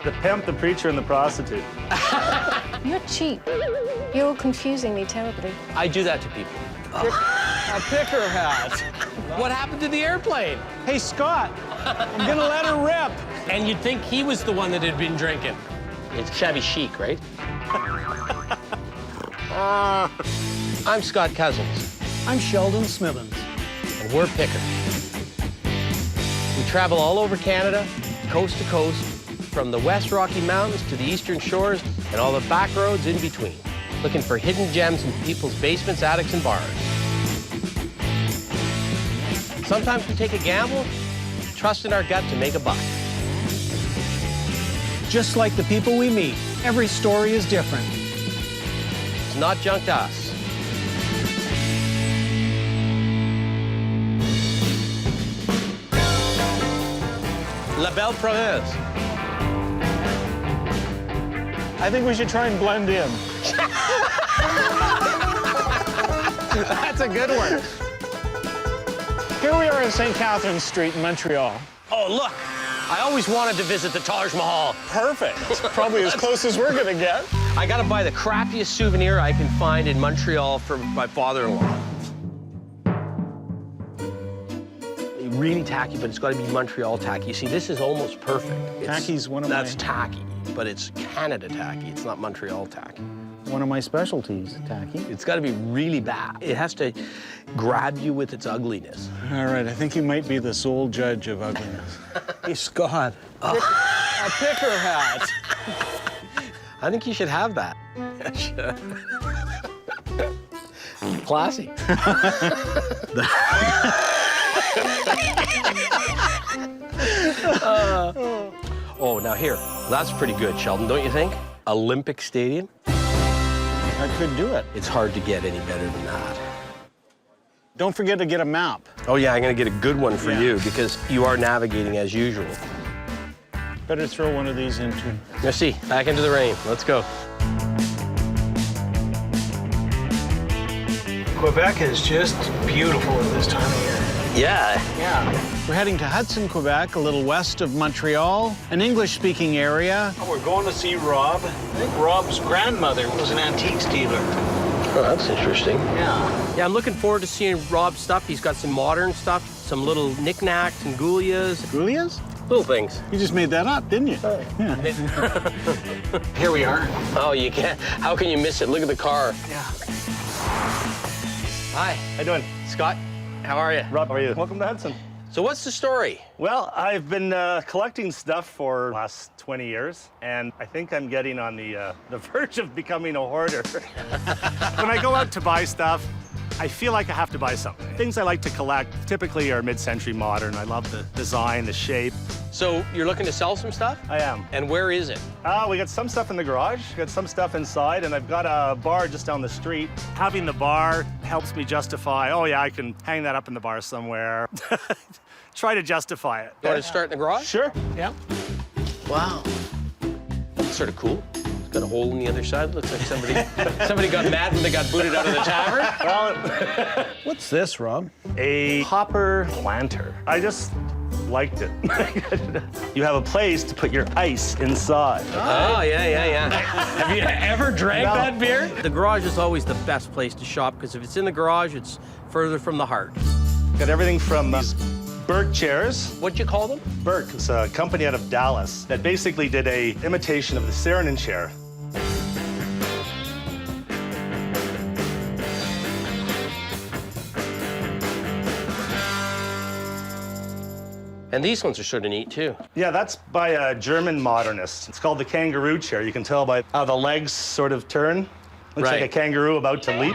The pimp, the preacher, and the prostitute. You're cheap. You're confusing me terribly. I do that to people. A picker hat. What happened to the airplane? Hey, Scott, I'm gonna let her rip. And you'd think he was the one that had been drinking. It's shabby chic, right? I'm Scott Cousins, I'm Sheldon Smithens. and we're pickers. We travel all over Canada, coast to coast, from the West Rocky Mountains to the Eastern Shores and all the back roads in between, looking for hidden gems in people's basements, attics, and bars. Sometimes we take a gamble, trust in our gut to make a buck. Just like the people we meet, every story is different. It's not junk to us. La Belle Province. I think we should try and blend in. That's a good one. Here we are in St. Catherine Street in Montreal. Oh, look. I always wanted to visit the Taj Mahal. Perfect. Probably as close as we're gonna get. I gotta buy the crappiest souvenir I can find in Montreal for my father-in-law. Really tacky, but it's gotta be Montreal tacky. You see, this is almost perfect. Tacky's one of That's my- tacky, but it's Canada tacky. It's not Montreal tacky. One of my specialties, tacky. It's gotta be really bad. It has to grab you with its ugliness. All right, I think you might be the sole judge of ugliness. Hey, Scott. A picker hat. I think you should have that. Classy. Oh, now here. That's pretty good, Sheldon, don't you think? Olympic Stadium. I could do it. It's hard to get any better than that. Don't forget to get a map. Oh, yeah, I'm gonna get a good one for Yeah. you because you are navigating as usual. Better throw one of these into. Let's see, back into the rain. Let's go. Quebec is just beautiful at this time of year. Yeah. Yeah. We're heading to Hudson, Quebec, a little west of Montreal, an English-speaking area. We're going to see Rob. I think Rob's grandmother was an antiques dealer. Oh, that's interesting. Yeah. Yeah, I'm looking forward to seeing Rob's stuff. He's got some modern stuff, some little knickknacks and goulias, Julia's? little things. You just made that up, didn't you? Yeah. Here we are. Oh, you can't. How can you miss it? Look at the car. Yeah. Hi, How you doing? Scott. How are you? Rob, how are you? Welcome to Hudson. So what's the story? Well, I've been collecting stuff for the last 20 years, and I think I'm getting on the verge of becoming a hoarder. When I go out to buy stuff, I feel like I have to buy something. Things I like to collect typically are mid-century modern. I love the design, the shape. So you're looking to sell some stuff? I am. And where is it? We got some stuff in the garage, got some stuff inside, and I've got a bar just down the street. Having the bar helps me justify, oh yeah, I can hang that up in the bar somewhere. Try to justify it. You want to start in the garage? Sure. Yeah. Wow. That's sort of cool. It's got a hole in the other side. Looks like somebody got mad when they got booted out of the tavern. Well, What's this, Rob? a hopper planter. I just liked it. You have a place to put your ice inside. Oh, yeah. Have you ever drank No. that beer? The garage is always the best place to shop because if it's in the garage, it's further from the heart. Got everything from these Burke chairs. What'd you call them? Burke is a company out of Dallas that basically did a imitation of the Saarinen chair. And these ones are sort of neat, too. Yeah, that's by a German modernist. It's called the Kangaroo chair. You can tell by how the legs sort of turn. Looks Right. like a kangaroo about to leap.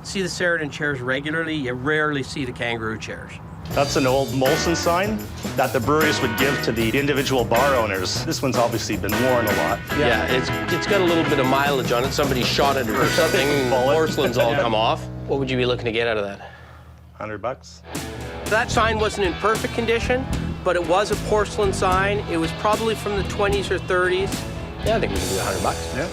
See the Saarinen chairs regularly. You rarely see the Kangaroo chairs. That's an old Molson sign that the breweries would give to the individual bar owners. This one's obviously been worn a lot. Yeah, it's got a little bit of mileage on it. Somebody shot it or something. And the Bullet. porcelain's all Yeah. come off. What would you be looking to get out of that? $100. That sign wasn't in perfect condition, but it was a porcelain sign. It was probably from the 20s or 30s. Yeah, I think we can do $100. Yeah.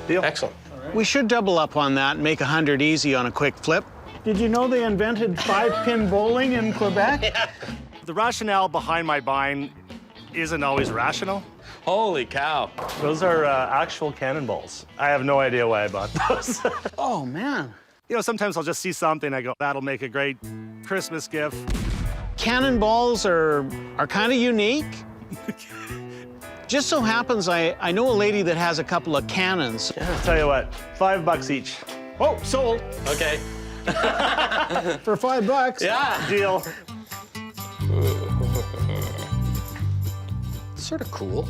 Deal. Excellent. We should double up on that and make 100 easy on a quick flip. Did you know they invented 5-pin bowling in Quebec? The rationale behind my buying isn't always rational. Holy cow. Those are actual cannonballs. I have no idea why I bought those. Oh, man. You know, sometimes I'll just see something, I go, that'll make a great Christmas gift. Cannonballs are kind of unique. Just so happens I know a lady that has a couple of cannons. I'll tell you what, $5 each. Oh, sold. Okay. For $5. Yeah. Deal. Sort of cool.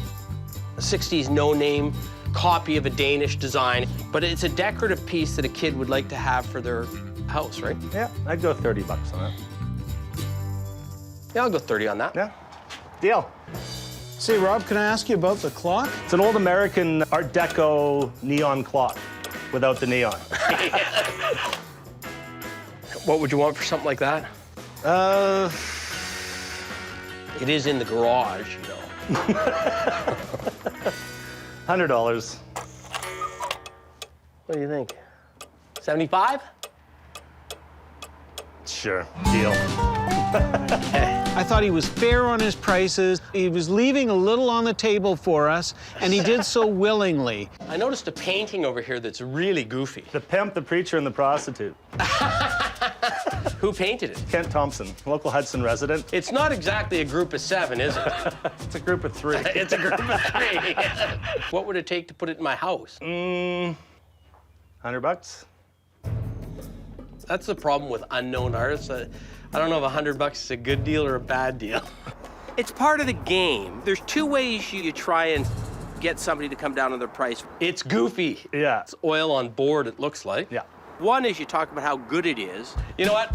A 60s no-name copy of a Danish design, but it's a decorative piece that a kid would like to have for their house, right? Yeah, I'd go $30 on it. Yeah, I'll go 30 on that. Yeah, deal. Say, Rob, can I ask you about the clock? It's an old American Art Deco neon clock without the neon. What would you want for something like that? It is in the garage, you know. $100. What do you think? 75? Sure, deal. I thought he was fair on his prices. He was leaving a little on the table for us, and he did so willingly. I noticed a painting over here that's really goofy. The pimp, the preacher, and the prostitute. Who painted it? Kent Thompson, local Hudson resident. It's not exactly a group of 7, is it? It's a group of 3. It's a group of 3. What would it take to put it in my house? $100. That's the problem with unknown artists. I don't know if $100 is a good deal or a bad deal. It's part of the game. There's 2 ways you try and get somebody to come down on their price. It's goofy. Yeah. It's oil on board, it looks like. Yeah. One is you talk about how good it is. You know what?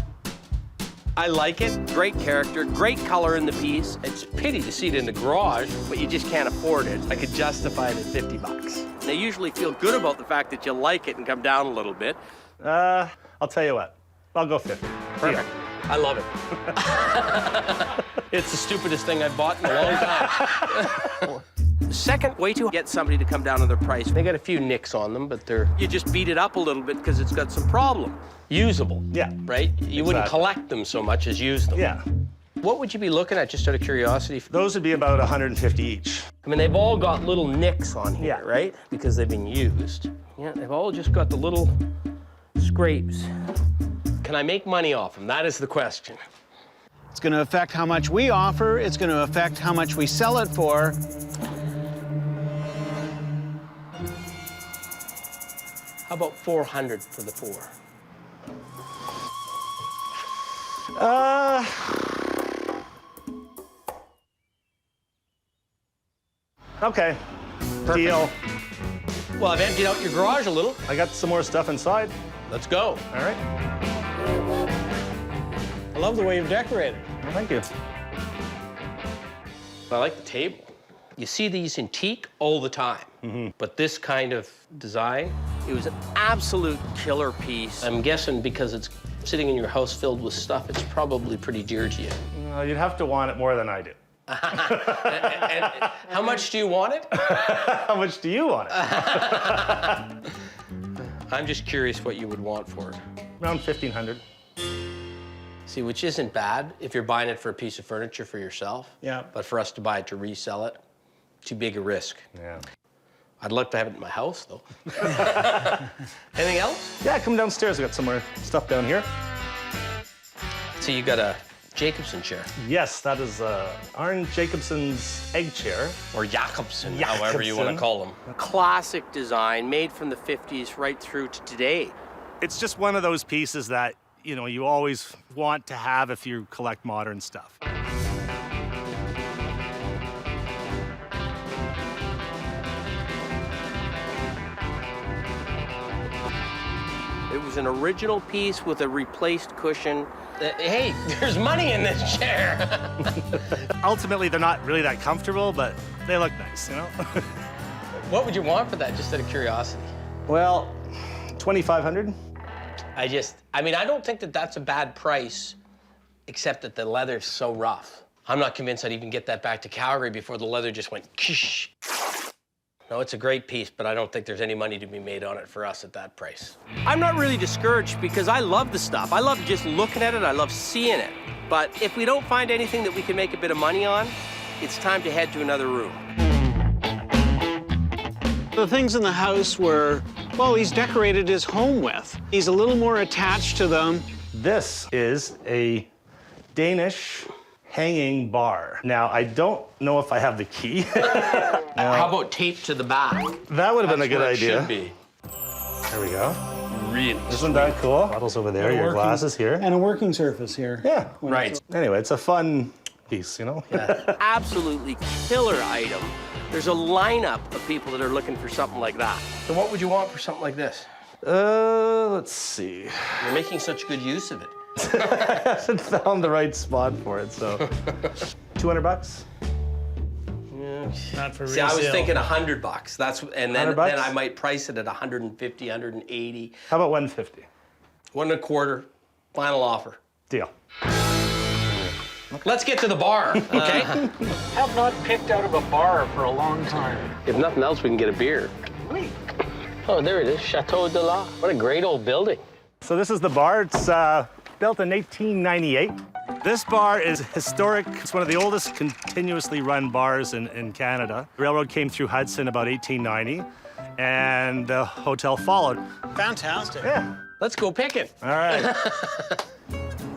I like it. Great character, great color in the piece. It's a pity to see it in the garage, but you just can't afford it. I could justify it at $50. They usually feel good about the fact that you like it and come down a little bit. I'll tell you what. I'll go 50. Perfect. I love it. It's the stupidest thing I've bought in a long time. The second way to get somebody to come down on their price, they got a few nicks on them, but you just beat it up a little bit because it's got some problem. Usable. Yeah. Right? You wouldn't collect them so much as use them. Yeah. What would you be looking at, just out of curiosity? Those would be about $150 each. I mean, they've all got little nicks on here, Yeah. right? Because they've been used. Yeah, they've all just got the little scrapes. Can I make money off them? That is the question. It's going to affect how much we offer. It's going to affect how much we sell it for. How about 400 for the 4? Okay. Perfect. Deal. Well, I've emptied out your garage a little. I got some more stuff inside. Let's go. All right. I love the way you've decorated. Well, thank you. I like the table. You see these in teak all the time, but this kind of design, it was an absolute killer piece. I'm guessing because it's sitting in your house filled with stuff, it's probably pretty dear to you. You'd have to want it more than I do. And how much do you want it? How much do you want it? I'm just curious what you would want for it. Around $1,500. See, which isn't bad if you're buying it for a piece of furniture for yourself. Yeah. But for us to buy it to resell it, too big a risk. Yeah. I'd love to have it in my house, though. Anything else? Yeah, come downstairs. I got some more stuff down here. So you got a Jacobson chair. Yes, that is Arne Jacobson's egg chair. Or Jacobson, however you want to call them. Classic design, made from the 50s right through to today. It's just one of those pieces that, you know, you always want to have if you collect modern stuff. It was an original piece with a replaced cushion. Hey, there's money in this chair. Ultimately, they're not really that comfortable, but they look nice, you know? What would you want for that, just out of curiosity? Well, $2,500. I mean, I don't think that that's a bad price, except that the leather's so rough. I'm not convinced I'd even get that back to Calgary before the leather just went kish. No, it's a great piece, but I don't think there's any money to be made on it for us at that price. I'm not really discouraged because I love the stuff. I love just looking at it. I love seeing it. But if we don't find anything that we can make a bit of money on, it's time to head to another room. The things in the house were, well, he's decorated his home with. He's a little more attached to them. This is a Danish hanging bar. Now, I don't know if I have the key. How about tape to the back? That would have been a good Where it idea. should be. There we go. Really? Isn't that cool? Bottles over there, your glasses here. And a working surface here. Yeah. Right. Anyway, it's a fun piece, you know? Absolutely killer item. There's a lineup of people that are looking for something like that. So what would you want for something like this? Let's see. You're making such good use of it. I haven't found the right spot for it, so. 200 bucks? Not for See, I was thinking $100. That's and then 100 bucks? I might price it at 150, 180. How about 150? 1.25. Final offer. Deal. Let's get to the bar, okay? Have not picked out of a bar for a long time. If nothing else, we can get a beer. Oh, there it is, Chateau de la. What a great old building. So this is the bar. It's built in 1898. This bar is historic. It's one of the oldest continuously run bars in Canada. The railroad came through Hudson about 1890, and the hotel followed. Fantastic. Yeah. Let's go picking. All right.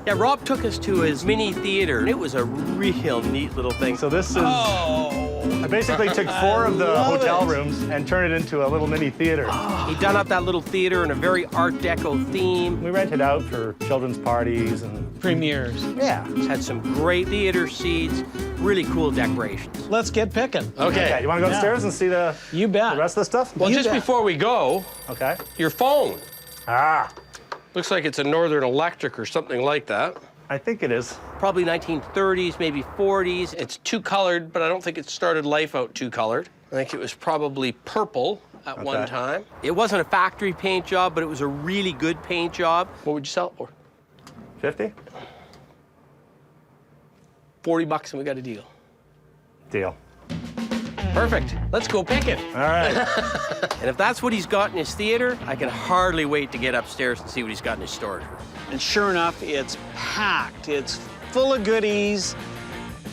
Yeah, Rob took us to his mini theater, and it was a real neat little thing. So this is. Oh, I basically took 4 of the love hotel it. rooms and turned it into a little mini theater. he done up that little theater in a very Art Deco theme. We rent it out for children's parties and. Premieres. Yeah. Had some great theater seats, really cool decorations. Let's get picking. Okay, you want to go upstairs and see the You bet. the rest of the stuff? Well, You just bet. before we go, Okay. your phone. Ah, Looks like it's a Northern Electric or something like that. I think it is. Probably 1930s, maybe 40s. It's two-colored, but I don't think it started life out two-colored. I think it was probably purple at one Okay. time. It wasn't a factory paint job, but it was a really good paint job. What would you sell it for? 50? $40 and we got a deal. Deal. Perfect. Let's go pick it. All right. And if that's what he's got in his theater, I can hardly wait to get upstairs and see what he's got in his storage room. And sure enough, it's packed. It's full of goodies.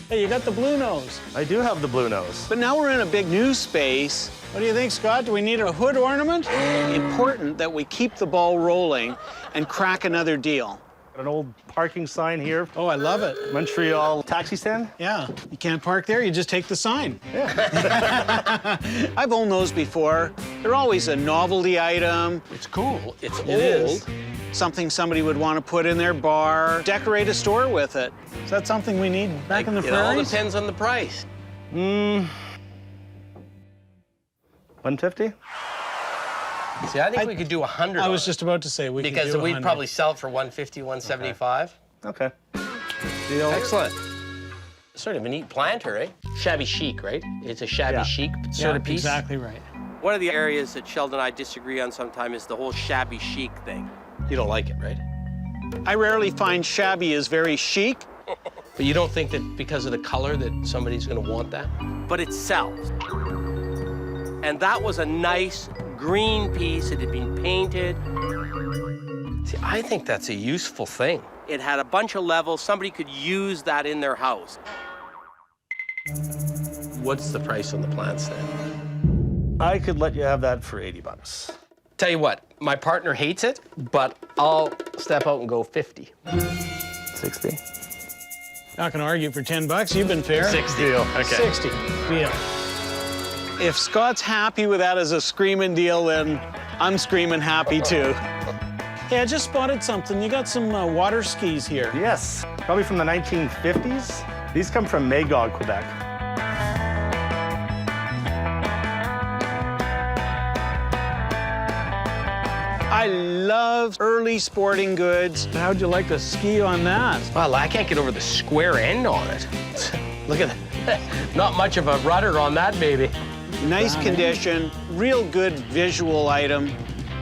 Hey, you got the blue nose. I do have the blue nose. But now we're in a big new space. What do you think, Scott? Do we need a hood ornament? Important that we keep the ball rolling and crack another deal. An old parking sign here. Oh, I love it. Montreal taxi stand. Yeah, you can't park there, you just take the sign. Yeah. I've owned those before. They're always a novelty item. It's cool. It's old. It is. Something somebody would want to put in their bar, decorate a store with it. Is that something we need back in the It all prairies? depends on the price. 150? See, I think we could do 100. I on was it. just about to say we could Because do we'd 100. probably sell it for 150, 175. Okay. Deal. Excellent. Sort of a neat planter, eh? Shabby chic, right? It's a shabby chic sort of piece. Exactly right. One of the areas that Sheldon and I disagree on sometimes is the whole shabby chic thing. You don't like it, right? I rarely find shabby as very chic. But you don't think that because of the color that somebody's going to want that? But it sells. And that was a nice green piece. It had been painted. See, I think that's a useful thing. It had a bunch of levels. Somebody could use that in their house. What's the price on the plants then? I could let you have that for 80 bucks. Tell you what, my partner hates it, but I'll step out and go 50. 60? Not gonna argue for 10 bucks. You've been fair. 60. Deal. Okay. 60. Deal. If Scott's happy with that as a screaming deal, then I'm screaming happy too. Hey, I just spotted something. You got some water skis here. Yes. Probably from the 1950s. These come from Magog, Quebec. I love early sporting goods. How'd you like to ski on that? Well, I can't get over the square end on it. Look at that. Not much of a rudder on that baby. Nice condition, real good visual item.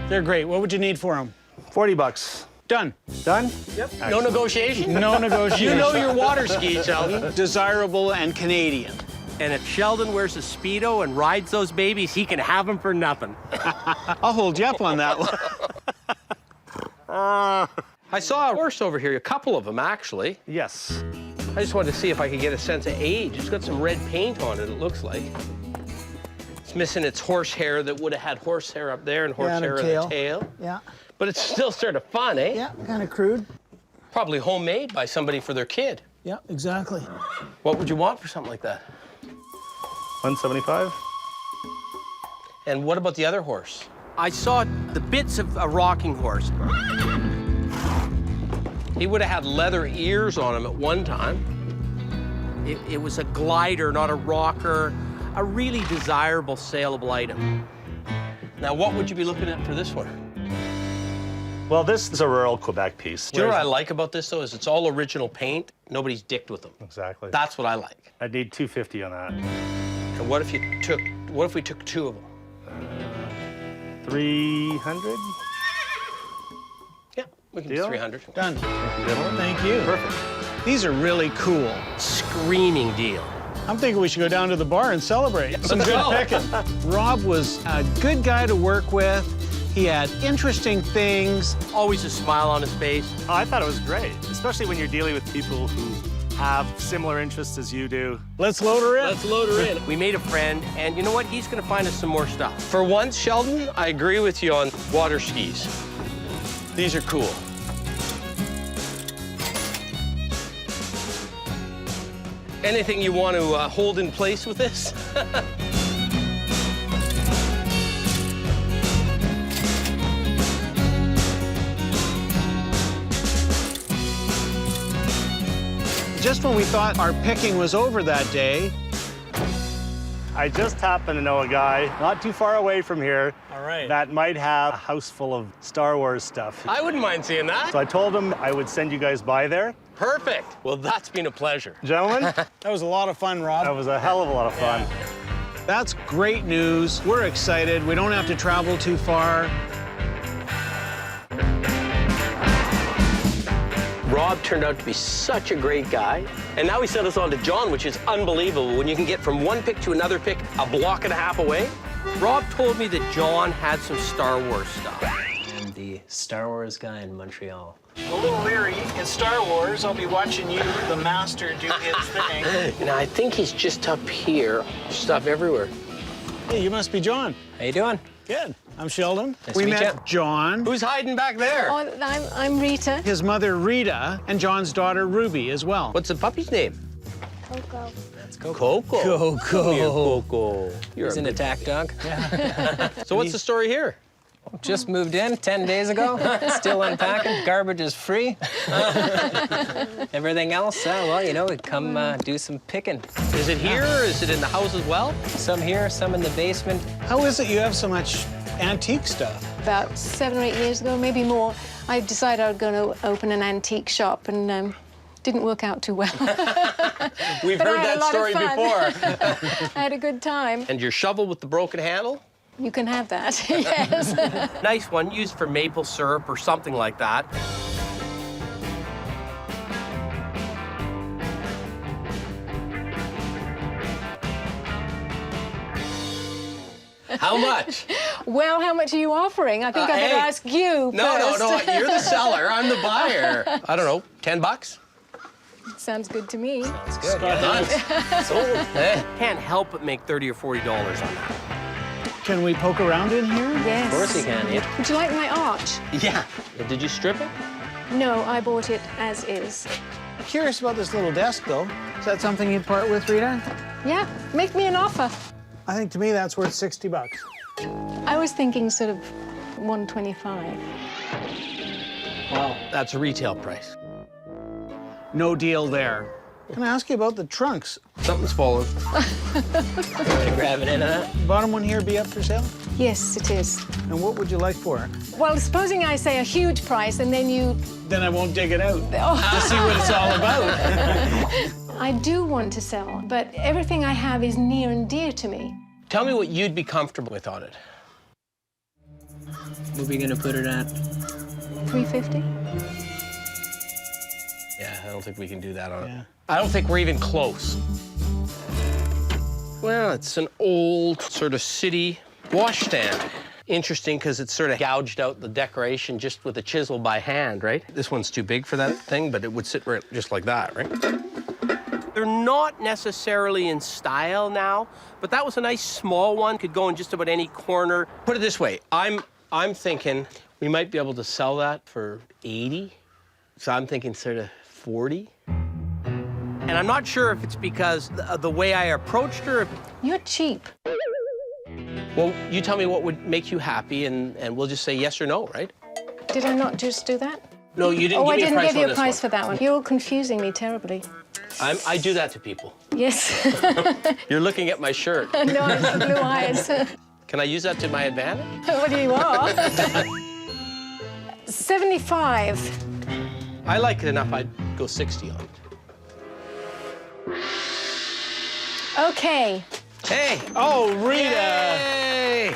They're great. What would you need for them? 40 bucks. Done. Done? Yep. No negotiation. No negotiation. You know your water skis, Sheldon. Desirable and Canadian. And if Sheldon wears a Speedo and rides those babies, he can have them for nothing. I'll hold you up on that one. I saw a horse over here, a couple of them, actually. Yes. I just wanted to see if I could get a sense of age. It's got some red paint on it, it looks like. It's missing its horsehair that would have had horsehair up there and horsehair in the tail. Yeah. But it's still sort of fun, eh? Yeah, kind of crude. Probably homemade by somebody for their kid. Yeah, exactly. What would you want for something like that? 175. And what about the other horse? I saw the bits of a rocking horse. He would have had leather ears on him at one time. It was a glider, not a rocker. A really desirable, saleable item. Now, what would you be looking at for this one? Well, this is a rural Quebec piece. Do you know what I like about this, though, is it's all original paint. Nobody's dicked with them. Exactly. That's what I like. I'd need 250 on that. And what if we took two of them? 300? Yeah, we can do Deal? 300. Done. Gentlemen? Thank you. Perfect. These are really cool. Screaming deal. I'm thinking we should go down to the bar and celebrate. Some Let's good go. picking. Rob was a good guy to work with. He had interesting things. Always a smile on his face. Oh, I thought it was great, especially when you're dealing with people who have similar interests as you do. Let's load her in. Let's load her in. We made a friend, and you know what? He's gonna find us some more stuff. For once, Sheldon, I agree with you on water skis. These are cool. Anything you want to hold in place with this? Just when we thought our picking was over that day, I just happen to know a guy not too far away from here all right, that might have a house full of Star Wars stuff. I wouldn't mind seeing that. So I told him I would send you guys by there. Perfect. Well, that's been a pleasure. Gentlemen, that was a lot of fun, Rob. that was a hell of a lot of fun. That's great news. We're excited. We don't have to travel too far. Rob turned out to be such a great guy. And now he sent us on to John, which is unbelievable. When you can get from one pick to another pick a block and a half away. Rob told me that John had some Star Wars stuff. I'm the Star Wars guy in Montreal. A little leery. In Star Wars, I'll be watching you, the master, do his thing. And I think he's just up here. Stuff everywhere. Hey, you must be John. How you doing? Good. I'm Sheldon. Nice we to meet met you. John, Who's hiding back there? Oh, I'm Rita. his mother Rita, and John's daughter Ruby as well. What's the puppy's name? Coco. That's cool. Coco. Coco. Come here, Coco. You're He's a an good- attack dog. So what's the story here? Just moved in 10 days ago. Still unpacking. Garbage is free. Everything else, well, you know, we come do some picking. Is it here or is it in the house as well? Some here, some in the basement. How is it you have so much antique stuff? About 7 or 8 years ago, maybe more, I decided I was going to open an antique shop, and didn't work out too well. We've But I heard had that a lot story of fun. before. I had a good time. And your shovel with the broken handle? You can have that, yes. Nice one, used for maple syrup or something like that. How much? Well, how much are you offering? I think I better hey. ask you No, first. you're the seller, I'm the buyer. I don't know, 10 bucks? Sounds good to me. It's good. Sold. Can't help but make $30 or $40 on that. Can we poke around in here? Yes. Of course you can, yeah. Would you like my arch? Yeah. Did you strip it? No, I bought it as is. Curious about this little desk, though. Is that something you'd part with, Rita? Yeah, make me an offer. I think to me that's worth 60 bucks. I was thinking sort of 125. Well, that's a retail price. No deal there. Can I ask you about the trunks? Something's fallen. You grabbing into that? Bottom one here be up for sale? Yes, it is. And what would you like for it? Well, supposing I say a huge price and then you... Then I won't dig it out Oh, to see what it's all about. I do want to sell, but everything I have is near and dear to me. Tell me what you'd be comfortable with on it. What are we gonna put it at? 350? Yeah, I don't think we can do that on it. Yeah. I don't think we're even close. Well, it's an old sort of city washstand. Interesting because it's sort of gouged out the decoration just with a chisel by hand, right? This one's too big for that thing, but it would sit right just like that, right? They're not necessarily in style now, but that was a nice small one. Could go in just about any corner. Put it this way, I'm thinking we might be able to sell that for 80. So I'm thinking sort of 40. And I'm not sure if it's because of the way I approached her. You're cheap. Well, you tell me what would make you happy, and we'll just say yes or no, right? Did I not just do that? No, you didn't Oh, give I me a didn't price give you on a this price one. for that one. You're confusing me terribly. I do that to people. Yes. You're looking at my shirt. No, it's the blue eyes. Can I use that to my advantage? What do you are? 75. I like it enough, I'd go 60 on it. Okay. Hey! Oh, Rita! Hey!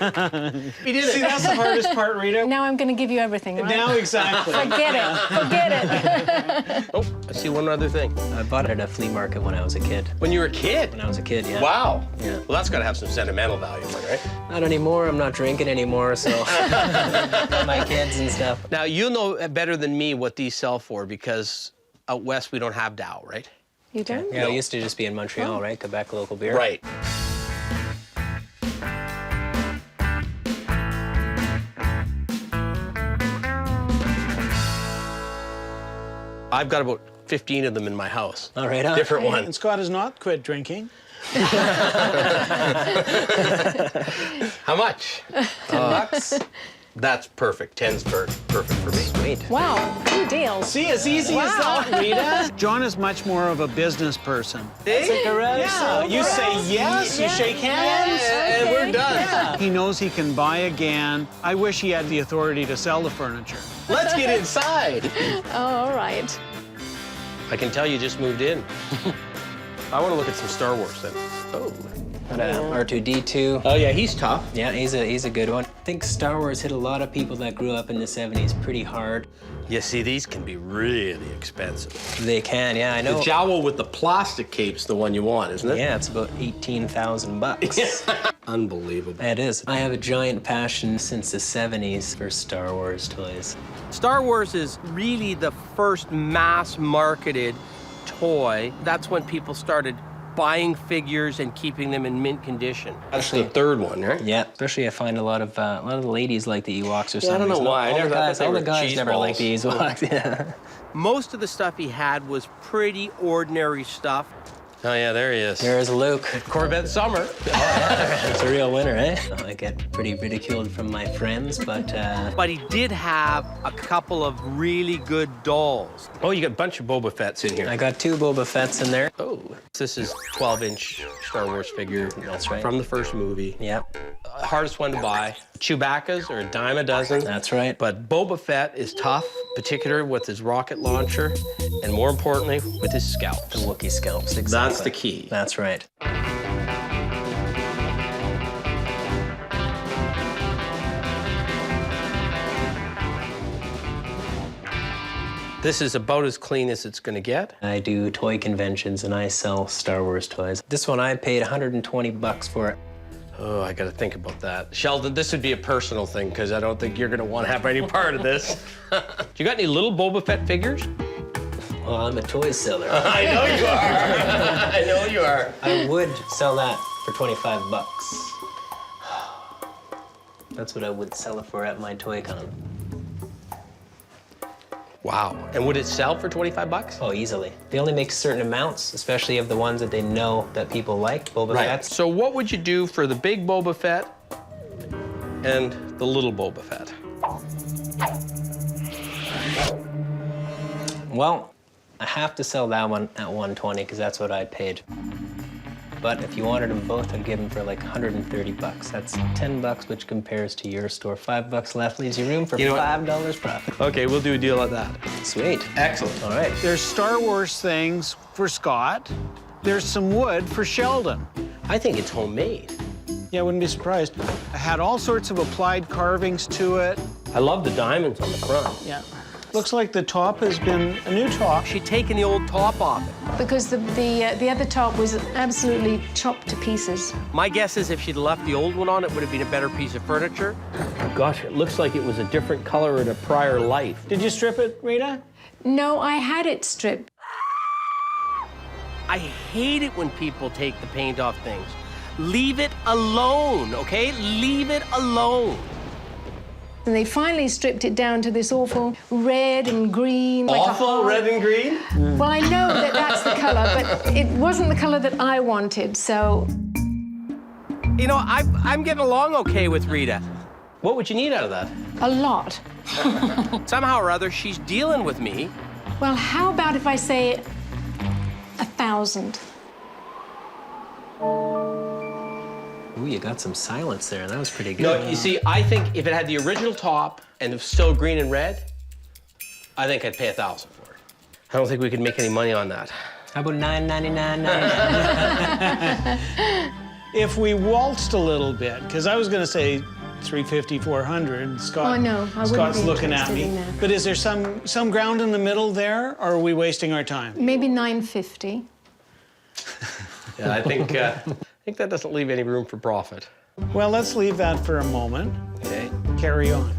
We did it. See, that's the hardest part, Rita. Now I'm going to give you everything, right? Now, exactly. Forget it. Forget it. Oh, I see one other thing. I bought it at a flea market when I was a kid. When you were a kid? When I was a kid, yeah. Wow. Yeah. Well, that's got to have some sentimental value, right? Not anymore. I'm not drinking anymore, so my kids and stuff. Now, you know better than me what these sell for, because out west we don't have Dow, right? You don't? Yeah, I used to just be in Montreal, right? Quebec local beer. Right. I've got about 15 of them in my house. All right, huh? Different And ones. Scott has not quit drinking. How much? $10. That's perfect. 10's perfect for me. Sweet. Wow, good deal. See, as easy as that, Rita. John is much more of a business person. Yeah, you say yes, you shake hands, And we're done. He knows he can buy again. I wish he had the authority to sell the furniture. Let's get inside. Oh, all right. I can tell you just moved in. I want to look at some Star Wars then. Oh. R2-D2. Oh yeah, he's tough. Yeah, he's a good one. I think Star Wars hit a lot of people that grew up in the 70s pretty hard. You see, these can be really expensive. They can, yeah, I know. The jowl with the plastic cape's the one you want, isn't it? Yeah, it's about 18,000 bucks. Unbelievable. It is. I have a giant passion since the 70s for Star Wars toys. Star Wars is really the first mass-marketed toy. That's when people started buying figures and keeping them in mint condition. That's the third one, right? Yeah, especially I find a lot of the ladies like the Ewoks or something. I don't know why. I never thought they all were the guys cheese never balls. like the Ewoks. Yeah. Most of the stuff he had was pretty ordinary stuff. Oh yeah, there he is. There's Luke. Corvette Summer. It's a real winner, eh? I get pretty ridiculed from my friends, but But he did have a couple of really good dolls. Oh, you got a bunch of Boba Fett's in here. I got 2 Boba Fetts in there. Oh, this is 12-inch Star Wars figure. That's right. From the first movie. Yep, Hardest one to buy. Chewbacca's are a dime a dozen. that's right. But Boba Fett is tough, particularly with his rocket launcher, and more importantly, with his scalps. The Wookiee scalps, exactly. That's the key. That's right. This is about as clean as it's gonna get. I do toy conventions and I sell Star Wars toys. This one I paid 120 bucks for it. Oh, I gotta think about that. Sheldon, this would be a personal thing, because I don't think you're gonna want to have any part of this. You got any little Boba Fett figures? Well, I'm a toy seller. I know you are. I know you are. I would sell that for 25 bucks. That's what I would sell it for at my toy con. Wow. And would it sell for 25 bucks? Oh, easily. They only make certain amounts, especially of the ones that they know that people like, Boba Fett's. So what would you do for the big Boba Fett and the little Boba Fett? Well, I have to sell that one at 120 because that's what I paid. But if you wanted them both, I'd give them for like 130 bucks. That's 10 bucks, which compares to your store. 5 bucks left leaves you room for You know what? $5 profit. Okay, we'll do a deal like that. Sweet. Excellent. All right. There's Star Wars things for Scott. There's some wood for Sheldon. I think it's homemade. Yeah, I wouldn't be surprised. I had all sorts of applied carvings to it. I love the diamonds on the front. Yeah. Looks like the top has been a new top. She'd taken the old top off it. Because the other top was absolutely chopped to pieces. My guess is if she'd left the old one on, it would have been a better piece of furniture. Gosh, it looks like it was a different color in a prior life. Did you strip it, Rita? No, I had it stripped. I hate it when people take the paint off things. Leave it alone, okay? Leave it alone. And they finally stripped it down to this awful red and green. Awful red and green? Well, I know that that's the color, but it wasn't the color that I wanted, so... You know, I'm getting along okay with Rita. What would you need out of that? A lot. Somehow or other, she's dealing with me. Well, how about if I say 1,000? Ooh, you got some silence there. That was pretty good. No, you see, I think if it had the original top and it was still green and red, I think I'd pay 1,000 for it. I don't think we could make any money on that. How about $9.99? If we waltzed a little bit, because I was going to say 350, 400. Scott, Oh, no, I wouldn't Scott's be looking at interested me. in that. But is there some ground in the middle there, or are we wasting our time? Maybe 950. Yeah, I think that doesn't leave any room for profit. Well, let's leave that for a moment. Okay. Carry on.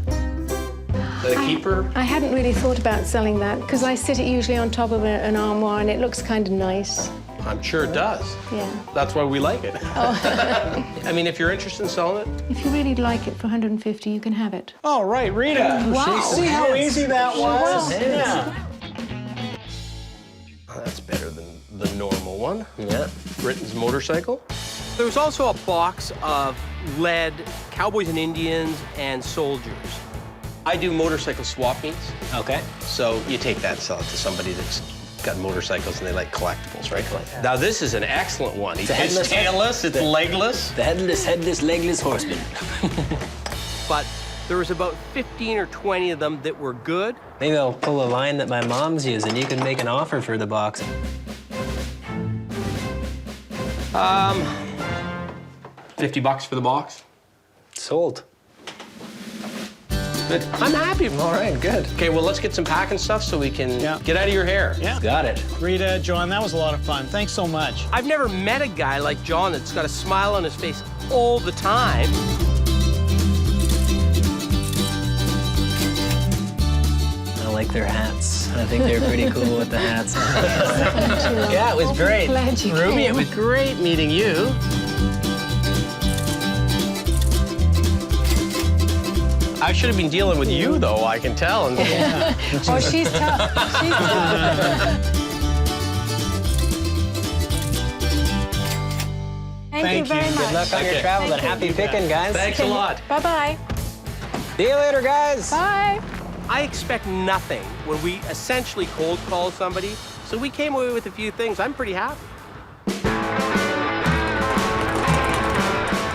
The keeper? I hadn't really thought about selling that because I sit it usually on top of an armoire and it looks kind of nice. I'm sure it does. Yeah. That's why we like it. I mean, if you're interested in selling it, If you really like it for 150, you can have it. All right, Rita. Wow. See how easy that was? Yeah. that's better than the normal one. Yeah. Britain's motorcycle. There was also a box of lead Cowboys and Indians and soldiers. I do motorcycle swap meets. Okay. So you take that and sell it to somebody that's got motorcycles and they like collectibles, right? Now this is an excellent one. It's headless- tailless, it's legless. The headless, legless horseman. But there was about 15 or 20 of them that were good. Maybe I'll pull a line that my mom's using. You can make an offer for the box. 50 bucks for the box. Sold. But I'm happy. All right, good. Okay, well, let's get some packing stuff so we can get out of your hair. Yeah. Got it. Rita, John, that was a lot of fun. Thanks so much. I've never met a guy like John that's got a smile on his face all the time. I like their hats. I think they're pretty cool with the hats. Yeah, it was great. Glad you Ruby, came. it was great meeting you. I should have been dealing with you, though, I can tell. Oh, she's tough. She's tough. Thank you very much. Good luck on your travels and happy picking, guys. Thanks a lot. Bye-bye. See you later, guys. Bye. I expect nothing when we essentially cold call somebody, so we came away with a few things. I'm pretty happy.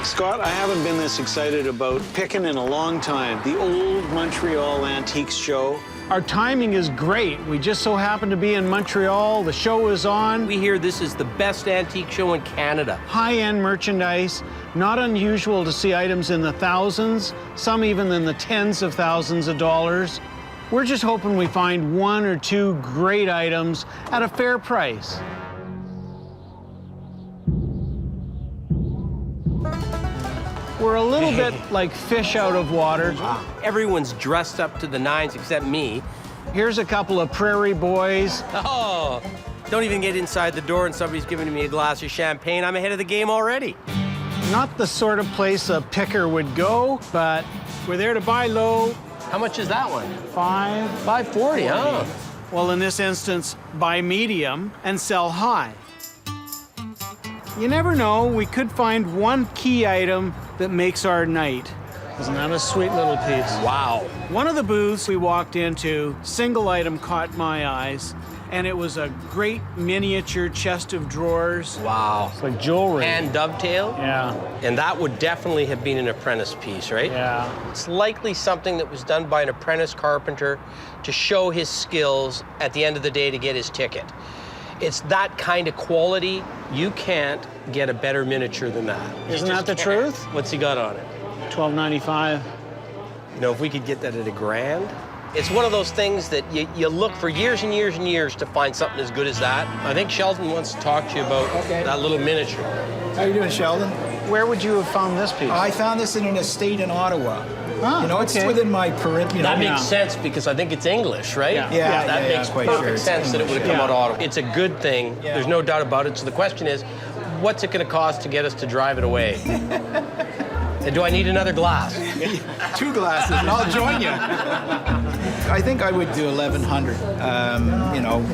Scott, I haven't been this excited about picking in a long time. The old Montreal Antiques Show. Our timing is great. We just so happen to be in Montreal. The show is on. We hear this is the best antique show in Canada. High-end merchandise. Not unusual to see items in the thousands, some even in the tens of thousands of dollars. We're just hoping we find one or two great items at a fair price. We're a little bit like fish out of water. Everyone's dressed up to the nines except me. Here's a couple of prairie boys. Oh, don't even get inside the door and somebody's giving me a glass of champagne. I'm ahead of the game already. Not the sort of place a picker would go, but we're there to buy low. How much is that one? $5.40, huh? Well, in this instance, buy medium and sell high. You never know, we could find one key item that makes our night. Isn't that a sweet little piece? Wow. One of the booths we walked into, single item caught my eyes, and it was a great miniature chest of drawers. Wow. It's like jewelry. And dovetail? Yeah, And that would definitely have been an apprentice piece, right? yeah. It's likely something that was done by an apprentice carpenter to show his skills at the end of the day to get his ticket. It's that kind of quality. You can't get a better miniature than that. You Isn't just that the can't. truth? What's he got on it? $12.95. You know, if we could get that at $1,000. It's one of those things that you look for years and years and years to find something as good as that. I think Sheldon wants to talk to you about that little miniature. How you doing, Sheldon? where would you have found this piece? I found this in an estate in Ottawa. Ah, you know, it's okay. within my perimeter. That makes sense because I think it's English, right? Yeah. That makes quite perfect sure. It's sense that it would have come Yeah. out of Ottawa. It's a good thing. Yeah. There's no doubt about it. So the question is, what's it going to cost to get us to drive it away? And do I need another glass? 2 glasses, and I'll join you. I think I would do 1,100. You know,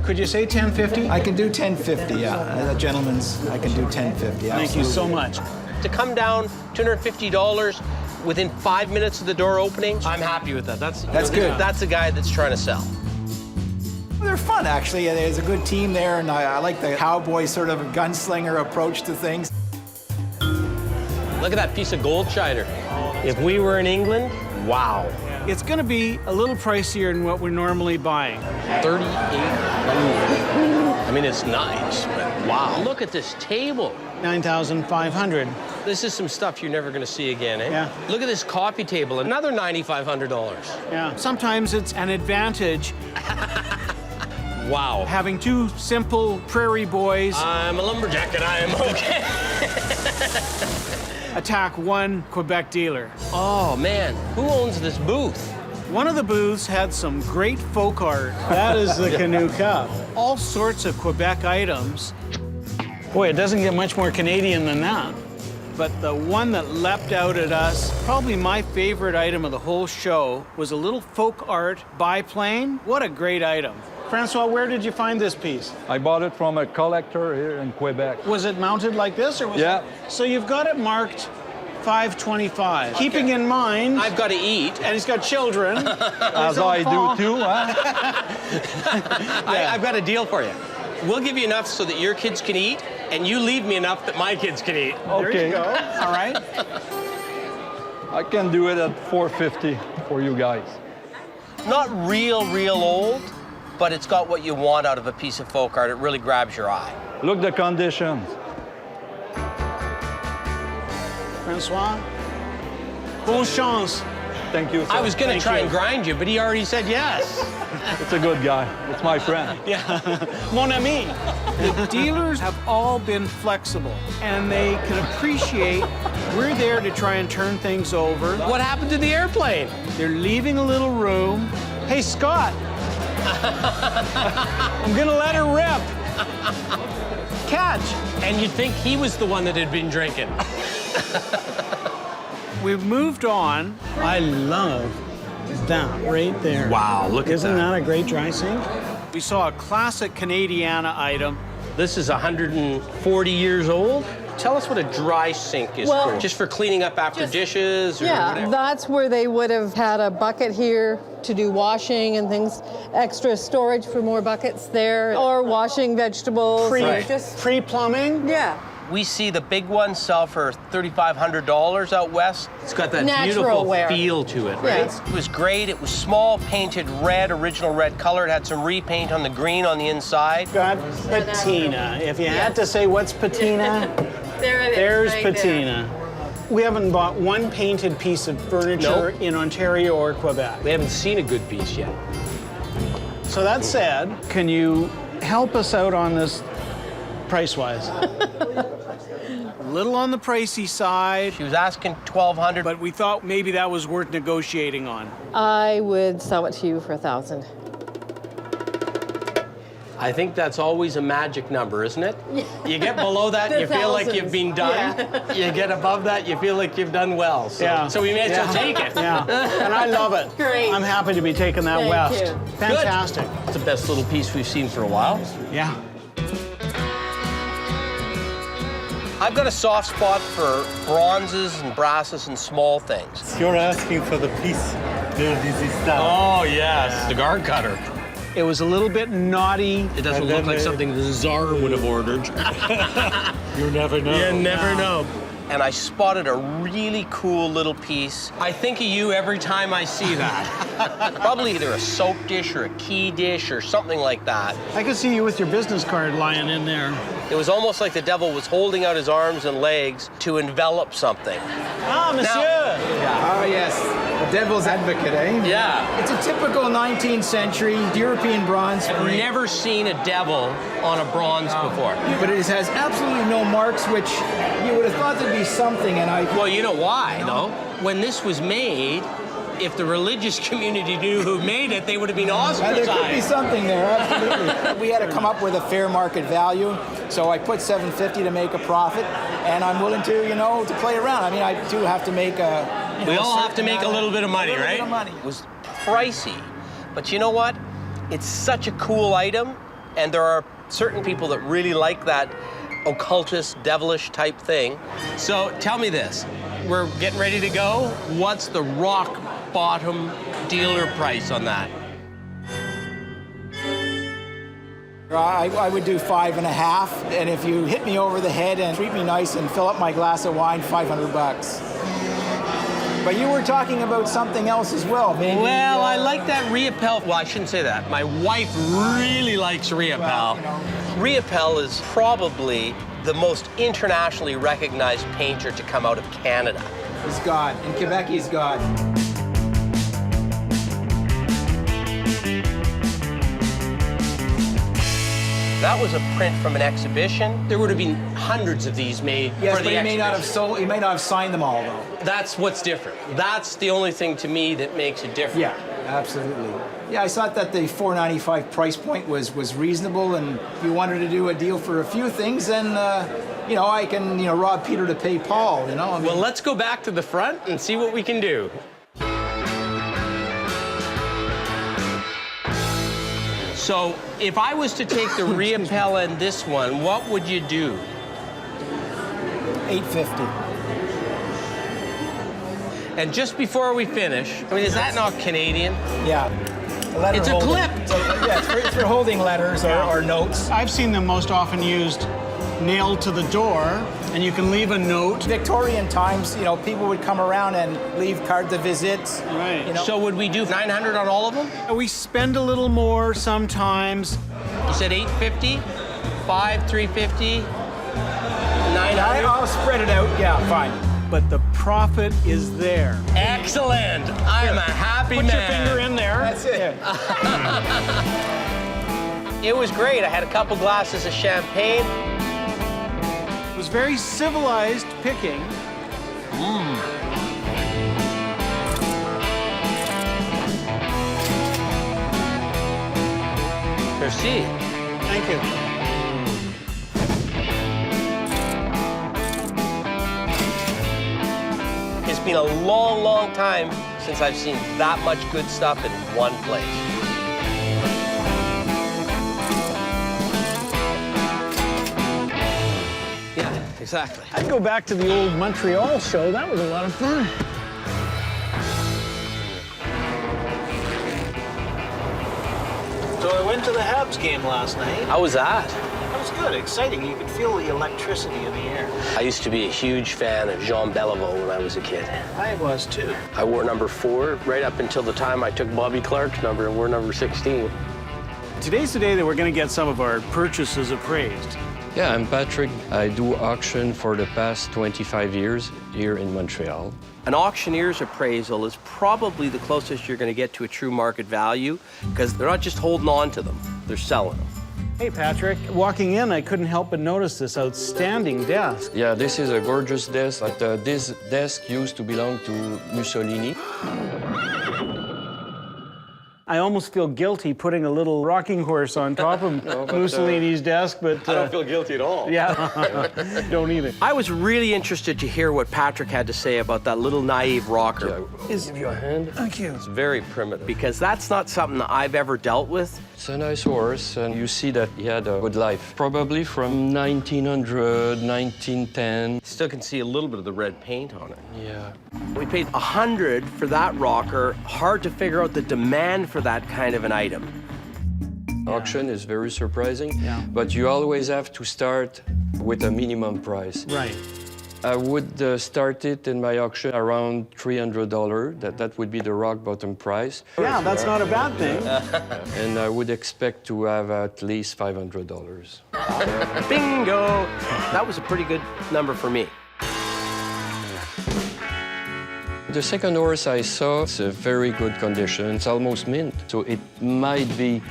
Could you say 1050? I can do 1050. Yeah, gentlemen's. I can do 1050. Thank you so much. To come down $250 within 5 minutes of the door opening, I'm happy with that. That's good. That's a guy that's trying to sell. They're fun, actually. There's a good team there, and I like the cowboy sort of gunslinger approach to things. Look at that piece of gold shiner. If we were in England, wow. It's going to be a little pricier than what we're normally buying. 3,800. I mean, it's nice, but wow. Look at this table. 9,500. This is some stuff you're never going to see again, eh? Yeah. Look at this coffee table, another $9,500. Yeah. Sometimes it's an advantage Wow. having 2 simple prairie boys I'm a lumberjack and I am okay. attack 1 Quebec dealer. Oh, man. Who owns this booth? One of the booths had some great folk art. That is the Canoe Cup. All sorts of Quebec items. Boy, it doesn't get much more Canadian than that. But the one that leapt out at us, probably my favorite item of the whole show, was a little folk art biplane. What a great item. Francois, where did you find this piece? I bought it from a collector here in Quebec. Was it mounted like this, or was Yeah. it? So you've got it marked 525. Keeping in mind, I've got to eat. and he's got children. As I fall. do too, huh? I've got a deal for you. We'll give you enough so that your kids can eat, and you leave me enough that my kids can eat. There Okay. you go. All right. I can do it at $450 for you guys. Not real old, but it's got what you want out of a piece of folk art. It really grabs your eye. Look the conditions. Francois, bonne chance. Thank you, sir. I was going to Thank try you. and grind you, but he already said yes. It's a good guy. It's my friend. Mon ami. The dealers have all been flexible, and they can appreciate we're there to try and turn things over. What happened to the airplane? They're leaving a little room. Hey, Scott. I'm gonna let her rip. Catch. And you'd think he was the one that had been drinking. We've moved on. I love that right there. Wow, look at Isn't that. that a great dry sink? We saw a classic Canadiana item. This is 140 years old. Tell us what a dry sink is Well, for. Just for cleaning up after dishes or Yeah, whatever? that's where they would have had a bucket here to do washing and things, extra storage for more buckets there, or washing vegetables. or just, Pre-plumbing? yeah. We see the big ones sell for $3,500 out west. It's got that Natural beautiful wear. feel to it, right? Yes. It was great. It was small, painted red, original red color. It had some repaint on the green on the inside. Got patina. If you had to say what's patina, There it is. there's right there. patina. We haven't bought one painted piece of furniture Nope. in Ontario or Quebec. We haven't seen a good piece yet. So that said, can you help us out on this price-wise? A little on the pricey side, She was asking $1,200. but we thought maybe that was worth negotiating on. I would sell it to you for $1,000. I think that's always a magic number, isn't it? You get below that, The you feel like you've thousands. been done. You get above that, you feel like you've done well. So we may as well take it. Yeah, and I love it. Great. I'm happy to be taking that Thank west. you. Fantastic. It's the best little piece we've seen for a while. Yeah. I've got a soft spot for bronzes and brasses and small things. You're asking for the piece. This is stuff. Oh, yes. Cigar cutter. It was a little bit naughty. It doesn't look like something the Tsar would have ordered. You never know. You never know. And I spotted a really cool little piece. I think of you every time I see that. Probably either a soap dish or a key dish or something like that. I could see you with your business card lying in there. It was almost like the devil was holding out his arms and legs to envelop something. Ah, monsieur! Oh, yes. The devil's advocate, eh? Yeah. It's a typical 19th century European bronze I've ring. never seen a devil on a bronze before. But it has absolutely no marks, which you would have thought there'd be something, and I... Well, you know why, no? When this was made, if the religious community knew who made it, they would have been ostracized. There could be something there, absolutely. We had to come up with a fair market value, so I put $750 to make a profit, and I'm willing to, to play around. I mean, I do have to make a... We all have to make a little bit of money, right? Bit of money. It was pricey, but you know what? It's such a cool item, and there are certain people that really like that occultist, devilish type thing. So tell me this. We're getting ready to go. What's the rock bottom dealer price on that? I would do 5.5, and if you hit me over the head and treat me nice and fill up my glass of wine, $500. But you were talking about something else as well, maybe. Well, I like that Riopelle. Well, I shouldn't say that. My wife really likes Riopelle. Riopelle is probably the most internationally recognized painter to come out of Canada. He's God. In Quebec, he's God. That was a print from an exhibition. There would have been hundreds of these made Yes, for the but he may exhibition. he may not have signed them all, though. That's what's different. Yeah. That's the only thing to me that makes it different. Yeah, absolutely. Yeah, I thought that the $495 price point was reasonable, and if you wanted to do a deal for a few things, then I can rob Peter to pay Paul. I mean, well, let's go back to the front and see what we can do. So, if I was to take the Riopelle and this one, what would you do? $850. And just before we finish, I mean, is that not Canadian? Yeah. It's a clip. It's for holding letters or notes. I've seen them most often used nailed to the door, and you can leave a note. Victorian times, people would come around and leave carte de visite. Right. So would we do 900 on all of them? We spend a little more sometimes. You said 850, 350, 900. I'll spread it out. Yeah, fine. But the profit is there. Excellent. I am a happy man. Put your finger in there. That's it. It was great. I had a couple glasses of champagne. It was very civilized picking. Merci. Thank you. It's been a long, long time since I've seen that much good stuff in one place. Yeah, exactly. I'd go back to the old Montreal show. That was a lot of fun. So I went to the Habs game last night. How was that? That was good, exciting. You could feel the electricity in the air. I used to be a huge fan of Jean Beliveau when I was a kid. I was too. I wore number 4 right up until the time I took Bobby Clark's number and wore number 16. Today's the day that we're going to get some of our purchases appraised. Yeah, I'm Patrick. I do auction for the past 25 years here in Montreal. An auctioneer's appraisal is probably the closest you're going to get to a true market value because they're not just holding on to them, they're selling them. Hey, Patrick. Walking in, I couldn't help but notice this outstanding desk. Yeah, this is a gorgeous desk, but this desk used to belong to Mussolini. I almost feel guilty putting a little rocking horse on top of Mussolini's desk, but... I don't feel guilty at all. Yeah, don't either. I was really interested to hear what Patrick had to say about that little naive rocker. Give you a hand. Thank you. It's very primitive because that's not something that I've ever dealt with. It's a nice horse, and you see that he had a good life. Probably from 1900, 1910. Still can see a little bit of the red paint on it. Yeah. We paid $100 for that rocker. Hard to figure out the demand for that kind of an item. Auction is very surprising, Yeah. but you always have to start with a minimum price. Right. I would start it in my auction around $300. That would be the rock bottom price. Yeah, that's not a bad thing. And I would expect to have at least $500. Bingo! That was a pretty good number for me. The second horse I saw, it's a very good condition. It's almost mint, so it might be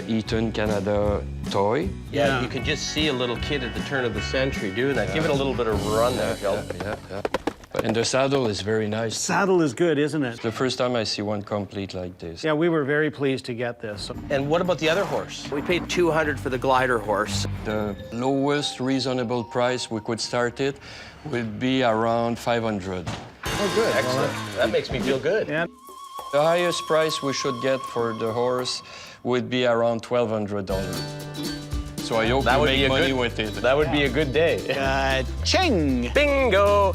Eaton Canada toy. Yeah, you can just see a little kid at the turn of the century doing that. Give it a little bit of a run there, Phil. Yeah. And the saddle is very nice. Saddle is good, isn't it? It's the first time I see one complete like this. Yeah, we were very pleased to get this. And what about the other horse? We paid $200 for the glider horse. The lowest reasonable price we could start it would be around $500. Oh, good. Excellent. That makes me feel good. Yeah. The highest price we should get for the horse would be around $1,200. So I hope you make money with it. That would be a good day. Ching! Bingo!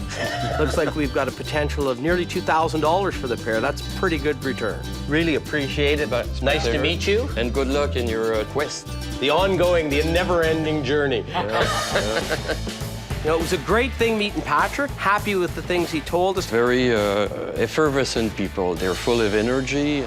Looks like we've got a potential of nearly $2,000 for the pair. That's a pretty good return. Really appreciate it. But nice to meet you. And good luck in your quest. The ongoing, the never-ending journey. You know, it was a great thing meeting Patrick. Happy with the things he told us. Very effervescent people. They're full of energy.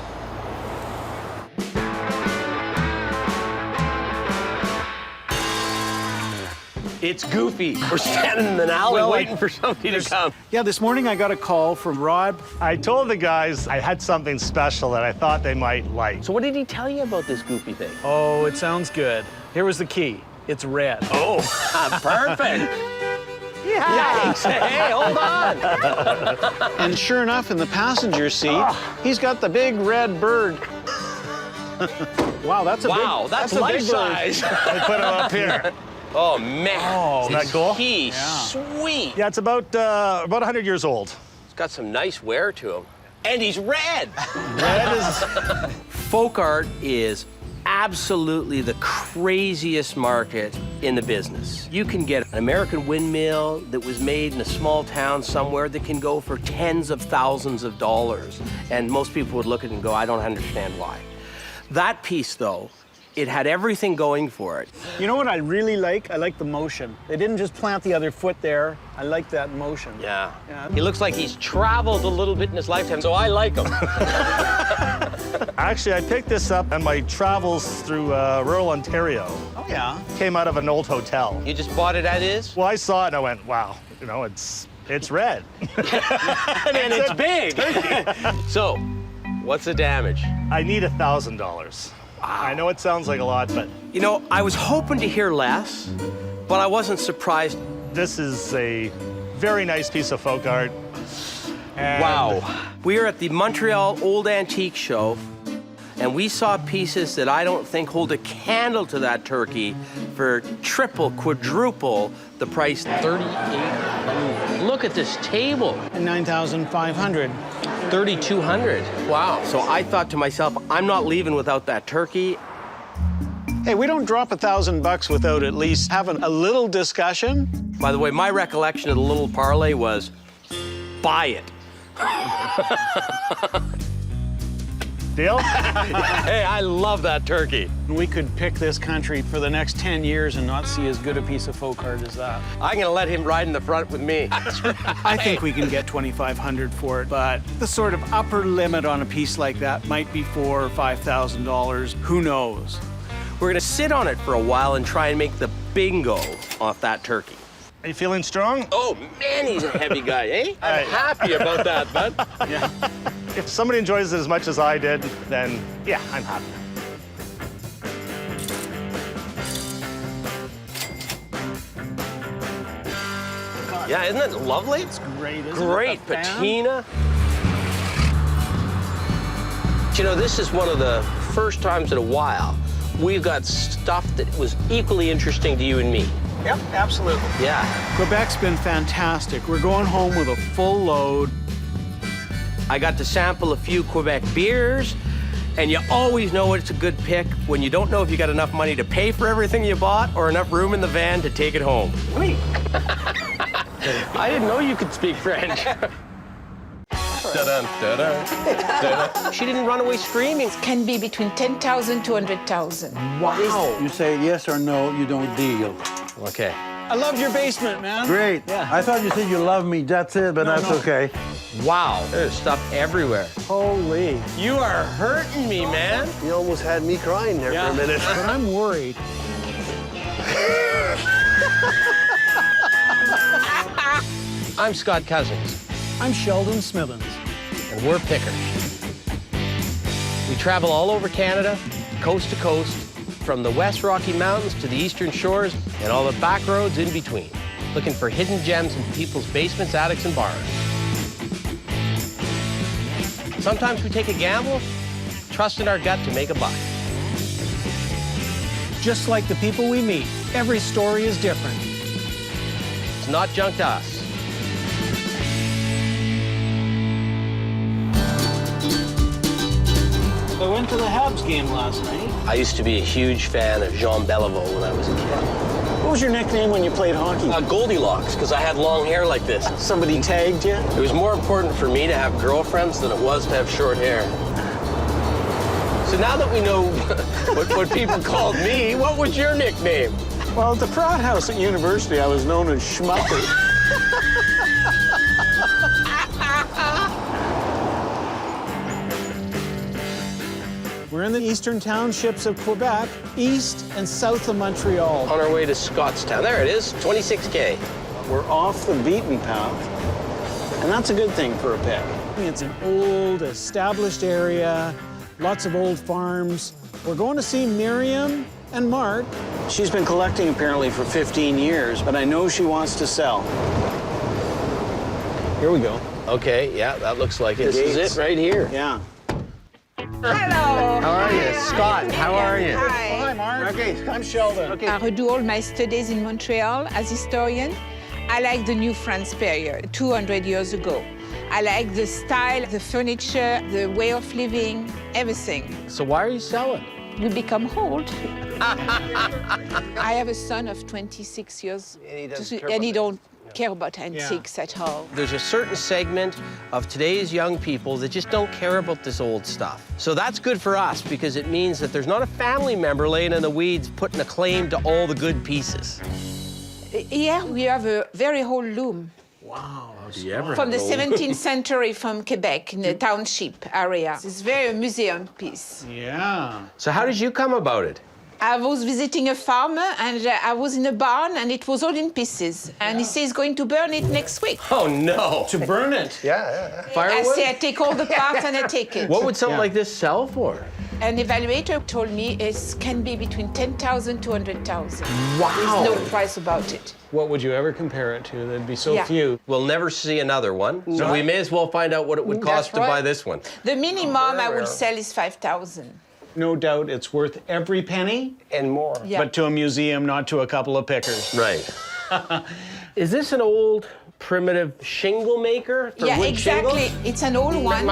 It's Goofy. We're standing in an alley waiting for somebody to come. Yeah, this morning I got a call from Rod. I told the guys I had something special that I thought they might like. So what did he tell you about this Goofy thing? Oh, it sounds good. Here was the key. It's red. Oh, perfect. Yeah. Hey, hold on. And sure enough, in the passenger seat, he's got the big red bird. Wow, that's a big, that's a life big bird. size. I put him up here. Oh, man. Isn't that cool? He's sweet. Yeah, it's about 100 years old. It's got some nice wear to him. And he's red. Red is... Folk art is absolutely the craziest market in the business. You can get an American windmill that was made in a small town somewhere that can go for tens of thousands of dollars. And most people would look at it and go, I don't understand why. That piece, though, it had everything going for it. You know what I really like? I like the motion. They didn't just plant the other foot there. I like that motion. Yeah. He looks like he's traveled a little bit in his lifetime, so I like him. Actually, I picked this up on my travels through rural Ontario. Oh, yeah. Came out of an old hotel. You just bought it as is? Well, I saw it and I went, wow, you know, it's red. And it's big. So, what's the damage? I need $1,000. I know it sounds like a lot, but... You know, I was hoping to hear less, but I wasn't surprised. This is a very nice piece of folk art. And wow. We are at the Montreal Old Antique Show, and we saw pieces that I don't think hold a candle to that turkey for triple, quadruple the price. 38. Look at this table. And 9,500. 3,200. Wow. So I thought to myself, I'm not leaving without that turkey. Hey, we don't drop $1,000 without at least having a little discussion. By the way, my recollection of the little parlay was, buy it. Deal? Hey, I love that turkey. We could pick this country for the next 10 years and not see as good a piece of folk art as that. I'm gonna let him ride in the front with me. I think we can get $2,500 for it, but the sort of upper limit on a piece like that might be $4,000 or $5,000. Who knows? We're gonna sit on it for a while and try and make the bingo off that turkey. Are you feeling strong? Oh, man, he's a heavy guy, eh? I'm happy about that, bud. Yeah. If somebody enjoys it as much as I did, then yeah, I'm happy. Yeah, isn't it lovely? It's great, isn't it? Great patina. You know, this is one of the first times in a while we've got stuff that was equally interesting to you and me. Yep, absolutely. Yeah. Quebec's been fantastic. We're going home with a full load. I got to sample a few Quebec beers, and you always know it's a good pick when you don't know if you got enough money to pay for everything you bought or enough room in the van to take it home. Wait. I didn't know you could speak French. She didn't run away screaming. Can be between 10,000 to 100,000. Wow. You say yes or no, you don't deal. Okay. I loved your basement, man. Great. Yeah. I thought you said you love me. That's it, but that's okay. Wow, there's stuff everywhere. Holy. You are hurting me, man. You almost had me crying there for a minute. But I'm worried. I'm Scott Cousins, I'm Sheldon Smithens. and we're pickers. We travel all over Canada, coast to coast, from the West Rocky Mountains to the Eastern Shores and all the back roads in between, looking for hidden gems in people's basements, attics, and barns. Sometimes we take a gamble, trust in our gut to make a buck. Just like the people we meet, every story is different. It's not junk to us. I went to the Habs game last night. I used to be a huge fan of Jean Beliveau when I was a kid. What was your nickname when you played hockey? Goldilocks, because I had long hair like this. Somebody tagged you? It was more important for me to have girlfriends than it was to have short hair. So now that we know what people called me, what was your nickname? Well, at the frat house at university, I was known as Schmucker. We're in the eastern townships of Quebec, east and south of Montreal. On our way to Scottstown. There it is, 26K. We're off the beaten path, and that's a good thing for a pick. It's an old, established area, lots of old farms. We're going to see Miriam and Mark. She's been collecting apparently for 15 years, but I know she wants to sell. Here we go. Okay, yeah, that looks like it. This is it right here. Yeah. Hello. How are you? Scott, how are you? Hi. Hi, Mark. Okay, I'm Sheldon. Okay. I redo all my studies in Montreal as historian. I like the New France period, 200 years ago. I like the style, the furniture, the way of living, everything. So why are you selling? We become old. I have a son of 26 years, and he don't care about antiques at all. There's a certain segment of today's young people that just don't care about this old stuff. So that's good for us because it means that there's not a family member laying in the weeds putting a claim to all the good pieces. Yeah, we have a very old loom. Wow. Do you ever From the 17th century from Quebec, in the township area. It's very museum piece. Yeah. So how did you come about it? I was visiting a farmer, and I was in a barn, and it was all in pieces. And he says he's going to burn it next week. Oh, no. To burn it? Yeah. I Firewood? say I take all the parts and I take it. What would something like this sell for? An evaluator told me it can be between 10,000 to 100,000. Wow. There's no price about it. What would you ever compare it to? There'd be so few. We'll never see another one, so we may as well find out what it would cost to buy this one. The minimum I would sell is 5,000. No doubt it's worth every penny. And more. Yeah. But to a museum, not to a couple of pickers. Right. Is this an old primitive shingle maker for Yeah, wood exactly. shingles? It's an old one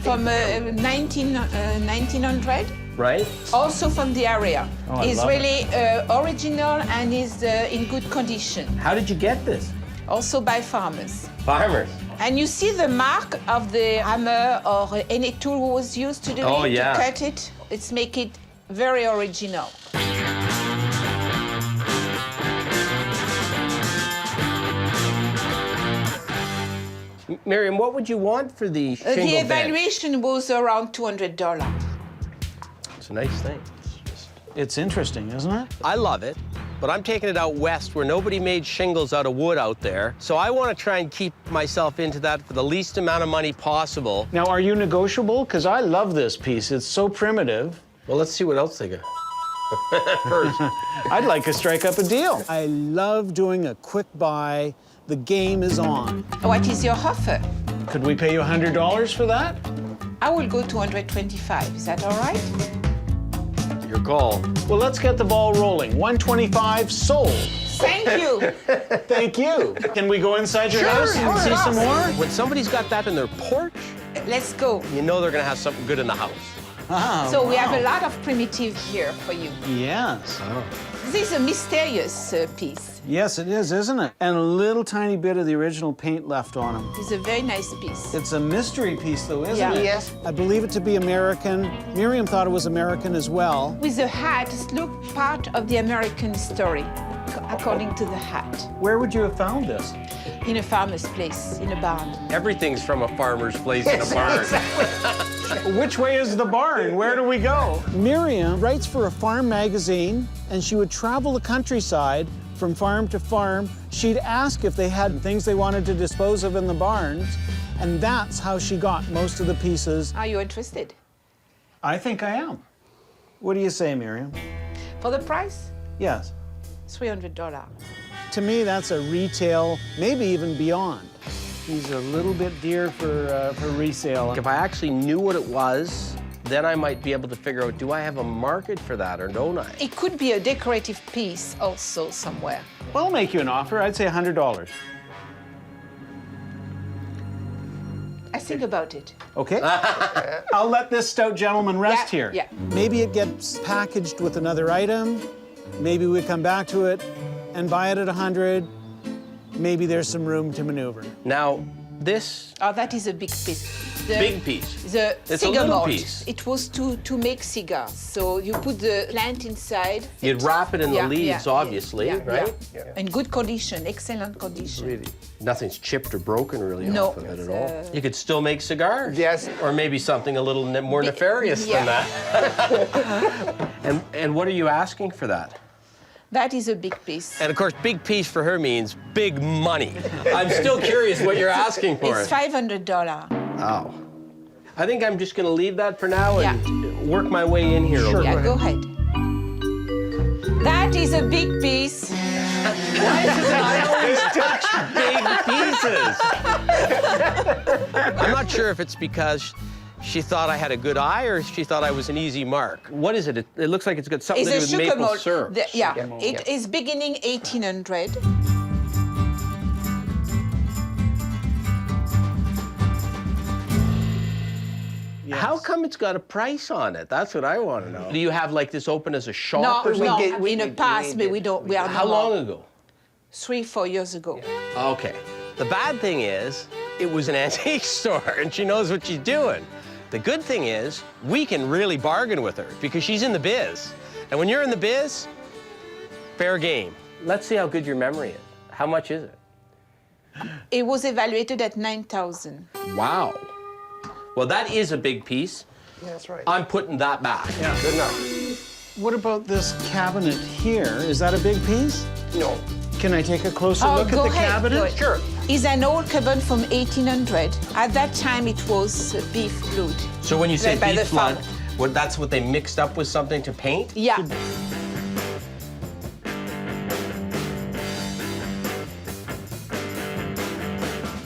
from 1900. Right. Also from the area. I It's love really original and is in good condition. How did you get this? Also by farmers. Farmers. And you see the mark of the hammer or any tool was used to do Oh, it, yeah. to cut it. It's make it very original. Miriam, what would you want for the shingle The bench? evaluation was around $200. It's a nice thing. It's interesting, isn't it? I love it, but I'm taking it out west where nobody made shingles out of wood out there. So I want to try and keep myself into that for the least amount of money possible. Now, are you negotiable? Because I love this piece. It's so primitive. Well, let's see what else they got. First. I'd like to strike up a deal. I love doing a quick buy. The game is on. What is your offer? Could we pay you $100 for that? I will go to 125. Is that all right? Your call. Well, let's get the ball rolling. 125 sold. Thank you. Thank you. Can we go inside your house and see some more? When somebody's got that in their porch, Let's go. you know they're going to have something good in the house. So we have a lot of primitive here for you. Yes. This is a mysterious piece. Yes, it is, isn't it? And a little tiny bit of the original paint left on them. It's a very nice piece. It's a mystery piece, though, isn't Yeah. it? Yes. I believe it to be American. Miriam thought it was American as well. With the hat, it looks part of the American story. I according to the hat. Where would you have found this? In a farmer's place, in a barn. Everything's from a farmer's place in a barn. Which way is the barn? Where do we go? Miriam writes for a farm magazine, and she would travel the countryside from farm to farm. She'd ask if they had things they wanted to dispose of in the barns, and that's how she got most of the pieces. Are you interested? I think I am. What do you say, Miriam? For the price? Yes. $300. To me, that's a retail, maybe even beyond. He's a little bit dear for resale. If I actually knew what it was, then I might be able to figure out, do I have a market for that or don't I? It could be a decorative piece also somewhere. Well, I'll make you an offer. I'd say $100. I think about it. Okay. I'll let this stout gentleman rest here. Yeah. Maybe it gets packaged with another item. Maybe we come back to it and buy it at 100. Maybe there's some room to maneuver. Now, this... Oh, that is a big piece. Big piece. The It's cigar a little malt. piece. It was to make cigars. So you put the plant inside. You'd wrap it in the Yeah, leaves, yeah, obviously, yeah, right? yeah. In good condition, excellent condition. Really? Nothing's chipped or broken really No, off of it at it's, all. You could still make cigars. Yes. Or maybe something a little more nefarious than yeah. that. and what are you asking for that? That is a big piece. And of course, big piece for her means big money. I'm still curious what you're asking for It's it. $500. Oh. I think I'm just gonna leave that for now and work my way in here. Sure, okay? yeah, go ahead. That is a big piece. Why is it I always touch big pieces? I'm not sure if it's because she thought I had a good eye or she thought I was an easy mark. What is it? It looks like it's got something It's to do a with sugar maple malt. syrup. It is beginning 1800. How come it's got a price on it? That's what I want to know. Do you have like this open as a shop No, or something? no, in the past, but we don't. We are How no long more. ago? 3-4 years ago. Okay. The bad thing is, it was an antique store and she knows what she's doing. The good thing is, we can really bargain with her because she's in the biz. And when you're in the biz, fair game. Let's see how good your memory is. How much is it? It was evaluated at 9,000. Wow. Well, that is a big piece. Yeah, that's right. I'm putting that back. Yeah. Good enough. What about this cabinet here? Is that a big piece? No. Can I take a closer look at go the ahead, cabinet? go ahead. Sure. It's an old cabinet from 1800. At that time, it was beef blood. So when you say Made by beef the farm. blood, that's what they mixed up with something to paint? Yeah.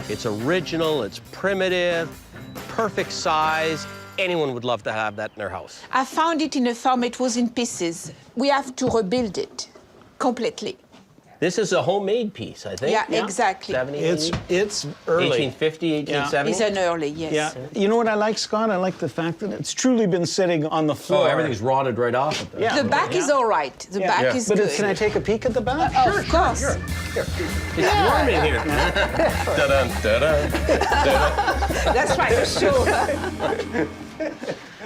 It's original, it's primitive, perfect size. Anyone would love to have that in their house. I found it in a farm. It was in pieces. We have to rebuild it completely. This is a homemade piece, I think. Yeah, exactly. 70, It's 80? early. 1850, 1870? It's an early, yes. Yeah. You know what I like, Scott? I like the fact that it's truly been sitting on the floor. Oh, everything's rotted right off of it. Yeah. The back is all right. The back is But good. can I take a peek at the back? Of course. It's warm in here. Da-dun, da-dun, da-dun. That's right, for sure.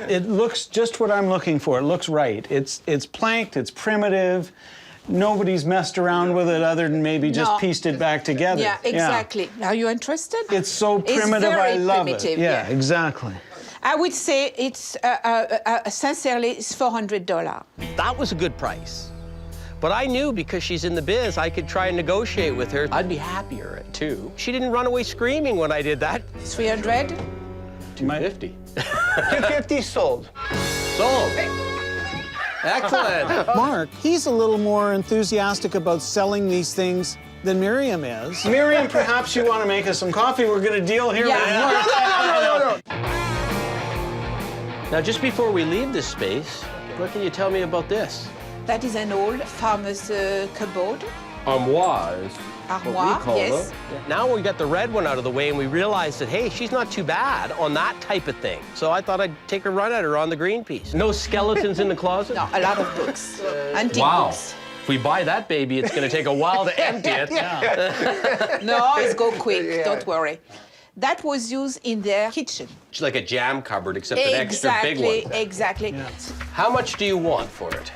It looks just what I'm looking for. It looks right. It's planked, it's primitive. Nobody's messed around with it other than maybe just No. pieced it back together. Yeah, exactly. Are you interested? It's so primitive, It's very I love primitive, it. yeah. Exactly. I would say it's, sincerely, it's $400. That was a good price. But I knew because she's in the biz, I could try and negotiate with her. I'd be happier at too. She didn't run away screaming when I did that. 300? 250. 250 sold. Sold. Excellent. Mark, he's a little more enthusiastic about selling these things than Miriam is. Miriam, perhaps you want to make us some coffee. We're going to deal here with Mark. No. Now, just before we leave this space, what can you tell me about this? That is an old farmer's cupboard. Armoires. Armoire, yes. Now we got the red one out of the way and we realized that, hey, she's not too bad on that type of thing. So I thought I'd take a run at her on the green piece. No skeletons in the closet? No, a lot of books. Antique Wow. books. If we buy that baby, it's going to take a while to empty it. No, it's go quick, don't worry. That was used in their kitchen. It's like a jam cupboard, except an extra big one. Exactly. How much do you want for it?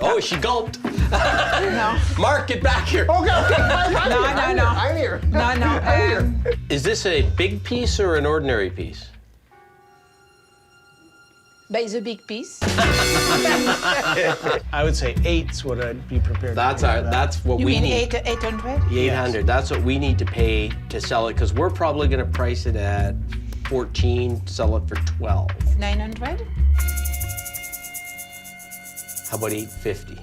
Oh, she gulped. No. Mark, get back here. Okay. No. I'm here. No. Is this a big piece or an ordinary piece? But it's a big piece. I would say 8's what I'd be prepared to pay for that. That's what You we mean need. 800? 800. That's what we need to pay to sell it, because we're probably going to price it at 14, sell it for 12. 900? How about 850?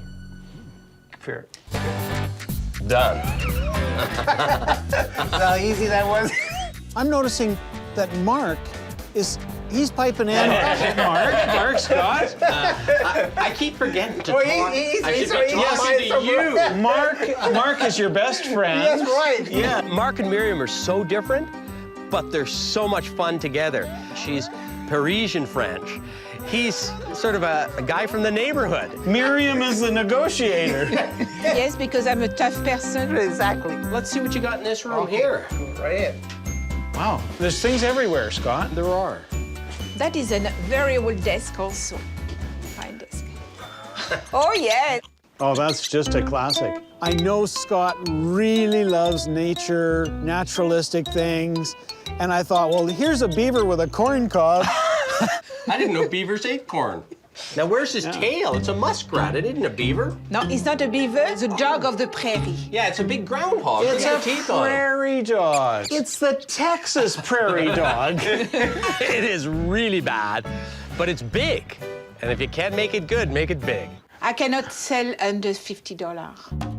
Fair. Done. How easy that was. I'm noticing that Mark he's piping in. Mark, Scott. I keep forgetting to Oh, talk. he's I should right. be talking to you. Mark is your best friend. That's right. Yeah, Mark and Miriam are so different, but they're so much fun together. She's Parisian French. He's sort of a guy from the neighborhood. Miriam is the negotiator. Yes, because I'm a tough person. Exactly. Let's see what you got in this room here. Right here. Wow, there's things everywhere, Scott. There are. That is a very old desk also. Fine desk. Oh, yeah. Oh, that's just a classic. I know Scott really loves nature, naturalistic things, and I thought, well, here's a beaver with a corn cob. I didn't know beavers ate corn. Now, where's his tail? It's a muskrat. It isn't a beaver. No, it's not a beaver. It's a dog of the prairie. Yeah, it's a big groundhog. It's a teeth on it. prairie dog. It's the Texas prairie dog. It is really bad, but it's big. And if you can't make it good, make it big. I cannot sell under $50.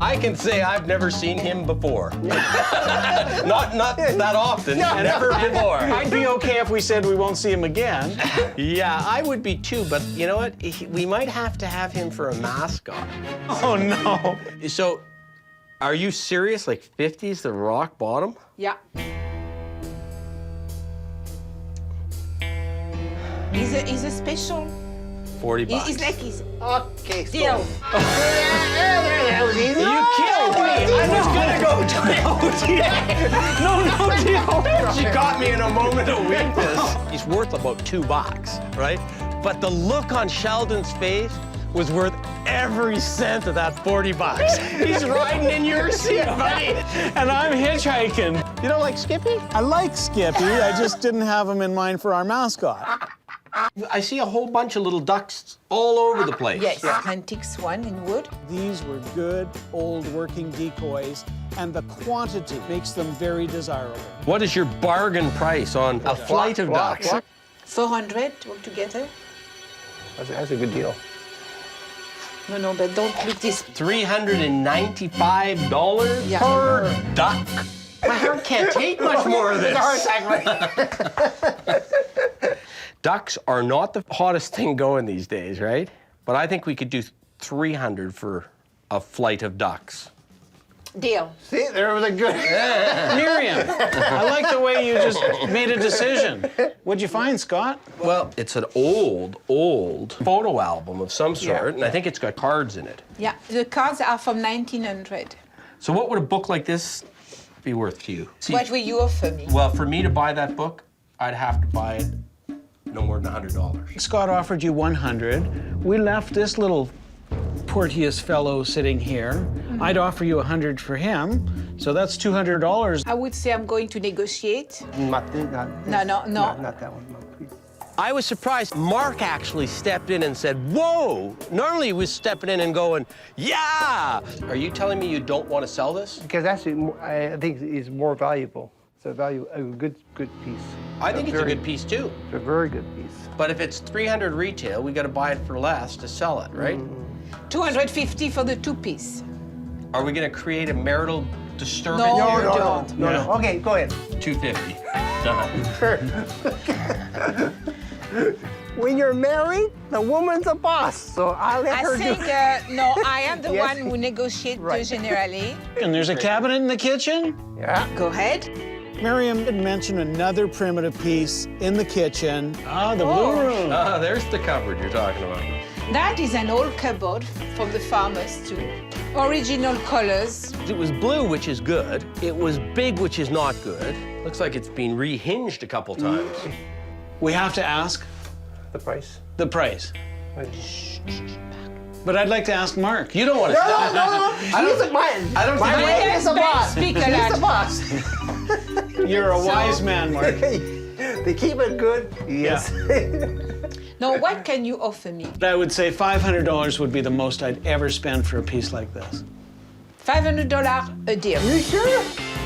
I can say I've never seen him before. not that often. Never before. I'd be okay if we said we won't see him again. Yeah, I would be too, but you know what? We might have to have him for a mascot. Oh, no. So, are you serious? Like 50's the rock bottom? Yeah. He's a special. 40 bucks. It's like he's Okay, deal. That was easy. You killed me! I was gonna go no deal. She got me in a moment of weakness. He's worth about $2, right? But the look on Sheldon's face was worth every cent of that 40 bucks. He's riding in your seat, buddy. And I'm hitchhiking. You don't like Skippy? I like Skippy. I just didn't have him in mind for our mascot. I see a whole bunch of little ducks all over the place. Yes, antiques one in wood. These were good old working decoys, and the quantity makes them very desirable. What is your bargain price on a flight of ducks? 400 altogether. That's a good deal. No, but don't look this. $395 Yeah. per duck. My heart can't take much more of this. Ducks are not the hottest thing going these days, right? But I think we could do 300 for a flight of ducks. Deal. See, there was a good. Miriam, I like the way you just made a decision. What'd you find, Scott? Well, it's an old photo album of some sort, and I think it's got cards in it. Yeah, the cards are from 1900. So what would a book like this be worth to you? See, What will you offer me? well, for me to buy that book, I'd have to buy it no more than $100. Scott offered you 100. We left this little Porteous fellow sitting here. I'd offer you 100 for him, so that's $200. I would say I'm going to negotiate. Not No. that one. No, please. I was surprised Mark actually stepped in and said, whoa! Normally he was stepping in and going, yeah! Are you telling me you don't want to sell this? Because actually, I think it's more valuable. It's a good piece. I think it's a good piece too. It's a very good piece. But if it's 300 retail, we got to buy it for less to sell it, right? 250 for the two-piece. Are we going to create a marital disturbance? No, here? don't. No. Okay, go ahead. 250. Done. When you're married, the woman's a boss, so I'll let her I think, no, I am the Yes. one who negotiates generally. And there's a cabinet in the kitchen? Yeah. Go ahead. Miriam had mentioned another primitive piece in the kitchen. Ah, the blue room. There's the cupboard you're talking about. That is an old cupboard from the farmers too. Original colors. It was blue, which is good. It was big, which is not good. Looks like it's been rehinged a couple times. We have to ask The price. the price. But I'd like to ask Mark. You don't want to stop. No. He's mine. I don't My think name is a boss. Speak a He's lot. the boss. You're a wise man, Mark. They keep it good. Yes. Now, what can you offer me? I would say $500 would be the most I'd ever spend for a piece like this. $500 a deal. You sure?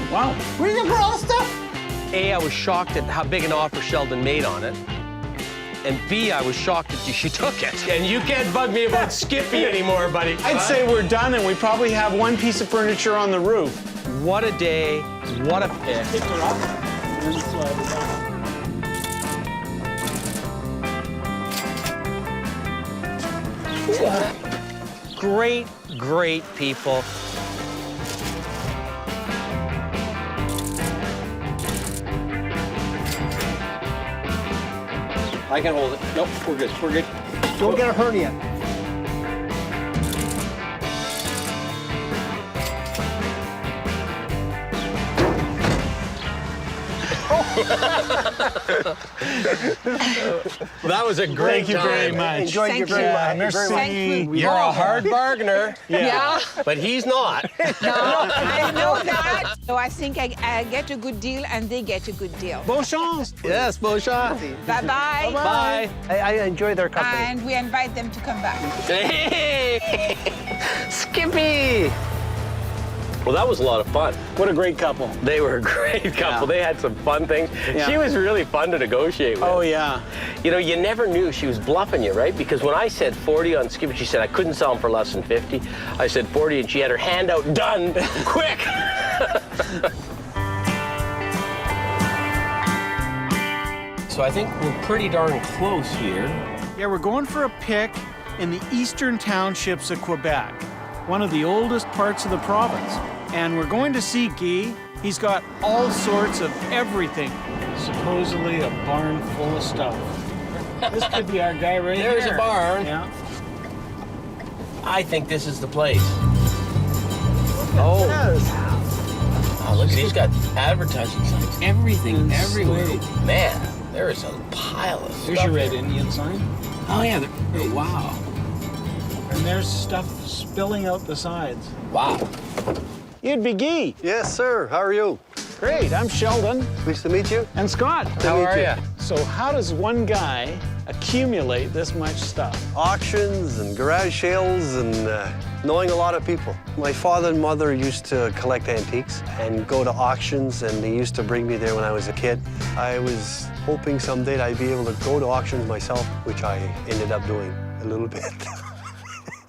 Wow. Where you for all the stuff? A, I was shocked at how big an offer Sheldon made on it. And B, I was shocked that she took it. And you can't bug me about Skippy anymore, buddy. I'd say we're done, and we probably have one piece of furniture on the roof. What a day, what a pick. Great, great people. I can hold it. Nope, we're good, we're good. Don't get a hernia. That was a great Thank you very time. much. Enjoyed you very much. Merci. Thank you. You're a hard bargainer, Yeah. but he's not. No, I know that. So I think I get a good deal and they get a good deal. Bon chance. Yes, Beauchamp. Bye-bye. Bye. I enjoy their company. And we invite them to come back. Hey, Skippy. Well, that was a lot of fun. What a great couple. They were a great couple. Yeah. They had some fun things. Yeah. She was really fun to negotiate with. Oh, yeah. You know, you never knew she was bluffing you, right? Because when I said 40 on Skippy, she said I couldn't sell them for less than 50. I said 40, and she had her hand out, done, quick. So I think we're pretty darn close here. Yeah, we're going for a pick in the eastern townships of Quebec, one of the oldest parts of the province. And we're going to see Guy. He's got all sorts of everything. Supposedly a barn full of stuff. This could be our guy right There's here. a barn. Yeah. I think this is the place. Oh. Oh, look, he's got advertising signs. Everything, everywhere. Man, there is a pile of stuff. There's your red here. Indian sign. Oh, yeah. Oh, wow. And there's stuff spilling out the sides. Wow. You'd be Guy. Yes, sir. How are you? Great, I'm Sheldon. Nice to meet you. And Scott. How are you? So how does one guy accumulate this much stuff? Auctions and garage sales and knowing a lot of people. My father and mother used to collect antiques and go to auctions, and they used to bring me there when I was a kid. I was hoping someday I'd be able to go to auctions myself, which I ended up doing a little bit.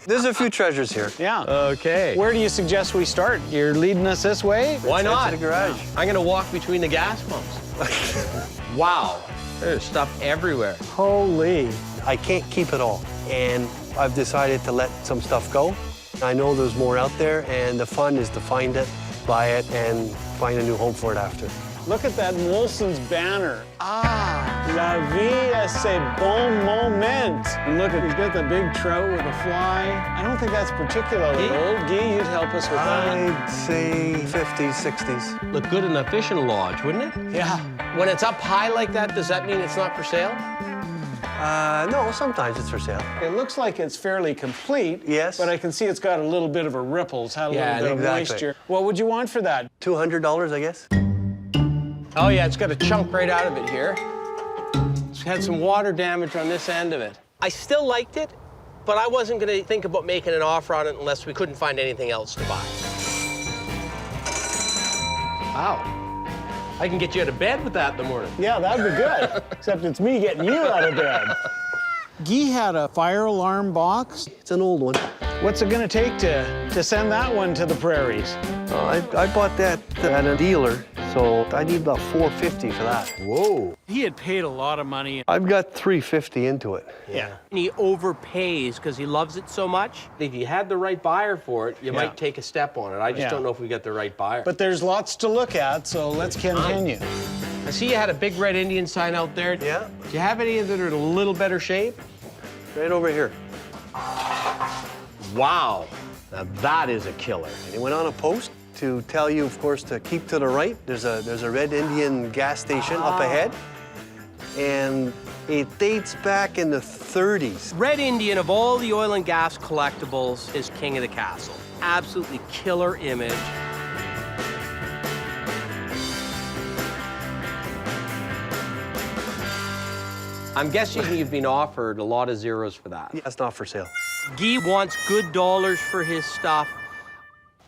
There's a few treasures here. Yeah. Okay. Where do you suggest we start? You're leading us this way? Why Let's not? head to the garage. I'm going to walk between the gas pumps. Wow. There's stuff everywhere. Holy. I can't keep it all, and I've decided to let some stuff go. I know there's more out there, and the fun is to find it, buy it, and find a new home for it after. Look at that Molson's banner. Ah, la vie c'est bon moment. And look, he's got the big trout with a fly. I don't think that's particularly old. Guy, you'd help us with that. I'd say 50s, 60s. Look good in a fishing lodge, wouldn't it? Yeah. When it's up high like that, does that mean it's not for sale? No, sometimes it's for sale. It looks like it's fairly complete. Yes. But I can see it's got a little bit of a ripple. It's had a Yeah, little bit exactly. of moisture. What would you want for that? $200, I guess. Oh, yeah, it's got a chunk right out of it here. It's had some water damage on this end of it. I still liked it, but I wasn't going to think about making an offer on it unless we couldn't find anything else to buy. Wow. I can get you out of bed with that in the morning. Yeah, that'd be good. Except it's me getting you out of bed. Guy had a fire alarm box. It's an old one. What's it gonna take to send that one to the prairies? I bought that at a dealer, so I need about $450 for that. Whoa. He had paid a lot of money. I've got $350 into it. Yeah. And he overpays because he loves it so much. If you had the right buyer for it, you might take a step on it. I just don't know if we got the right buyer. But there's lots to look at, so let's continue. I see you had a big red Indian sign out there. Yeah. Do you have any that are in a little better shape? Right over here. Wow. Now that is a killer. And it went on a post to tell you, of course, to keep to the right. There's a Red Indian gas station up ahead. and it dates back in the 30s. Red Indian, of all the oil and gas collectibles, is king of the castle. Absolutely killer image. I'm guessing you've been offered a lot of zeros for that. Yeah, it's not for sale. Guy wants good dollars for his stuff.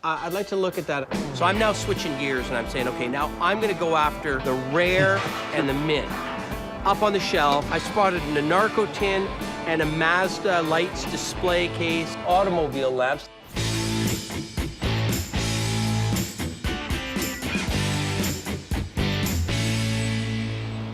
I'd like to look at that. So I'm now switching gears and I'm saying, okay, now I'm gonna go after the rare and the mint. Up on the shelf, I spotted an Anarco tin and a Mazda lights display case, automobile lamps.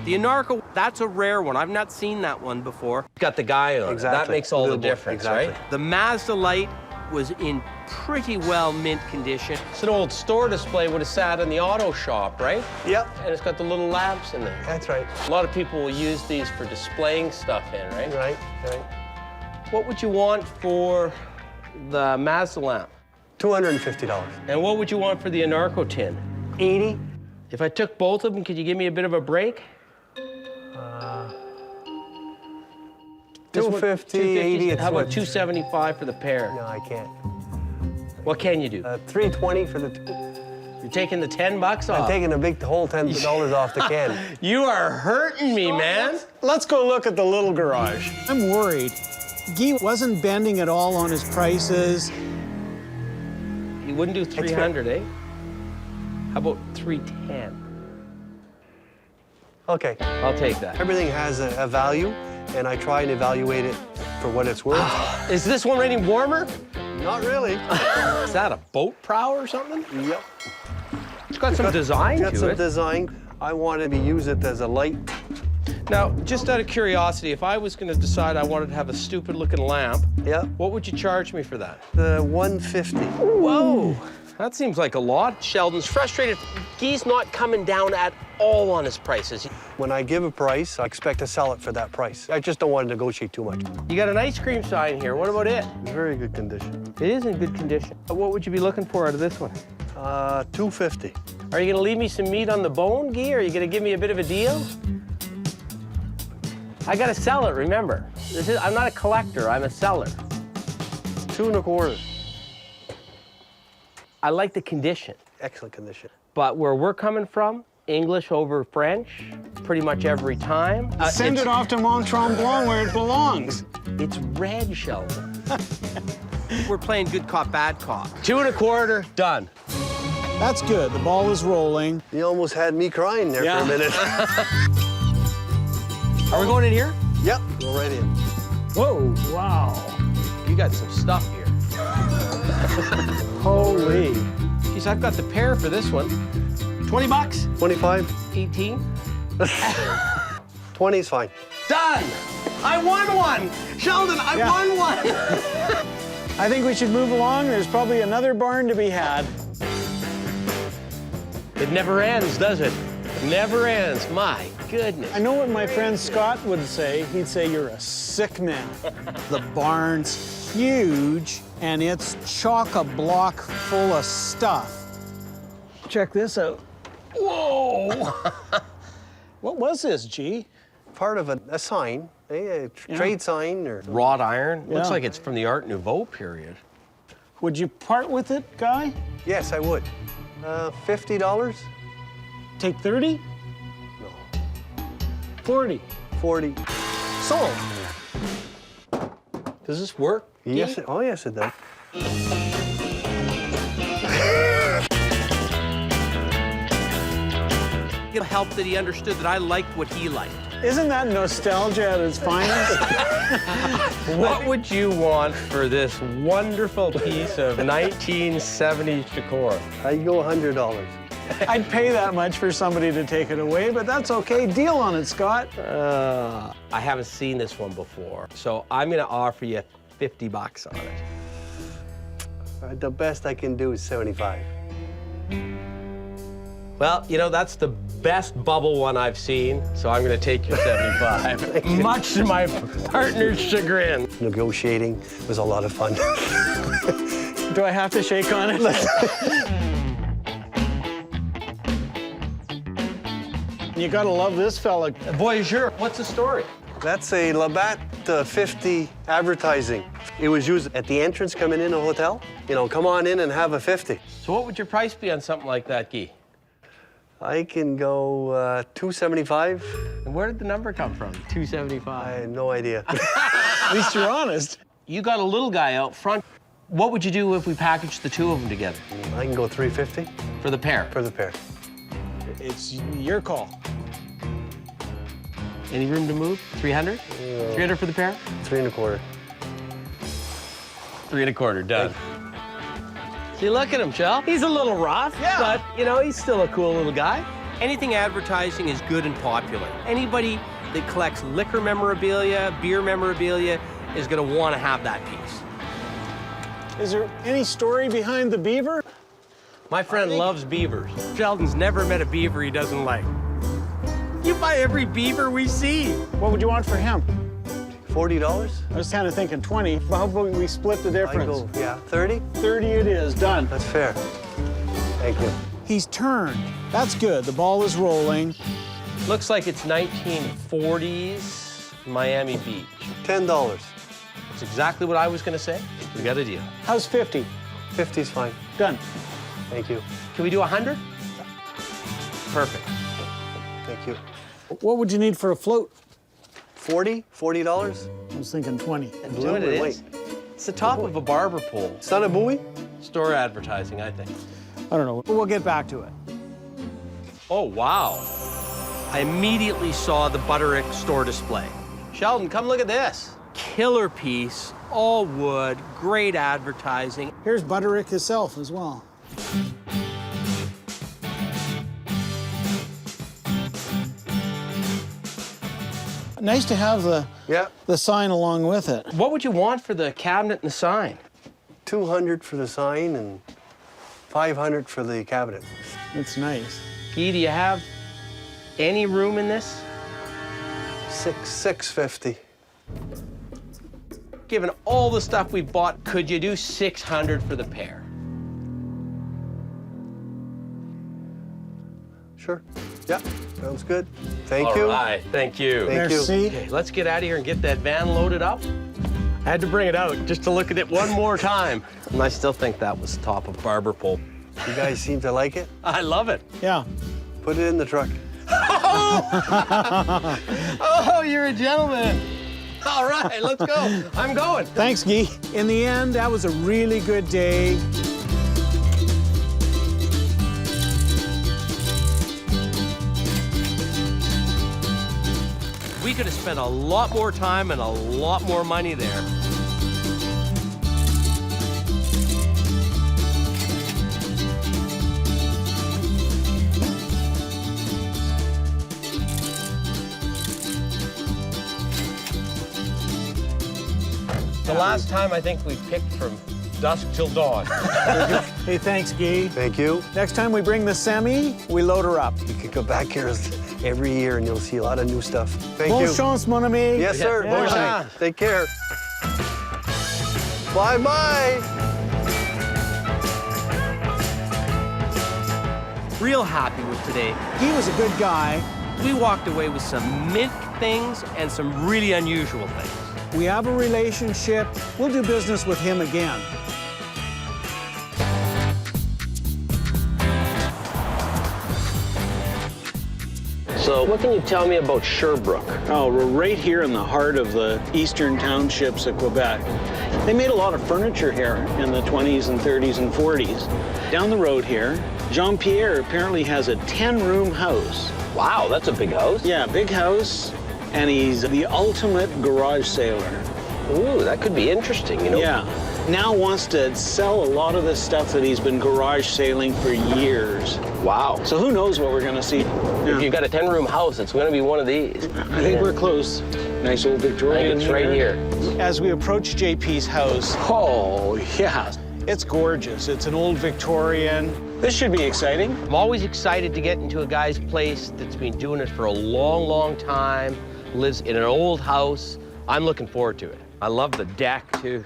The Anarco, that's a rare one. I've not seen that one before. Got the guy on it. That makes all the difference, right? The Mazda light was in pretty well mint condition. It's an old store display would have sat in the auto shop, right? Yep. And it's got the little lamps in there. That's right. A lot of people will use these for displaying stuff in, right? Right, right. What would you want for the Mazda lamp? $250. And what would you want for the Anarco tin? 80. If I took both of them, could you give me a bit of a break? 250, 80. How about 275 for the pair? No, I can't. What can you do? 320 for the two. You're taking the 10 bucks off? I'm taking the whole $10 off the can. You are hurting me, man. Let's go look at the little garage. I'm worried. Guy wasn't bending at all on his prices. You wouldn't do 300, eh? How about 310? Okay. I'll take that. Everything has a value, and I try and evaluate it for what it's worth. Is this one any warmer? Not really. Is that a boat prow or something? Yep. It's got some design to it. Got some design. I wanted to use it as a light. Now, just out of curiosity, if I was going to decide I wanted to have a stupid-looking lamp, what would you charge me for that? The $150. Whoa. That seems like a lot. Sheldon's frustrated. Guy's not coming down at all on his prices. When I give a price, I expect to sell it for that price. I just don't want to negotiate too much. You got an ice cream sign here. What about it? It's very good condition. It is in good condition. What would you be looking for out of this one? $250. Are you going to leave me some meat on the bone, Guy? Are you going to give me a bit of a deal? I got to sell it, remember. I'm not a collector. I'm a seller. $2.25. I like the condition. Excellent condition. But where we're coming from, English over French, pretty much every time. Send it off to Montreal where it belongs. It's red, Sheldon. We're playing good cop, bad cop. $2.25, done. That's good. The ball is rolling. You almost had me crying there for a minute. Are we going in here? Yep, go right in. Whoa, wow. You got some stuff here. Holy. Geez, I've got the pair for this one. 20 bucks? 25. 18? 20 is fine. Done! I won one! Sheldon, I won one! I think we should move along. There's probably another barn to be had. It never ends, does it? Never ends. My goodness. I know what my friend Scott would say. He'd say, you're a sick man. The barn's huge, and it's chock-a-block full of stuff. Check this out. Whoa! What was this, G? Part of a sign, a trade sign or... Wrought iron. Looks like it's from the Art Nouveau period. Would you part with it, Guy? Yes, I would. $50? Take 30? No. 40. 40. Sold. Does this work? Yes. Oh, yes, it does. It helped that he understood that I liked what he liked. Isn't that nostalgia at its finest? What would you want for this wonderful piece of 1970s decor? I'd go $100. I'd pay that much for somebody to take it away, but that's okay. Deal on it, Scott. I haven't seen this one before, so I'm going to offer you 50 bucks on it. The best I can do is 75. Well, you know, that's the best bubble one I've seen, so I'm going to take your 75. Much to my partner's chagrin. Negotiating was a lot of fun. Do I have to shake on it? You gotta love this fella. Voyageur, what's the story? That's a Labatt 50 advertising. It was used at the entrance coming in a hotel. You know, come on in and have a 50. So what would your price be on something like that, Guy? I can go $275. And where did the number come from, 275? I had no idea. At least you're honest. You got a little guy out front. What would you do if we packaged the two of them together? I can go $350. For the pair? For the pair. It's your call. Any room to move? 300? 300 for the pair? 3 1/4. 3 1/4, done. See, look at him, Shell. He's a little rough, but, you know, he's still a cool little guy. Anything advertising is good and popular. Anybody that collects liquor memorabilia, beer memorabilia, is gonna wanna have that piece. Is there any story behind the beaver? My friend loves beavers. Sheldon's never met a beaver he doesn't like. You buy every beaver we see. What would you want for him? $40? I was kind of thinking 20. How about we split the difference? I go, 30? 30 it is, done. That's fair. Thank you. He's turned. That's good. The ball is rolling. Looks like it's 1940s Miami Beach. $10. That's exactly what I was gonna say. We got a deal. How's 50? 50's fine. Done. Thank you. Can we do 100? Perfect. Thank you. What would you need for a float? 40? $40? I was thinking 20. Do you know what it is? It's the top of a barber pole. It's not a buoy? Store advertising, I think. I don't know. We'll get back to it. Oh, wow. I immediately saw the Butterick store display. Sheldon, come look at this. Killer piece, all wood, great advertising. Here's Butterick himself as well. Nice to have the sign along with it. What would you want for the cabinet and the sign? $200 for the sign and $500 for the cabinet. It's nice. Guy, do you have any room in this? $650. Given all the stuff we bought, could you do $600 for the pair? Sure. Yeah, sounds good. Thank you. All right, thank you. Thank you. Okay, let's get out of here and get that van loaded up. I had to bring it out just to look at it one more time. And I still think that was top of barber pole. You guys seem to like it? I love it. Yeah. Put it in the truck. Oh, you're a gentleman. All right, let's go. I'm going. Thanks, Guy. In the end, that was a really good day. We could have spent a lot more time and a lot more money there. The last time I think we picked from dusk till dawn. Hey, thanks, Guy. Thank you. Next time we bring the semi, we load her up. You could go back here every year and you'll see a lot of new stuff. Thank Bonne you. chance, mon ami. Yes, sir. Yeah. Bonne chance. Take care. Bye-bye. Real happy with today. He was a good guy. We walked away with some mint things and some really unusual things. We have a relationship. We'll do business with him again. So what can you tell me about Sherbrooke? Oh, we're right here in the heart of the eastern townships of Quebec. They made a lot of furniture here in the 20s and 30s and 40s. Down the road here, Jean-Pierre apparently has a 10-room house. Wow, that's a big house. Yeah, big house, and he's the ultimate garage sailor. Ooh, that could be interesting, you know? Yeah. Now wants to sell a lot of this stuff that he's been garage sailing for years. Wow. So who knows what we're gonna see. If you've got a 10-room house, it's gonna be one of these. I think we're close. Nice old Victorian. I think it's right here. As we approach JP's house, oh yeah, it's gorgeous. It's an old Victorian. This should be exciting. I'm always excited to get into a guy's place that's been doing it for a long, long time, lives in an old house. I'm looking forward to it. I love the deck, too.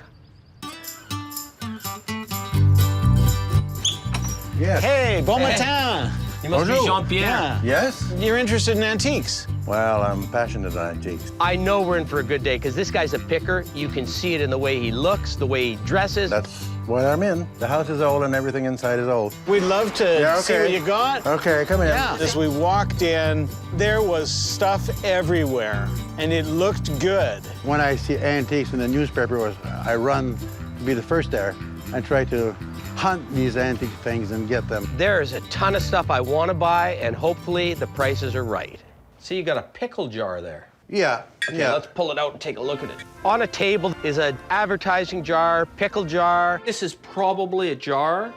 Yes. Hey, bon matin. You must be Jean-Pierre. Yeah. Yes? You're interested in antiques. Well, I'm passionate on antiques. I know we're in for a good day, because this guy's a picker. You can see it in the way he looks, the way he dresses. That's what I'm in. The house is old and everything inside is old. We'd love to see what you got. Okay, come in. Yeah. As we walked in, there was stuff everywhere, and it looked good. When I see antiques in the newspaper, I run to be the first there and try to hunt these antique things and get them. There's a ton of stuff I want to buy, and hopefully the prices are right. See, you got a pickle jar there. Yeah, Okay, let's pull it out and take a look at it. On a table is an advertising jar, pickle jar. This is probably a jar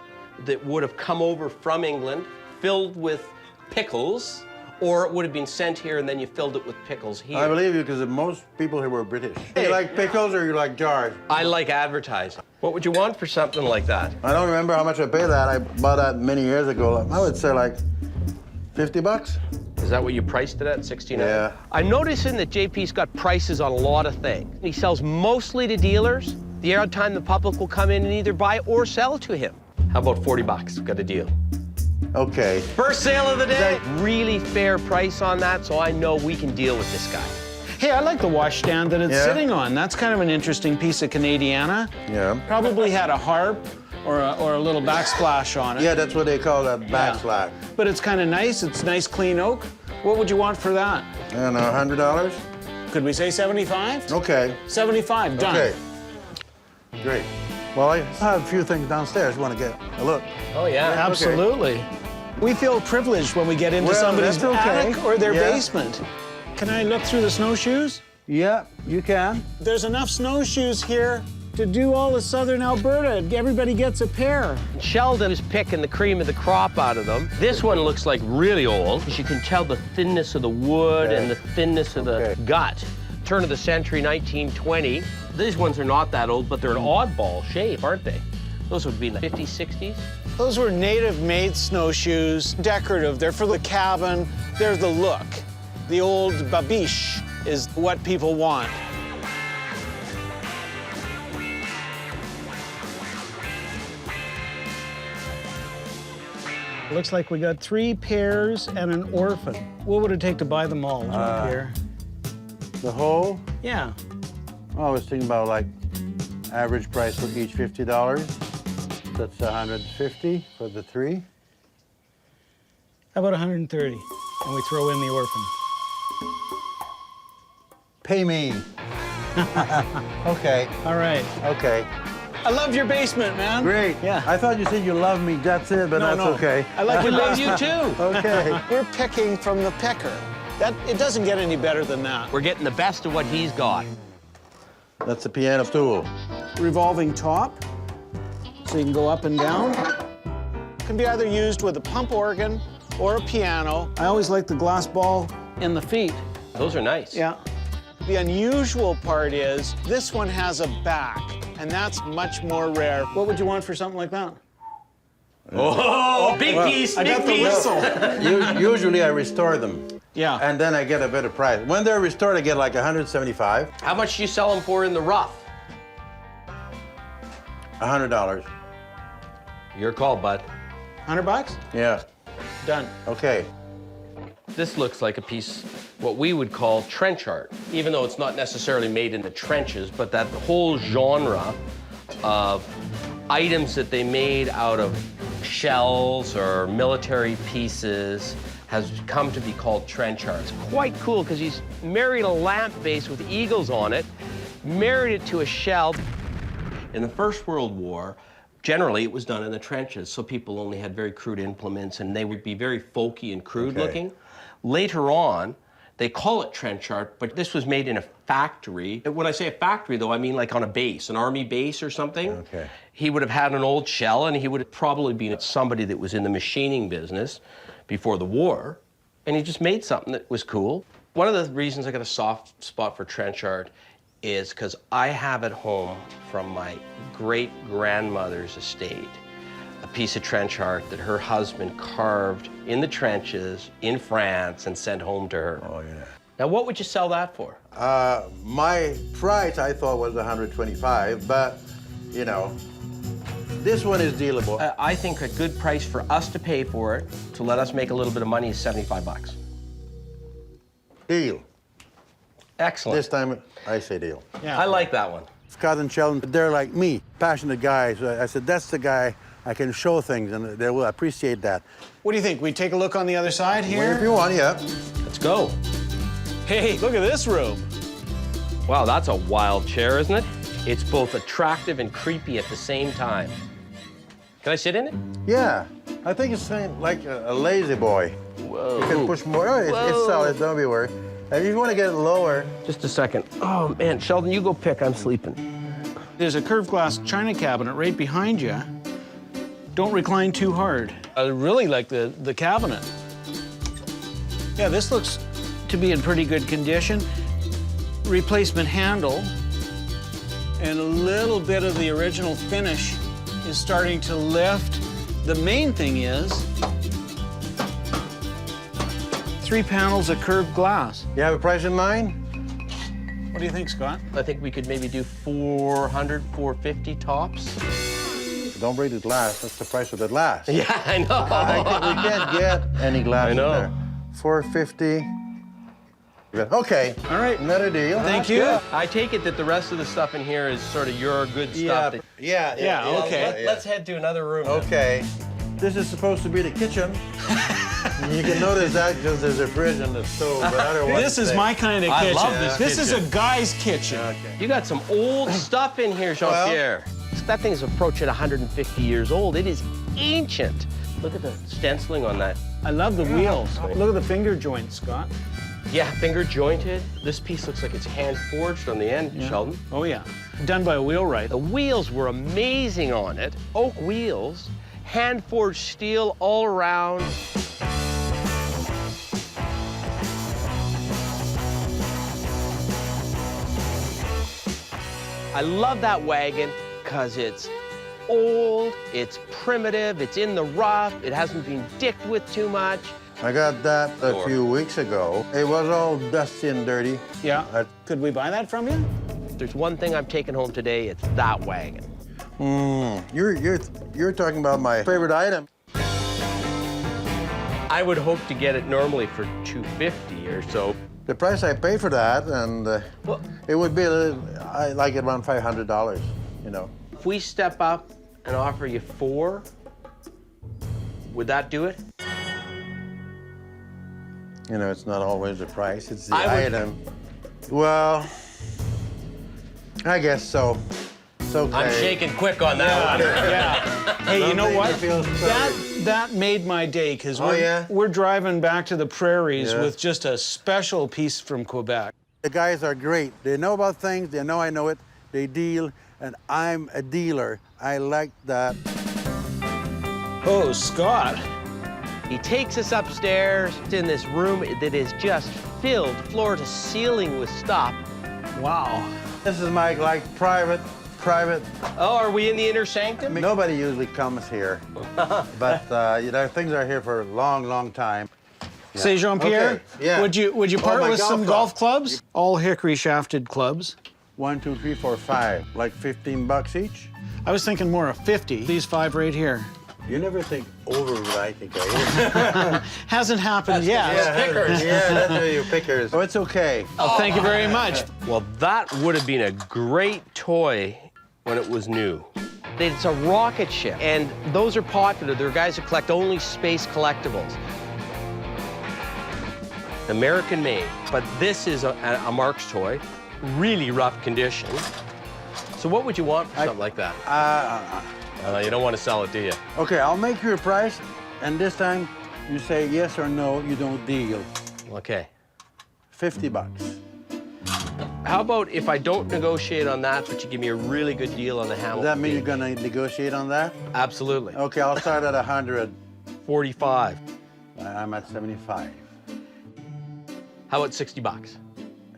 that would have come over from England, filled with pickles, or it would have been sent here and then you filled it with pickles here. I believe you, because most people here were British. You like pickles or you like jars? I like advertising. What would you want for something like that? I don't remember how much I paid that. I bought that many years ago. I would say like 50 bucks. Is that what you priced it at, 69? Yeah. I'm noticing that JP's got prices on a lot of things. He sells mostly to dealers. The odd time the public will come in and either buy or sell to him. How about 40 bucks? Got a deal. Okay. First sale of the day. Really fair price on that, so I know we can deal with this guy. Hey, I like the washstand that it's sitting on. That's kind of an interesting piece of Canadiana. Yeah. Probably had a harp or a little backsplash on it. Yeah, that's what they call that backslash. But it's kind of nice. It's nice, clean oak. What would you want for that? I don't know, $100? Could we say 75? Okay. 75, done. Okay. Great. Well, I have a few things downstairs. You want to get a look? Oh, yeah. Absolutely. We feel privileged when we get into somebody's attic or their basement. Can I look through the snowshoes? Yeah, you can. There's enough snowshoes here to do all of southern Alberta. Everybody gets a pair. Sheldon is picking the cream of the crop out of them. This one looks like really old, because you can tell the thinness of the wood and the thinness of the gut. Turn of the century, 1920. These ones are not that old, but they're an oddball shape, aren't they? Those would be like 50s, 60s. Those were native-made snowshoes, decorative. They're for the cabin. They're the look. The old babiche is what people want. Looks like we got 3 pairs and an orphan. What would it take to buy them all, Jean-Pierre? The whole? Yeah. I was thinking about like average price for each $50. That's $150 for the 3. How about 130? And we throw in the orphan. Pay me. Okay. All right. Okay. I love your basement, man. Great. Yeah. I thought you said you love me. That's it, but that's okay. I like We your love you basement. too. Okay. We're picking from the picker. It doesn't get any better than that. We're getting the best of what he's got. That's a piano stool. Revolving top, so you can go up and down. Can be either used with a pump organ or a piano. I always like the glass ball in the feet. Those are nice. Yeah. The unusual part is this one has a back, and that's much more rare. What would you want for something like that? Oh, big piece, I big got the piece. whistle. Usually I restore them. Yeah. And then I get a better price. When they're restored, I get like $175. How much do you sell them for in the rough? $100. Your call, bud. $100? Yeah. Done. Okay. This looks like a piece, what we would call trench art, even though it's not necessarily made in the trenches, but that whole genre of items that they made out of shells or military pieces has come to be called trench art. It's quite cool because he's married a lamp base with eagles on it, married it to a shell. In the First World War, generally it was done in the trenches, so people only had very crude implements and they would be very folky and crude looking. Later on, they call it trench art, but this was made in a factory. When I say a factory, though, I mean like on a base, an army base or something. Okay. He would have had an old shell, and he would have probably been somebody that was in the machining business before the war, and he just made something that was cool. One of the reasons I got a soft spot for trench art is because I have at home from my great-grandmother's estate a piece of trench art that her husband carved in the trenches in France and sent home to her. Oh, yeah. Now, what would you sell that for? My price I thought was $125, but, you know, This one is dealable. I think a good price for us to pay for it, to let us make a little bit of money, is 75 bucks. Deal. Excellent. This time, I say deal. Yeah. I like that one. Scott and Sheldon, they're like me, passionate guys. I said, that's the guy I can show things, and they will appreciate that. What do you think? We take a look on the other side here? If you want, yeah. Let's go. Hey, look at this room. Wow, that's a wild chair, isn't it? It's both attractive and creepy at the same time. Can I sit in it? Yeah, I think it's like a lazy boy. Whoa. You can push more. Oh, it's solid, don't be worried. If you want to get it lower. Just a second. Oh, man, Sheldon, you go pick. I'm sleeping. There's a curved glass china cabinet right behind you. Don't recline too hard. I really like the cabinet. Yeah, this looks to be in pretty good condition. Replacement handle. And a little bit of the original finish is starting to lift. The main thing is 3 panels of curved glass. You have a price in mind? What do you think, Scott? I think we could maybe do 400, 450 tops. Don't break the glass. That's the price of the glass. Yeah, I know. We can't get any glass in there. 450. Okay. All right. Another deal. Thank you. I take it that the rest of the stuff in here is sort of your good stuff. Yeah. Okay. Let's head to another room. Okay. This is supposed to be the kitchen. You can notice that because there's a fridge and the stove, but otherwise... This is my kind of kitchen. I love this This is a guy's kitchen. Okay. You got some old stuff in here, Jean-Pierre. That thing is approaching 150 years old. It is ancient. Look at the stenciling on that. I love the wheels. Look at the finger joints, Scott. Yeah, finger jointed. This piece looks like it's hand forged on the end, Sheldon. Oh, yeah. Done by a wheelwright. The wheels were amazing on it. Oak wheels, hand forged steel all around. I love that wagon because it's old, it's primitive, it's in the rough, it hasn't been dicked with too much. I got that a few weeks ago. It was all dusty and dirty. Yeah. Could we buy that from you? There's one thing I'm taking home today, it's that wagon. You're talking about my favorite item. I would hope to get it normally for $250 or so. The price I pay for that, and it would be I like it around $500, you know. If we step up and offer you $4, would that do it? You know, it's not always the price, it's the item. Well, I guess so. It's okay. I'm shaking quick on that one. Yeah. Hey, you know what? That made my day, because we're driving back to the prairies with just a special piece from Quebec. The guys are great. They know about things, they know I know it, they deal, and I'm a dealer. I like that. Oh, Scott. He takes us upstairs in this room that is just filled floor to ceiling with stuff. Wow. This is my, private. Oh, are we in the inner sanctum? Nobody usually comes here, but you know, things are here for a long, long time. Yeah. Say, Jean-Pierre, would you part with some golf clubs? All hickory shafted clubs. 1, 2, 3, 4, 5, like $15 each. I was thinking more of 50. These 5 right here. You never think over what I think Hasn't happened yet. Pickers. Yeah, that's where you pickers. Oh, it's okay. Oh, thank you very much. Well, that would have been a great toy when it was new. It's a rocket ship, and those are popular. There are guys who collect only space collectibles. American made, but this is a Mark's toy, really rough condition. So what would you want for something like that? You don't want to sell it, do you? Okay, I'll make you a price, and this time you say yes or no, you don't deal. Okay. $50. How about if I don't negotiate on that, but you give me a really good deal on the Hamilton? Does that mean you're gonna negotiate on that? Absolutely. Okay, I'll start at 100. 45. I'm at 75. How about $60?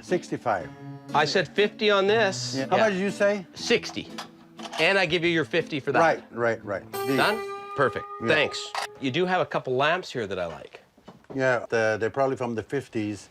65. I said 50 on this. Yeah. How much did you say? 60. And I give you your 50 for that. Right. Done? Perfect. Yeah. Thanks. You do have a couple lamps here that I like. Yeah, they're probably from the 50s.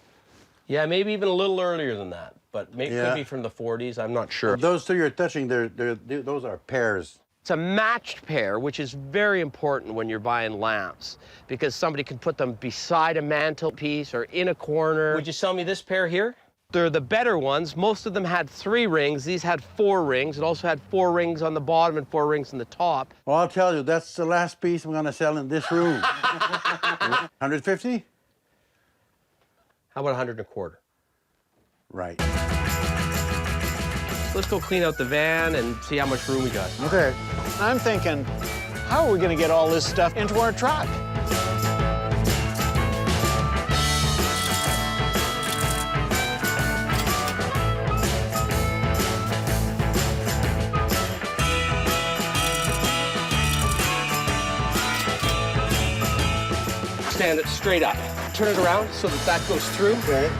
Yeah, maybe even a little earlier than that, but maybe could be from the 40s. I'm not sure. Those two you're touching, those are pears. It's a matched pair, which is very important when you're buying lamps, because somebody can put them beside a mantelpiece or in a corner. Would you sell me this pair here? They're the better ones. Most of them had 3 rings. These had 4 rings. It also had 4 rings on the bottom and 4 rings on the top. Well, I'll tell you, that's the last piece I'm gonna sell in this room. 150? How about 100 1/4? Right. Let's go clean out the van and see how much room we got. Okay. I'm thinking, how are we going to get all this stuff into our truck? Stand it straight up. Turn it around so that that goes through. Okay.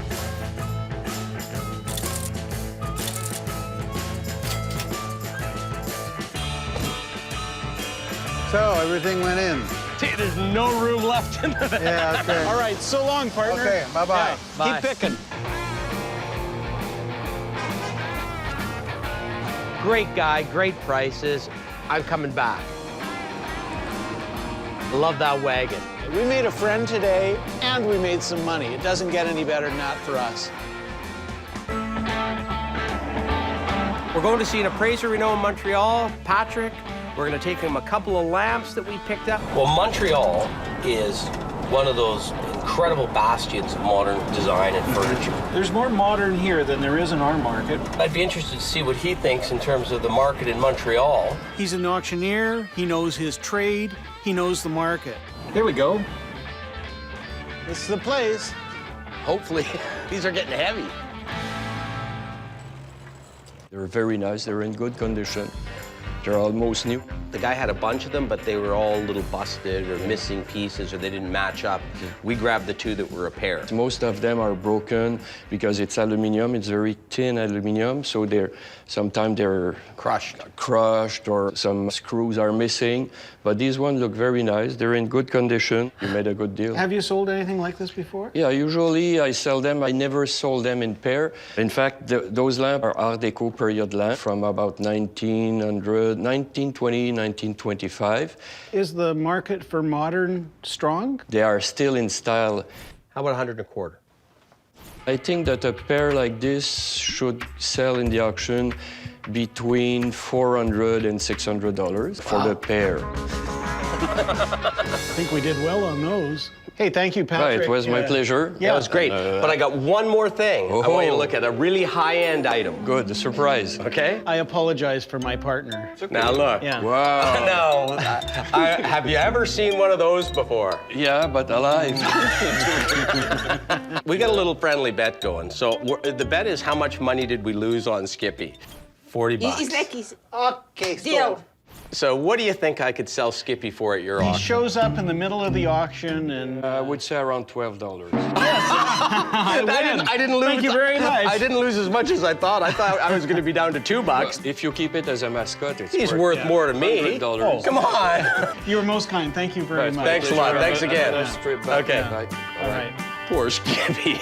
So everything went in. There's no room left in the van. Yeah, okay. All right, so long, partner. Okay, bye-bye. Yeah, Bye. Keep picking. Great guy, great prices. I'm coming back. Love that wagon. We made a friend today, and we made some money. It doesn't get any better than that for us. We're going to see an appraiser we know in Montreal, Patrick. We're going to take him a couple of lamps that we picked up. Well, Montreal is one of those incredible bastions of modern design and furniture. There's more modern here than there is in our market. I'd be interested to see what he thinks in terms of the market in Montreal. He's an auctioneer, he knows his trade, he knows the market. Here we go. This is the place. Hopefully, these are getting heavy. They're very nice. They're in good condition. They're almost new. The guy had a bunch of them, but they were all a little busted or missing pieces, or they didn't match up. We grabbed the 2 that were repaired. Most of them are broken because it's aluminum. It's very thin aluminum, so sometimes they're crushed, or some screws are missing. But these ones look very nice. They're in good condition. You made a good deal. Have you sold anything like this before? Yeah, usually I sell them. I never sold them in pair. In fact, those lamps are Art Deco period lamps from about 1920, 1925. Is the market for modern strong? They are still in style. How about 100 1/4? I think that a pair like this should sell in the auction between $400 and $600 for the pair. I think we did well on those. Hey, thank you, Patrick. Right, it was my pleasure. Yeah, that was great. But I got one more thing. I want you to look at a really high-end item. Good, a surprise. Okay? I apologize for my partner. Now look. Yeah. Wow. No, have you ever seen one of those before? Yeah, but alive. We got a little friendly bet going. So the bet is how much money did we lose on Skippy? $40. It's like it's Okay, deal. So what do you think I could sell Skippy for at your He auction? shows up in the middle of the auction and... I would say around $12. I didn't lose. Thank you very much. I didn't lose as much as I thought. I thought I was going to be down to $2. If you keep it as a mascot, it's He's worth more to me. $100. Oh, come on. You were most kind. Thank you very much. Thanks a lot. Thanks again. Nice trip back. Okay. Bye. All right. Poor Skippy.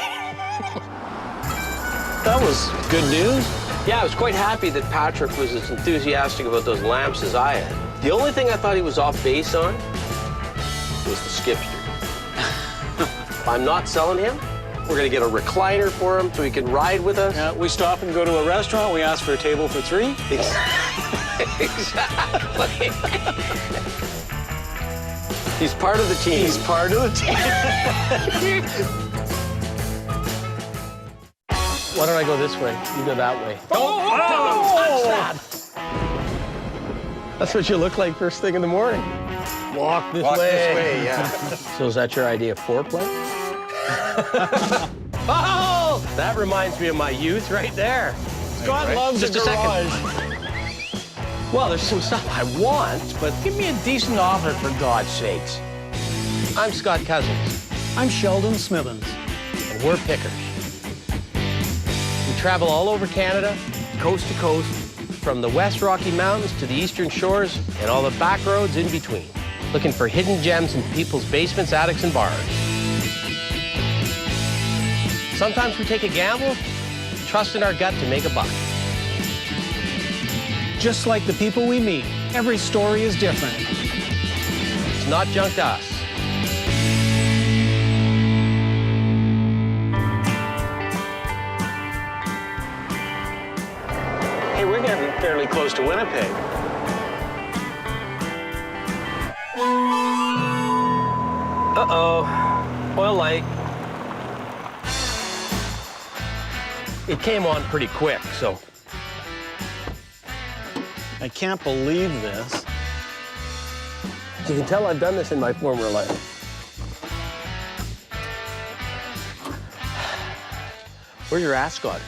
That was good news. Yeah, I was quite happy that Patrick was as enthusiastic about those lamps as I am. The only thing I thought he was off base on was the skipster. If I'm not selling him, we're gonna get a recliner for him so he can ride with us. Yeah, we stop and go to a restaurant, we ask for a table for 3. Exactly. He's part of the team. He's part of the team. Why don't I go this way? You go that way. Don't touch that! That's what you look like first thing in the morning. Walk this Walk way. this way, yeah. So is that your idea of foreplay? Oh! That reminds me of my youth right there. Scott loves Just a a garage. second. Well, there's some stuff I want, but Give me a decent offer, for God's sakes. I'm Scott Cousins, I'm Sheldon Smithens. and we're pickers. We travel all over Canada, coast to coast, from the West Rocky Mountains to the Eastern Shores and all the back roads in between, looking for hidden gems in people's basements, attics, and bars. Sometimes we take a gamble, trust in our gut to make a buck. Just like the people we meet Every story is different. It's not junk to us. Hey, we're getting fairly close to Winnipeg. Uh-oh, oil light. It came on pretty quick, so. I can't believe this. You can tell I've done this in my former life. Where's your ass, Scott?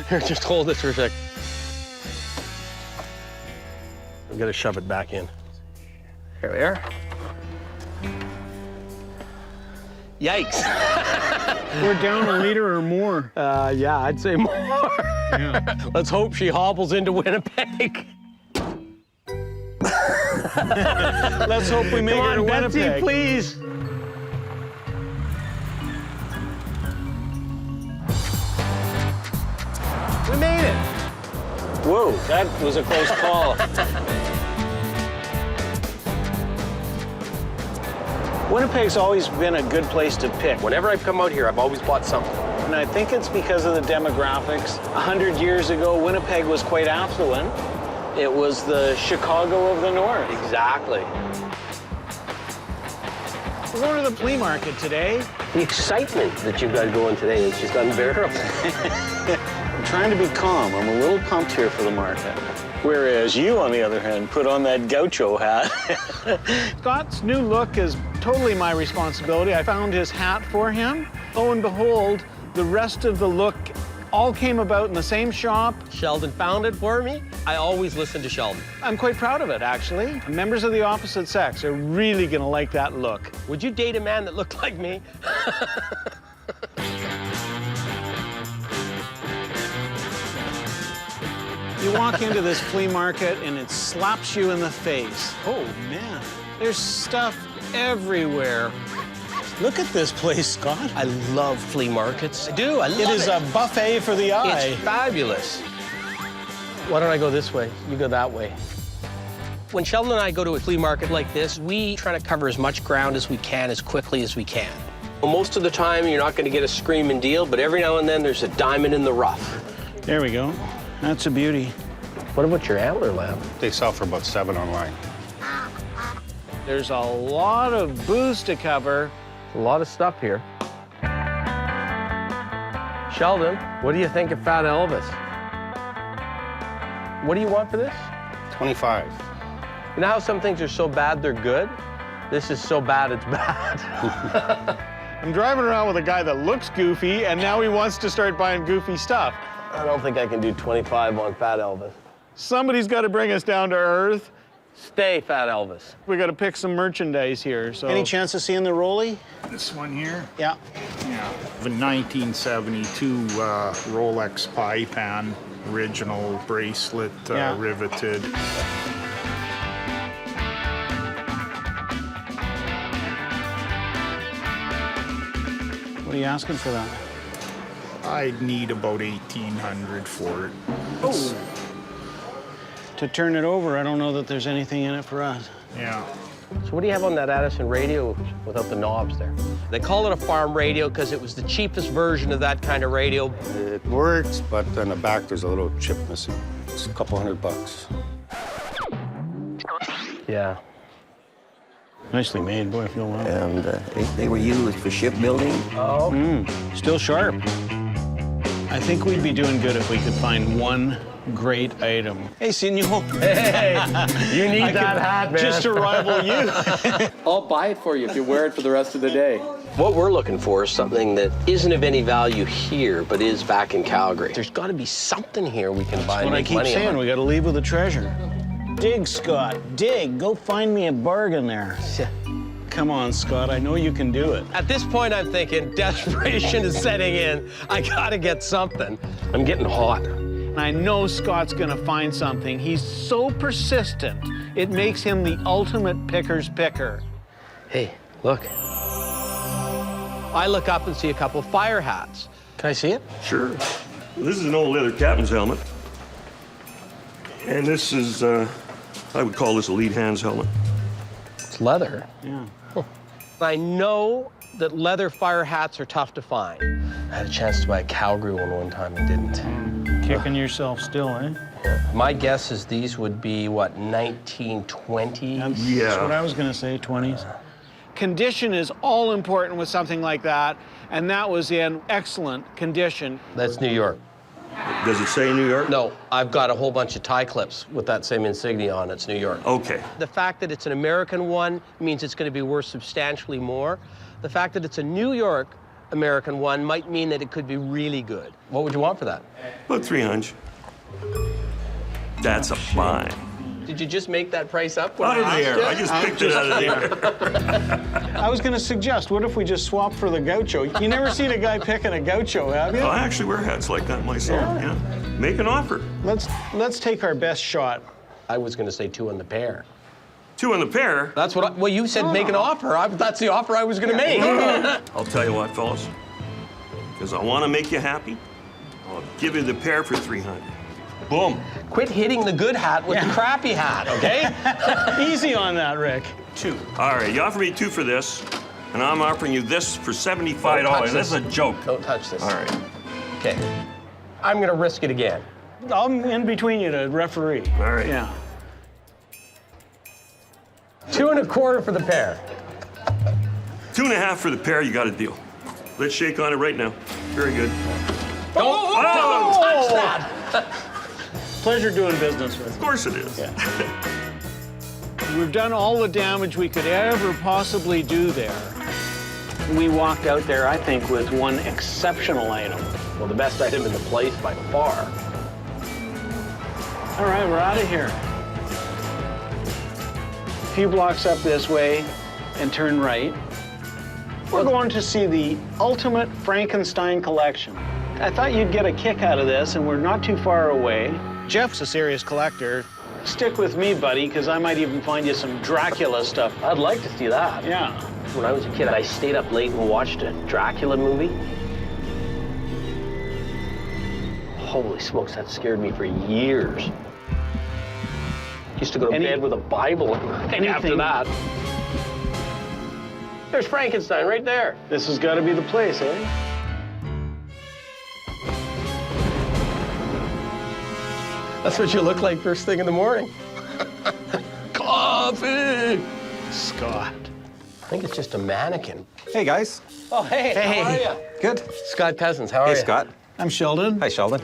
Here, just hold this for a sec. I'm gonna shove it back in. Here we are. Yikes. We're down a liter or more. Yeah, I'd say more. Yeah. Let's hope she hobbles into Winnipeg. Let's hope we make Come it to on, Betsy, Winnipeg. please. We made it. Whoa, that was a close call. Winnipeg's always been a good place to pick. Whenever I've come out here, I've always bought something. And I think it's because of the demographics. 100 years ago, Winnipeg was quite affluent. It was the Chicago of the North. Exactly. We're going to the flea market today. The excitement that you've got going today is just unbearable. I'm trying to be calm. I'm a little pumped here for the market. Whereas you, on the other hand, put on that gaucho hat. Scott's new look is totally my responsibility. I found his hat for him. Lo and behold, the rest of the look all came about in the same shop. Sheldon found it for me. I always listen to Sheldon. I'm quite proud of it, actually. Members of the opposite sex are really gonna like that look. Would you date a man that looked like me? You walk into this flea market and it slaps you in the face. Oh, man. There's stuff everywhere. Look at this place, Scott. I love flea markets. I do, I love it. It is a buffet for the eye. It's fabulous. Why don't I go this way? You go that way. When Sheldon and I go to a flea market like this, we try to cover as much ground as we can, as quickly as we can. Well, most of the time, you're not going to get a screaming deal, but every now and then, there's a diamond in the rough. There we go. That's a beauty. What about your antler lamp? They sell for about $7 online. There's a lot of booze to cover. A lot of stuff here. Sheldon, what do you think of Fat Elvis? What do you want for this? $25. You know how some things are so bad they're good? This is so bad it's bad. I'm driving around with a guy that looks goofy, and now he wants to start buying goofy stuff. I don't think I can do 25 on Fat Elvis. Somebody's got to bring us down to earth. Stay, Fat Elvis. We got to pick some merchandise here, so. Any chance of seeing the Rolly? This one here? Yeah. Yeah. The 1972 Rolex pie pan, original bracelet, riveted. What are you asking for that? I'd need about $1,800 for it. Oh. To turn it over, I don't know that there's anything in it for us. Yeah. So what do you have on that Addison radio without the knobs there? They call it a farm radio because it was the cheapest version of that kind of radio. It works, but on the back there's a little chip missing. It's a couple $100. Yeah. Nicely made, boy, I feel well. And they were used for shipbuilding. Oh. Still sharp. I think we'd be doing good if we could find one great item. Hey, senor. Hey, you need that hat, man. Just to rival you. I'll buy it for you if you wear it for the rest of the day. What we're looking for is something that isn't of any value here, but is back in Calgary. There's got to be something here we can buy and What I make keep money saying, on. we got to leave with a treasure. Dig, Scott, dig. Go find me a bargain there. Come on, Scott, I know you can do it. At this point, I'm thinking desperation is setting in. I gotta get something. I'm getting hot. And I know Scott's gonna find something. He's so persistent, it makes him the ultimate picker's picker. Hey, look. I look up and see a couple fire hats. Can I see it? Sure. This is an old leather captain's helmet. And this is, I would call this a lead hands helmet. It's leather. Yeah. I know that leather fire hats are tough to find. I had a chance to buy a Kangaroo one time and didn't. Kicking yourself still, eh? My guess is these would be, what, 1920s? That's what I was going to say, 20s. Condition is all important with something like that, and that was in excellent condition. That's New York. Does it say New York? No, I've got a whole bunch of tie clips with that same insignia on. It's New York. Okay. The fact that it's an American one means it's going to be worth substantially more. The fact that it's a New York American one might mean that it could be really good. What would you want for that? About 300. That's a buy. Did you just make that price up? Out of the air. I just picked it out of the air. I was going to suggest, what if we just swap for the gaucho? You never seen a guy picking a gaucho, have you? I actually wear hats like that myself, yeah. Make an offer. Let's take our best shot. I was going to say 2 on the pair. 2 on the pair? That's what well, you said make an offer. That's the offer I was going to make. I'll tell you what, fellas. Because I want to make you happy, I'll give you the pair for 300. Boom. Quit hitting the good hat with the crappy hat, okay? Easy on that, Rick. 2. All right, you offer me 2 for this, and I'm offering you this for $75. This is a joke. Don't touch this. All right. Okay. I'm going to risk it again. I'm in between you to referee. All right. Yeah. 2 1/4 for the pair. 2 1/2 for the pair, you got a deal. Let's shake on it right now. Very good. Don't touch that! Pleasure doing business with you. Of course it is. Yeah. We've done all the damage we could ever possibly do there. We walked out there, I think, with one exceptional item. Well, the best item in the place by far. All right, we're out of here. A few blocks up this way and turn right. We're going to see the ultimate Frankenstein collection. I thought you'd get a kick out of this, and we're not too far away. Jeff's a serious collector. Stick with me, buddy, because I might even find you some Dracula stuff. I'd like to see that. Yeah. When I was a kid, I stayed up late and watched a Dracula movie. Holy smokes, that scared me for years. Used to go to bed with a Bible after that. There's Frankenstein right there. This has got to be the place, eh? That's what you look like first thing in the morning. Coffee! Scott. I think it's just a mannequin. Hey, guys. Oh, hey. How are you? Good. Scott Cousins, how are you? Hey, Scott. I'm Sheldon. Hi, Sheldon.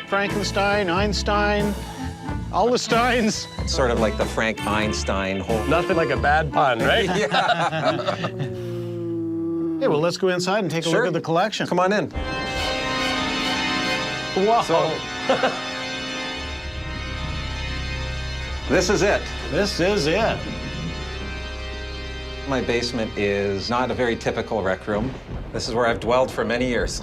Frankenstein, Einstein, all the Steins. It's sort of like the Frank Einstein whole... Nothing like a bad pun, right? Yeah. Hey, well, let's go inside and take a look at the collection. Come on in. Wow. This is it. This is it. My basement is not a very typical rec room. This is where I've dwelled for many years.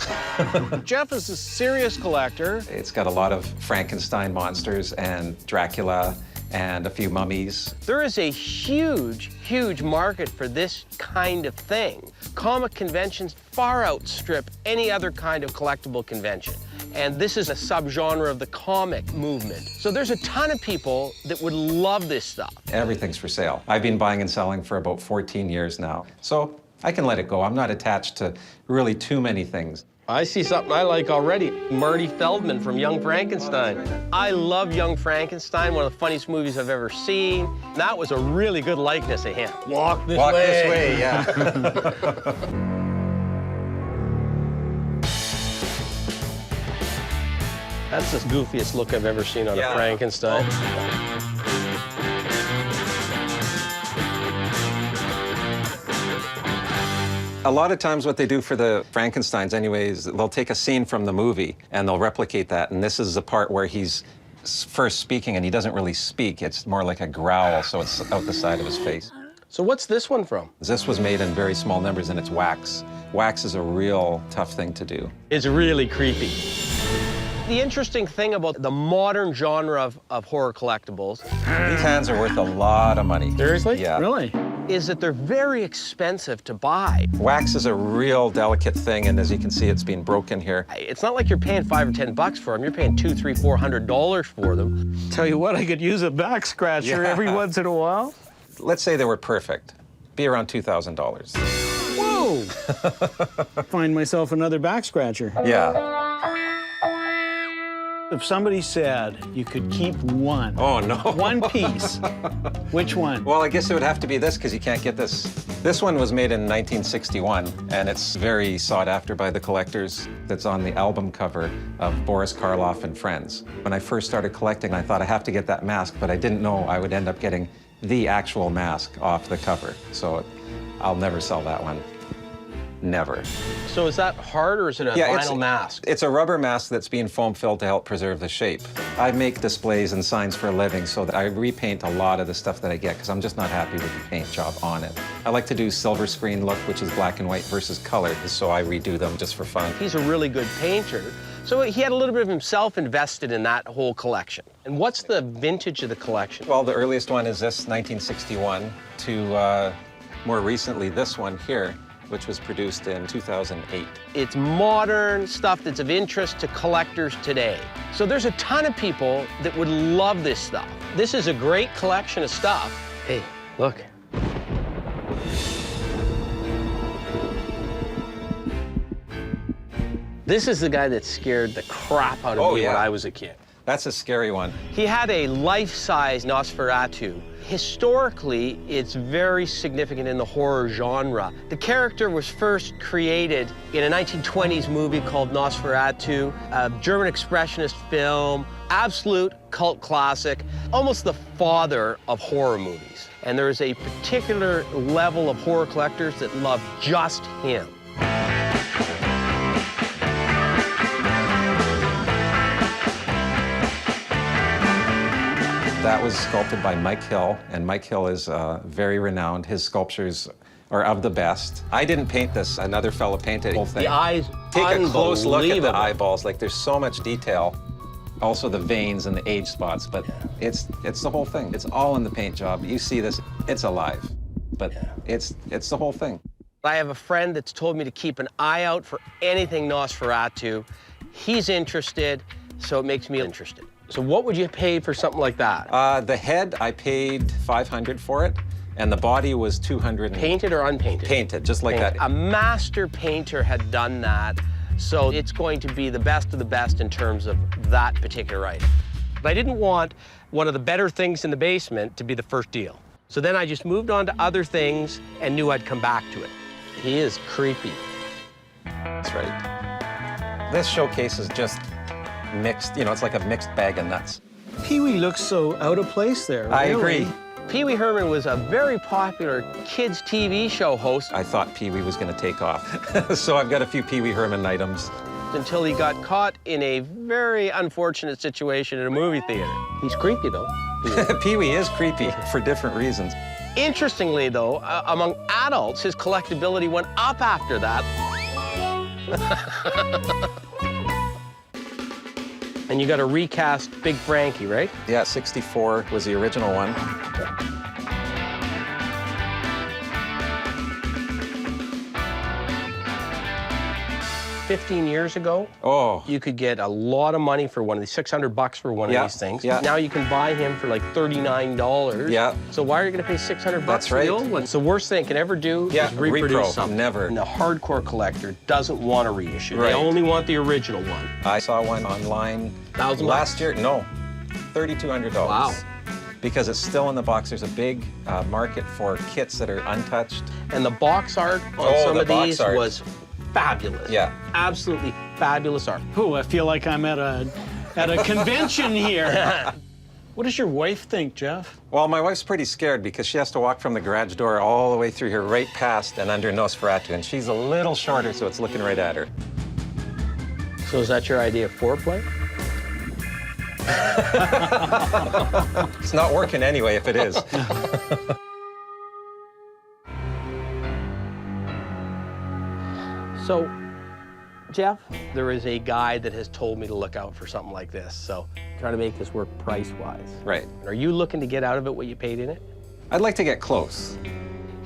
Jeff is a serious collector. It's got a lot of Frankenstein monsters and Dracula and a few mummies. There is a huge, huge market for this kind of thing. Comic conventions far outstrip any other kind of collectible convention. And this is a subgenre of the comic movement. So there's a ton of people that would love this stuff. Everything's for sale. I've been buying and selling for about 14 years now. So I can let it go. I'm not attached to really too many things. I see something I like already. Marty Feldman from Young Frankenstein. I love Young Frankenstein, one of the funniest movies I've ever seen. That was a really good likeness of him. Walk this way. Walk this way, yeah. That's the goofiest look I've ever seen on a Frankenstein. A lot of times what they do for the Frankensteins anyways, they'll take a scene from the movie and they'll replicate that. And this is the part where he's first speaking and he doesn't really speak. It's more like a growl, so it's out the side of his face. So what's this one from? This was made in very small numbers and it's wax. Wax is a real tough thing to do. It's really creepy. The interesting thing about the modern genre of horror collectibles... These hands are worth a lot of money. Seriously? Yeah. Really? is that they're very expensive to buy. Wax is a real delicate thing, and as you can see, it's been broken here. It's not like you're paying $5 or $10 for them. You're paying $200, $300, $400 for them. Tell you what, I could use a back scratcher every once in a while. Let's say they were perfect. Be around $2,000. Whoa! Find myself another back scratcher. Yeah. If somebody said you could keep one, oh no, one piece, which one? Well, I guess it would have to be this because you can't get this. This one was made in 1961, and it's very sought after by the collectors. That's on the album cover of Boris Karloff and Friends. When I first started collecting, I thought I have to get that mask, but I didn't know I would end up getting the actual mask off the cover. So I'll never sell that one. Never. So is that hard, or is it a vinyl mask? It's a rubber mask that's being foam filled to help preserve the shape. I make displays and signs for a living, so that I repaint a lot of the stuff that I get because I'm just not happy with the paint job on it. I like to do silver screen look, which is black and white versus color, so I redo them just for fun. He's a really good painter. So he had a little bit of himself invested in that whole collection. And what's the vintage of the collection? Well, the earliest one is this, 1961, to more recently this one here, which was produced in 2008. It's modern stuff that's of interest to collectors today. So there's a ton of people that would love this stuff. This is a great collection of stuff. Hey, look. This is the guy that scared the crap out of me when I was a kid. That's a scary one. He had a life-size Nosferatu. Historically, it's very significant in the horror genre. The character was first created in a 1920s movie called Nosferatu, a German expressionist film, absolute cult classic, almost the father of horror movies. And there's a particular level of horror collectors that love just him. That was sculpted by Mike Hill, and Mike Hill is very renowned. His sculptures are of the best. I didn't paint this. Another fellow painted the whole thing. The eyes, take a close look at the eyeballs. Like, there's so much detail. Also the veins and the age spots, but it's the whole thing. It's all in the paint job. You see this, it's alive, but it's the whole thing. I have a friend that's told me to keep an eye out for anything Nosferatu. He's interested, so it makes me interested. So what would you pay for something like that? The head, I paid $500 for it, and the body was $200. Painted or unpainted? Painted, just like that. A master painter had done that, so it's going to be the best of the best in terms of that particular item. But I didn't want one of the better things in the basement to be the first deal. So then I just moved on to other things and knew I'd come back to it. He is creepy. That's right. This showcase is just mixed, you know, it's like a mixed bag of nuts. Pee-wee looks so out of place there. I agree. Pee-wee Herman was a very popular kids' TV show host. I thought Pee-wee was going to take off. So I've got a few Pee-wee Herman items. Until he got caught in a very unfortunate situation in a movie theater. He's creepy, though. Pee-wee is creepy for different reasons. Interestingly, though, among adults, his collectability went up after that. And you got a recast Big Frankie, right? Yeah, 64 was the original one. 15 years ago, you could get a lot of money for one of these, $600 for one of these things. Yeah. Now you can buy him for like $39. Yeah. So why are you going to pay $600 That's for right. the old one? It's the worst thing it can ever do is reproduce something. Never. And the hardcore collector doesn't want a reissue. Right. They only want the original one. I saw one online last year. No, $3,200. Wow. Because it's still in the box. There's a big market for kits that are untouched. And the box art on some of these was fabulous. Yeah. Absolutely fabulous art. Oh, I feel like I'm at a convention here. What does your wife think, Jeff? Well, my wife's pretty scared because she has to walk from the garage door all the way through here, right past and under Nosferatu, and she's a little shorter, so it's looking right at her. So is that your idea of foreplay? It's not working anyway, if it is. So, Jeff, there is a guy that has told me to look out for something like this, so try to make this work price-wise. Right. Are you looking to get out of it what you paid in it? I'd like to get close.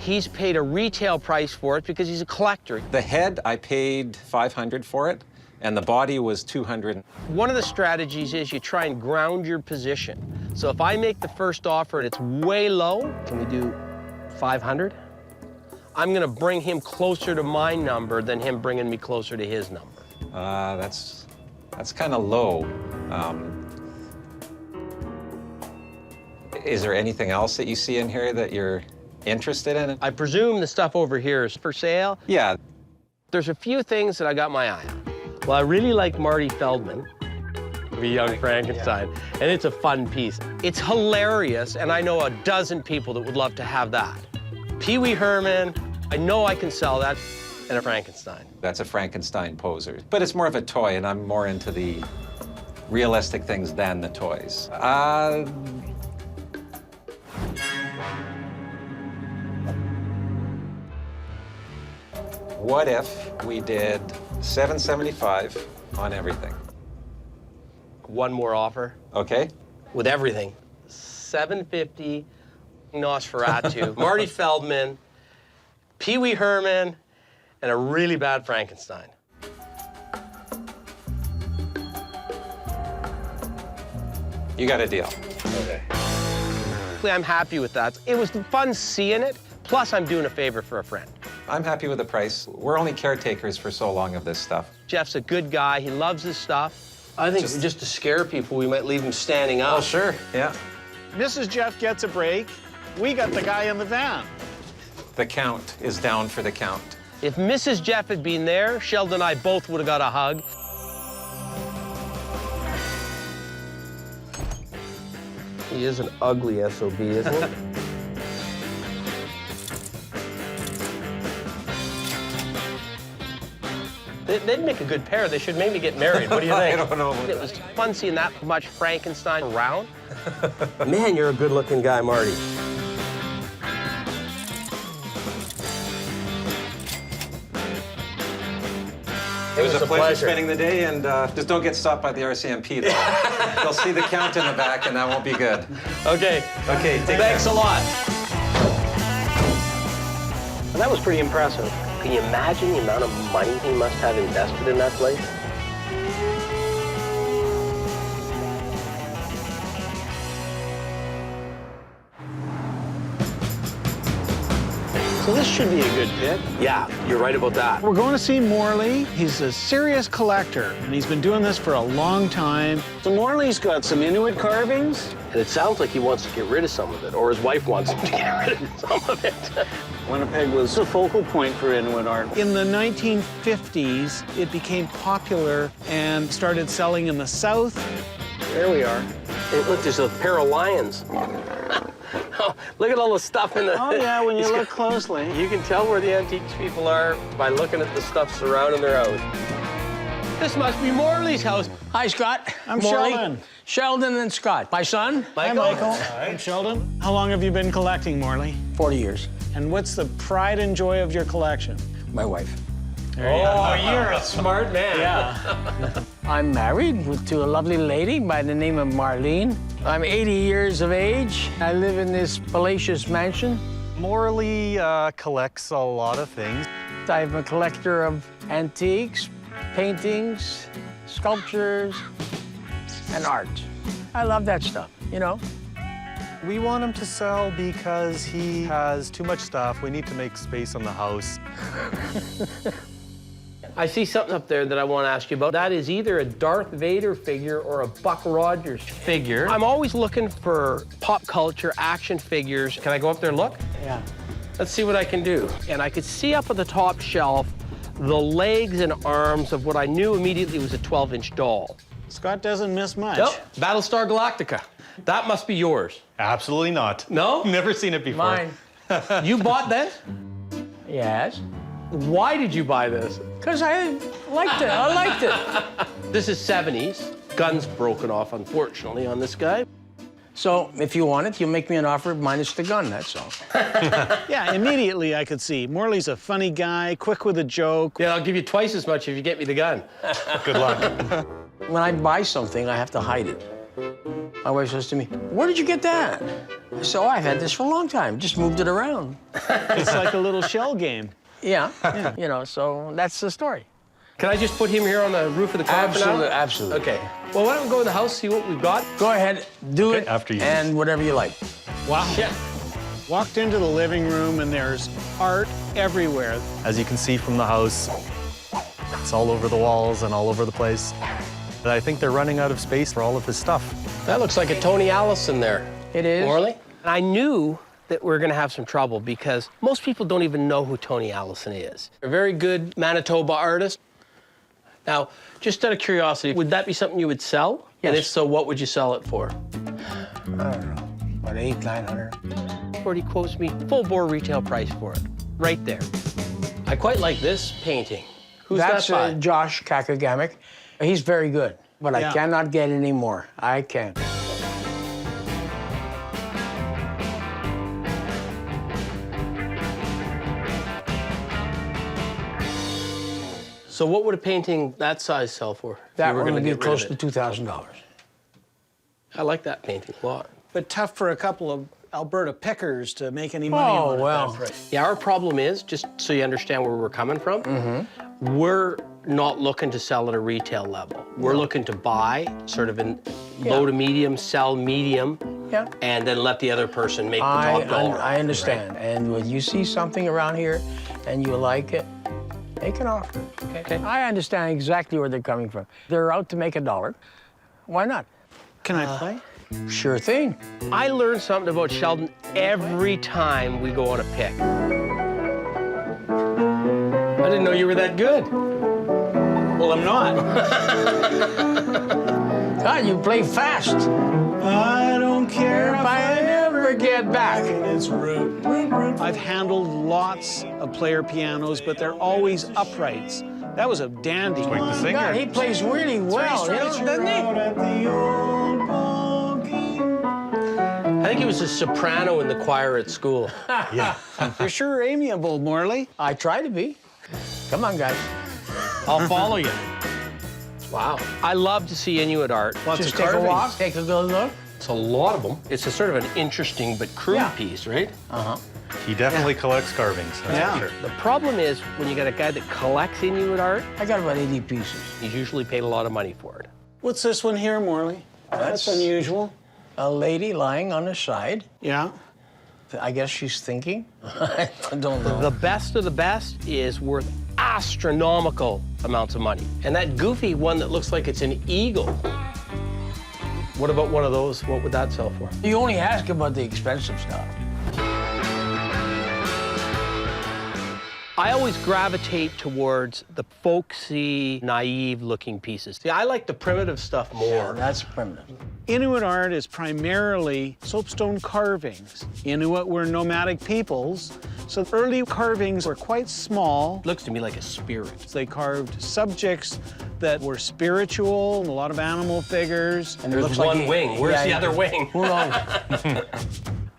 He's paid a retail price for it because he's a collector. The head, I paid $500 for it, and the body was $200. One of the strategies is you try and ground your position. So if I make the first offer and it's way low, can we do 500? I'm gonna bring him closer to my number than him bringing me closer to his number. That's kind of low. Is there anything else that you see in here that you're interested in? I presume the stuff over here is for sale? Yeah. There's a few things that I got my eye on. Well, I really like Marty Feldman, of a Young Frankenstein, and it's a fun piece. It's hilarious, and I know a dozen people that would love to have that. Pee Wee Herman, I know I can sell that, and a Frankenstein. That's a Frankenstein poser. But it's more of a toy, and I'm more into the realistic things than the toys. What if we did $775 on everything? One more offer. Okay. With everything. $750, Nosferatu, Marty Feldman, Pee Wee Herman, and a really bad Frankenstein. You got a deal. Okay. I'm happy with that. It was fun seeing it, plus I'm doing a favor for a friend. I'm happy with the price. We're only caretakers for so long of this stuff. Jeff's a good guy. He loves his stuff. I think just to scare people, we might leave him standing up. Oh, sure, yeah. Mrs. Jeff gets a break. We got the guy in the van. The count is down for the count. If Mrs. Jeff had been there, Sheldon and I both would have got a hug. He is an ugly SOB, isn't he? They'd make a good pair. They should maybe get married. What do you think? I don't know. It was fun seeing that much Frankenstein around. Man, you're a good-looking guy, Marty. It was a pleasure spending the day, and just don't get stopped by the RCMP, though. They'll see the count in the back, and that won't be good. Okay. Okay, Thanks a lot. And that was pretty impressive. Can you imagine the amount of money he must have invested in that place? So this should be a good pick. Yeah, you're right about that. We're going to see Morley. He's a serious collector, and he's been doing this for a long time. So Morley's got some Inuit carvings. And it sounds like he wants to get rid of some of it, or his wife wants him to get rid of some of it. Winnipeg was a focal point for Inuit art. In the 1950s, it became popular and started selling in the South. There we are. Hey, look, there's a pair of lions. Oh, look at all the stuff in the... Oh, yeah, when you look closely. You can tell where the antiques people are by looking at the stuff surrounding their house. This must be Morley's house. Hi, Scott. I'm Morley. Sheldon. Sheldon and Scott. My son, Michael. Hi, Michael. I'm Sheldon. How long have you been collecting, Morley? 40 years. And what's the pride and joy of your collection? My wife. Oh, you're a smart man. Yeah. I'm married to a lovely lady by the name of Marlene. I'm 80 years of age. I live in this palatial mansion. Morley collects a lot of things. I'm a collector of antiques, paintings, sculptures, and art. I love that stuff, you know? We want him to sell because he has too much stuff. We need to make space on the house. I see something up there that I want to ask you about. That is either a Darth Vader figure or a Buck Rogers figure. I'm always looking for pop culture action figures. Can I go up there and look? Yeah. Let's see what I can do. And I could see up at the top shelf the legs and arms of what I knew immediately was a 12-inch doll. Scott doesn't miss much. Nope. Battlestar Galactica. That must be yours. Absolutely not. No? Never seen it before. Mine. You bought this? Yes. Why did you buy this? Because I liked it. I liked it. This is 70s. Gun's broken off, unfortunately, on this guy. So if you want it, you make me an offer minus the gun, that's all. Yeah, immediately I could see. Morley's a funny guy, quick with a joke. Yeah, I'll give you twice as much if you get me the gun. Good luck. When I buy something, I have to hide it. My wife says to me, "Where did you get that?" I said, "Oh, I've had this for a long time. Just moved it around." It's like a little shell game. Yeah, you know, so that's the story. Can I just put him here on the roof of the car for now? Absolutely, absolutely. Okay. Well, why don't we go in the house, see what we've got? Go ahead, do it, after you. and whatever you like. Wow. Yeah. Walked into the living room and there's art everywhere. As you can see from the house, it's all over the walls and all over the place. But I think they're running out of space for all of his stuff. That looks like a Tony Allison there. It is. Morley? I knew that we're gonna have some trouble because most people don't even know who Tony Allison is. A very good Manitoba artist. Now, just out of curiosity, would that be something you would sell? Yes. And if so, what would you sell it for? I don't know, about $800-900. Or he quotes me full bore retail price for it, right there. I quite like this painting. Who's That's that by? Josh Kakagamic. He's very good, but Yeah. I cannot get any more. I can't. So what would a painting that size sell for? if That you were one gonna would be get rid close of to it? $2,000. I like that painting a lot. But tough for a couple of Alberta pickers to make any money on it. well. Yeah, our problem is, just so you understand where we're coming from, we're not looking to sell at a retail level. We're looking to buy sort of in low to medium, sell medium, Yeah. and then let the other person make the top dollar. I understand. And when you see something around here and you like it, make an offer. Okay. I understand exactly where they're coming from. They're out to make $1. Why not? Can I play? Sure thing. I learn something about Sheldon every time we go on a pick. I didn't know you were that good. Well, I'm not. God, you play fast. I don't care If I ever get back. It's root. I've handled lots of player pianos, but they're always uprights. That was a dandy. Like the singer. God, he plays really well, you know, doesn't he? I think he was a soprano in the choir at school. Yeah. You're sure amiable, Morley. I try to be. Come on, guys. I'll follow you. Wow. I love to see Inuit art. Just take a walk, take a good look. It's a lot of them. It's a sort of an interesting but crude Yeah. piece, right? Uh-huh. He definitely collects carvings, that's Yeah. for sure. The problem is when you got a guy that collects Inuit art, I got about 80 pieces. he's usually paid a lot of money for it. What's this one here, Morley? That's unusual. A lady lying on her side. Yeah. I guess she's thinking. I don't know. The best of the best is worth astronomical amounts of money. And that goofy one that looks like it's an eagle. What about one of those? What would that sell for? You only ask about the expensive stuff. I always gravitate towards the folksy, naive-looking pieces. See, I like the primitive stuff more. That's primitive. Inuit art is primarily soapstone carvings. Inuit were nomadic peoples, so early carvings were quite small. Looks to me like a spirit. They carved subjects that were spiritual, and a lot of animal figures. And it There's looks one like wing. Where's the other wing? Who knows?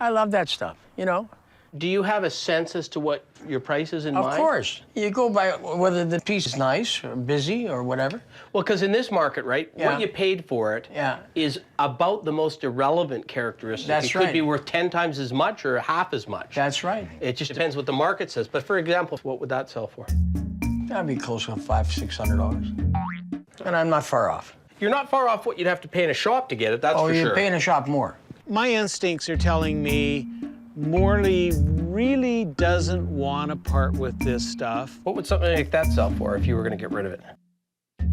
I love that stuff, you know? Do you have a sense as to what your price is in mind? Of course. You go by whether the piece is nice or busy or whatever. Well, because in this market, right, Yeah. what you paid for it is about the most irrelevant characteristic. That's it could right. be worth 10 times as much or half as much. That's right. It just depends what the market says. But for example, what would that sell for? That'd be close to $500-600. And I'm not far off. You're not far off what you'd have to pay in a shop to get it, that's for you're sure. paying a shop more. My instincts are telling me Morley really doesn't want to part with this stuff. What would something like that sell for if you were going to get rid of it?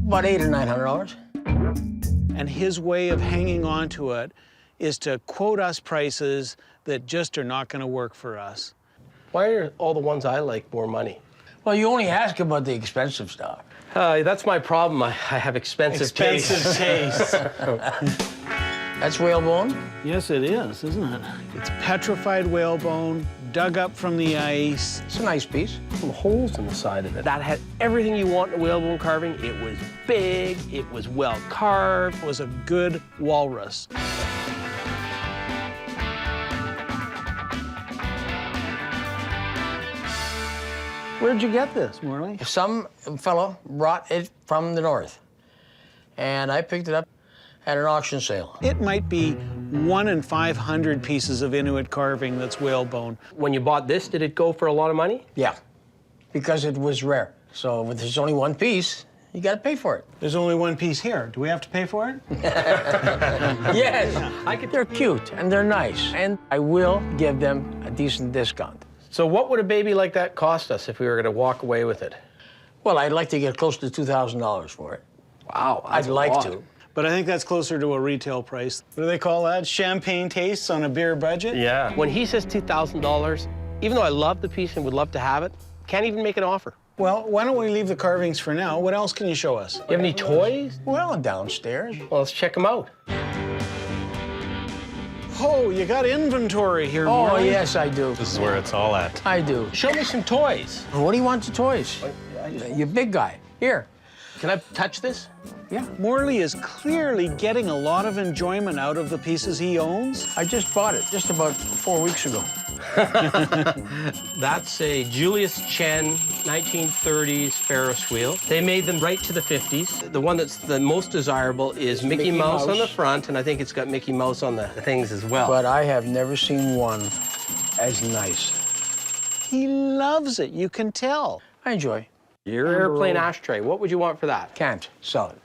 About $800 or $900. And his way of hanging on to it is to quote us prices that just are not going to work for us. Why are all the ones I like more money? Well, you only ask about the expensive stuff. That's my problem. I have expensive taste. That's whalebone? Yes, it is, isn't it? It's petrified whalebone, dug up from the ice. It's a nice piece. Some holes in the side of it. That had everything you want in a whalebone carving. It was big, it was well carved. It was a good walrus. Where'd you get this, Morley? Some fellow brought it from the north. And I picked it up. at an auction sale. It might be 1 in 500 pieces of Inuit carving that's whalebone. When you bought this, did it go for a lot of money? Yeah, because it was rare. So if there's only one piece, you got to pay for it. There's only one piece here. Do we have to pay for it? Yes, they're cute and they're nice, and I will give them a decent discount. So what would a baby like that cost us if we were going to walk away with it? Well, I'd like to get close to $2,000 for it. Wow, I'd like to. But I think that's closer to a retail price. What do they call that? Champagne tastes on a beer budget? Yeah. When he says $2,000, even though I love the piece and would love to have it, can't even make an offer. Well, why don't we leave the carvings for now? What else can you show us? You have any toys? Well, downstairs. Well, let's check them out. Oh, you got inventory here, Oh, Morley. yes, I do. This is where it's all at. I do. Show me some toys. What do you want the toys? You big guy. Here. Can I touch this? Yeah. Morley is clearly getting a lot of enjoyment out of the pieces he owns. I just bought it just about 4 weeks ago. That's a Julius Chen 1930s Ferris wheel. They made them right to the 50s. The one that's the most desirable is Mickey Mouse on the front, and I think it's got Mickey Mouse on the things as well. But I have never seen one as nice. He loves it, you can tell. I enjoy. Your airplane ashtray, what would you want for that? Can't sell it.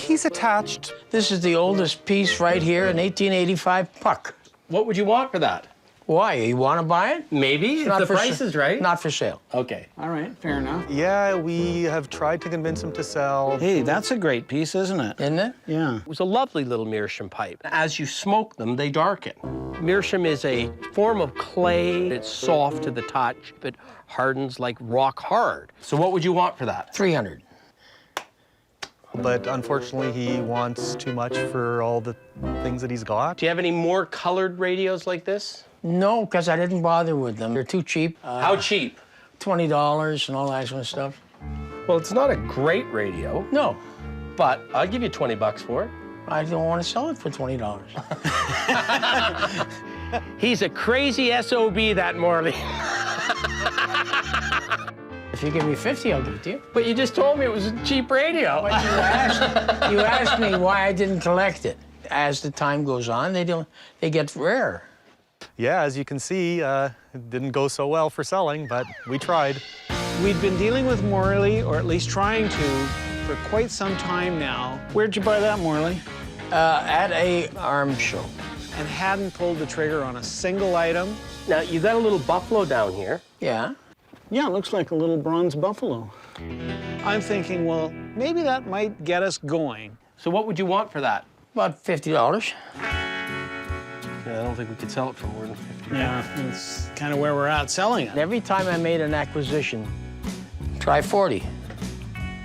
He's attached. This is the oldest piece right here, an 1885 puck. What would you want for that? Why? You want to buy it? Maybe, if the price is right. Not for sale. Okay. All right, fair enough. Yeah, we have tried to convince him to sell. Hey, that's a great piece, isn't it? Isn't it? Yeah. It was a lovely little meerschaum pipe. As you smoke them, they darken. Meerschaum is a form of clay. It's soft to the touch, but hardens like rock hard. So what would you want for that? 300. But unfortunately, he wants too much for all the things that he's got. Do you have any more colored radios like this? No, because I didn't bother with them. They're too cheap. How cheap? $20 and all that kind of stuff. Well, it's not a great radio. No. But I'll give you 20 bucks for it. I don't want to sell it for $20. He's a crazy SOB, that Morley. If you give me 50, I'll give it to you. But you just told me it was a cheap radio. But you asked me why I didn't collect it. As the time goes on, they get rare. Yeah, as you can see, it didn't go so well for selling, but we tried. We'd been dealing with Morley, or at least trying to, for quite some time now. Where'd you buy that, Morley? At a arms show. And hadn't pulled the trigger on a single item. Now, you got a little buffalo down here. Yeah. Yeah, it looks like a little bronze buffalo. I'm thinking, well, maybe that might get us going. So what would you want for that? About $50. Yeah, I don't think we could sell it for more than 50. Yeah, that's kind of where we're at selling it. Every time I made an acquisition, try 40.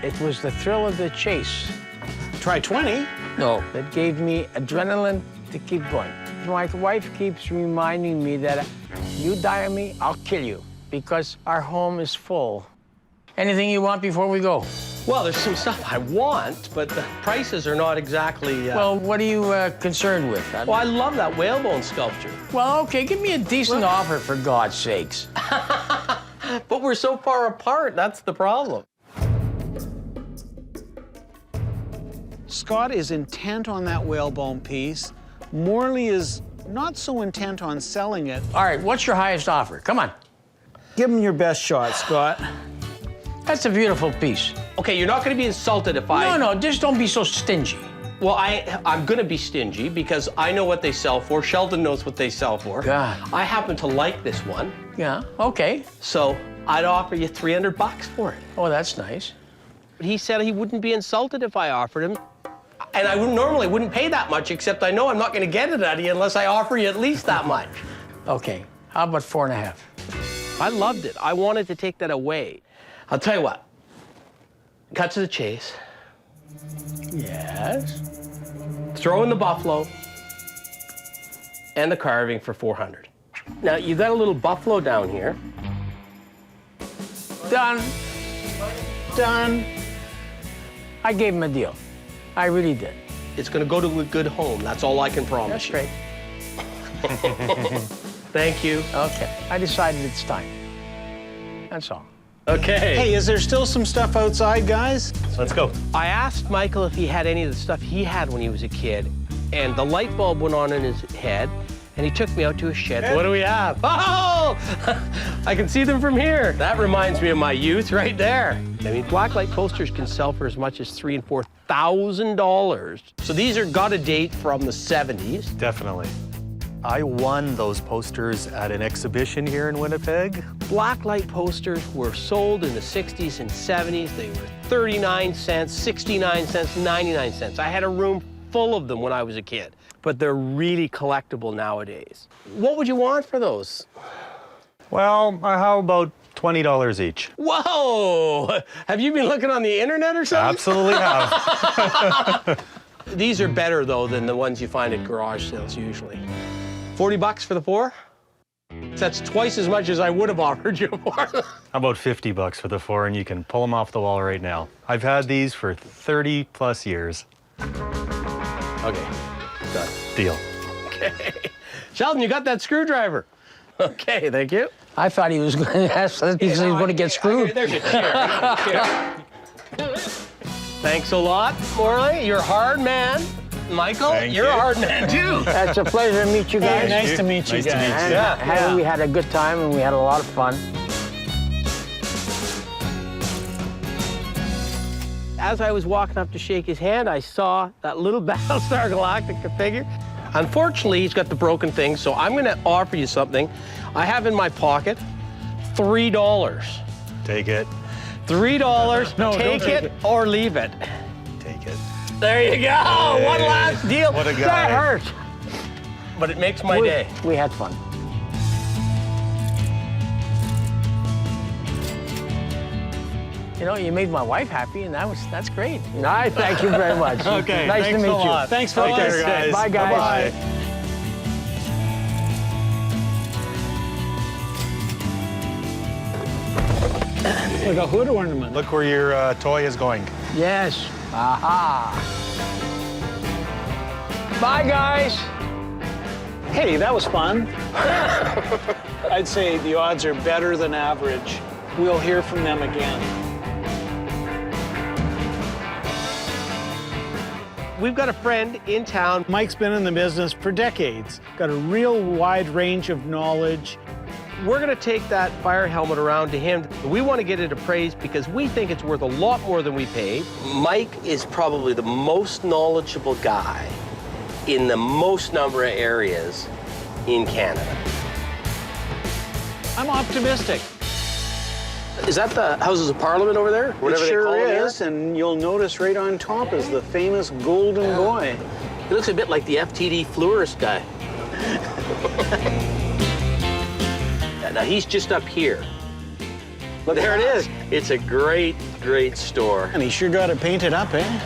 It was the thrill of the chase. Try 20? No, that gave me adrenaline to keep going. My wife keeps reminding me that you die on me, I'll kill you, because our home is full. Anything you want before we go? Well, there's some stuff I want, but the prices are not exactly... Well, what are you concerned with? Well, I love that whalebone sculpture. Well, okay, give me a decent offer, for God's sakes. But we're so far apart, that's the problem. Scott is intent on that whalebone piece. Morley is not so intent on selling it. All right, what's your highest offer? Come on. Give him your best shot, Scott. That's a beautiful piece. Okay, you're not going to be insulted if I... No, just don't be so stingy. Well, I'm going to be stingy because I know what they sell for. Sheldon knows what they sell for. God. I happen to like this one. Yeah, okay. So I'd offer you 300 bucks for it. Oh, that's nice. But he said he wouldn't be insulted if I offered him. And I normally wouldn't pay that much, except I know I'm not going to get it out of you unless I offer you at least that much. Okay, how about 4.5? I loved it. I wanted to take that away. I'll tell you what. Cut to the chase. Yes? Throw in the buffalo and the carving for 400. Now, you got a little buffalo down here. Done. Done. I gave him a deal. I really did. It's going to go to a good home. That's all I can promise you. That's great. Thank you. Okay, I decided it's time. That's all. Okay. Hey, is there still some stuff outside, guys? Let's go. I asked Michael if he had any of the stuff he had when he was a kid, and the light bulb went on in his head, and he took me out to his shed. What do we have? Oh! I can see them from here. That reminds me of my youth right there. I mean, blacklight posters can sell for as much as $3,000 and $4,000. So these are got a date from the 70s. Definitely. I won those posters at an exhibition here in Winnipeg. Blacklight posters were sold in the 60s and 70s. They were 39 cents, 69 cents, 99 cents. I had a room full of them when I was a kid, but they're really collectible nowadays. What would you want for those? Well, how about $20 each? Whoa! Have you been looking on the internet or something? Absolutely have. These are better, though, than the ones you find at garage sales usually. 40 bucks for the 4? That's twice as much as I would have offered you for. How about 50 bucks for the 4, and you can pull them off the wall right now. I've had these for 30 plus years. Okay, done. Deal. Okay. Sheldon, you got that screwdriver. Okay, thank you. I thought he was going to ask that because he was going to get screwed. There's a chair. Thanks a lot, Morley. You're a hard man. Michael, you're a hard man, too. It's a pleasure to meet you guys. Hey, nice to meet you guys. Yeah. We had a good time and we had a lot of fun. As I was walking up to shake his hand, I saw that little Battlestar Galactica figure. Unfortunately, he's got the broken thing, so I'm going to offer you something. I have in my pocket $3. Take it. $3. No, take it or leave it. Take it. There you go. Hey, one last deal. What a guy. That hurt. But it makes my day. We had fun. You know, you made my wife happy, and that's great. I thank you very much. Okay, nice to thanks meet a lot. you. Thanks for listening, guys. Bye, guys. Bye-bye. Like a hood ornament. Look where your toy is going. Yes. Aha. Bye, guys. Hey, that was fun. I'd say the odds are better than average. We'll hear from them again. We've got a friend in town. Mike's been in the business for decades. Got a real wide range of knowledge. We're going to take that fire helmet around to him. We want to get it appraised because we think it's worth a lot more than we paid. Mike is probably the most knowledgeable guy in the most number of areas in Canada. I'm optimistic. Is that the Houses of Parliament over there? Whatever It they call sure it here? is, and you'll notice right on top is the famous golden boy. He looks a bit like the FTD florist guy. Now, he's just up here. But there it is. It's a great, great store. And he sure got it painted up, eh?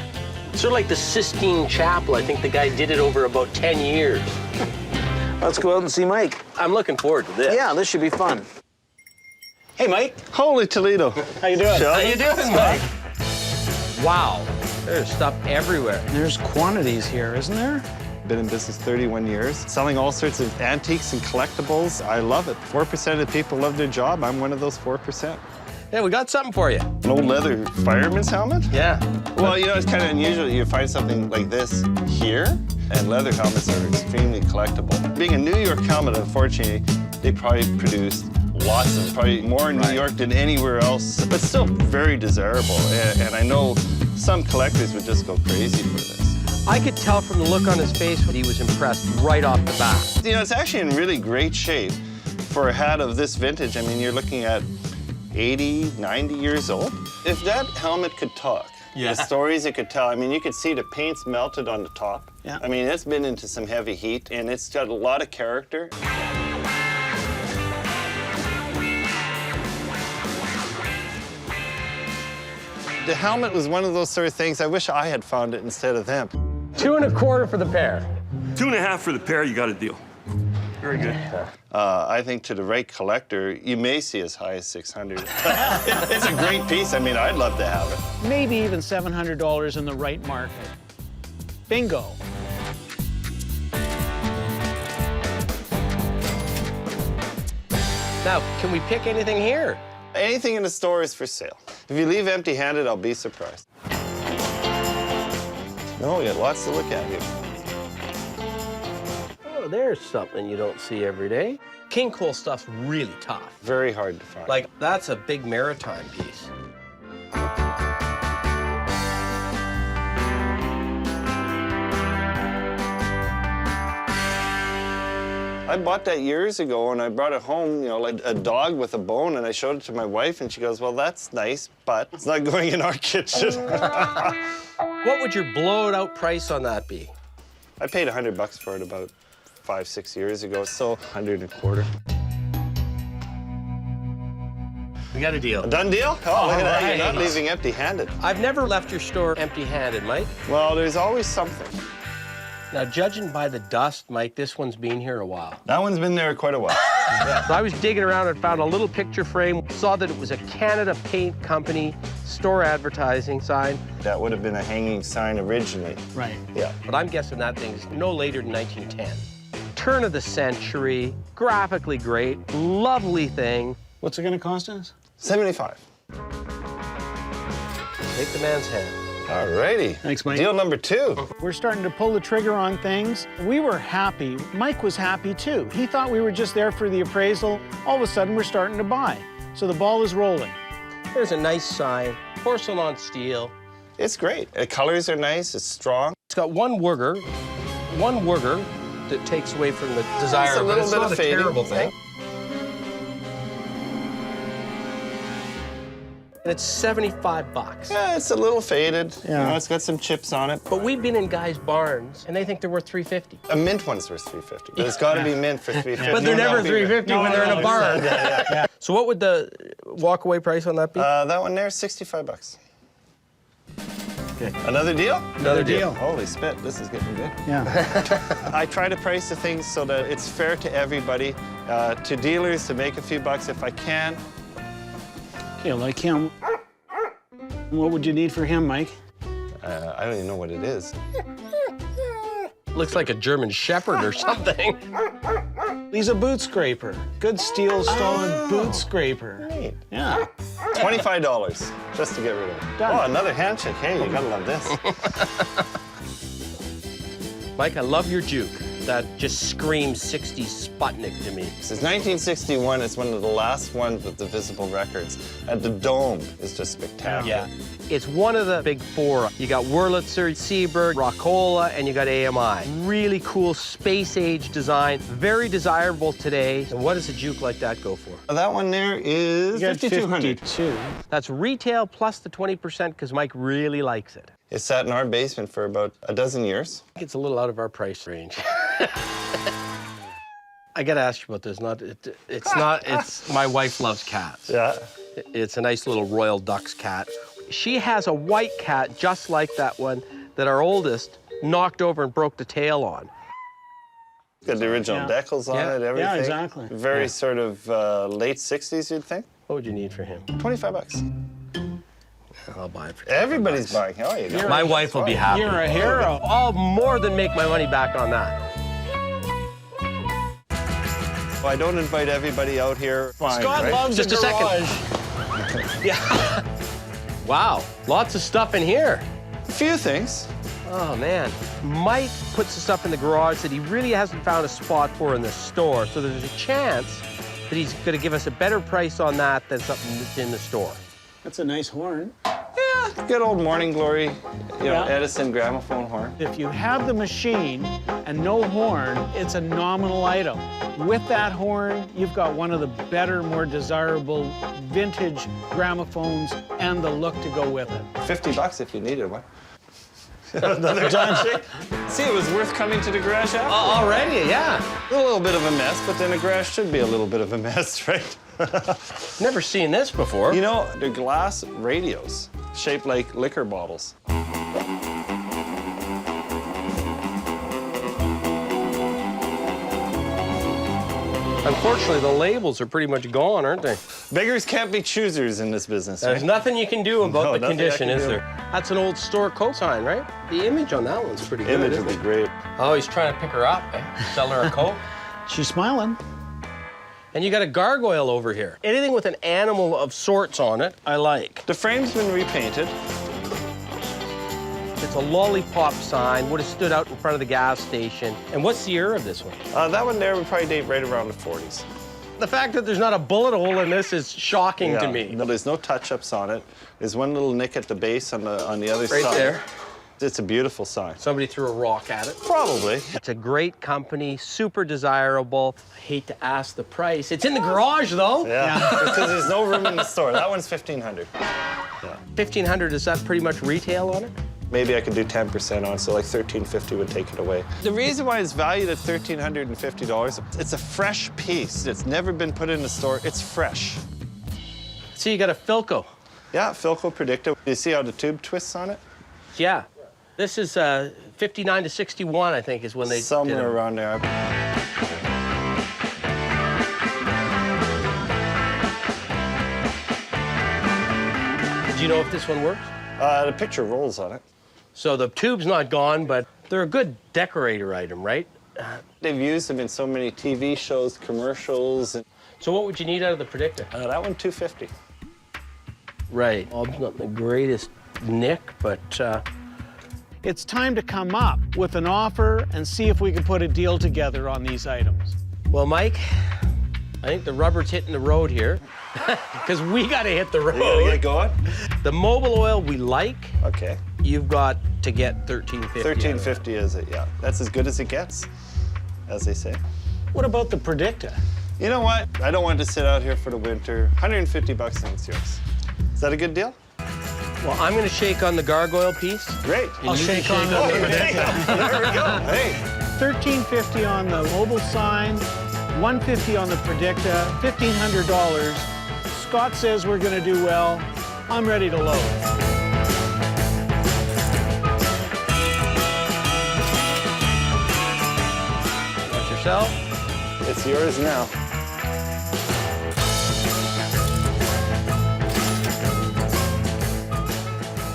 Sort of like the Sistine Chapel. I think the guy did it over about 10 years. Let's go out and see Mike. I'm looking forward to this. Yeah, this should be fun. Hey, Mike. Holy Toledo. How you doing? How you doing, Mike? Wow, there's stuff everywhere. There's quantities here, isn't there? Been in business 31 years, selling all sorts of antiques and collectibles. I love it. 4% of people love their job. I'm one of those 4%. Yeah, we got something for you. An old leather fireman's helmet? Yeah. Well, you know, it's kind of unusual. You find something like this here, and leather helmets are extremely collectible. Being a New York helmet, unfortunately, they probably produced lots of, probably more in New York than anywhere else, but still very desirable. And I know some collectors would just go crazy for this. I could tell from the look on his face that he was impressed right off the bat. You know, it's actually in really great shape for a hat of this vintage. I mean, you're looking at 80, 90 years old. If that helmet could talk, the stories it could tell, I mean, you could see the paint's melted on the top. Yeah. I mean, it's been into some heavy heat, and it's got a lot of character. The helmet was one of those sort of things, I wish I had found it instead of them. $2 1/4 for the pair. $2 1/2 for the pair, you got a deal. Very good. I think to the right collector, you may see as high as $600. It's a great piece. I mean, I'd love to have it. Maybe even $700 in the right market. Bingo. Now, can we pick anything here? Anything in the store is for sale. If you leave empty-handed, I'll be surprised. No, we got lots to look at here. Oh, there's something you don't see every day. King Cole stuff's really tough. Very hard to find. Like, that's a big maritime piece. I bought that years ago, and I brought it home, you know, like a dog with a bone, and I showed it to my wife, and she goes, well, that's nice, but it's not going in our kitchen. What would your blown-out price on that be? I paid $100 for it about 5-6 years ago, so $125. We got a deal. A done deal? Oh, look at that. You're not right. leaving empty-handed. I've never left your store empty-handed, Mike. Well, there's always something. Now, judging by the dust, Mike, this one's been here a while. That one's been there quite a while. Yeah. So I was digging around and found a little picture frame, saw that it was a Canada Paint Company store advertising sign. That would have been a hanging sign originally. Right. Yeah. But I'm guessing that thing's no later than 1910. Turn of the century, graphically great, lovely thing. What's it going to cost us? $75. Take the man's hand. All righty. Thanks, Mike. Deal number 2. We're starting to pull the trigger on things. We were happy. Mike was happy, too. He thought we were just there for the appraisal. All of a sudden, we're starting to buy. So the ball is rolling. There's a nice sign, porcelain steel. It's great. The colors are nice. It's strong. It's got one wooger that takes away from the desire. It's a little but bit not of fading. terrible thing. And it's $75. Yeah, it's a little faded. Yeah. You know, it's got some chips on it. But we've been in guys' barns, and they think they're worth $350. A mint one's worth $350. But it's got to be mint for $350. But they're never $350 when they're in a barn. Yeah. So what would the walk-away price on that be? That one there, $65. Okay. Another deal? Another deal. Holy spit, this is getting good. Yeah. I try to price the things so that it's fair to everybody, to dealers, to make a few bucks if I can. Yeah, like him. What would you need for him, Mike? I don't even know what it is. Looks like a German Shepherd or something. He's a boot scraper. Good steel stone boot scraper. Great. Yeah. $25 just to get rid of it. Done. Oh, another handshake. Hey, you gotta love this. Mike, I love your juke. That just screams 60s Sputnik to me. Since 1961, it's one of the last ones with the visible records. And the dome is just spectacular. Yeah. It's one of the big four. You got Wurlitzer, Seaberg, Rockola, and you got AMI. Really cool space-age design, very desirable today. And what does a juke like that go for? That one there is $5,200. 52. That's retail plus the 20% because Mike really likes it. It sat in our basement for about a dozen years. It's a little out of our price range. I gotta ask you about this. It's my wife loves cats. Yeah. It's a nice little Royal Dachshund cat. She has a white cat just like that one that our oldest knocked over and broke the tail on. Got the original decals on it, everything. Yeah, exactly. Very sort of late 60s, you'd think. What would you need for him? $25. I'll buy it for $25. Everybody's buying. Oh, you go. My wife will be happy. You're a hero. I'll more than make my money back on that. Well, I don't invite everybody out here. Fine, Scott right? loves Just the a second. garage. Yeah. Wow, lots of stuff in here. A few things. Oh, man. Mike puts the stuff in the garage that he really hasn't found a spot for in the store, so there's a chance that he's going to give us a better price on that than something that's in the store. That's a nice horn. Yeah, good old Morning Glory, you know, Edison gramophone horn. If you have the machine and no horn, it's a nominal item. With that horn, you've got one of the better, more desirable vintage gramophones and the look to go with it. $50 if you needed one. Another handshake. See, it was worth coming to the garage after. Already, yeah. A little bit of a mess, but then a garage should be a little bit of a mess, right? Never seen this before. You know, they're glass radios shaped like liquor bottles. Unfortunately, the labels are pretty much gone, aren't they? Beggars can't be choosers in this business, There's right? nothing you can do about the nothing I condition, can is do. there? That's an old store coat sign, right? The image on that one's pretty good, Image isn't would be it? great. Oh, he's trying to pick her up, eh? Sell her a coat. She's smiling. And you got a gargoyle over here. Anything with an animal of sorts on it, I like. The frame's been repainted. It's a lollipop sign, would have stood out in front of the gas station. And what's the year of this one? That one there would probably date right around the 40s. The fact that there's not a bullet hole in this is shocking to me. No, there's no touch-ups on it. There's one little nick at the base on the other side. Right there. It's a beautiful sign. Somebody threw a rock at it. Probably. It's a great company, super desirable. I hate to ask the price. It's in the garage, though. Yeah, because there's no room in the store. That one's $1,500. Yeah. $1,500, is that pretty much retail on it? Maybe I could do 10% on, so like $1,350 would take it away. The reason why it's valued at $1,350, it's a fresh piece. It's never been put in the store. It's fresh. So you got a Philco. Yeah, Philco Predicta. You see how the tube twists on it? Yeah. This is 59 to 61, I think, is when they Somewhere did it. around there. Do you know if this one works? The picture rolls on it. So the tube's not gone, but they're a good decorator item, right? They've used them in so many TV shows, commercials. So what would you need out of the Predicta? That one, $250. Right. Well, it's not the greatest nick, but... It's time to come up with an offer and see if we can put a deal together on these items. Well, Mike, I think the rubber's hitting the road here, because we got to hit the road. You gotta get going? The mobile oil we like. Okay. You've got to get $1,350. $1,350 is it, yeah. That's as good as it gets, as they say. What about the Predicta? You know what? I don't want to sit out here for the winter. $150 and it's yours. Is that a good deal? Well, I'm going to shake on the gargoyle piece. Great. I'll shake on the Predicta. There we go. Hey. $1,350 on the mobile sign, $150 on the Predicta, $1,500. Scott says we're going to do well. I'm ready to load. That's yourself. It's yours now.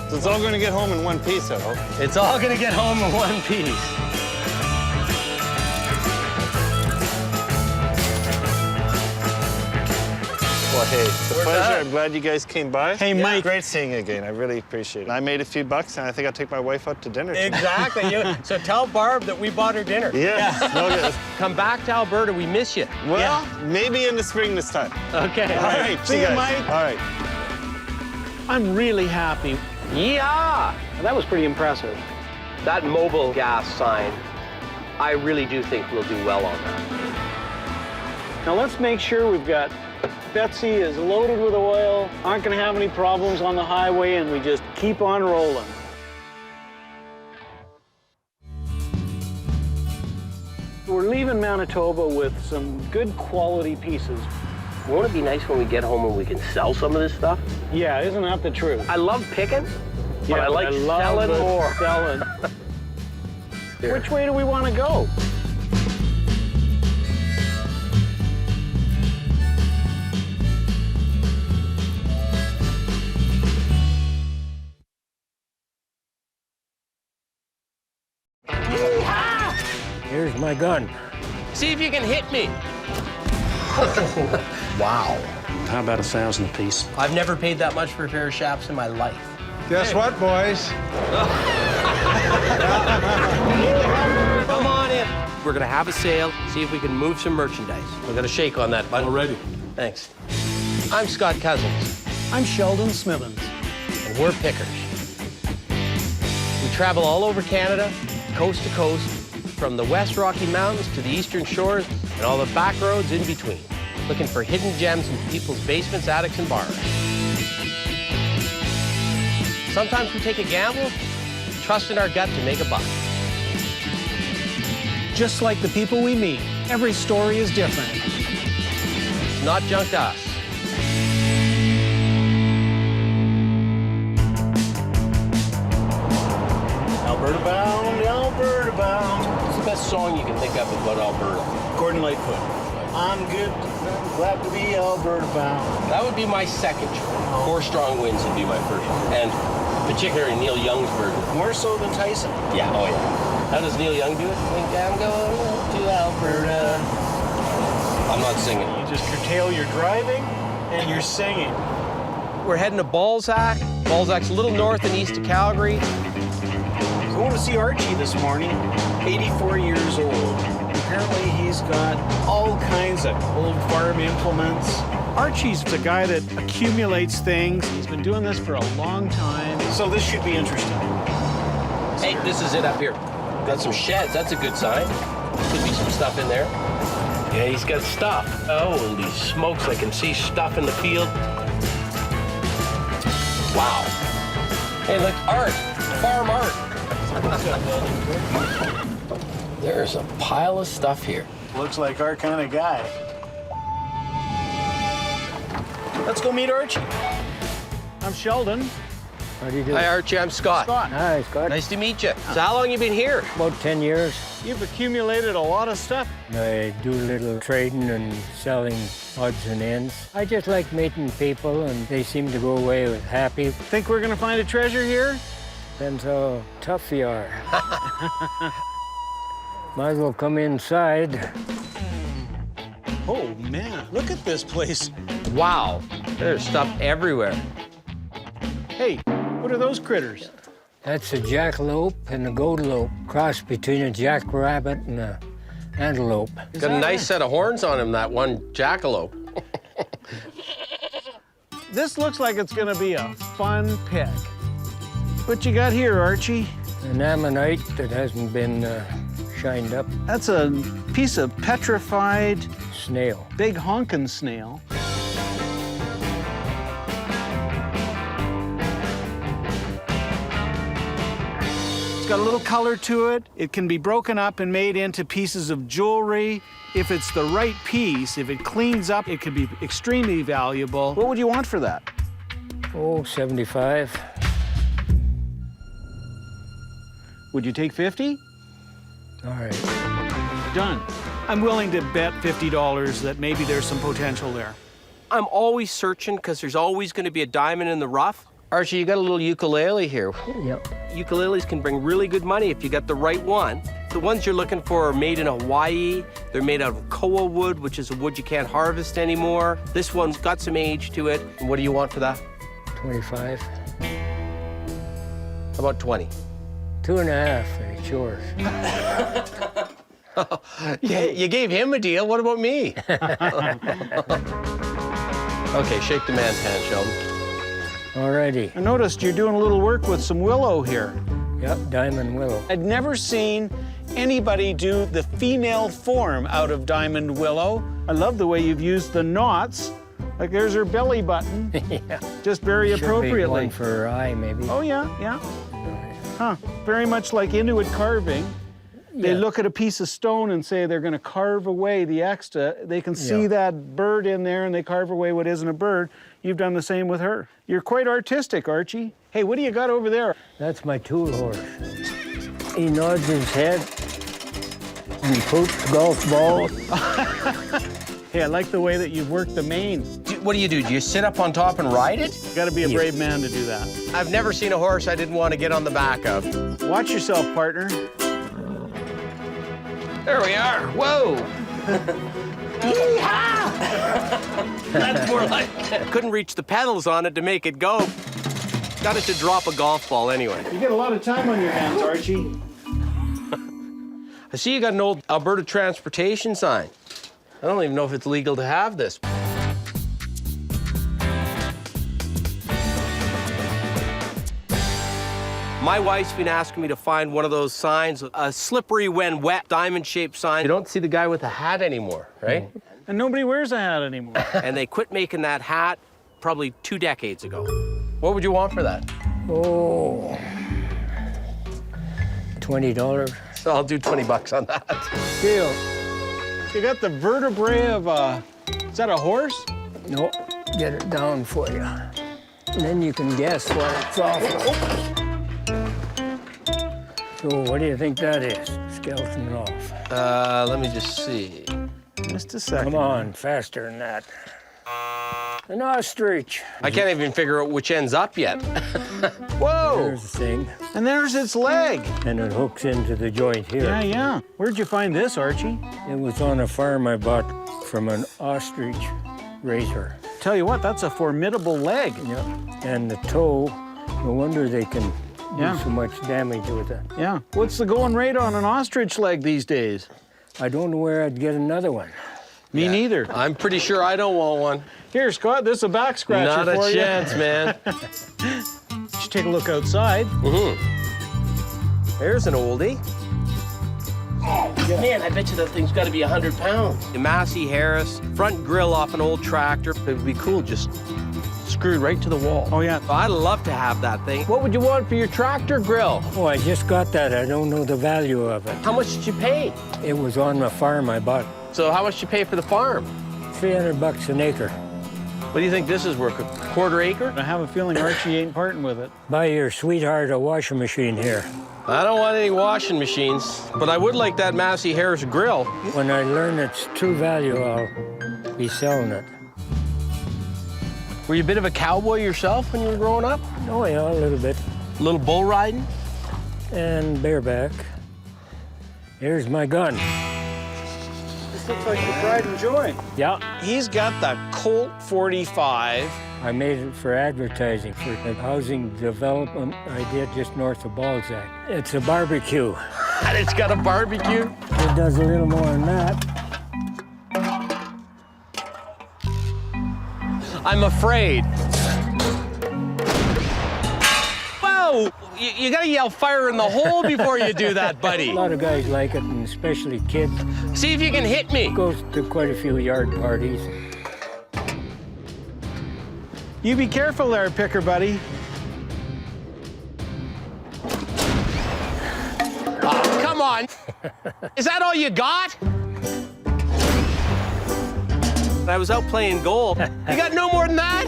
So it's all going to get home in one piece, I hope. It's all going to get home in one piece. Well, hey, it's a pleasure. I'm glad you guys came by. Hey, Mike. Great seeing you again. I really appreciate it. I made a few bucks, and I think I'll take my wife out to dinner tonight. Exactly. So tell Barb that we bought her dinner. Yeah. Okay. Come back to Alberta. We miss you. Well, maybe in the spring this time. Okay. All right. See you, guys. Mike. All right. I'm really happy. Yeah. That was pretty impressive. That mobile gas sign, I really do think we'll do well on that. Now let's make sure we've got Betsy is loaded with oil, aren't going to have any problems on the highway, and we just keep on rolling. We're leaving Manitoba with some good quality pieces. Won't it be nice when we get home and we can sell some of this stuff? Yeah, isn't that the truth? I love picking, but Yeah, I like love selling the more. Selling. Which way do we want to go? Here's my gun. See if you can hit me. Wow. How about 1,000 apiece? I've never paid that much for a pair of shaps in my life. Guess what, boys? Come on in. We're gonna have a sale, see if we can move some merchandise. We're gonna shake on that button. Already. Thanks. I'm Scott Cousins, I'm Sheldon Smithens. and we're pickers. We travel all over Canada, coast to coast, from the West Rocky Mountains to the Eastern Shores and all the back roads in between, looking for hidden gems in people's basements, attics, and bars. Sometimes we take a gamble, trust in our gut to make a buck. Just like the people we meet, every story is different. It's not junk to us. Alberta bound, Alberta bound. What's the best song you can think of about Alberta? Gordon Lightfoot. I'm good, glad to be Alberta bound. That would be my second choice. Four Strong Winds would be my first. And particularly Neil Young's version. More so than Tyson. Yeah, oh yeah. How does Neil Young do it? Think I'm going to Alberta. I'm not singing. You just curtail your driving and you're singing. We're heading to Balzac. Balzac's a little north and east of Calgary. Going to see Archie this morning, 84 years old. Apparently he's got all kinds of old farm implements. Archie's the guy that accumulates things. He's been doing this for a long time, so this should be interesting. Hey, this is it up here. Got some sheds, that's a good sign. Could be some stuff in there. Yeah, he's got stuff. Holy smokes, I can see stuff in the field. Wow. Hey, look, art, farm art. There's a pile of stuff here. Looks like our kind of guy. Let's go meet Archie. I'm Sheldon. How do you do? Hi, Archie, I'm Scott. Hi, Scott. Nice to meet you. So how long you been here? About 10 years. You've accumulated a lot of stuff. I do a little trading and selling odds and ends. I just like meeting people, and they seem to go away with happy. Think we're gonna find a treasure here? Depends how tough you are. Might as well come inside. Oh, man, look at this place. Wow, there's stuff everywhere. Hey, what are those critters? That's a jackalope and a goatalope, cross between a jackrabbit and a antelope. Got a nice set of horns on him, that one jackalope. This looks like it's gonna be a fun pick. What you got here, Archie? An ammonite that hasn't been shined up. That's a piece of petrified snail. Big honkin' snail. It's got a little color to it. It can be broken up and made into pieces of jewelry. If it's the right piece, if it cleans up, it could be extremely valuable. What would you want for that? Oh, 75. Would you take 50? All right. Done. I'm willing to bet $50 that maybe there's some potential there. I'm always searching because there's always going to be a diamond in the rough. Archie, you got a little ukulele here. Yep. Ukuleles can bring really good money if you got the right one. The ones you're looking for are made in Hawaii. They're made out of koa wood, which is a wood you can't harvest anymore. This one's got some age to it. And what do you want for that? 25. How about 20? 2.5, it's yours. Yeah, you gave him a deal. What about me? Okay, shake the man's hand, Sheldon. Alrighty. I noticed you're doing a little work with some willow here. Yep, diamond willow. I'd never seen anybody do the female form out of diamond willow. I love the way you've used the knots. Like there's her belly button. Yeah. Just very appropriately. Should be one for her eye, maybe. Oh, yeah, yeah. Huh, very much like Inuit carving. They look at a piece of stone and say they're going to carve away the extra. They can see that bird in there and they carve away what isn't a bird. You've done the same with her. You're quite artistic, Archie. Hey, what do you got over there? That's my tool horse. He nods his head and poops golf balls. Hey, I like the way that you've worked the mane. What do? Do you sit up on top and ride it? You gotta be a brave man to do that. I've never seen a horse I didn't want to get on the back of. Watch yourself, partner. There we are. Whoa. That's more like it. Couldn't reach the pedals on it to make it go. Got it to drop a golf ball anyway. You get a lot of time on your hands, Archie. I see you got an old Alberta transportation sign. I don't even know if it's legal to have this. My wife's been asking me to find one of those signs, a slippery when wet, diamond-shaped sign. You don't see the guy with the hat anymore, right? And nobody wears a hat anymore. And they quit making that hat probably 2 decades ago. What would you want for that? Oh, $20. So I'll do 20 bucks on that. Deal. You got the vertebrae of a, is that a horse? No, get it down for you. And then you can guess what it's off of. So what do you think that is? Skeleton off. Let me just see. Just a second. Come on, faster than that. An ostrich. I can't even figure out which end's up yet. Whoa! There's the thing. And there's its leg. And it hooks into the joint here. Yeah, yeah. Where'd you find this, Archie? It was on a farm I bought from an ostrich razor. Tell you what, that's a formidable leg. Yeah, and the toe, no wonder they can do so much damage with it. Yeah. What's the going rate on an ostrich leg these days? I don't know where I'd get another one. Me neither. I'm pretty sure I don't want one. Here, Scott, this is a back scratcher Not for a you. chance, man. Just take a look outside. There's an oldie. Man, I bet you that thing's got to be 100 pounds. The Massey Harris front grill off an old tractor. It would be cool, just screwed right to the wall. Oh, yeah. I'd love to have that thing. What would you want for your tractor grill? Oh, I just got that. I don't know the value of it. How much did you pay? It was on my farm I bought. So how much did you pay for the farm? $300 an acre. What do you think this is worth? A quarter acre? I have a feeling Archie ain't parting with it. Buy your sweetheart a washing machine here. I don't want any washing machines, but I would like that Massey Harris grill. When I learn its true value, I'll be selling it. Were you a bit of a cowboy yourself when you were growing up? Oh, yeah, a little bit. A little bull riding? And bareback. Here's my gun. This looks like the pride and joy. Yeah. He's got the Colt 45. I made it for advertising for the housing development I did just north of Balzac. It's a barbecue. And it's got a barbecue? It does a little more than that. I'm afraid. Whoa! You gotta yell fire in the hole before you do that, buddy. A lot of guys like it, and especially kids. See if you can hit me. Goes to quite a few yard parties. You be careful there, Picker buddy. Oh, come on. Is that all you got? I was out playing goal. You got no more than that?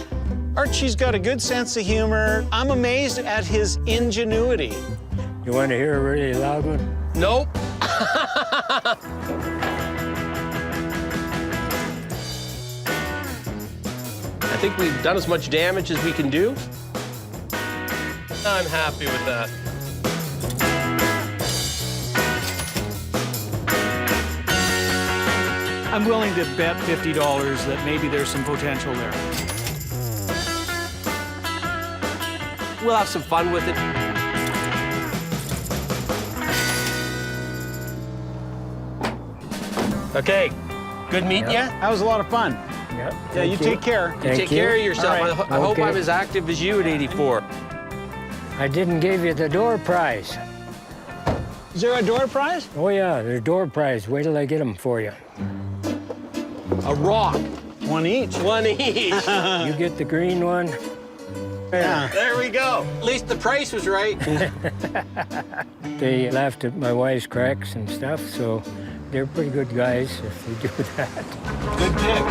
Archie's got a good sense of humor. I'm amazed at his ingenuity. You want to hear a really loud one? Nope. I think we've done as much damage as we can do. I'm happy with that. I'm willing to bet $50 that maybe there's some potential there. We'll have some fun with it. Okay, good meeting you. That was a lot of fun. Yeah, you take care. You take care of yourself. Right. I hope I'm as active as you at 84. I didn't give you the door prize. Is there a door prize? Oh, yeah, there's door prize. Wait till I get them for you. A rock. One each. One each. You get the green one. Yeah. There we go. At least the price was right. They laughed at my wisecracks and stuff, so they're pretty good guys if they do that. Good pick.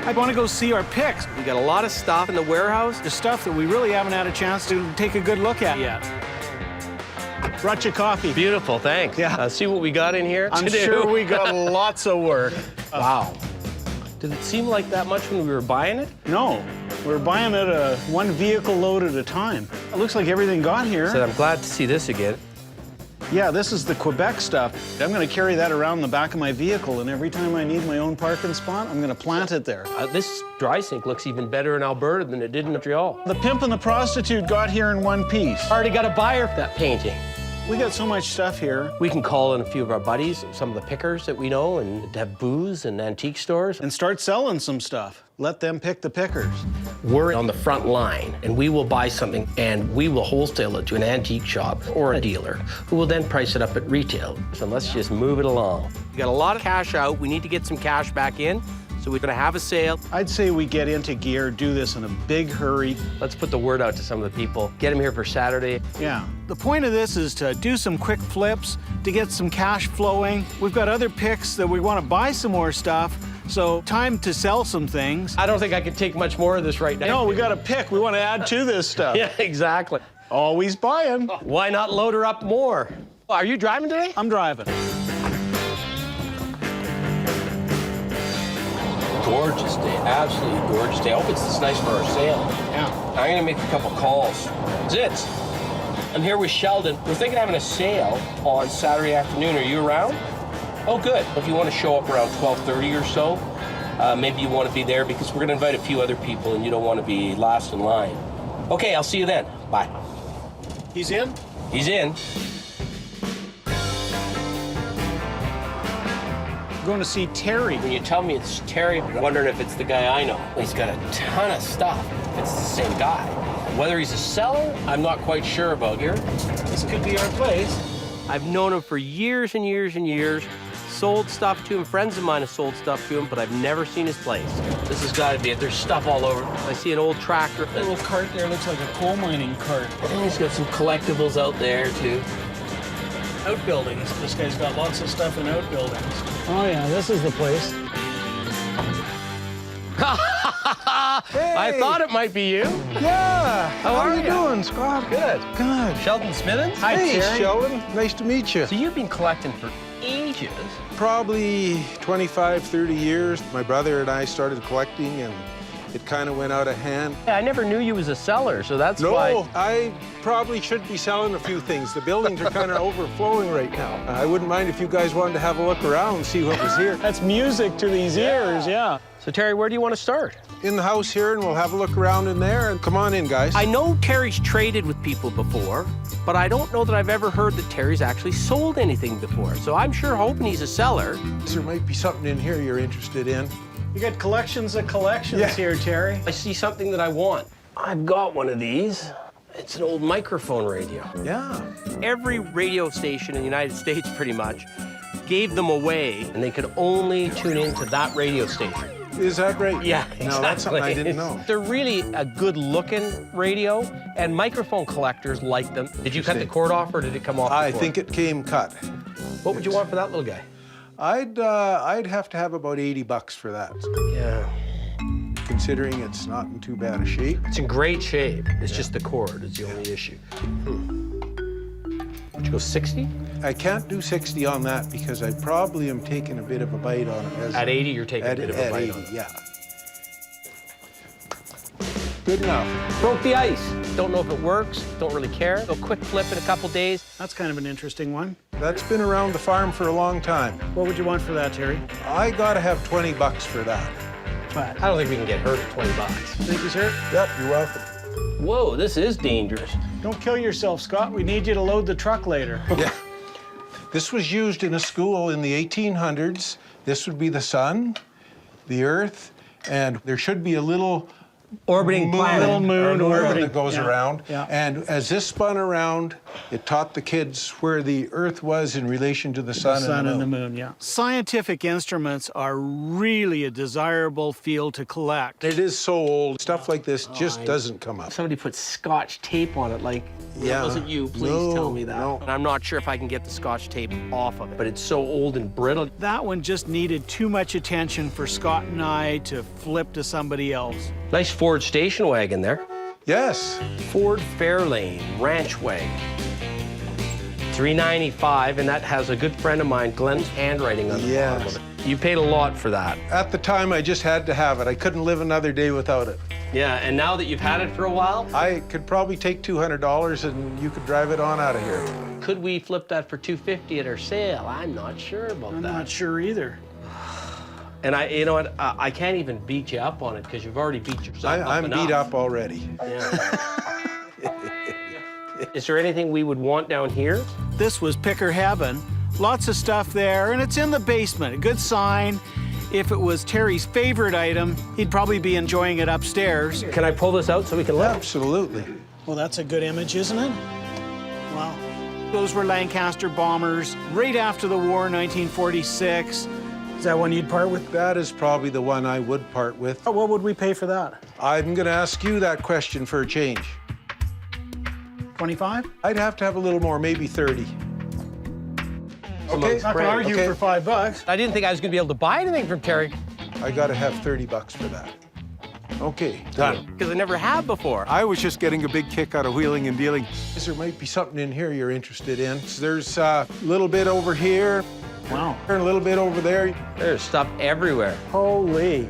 I want to go see our picks. We got a lot of stuff in the warehouse. The stuff that we really haven't had a chance to take a good look at yet. Brought you coffee. Beautiful, thanks. Yeah. See what we got in here I'm to do. sure we got lots of work. Wow. Did it seem like that much when we were buying it? No, we're buying it one vehicle load at a time. It looks like everything got here. So I'm glad to see this again. Yeah, this is the Quebec stuff. I'm going to carry that around the back of my vehicle, and every time I need my own parking spot, I'm going to plant it there. This dry sink looks even better in Alberta than it did in Montreal. The Pimp and the Prostitute got here in one piece. Already got a buyer for that painting. We got so much stuff here. We can call in a few of our buddies, some of the pickers that we know, and have booze and antique stores. And start selling some stuff. Let them pick the pickers. We're on the front line, and we will buy something, and we will wholesale it to an antique shop or a dealer, who will then price it up at retail. So let's just move it along. We got a lot of cash out. We need to get some cash back in, so we're gonna have a sale. I'd say we get into gear, do this in a big hurry. Let's put the word out to some of the people. Get them here for Saturday. Yeah. The point of this is to do some quick flips, to get some cash flowing. We've got other picks that we want to buy some more stuff. So time to sell some things. I don't think I can take much more of this right now. No, we got to pick. We want to add to this stuff. Yeah, exactly. Always buying. Why not load her up more? Are you driving today? I'm driving. gorgeous day, absolutely gorgeous day. I hope it's this nice for our sale. Yeah. I'm gonna make a couple calls. Zitz, I'm here with Sheldon. We're thinking of having a sale on Saturday afternoon. Are you around? Oh, good. If you want to show up around 12:30 or so, maybe you want to be there because we're gonna invite a few other people and you don't want to be last in line. Okay, I'll see you then. Bye. He's in? He's in. I'm going to see Terry. When you tell me it's Terry, I'm wondering if it's the guy I know. He's got a ton of stuff. It's the same guy. Whether he's a seller, I'm not quite sure about here. This could be our place. I've known him for years and years and years. Sold stuff to him. Friends of mine have sold stuff to him, but I've never seen his place. This has got to be it. There's stuff all over. I see an old tractor. That little cart there looks like a coal mining cart. And he's got some collectibles out there, too. Outbuildings. This guy's got lots of stuff in outbuildings. Oh, yeah, this is the place. I thought it might be you. Yeah. How are you doing, Scott? Good. Good. Sheldon Smithens? Hi, hey, Terry. Sheldon. Nice to meet you. So you've been collecting for ages. Probably 25, 30 years. My brother and I started collecting, and it kind of went out of hand. Yeah, I never knew you was a seller, so that's why. No, I probably should be selling a few things. The buildings are kind of overflowing right now. I wouldn't mind if you guys wanted to have a look around and see what was here. That's music to these ears, yeah. So, Terry, where do you want to start? In the house here, and we'll have a look around in there. And come on in, guys. I know Terry's traded with people before, but I don't know that I've ever heard that Terry's actually sold anything before. So I'm sure hoping he's a seller. There might be something in here you're interested in. You got collections of collections here, Terry. I see something that I want. I've got one of these. It's an old microphone radio. Yeah. Every radio station in the United States, pretty much, gave them away, and they could only tune into that radio station. Is that right? Yeah, exactly. No, that's something I didn't know. They're really a good-looking radio, and microphone collectors like them. Did you cut the cord off, or did it come off I before? think it came cut. What would you want for that little guy? I'd have to have about 80 bucks for that. Yeah. Considering it's not in too bad a shape. It's in great shape. It's just the cord is the only issue. Would you go 60? I can't do 60 on that because I probably am taking a bit of a bite on it. At 80, you're taking a bit of a bite on it. Yeah. Good enough. Broke the ice. Don't know if it works. Don't really care. A quick flip in a couple days. That's kind of an interesting one. That's been around the farm for a long time. What would you want for that, Terry? I gotta have 20 bucks for that. I don't think we can get hurt at 20 bucks. Think he's hurt? Yep, you're welcome. Whoa, this is dangerous. Don't kill yourself, Scott. We need you to load the truck later. Yeah. This was used in a school in the 1800s. This would be the sun, the earth, and there should be a little orbiting planet. Little moon orbiting that goes around. Yeah. And as this spun around, it taught the kids where the earth was in relation to the sun, and the moon. Yeah. Scientific instruments are really a desirable field to collect. It is so old. Stuff like this just doesn't come up. Somebody put Scotch tape on it, like, Yeah. that wasn't you, please tell me that. No. And I'm not sure if I can get the Scotch tape off of it, but it's so old and brittle. That one just needed too much attention for Scott and I to flip to somebody else. Nice Ford station wagon there. Yes. Ford Fairlane ranch wagon. $395, and that has a good friend of mine, Glenn's handwriting on the bottom of it. You paid a lot for that. At the time, I just had to have it. I couldn't live another day without it. Yeah, and now that you've had it for a while? I could probably take $200 and you could drive it on out of here. Could we flip that for $250 at our sale? I'm not sure about that. I'm not sure either. And you know what? I can't even beat you up on it because you've already beat yourself up I'm enough. beat up already. Yeah. Is there anything we would want down here? This was picker heaven. Lots of stuff there, and it's in the basement. A good sign. If it was Terry's favorite item, he'd probably be enjoying it upstairs. Can I pull this out so we can look? Absolutely. Well, that's a good image, isn't it? Wow. Those were Lancaster bombers right after the war, 1946. Is that one you'd part with? That is probably the one I would part with. What would we pay for that? I'm going to ask you that question for a change. 25? I'd have to have a little more, maybe 30. Okay, not gonna argue for $5. I didn't think I was gonna be able to buy anything from Terry. I gotta have 30 bucks for that. Okay, done. Because I never have before. I was just getting a big kick out of wheeling and dealing. There might be something in here you're interested in. There's a little bit over here. Wow. And a little bit over there. There's stuff everywhere. Holy.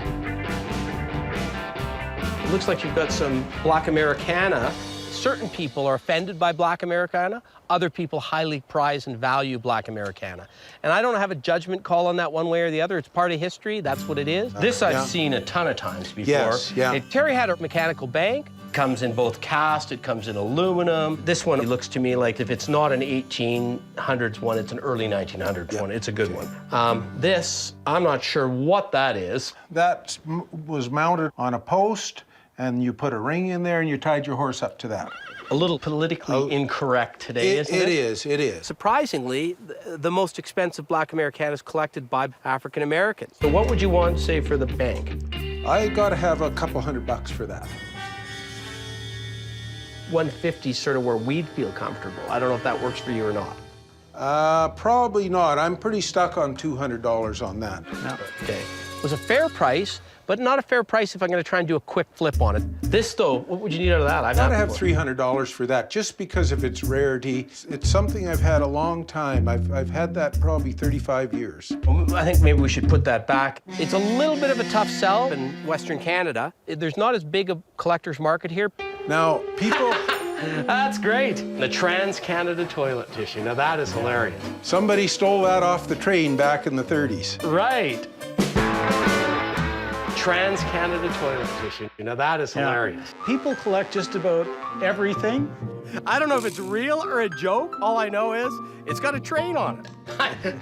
It looks like you've got some Black Americana. Certain people are offended by Black Americana. Other people highly prize and value Black Americana. And I don't have a judgment call on that one way or the other. It's part of history. That's what it is. This I've seen a ton of times before. Yes, yeah. Terry had a mechanical bank. Comes in both cast, it comes in aluminum. This one, it looks to me like if it's not an 1800s one, it's an early 1900s one. It's a good one. This, I'm not sure what that is. That was mounted on a post, and you put a ring in there, and you tied your horse up to that. A little politically incorrect today, isn't it? It is. Surprisingly, the most expensive Black Americana is collected by African Americans. So what would you want, say, for the bank? I gotta have a couple $100 for that. 150 is sort of where we'd feel comfortable. I don't know if that works for you or not. Probably not. I'm pretty stuck on $200 on that. No. Okay. It was a fair price, but not a fair price if I'm going to try and do a quick flip on it. This, though, what would you need out of that? I've got to have $300 for that, just because of its rarity. It's something I've had a long time. I've had that probably 35 years. I think maybe we should put that back. It's a little bit of a tough sell in Western Canada. There's not as big a collector's market here. Now, people... That's great. The Trans-Canada toilet tissue. Now, that is hilarious. Somebody stole that off the train back in the 30s. Right. Trans-Canada toilet tissue. Now, that is hilarious. People collect just about everything. I don't know if it's real or a joke. All I know is it's got a train on it.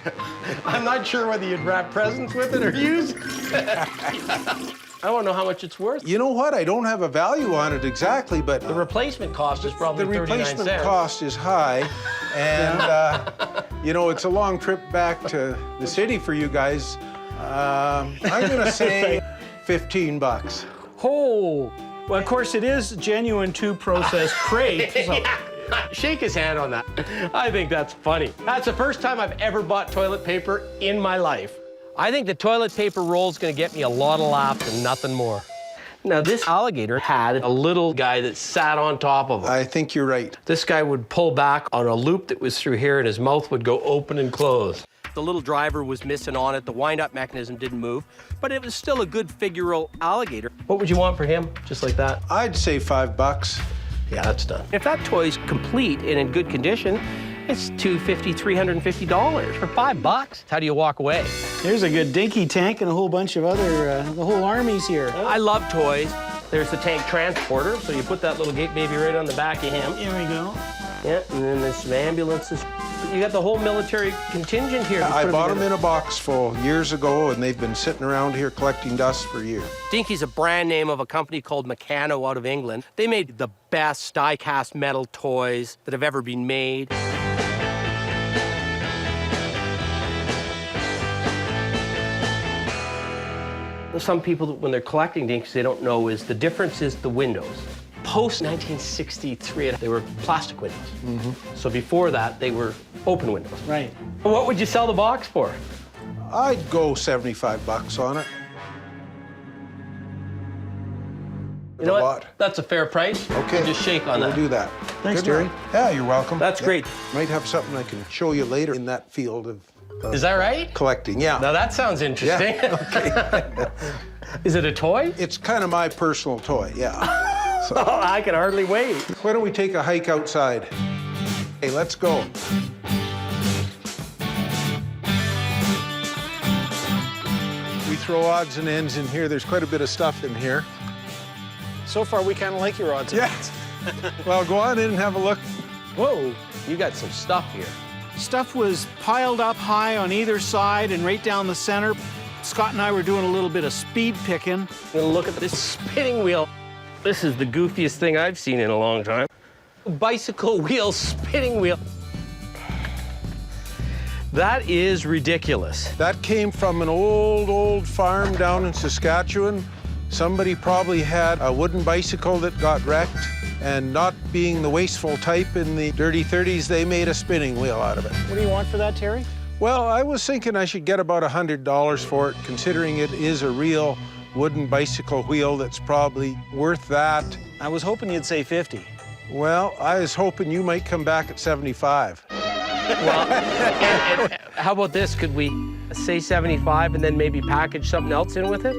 I'm not sure whether you'd wrap presents with it or use it. I don't know how much it's worth. You know what? I don't have a value on it exactly, but... The replacement cost is probably 39 cents. The replacement cost is high, and, you know, it's a long trip back to the city for you guys. I'm gonna say 15 bucks. Oh, well, of course, it is genuine two-process crate. So. Shake his hand on that. I think that's funny. That's the first time I've ever bought toilet paper in my life. I think the toilet paper roll is going to get me a lot of laughs and nothing more. Now, this alligator had a little guy that sat on top of him. I think you're right. This guy would pull back on a loop that was through here, and his mouth would go open and close. The little driver was missing on it. The wind-up mechanism didn't move, but it was still a good figural alligator. What would you want for him, just like that? I'd say $5. Yeah, that's done. If that toy's complete and in good condition, it's $250, $350 for $5. How do you walk away? There's a good dinky tank and a whole bunch of other, the whole army's here. I love toys. There's the tank transporter, so you put that little gate baby right on the back of him. Here we go. Yeah, and then there's some ambulances. You got the whole military contingent here. I bought them in a box full years ago, and they've been sitting around here collecting dust for years. Dinky's a brand name of a company called Meccano out of England. They made the best die-cast metal toys that have ever been made. Some people, when they're collecting dinkies, they don't know is the difference is the windows. Post-1963, they were plastic windows. Mm-hmm. So before that, they were open windows. Right. What would you sell the box for? I'd go $75 on it. You know what? That's a fair price. Okay. Just shake on that. We'll do that. Thanks, Good Terry. night. Yeah, you're welcome. That's great. Might have something I can show you later in that field of Is that right? Collecting, yeah. Now that sounds interesting. Yeah, okay. Is it a toy? It's kind of my personal toy, yeah. So, oh, I can hardly wait. Why don't we take a hike outside? Hey, let's go. We throw odds and ends in here. There's quite a bit of stuff in here. So far, we kind of like your odds and ends. Well, go on in and have a look. Whoa, you got some stuff here. Stuff was piled up high on either side and right down the center. Scott and I were doing a little bit of speed picking. Look at this spinning wheel. This is the goofiest thing I've seen in a long time. Bicycle wheel, spinning wheel. That is ridiculous. That came from an old farm down in Saskatchewan. Somebody probably had a wooden bicycle that got wrecked, and not being the wasteful type in the dirty 30s, they made a spinning wheel out of it. What do you want for that, Terry? Well, I was thinking I should get about $100 for it, considering it is a real wooden bicycle wheel that's probably worth that. I was hoping you'd say 50. Well, I was hoping you might come back at 75. Well, and how about this? Could we say 75 and then maybe package something else in with it?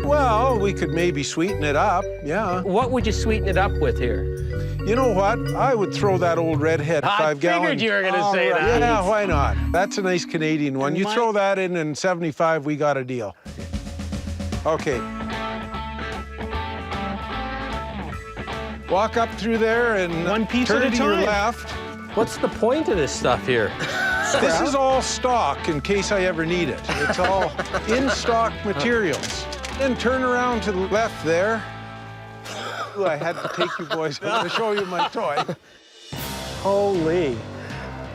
Well, we could maybe sweeten it up, yeah. What would you sweeten it up with here? You know what? I would throw that old redhead 5-gallon. I figured you were going to say that. Yeah, why not? That's a nice Canadian one. You throw that in and 75, we got a deal. Okay. Walk up through there and one piece turn at a to your time. left. What's the point of this stuff here? This is all stock in case I ever need it. It's all in-stock materials. Then turn around to the left there. Ooh, I had to take you boys to show you my toy. Holy.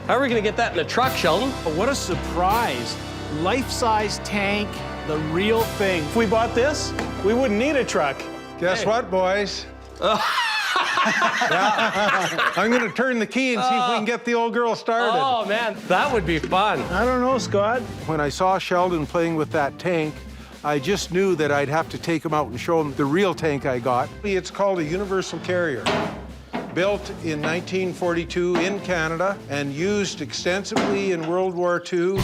How are we going to get that in the truck, Sheldon? What a surprise. Life-size tank, the real thing. If we bought this, we wouldn't need a truck. Guess what, boys? Yeah. I'm going to turn the key and see if we can get the old girl started. Oh, man, that would be fun. I don't know, Scott. When I saw Sheldon playing with that tank, I just knew that I'd have to take him out and show him the real tank I got. It's called a universal carrier. Built in 1942 in Canada and used extensively in World War II.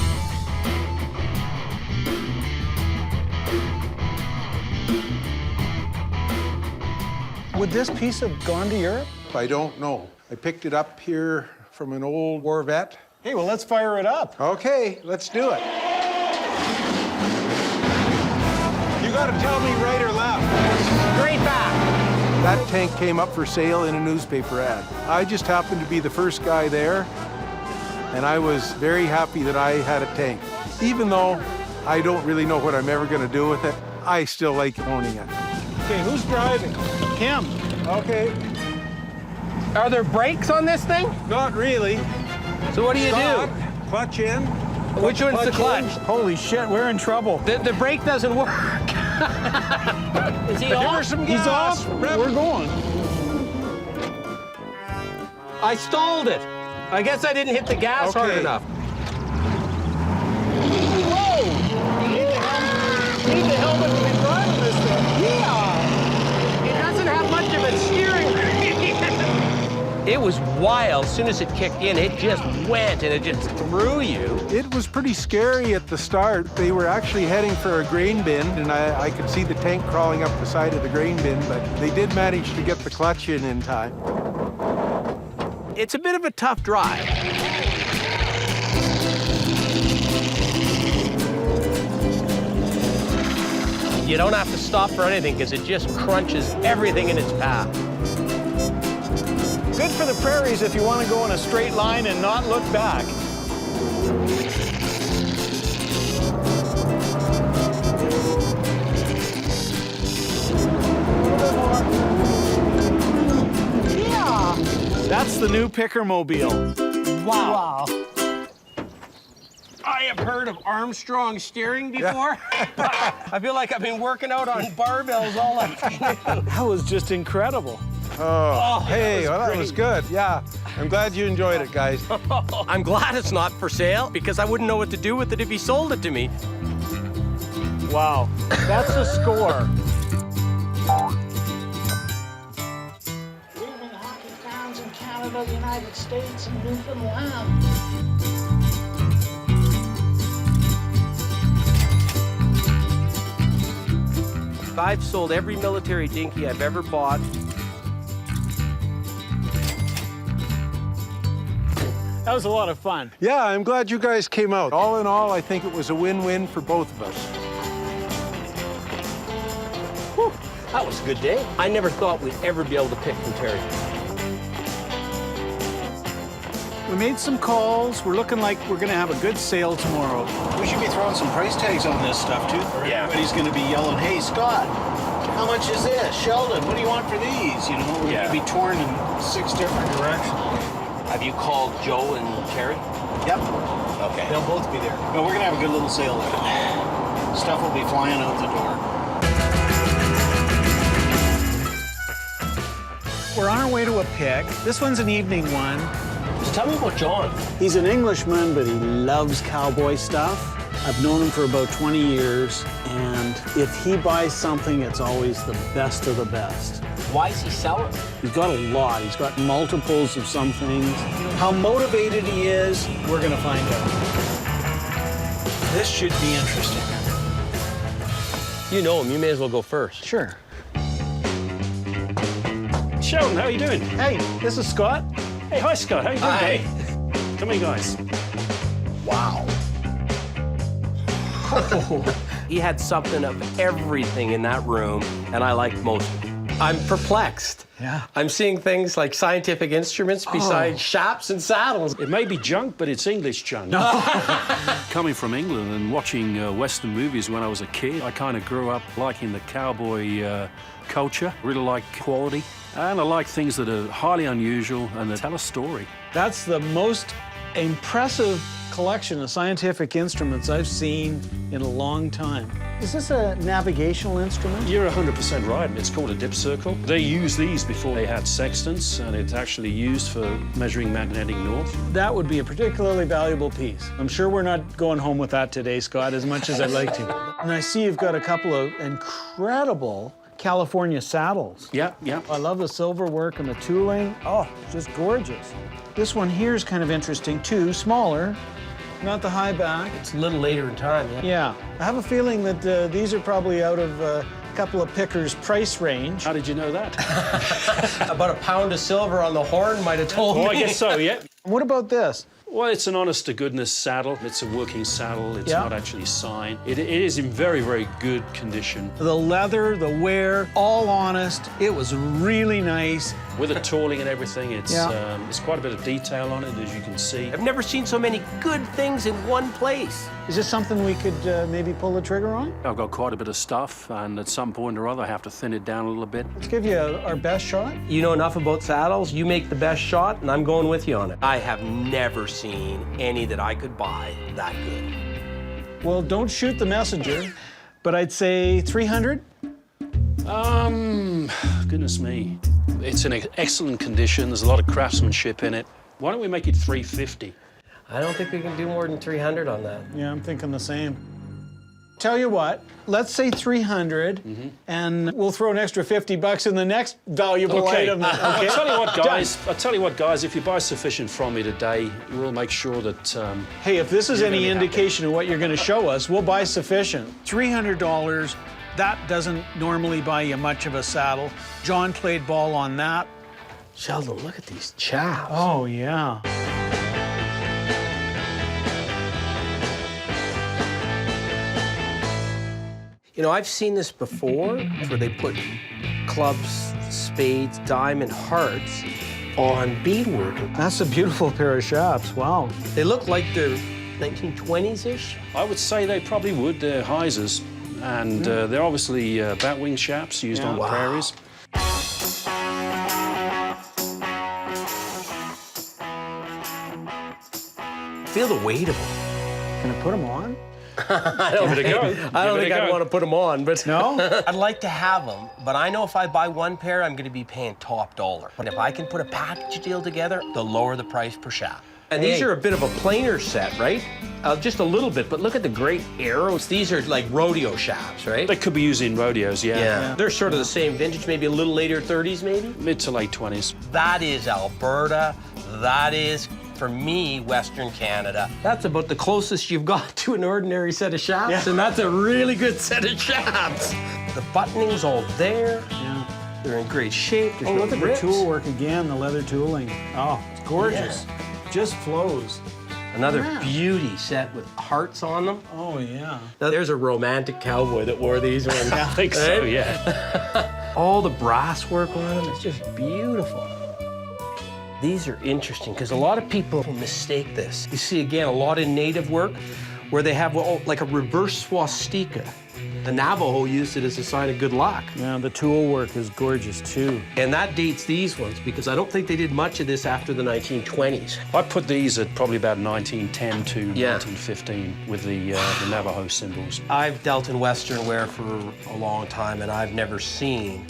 Would this piece have gone to Europe? I don't know. I picked it up here from an old war vet. Hey, well, let's fire it up. Okay, let's do it. You gotta tell me right or left. Straight back. That tank came up for sale in a newspaper ad. I just happened to be the first guy there, and I was very happy that I had a tank. Even though I don't really know what I'm ever gonna do with it, I still like owning it. Okay, who's driving? Kim. Okay. Are there brakes on this thing? Not really. So what do you do? Clutch in. Which one's the clutch? Holy shit, we're in trouble. The brake doesn't work. Is he off? He's off. We're going. I stalled it. I guess I didn't hit the gas hard enough. Whoa! You need the helmet to be driving this thing. Yeah. It doesn't have much of a steering wheel. It was wild. As soon as it kicked in, it just went and it just threw you. It was pretty scary at the start. They were actually heading for a grain bin, and I could see the tank crawling up the side of the grain bin, but they did manage to get the clutch in time. It's a bit of a tough drive. You don't have to stop for anything because it just crunches everything in its path. Good for the prairies if you want to go in a straight line and not look back. Yeah. That's the new Pickermobile. Wow. I have heard of Armstrong steering before. I feel like I've been working out on barbells all afternoon. That was just incredible. Oh, hey, well, that was good. Yeah, I'm glad you enjoyed it, guys. I'm glad it's not for sale because I wouldn't know what to do with it if he sold it to me. Wow, that's a score. We live in hockey towns in Canada, the United States, and Newfoundland. I've sold every military dinky I've ever bought. That was a lot of fun. Yeah, I'm glad you guys came out. All in all, I think it was a win-win for both of us. Whew, that was a good day. I never thought we'd ever be able to pick from Terry. We made some calls. We're looking like we're going to have a good sale tomorrow. We should be throwing some price tags on this stuff, too. Yeah. Everybody's going to be yelling, hey, Scott, how much is this? Sheldon, what do you want for these? You know, we're going to be torn in 6 different directions. Have you called Joe and Terry? Yep. Okay. They'll both be there. No, we're going to have a good little sale there. Stuff will be flying out the door. We're on our way to a pick. This one's an evening one. So tell me about John. He's an Englishman, but he loves cowboy stuff. I've known him for about 20 years, and and if he buys something, it's always the best of the best. Why is he selling? He's got a lot. He's got multiples of some things. How motivated he is, we're gonna find out. This should be interesting. You know him, you may as well go first. Sure. Sheldon, how are you doing? Hey, this is Scott. Hey, hi, Scott. How you doing, Hi. buddy? Come here, guys. Wow. He had something of everything in that room, and I liked most of it. I'm perplexed. Yeah. I'm seeing things like scientific instruments beside shaps and saddles. It may be junk, but it's English junk. Coming from England and watching Western movies when I was a kid, I kind of grew up liking the cowboy culture. Really like quality. And I like things that are highly unusual and that tell a story. That's the most impressive collection of scientific instruments I've seen in a long time. Is this a navigational instrument? You're 100% right. It's called a dip circle. They used these before they had sextants, and it's actually used for measuring magnetic north. That would be a particularly valuable piece. I'm sure we're not going home with that today, Scott, as much as I'd like to. And I see you've got a couple of incredible California saddles. Yeah, yeah. I love the silver work and the tooling. Oh, just gorgeous. This one here is kind of interesting too, smaller, not the high back. It's a little later in time, yeah. Yeah, I have a feeling that these are probably out of a couple of pickers' price range. How did you know that? About a pound of silver on the horn might have told me. Oh, I guess so, yeah. What about this? Well, it's an honest-to-goodness saddle. It's a working saddle. It's not actually signed. It is in very, very good condition. The leather, the wear, all honest. It was really nice. With the tooling and everything, there's quite a bit of detail on it, as you can see. I've never seen so many good things in one place. Is this something we could maybe pull the trigger on? I've got quite a bit of stuff, and at some point or other, I have to thin it down a little bit. Let's give you our best shot. You know enough about saddles. You make the best shot, and I'm going with you on it. I have never seen any that I could buy that good. Well, don't shoot the messenger, but I'd say 300? Goodness me. It's in excellent condition. There's a lot of craftsmanship in it. Why don't we make it 350? I don't think we can do more than 300 on that. Yeah, I'm thinking the same. Tell you what, let's say 300, and we'll throw an extra 50 bucks in the next valuable item. Okay? I'll tell you what, guys, if you buy sufficient from me today, we'll make sure that... hey, if this is any indication of what you're going to show us, we'll buy sufficient. $300, that doesn't normally buy you much of a saddle. John played ball on that. Sheldon, look at these chaps. Oh, yeah. You know, I've seen this before, where they put clubs, spades, diamond, hearts on beadwork. That's a beautiful pair of chaps, wow. They look like they're 1920s-ish. I would say they probably would. They're Heisers, and they're obviously batwing chaps used on the prairies. Feel the weight of them. Can I put them on? I don't think I'd want to put them on, but no? I'd like to have them, but I know if I buy one pair, I'm going to be paying top dollar. But if I can put a package deal together, they'll lower the price per shaft. And these are a bit of a plainer set, right? Just a little bit, but look at the great arrows. These are like rodeo shafts, right? They could be used in rodeos, yeah. They're sort of the same vintage, maybe a little later 30s, maybe? Mid to late 20s. That is Alberta. That is, for me, Western Canada. That's about the closest you've got to an ordinary set of shafts, and that's a really good set of shafts. The buttoning's all there. Yeah. They're in great shape. Oh, look at the tool work again, the leather tooling. Oh, it's gorgeous. Yeah. Just flows. Another beauty set with hearts on them. Oh, yeah. Now, there's a romantic cowboy that wore these ones. I think so, yeah. All the brass work on them, it's just beautiful. These are interesting because a lot of people mistake this. You see, again, a lot of native work where they have like a reverse swastika. The Navajo used it as a sign of good luck. Yeah, the tool work is gorgeous too. And that dates these ones because I don't think they did much of this after the 1920s. I put these at probably about 1910 to 1915 with the Navajo symbols. I've dealt in Western wear for a long time, and I've never seen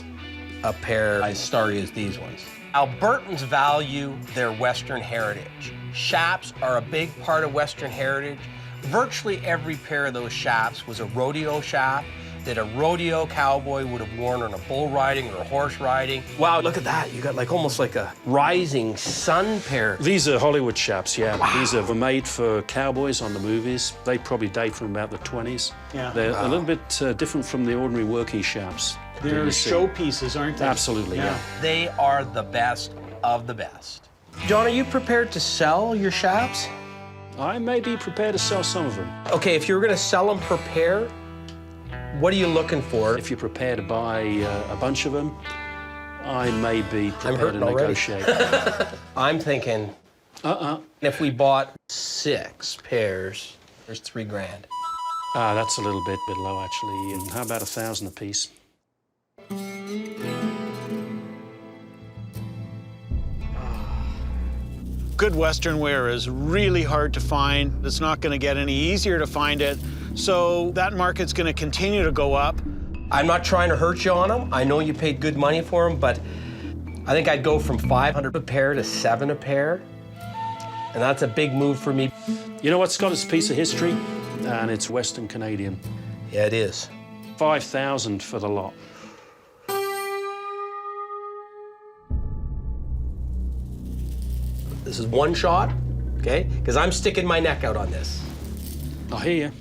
a pair as starry as these ones. Albertans value their Western heritage. Chaps are a big part of Western heritage. Virtually every pair of those chaps was a rodeo chap, that a rodeo cowboy would have worn on a bull riding or a horse riding. Wow, look at that. You got like almost like a rising sun pair. These are Hollywood chaps, yeah. Wow. These are made for cowboys on the movies. They probably date from about the 20s. Yeah. They're a little bit different from the ordinary working chaps. They're showpieces, aren't they? Absolutely, yeah. They are the best of the best. John, are you prepared to sell your chaps? I may be prepared to sell some of them. Okay, if you were going to sell them per pair, what are you looking for? If you're prepared to buy a bunch of them, I may be prepared to negotiate. I'm thinking, if we bought 6 pairs, there's $3,000. That's a little bit low, actually. And how about $1,000 a piece? Good Western wear is really hard to find. It's not going to get any easier to find it, so that market's going to continue to go up. I'm not trying to hurt you on them. I know you paid good money for them, but I think I'd go from $500 a pair to $7 a pair, and that's a big move for me. You know what's got its piece of history? And it's Western Canadian. Yeah, it is. $5,000 for the lot. This is one shot, okay? Because I'm sticking my neck out on this. I hear you.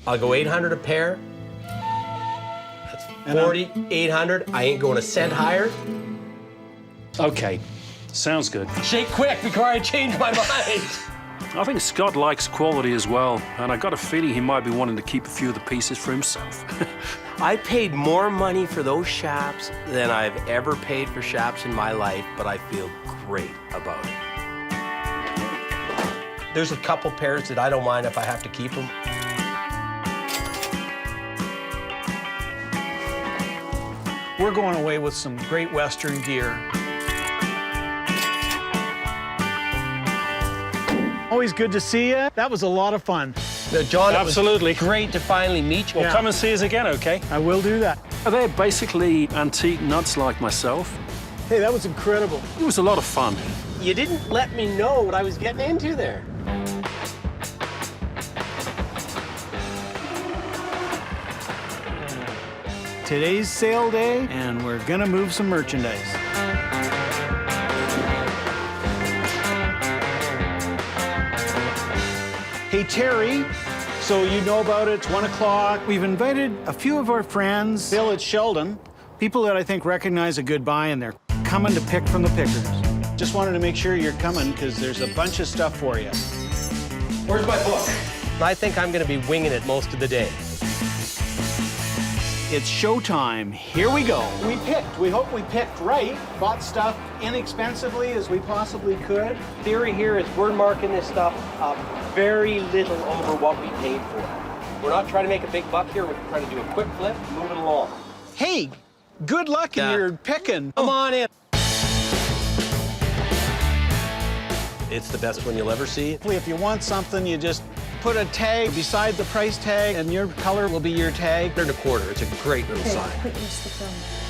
I'll go $800 a pair. That's 40, 800. I ain't going a cent higher. Okay, sounds good. Shake quick before I change my mind. I think Scott likes quality as well, and I got a feeling he might be wanting to keep a few of the pieces for himself. I paid more money for those chaps than I've ever paid for chaps in my life, but I feel great about it. There's a couple pairs that I don't mind if I have to keep them. We're going away with some great Western gear. Always good to see you. That was a lot of fun. John, absolutely. It was great to finally meet you. Well, come and see us again, okay? I will do that. They're basically antique nuts like myself. Hey, that was incredible. It was a lot of fun. You didn't let me know what I was getting into there. Today's sale day, and we're gonna move some merchandise. Hey, Terry, so you know about it, it's 1 o'clock. We've invited a few of our friends, Bill at Sheldon, people that I think recognize a good buy, and they're coming to pick from the pickers. Just wanted to make sure you're coming, because there's a bunch of stuff for you. Where's my book? I think I'm gonna be winging it most of the day. It's showtime. Here we go. We picked. We hope we picked right. Bought stuff inexpensively as we possibly could. Theory here is we're marking this stuff up very little over what we paid for it. We're not trying to make a big buck here. We're trying to do a quick flip, move it along. Hey, good luck in your picking. Come on in. It's the best one you'll ever see. If you want something, you just put a tag beside the price tag, and your color will be your tag. $1.25. It's a great little sign.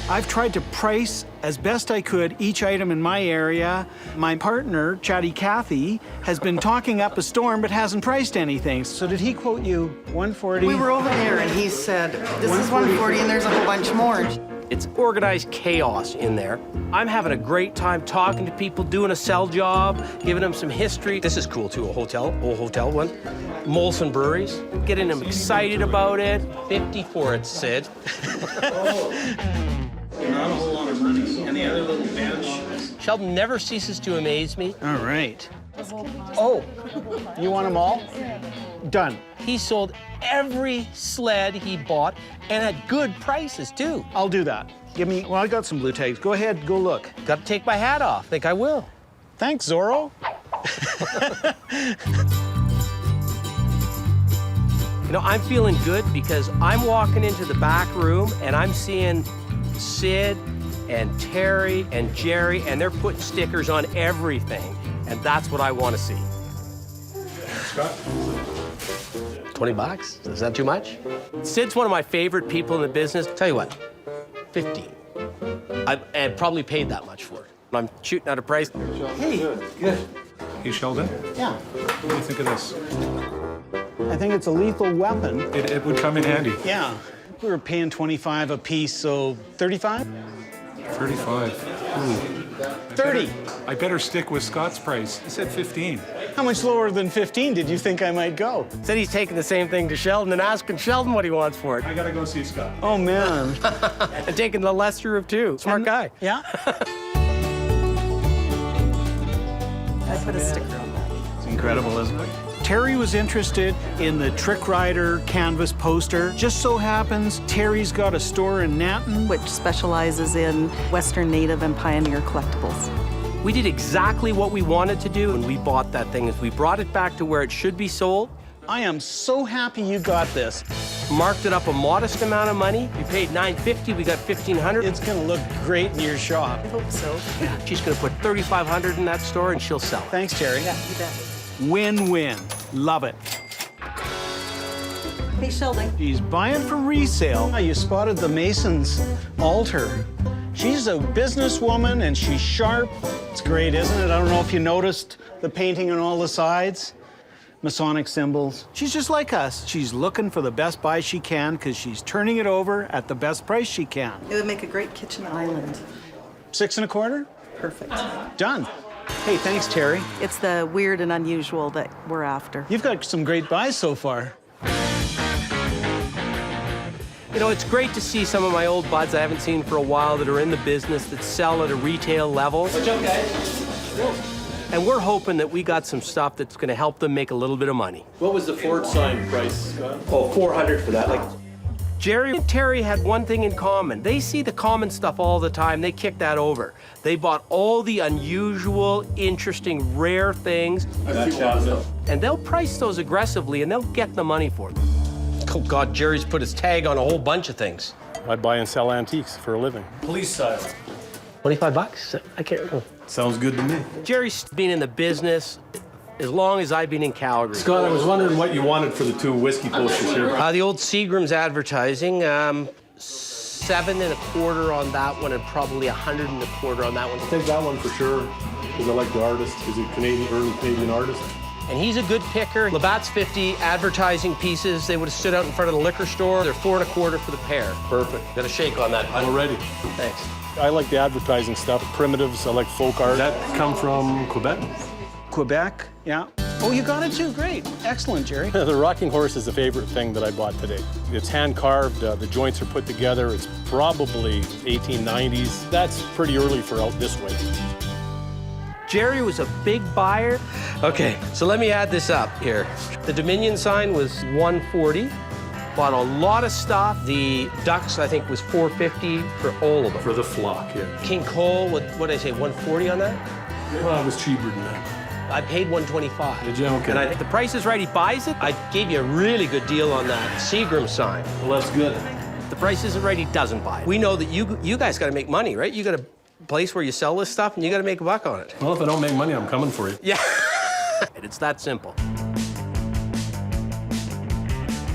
I've tried to price as best I could each item in my area. My partner, Chatty Cathy, has been talking up a storm but hasn't priced anything. So did he quote you 140? We were over there and he said, this is 140 and there's a whole bunch more. It's organized chaos in there. I'm having a great time talking to people, doing a sell job, giving them some history. This is cool too, a hotel, old hotel one. Molson breweries, getting them excited about it. 50 for it, Sid. Not a whole lot of money. And the other little bench. Sheldon never ceases to amaze me. All right. Oh, you want them all? Done. He sold every sled he bought and at good prices too. I'll do that. Give me, well, I got some blue tags. Go ahead, go look. Got to take my hat off. Think I will. Thanks, Zorro. You know, I'm feeling good because I'm walking into the back room and I'm seeing Sid and Terry and Jerry, and they're putting stickers on everything. And that's what I want to see. Scott? $20? Is that too much? Sid's one of my favorite people in the business. Tell you what, 15. I've probably paid that much for it. I'm shooting out a price. Hey. Good. Hey, Sheldon? Yeah. What do you think of this? I think it's a lethal weapon. It would come in handy. Yeah. We were paying 25 a piece, so 35? 35. 30. I better stick with Scott's price. He said 15. How much lower than 15 did you think I might go? Said he's taking the same thing to Sheldon and asking Sheldon what he wants for it. I gotta go see Scott. Oh, man. And taking the lesser of two. Smart guy. Yeah. I put a sticker on that. It's incredible, isn't it? Terry was interested in the Trick Rider canvas poster. Just so happens Terry's got a store in Nanton, which specializes in Western Native and Pioneer collectibles. We did exactly what we wanted to do when we bought that thing, is we brought it back to where it should be sold. I am so happy you got this. Marked it up a modest amount of money. We paid $950, we got $1,500. It's gonna look great in your shop. I hope so. Yeah, she's gonna put $3,500 in that store and she'll sell it. Thanks, Terry. Yeah, you bet. Win-win. Love it. Hey, Sheldon. She's buying for resale. You spotted the Mason's altar. She's a businesswoman and she's sharp. It's great, isn't it? I don't know if you noticed the painting on all the sides. Masonic symbols. She's just like us. She's looking for the best buy she can because she's turning it over at the best price she can. It would make a great kitchen island. 6 1/4? Perfect. Done. Hey, thanks, Terry. It's the weird and unusual that we're after. You've got some great buys so far. You know, it's great to see some of my old buds I haven't seen for a while that are in the business, that sell at a retail level. What's up, guys? And we're hoping that we got some stuff that's going to help them make a little bit of money. What was the Ford sign price, Scott? Oh, $400 for that. Like, Jerry and Terry had one thing in common. They see the common stuff all the time. They kick that over. They bought all the unusual, interesting, rare things. And they'll price those aggressively, and they'll get the money for them. Oh, God, Jerry's put his tag on a whole bunch of things. I buy and sell antiques for a living. Police style. $25? I can't remember. Sounds good to me. Jerry's been in the business as long as I've been in Calgary. Scott, I was wondering what you wanted for the 2 whiskey posters here. The old Seagram's advertising, 7 1/4 on that one, and probably 100 1/4 on that one. I'll take that one for sure, because I like the artist. He's a Canadian, early Canadian artist. And he's a good picker. Labatt's 50 advertising pieces. They would have stood out in front of the liquor store. They're 4 1/4 for the pair. Perfect. Got a shake on that. Already. Thanks. I like the advertising stuff, primitives, I like folk art. Does that come from Quebec? Quebec, yeah. Oh, you got it too, great. Excellent, Jerry. The rocking horse is a favorite thing that I bought today. It's hand-carved, the joints are put together. It's probably 1890s. That's pretty early for out this way. Jerry was a big buyer. Okay, so let me add this up here. The Dominion sign was $140. Bought a lot of stuff. The ducks, I think, was $450 for all of them. For the flock, yeah. King Cole, what did I say, $140 on that? Well, it was cheaper than that. I paid $125. Did you? Okay. And if the price is right, he buys it. I gave you a really good deal on that Seagram sign. Well, that's good. If the price isn't right, he doesn't buy it. We know that you guys got to make money, right? You got a place where you sell this stuff, and you got to make a buck on it. Well, if I don't make money, I'm coming for you. Yeah. It's that simple.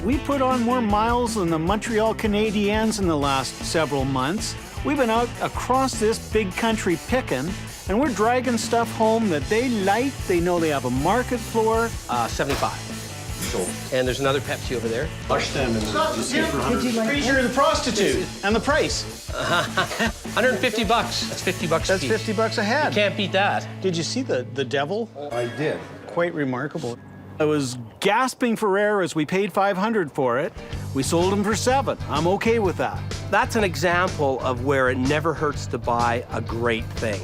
We put on more miles than the Montreal Canadiens in the last several months. We've been out across this big country picking, and we're dragging stuff home that they like. They know they have a market for. 75. Sold. And there's another Pepsi over there. Lush them and Freezer the prostitute. And the price. $150. That's $50 That's a piece. $50 a head. You can't beat that. Did you see the devil? I did. Quite remarkable. I was gasping for air as we paid $500 for it. We sold them for $7. I'm okay with that. That's an example of where it never hurts to buy a great thing.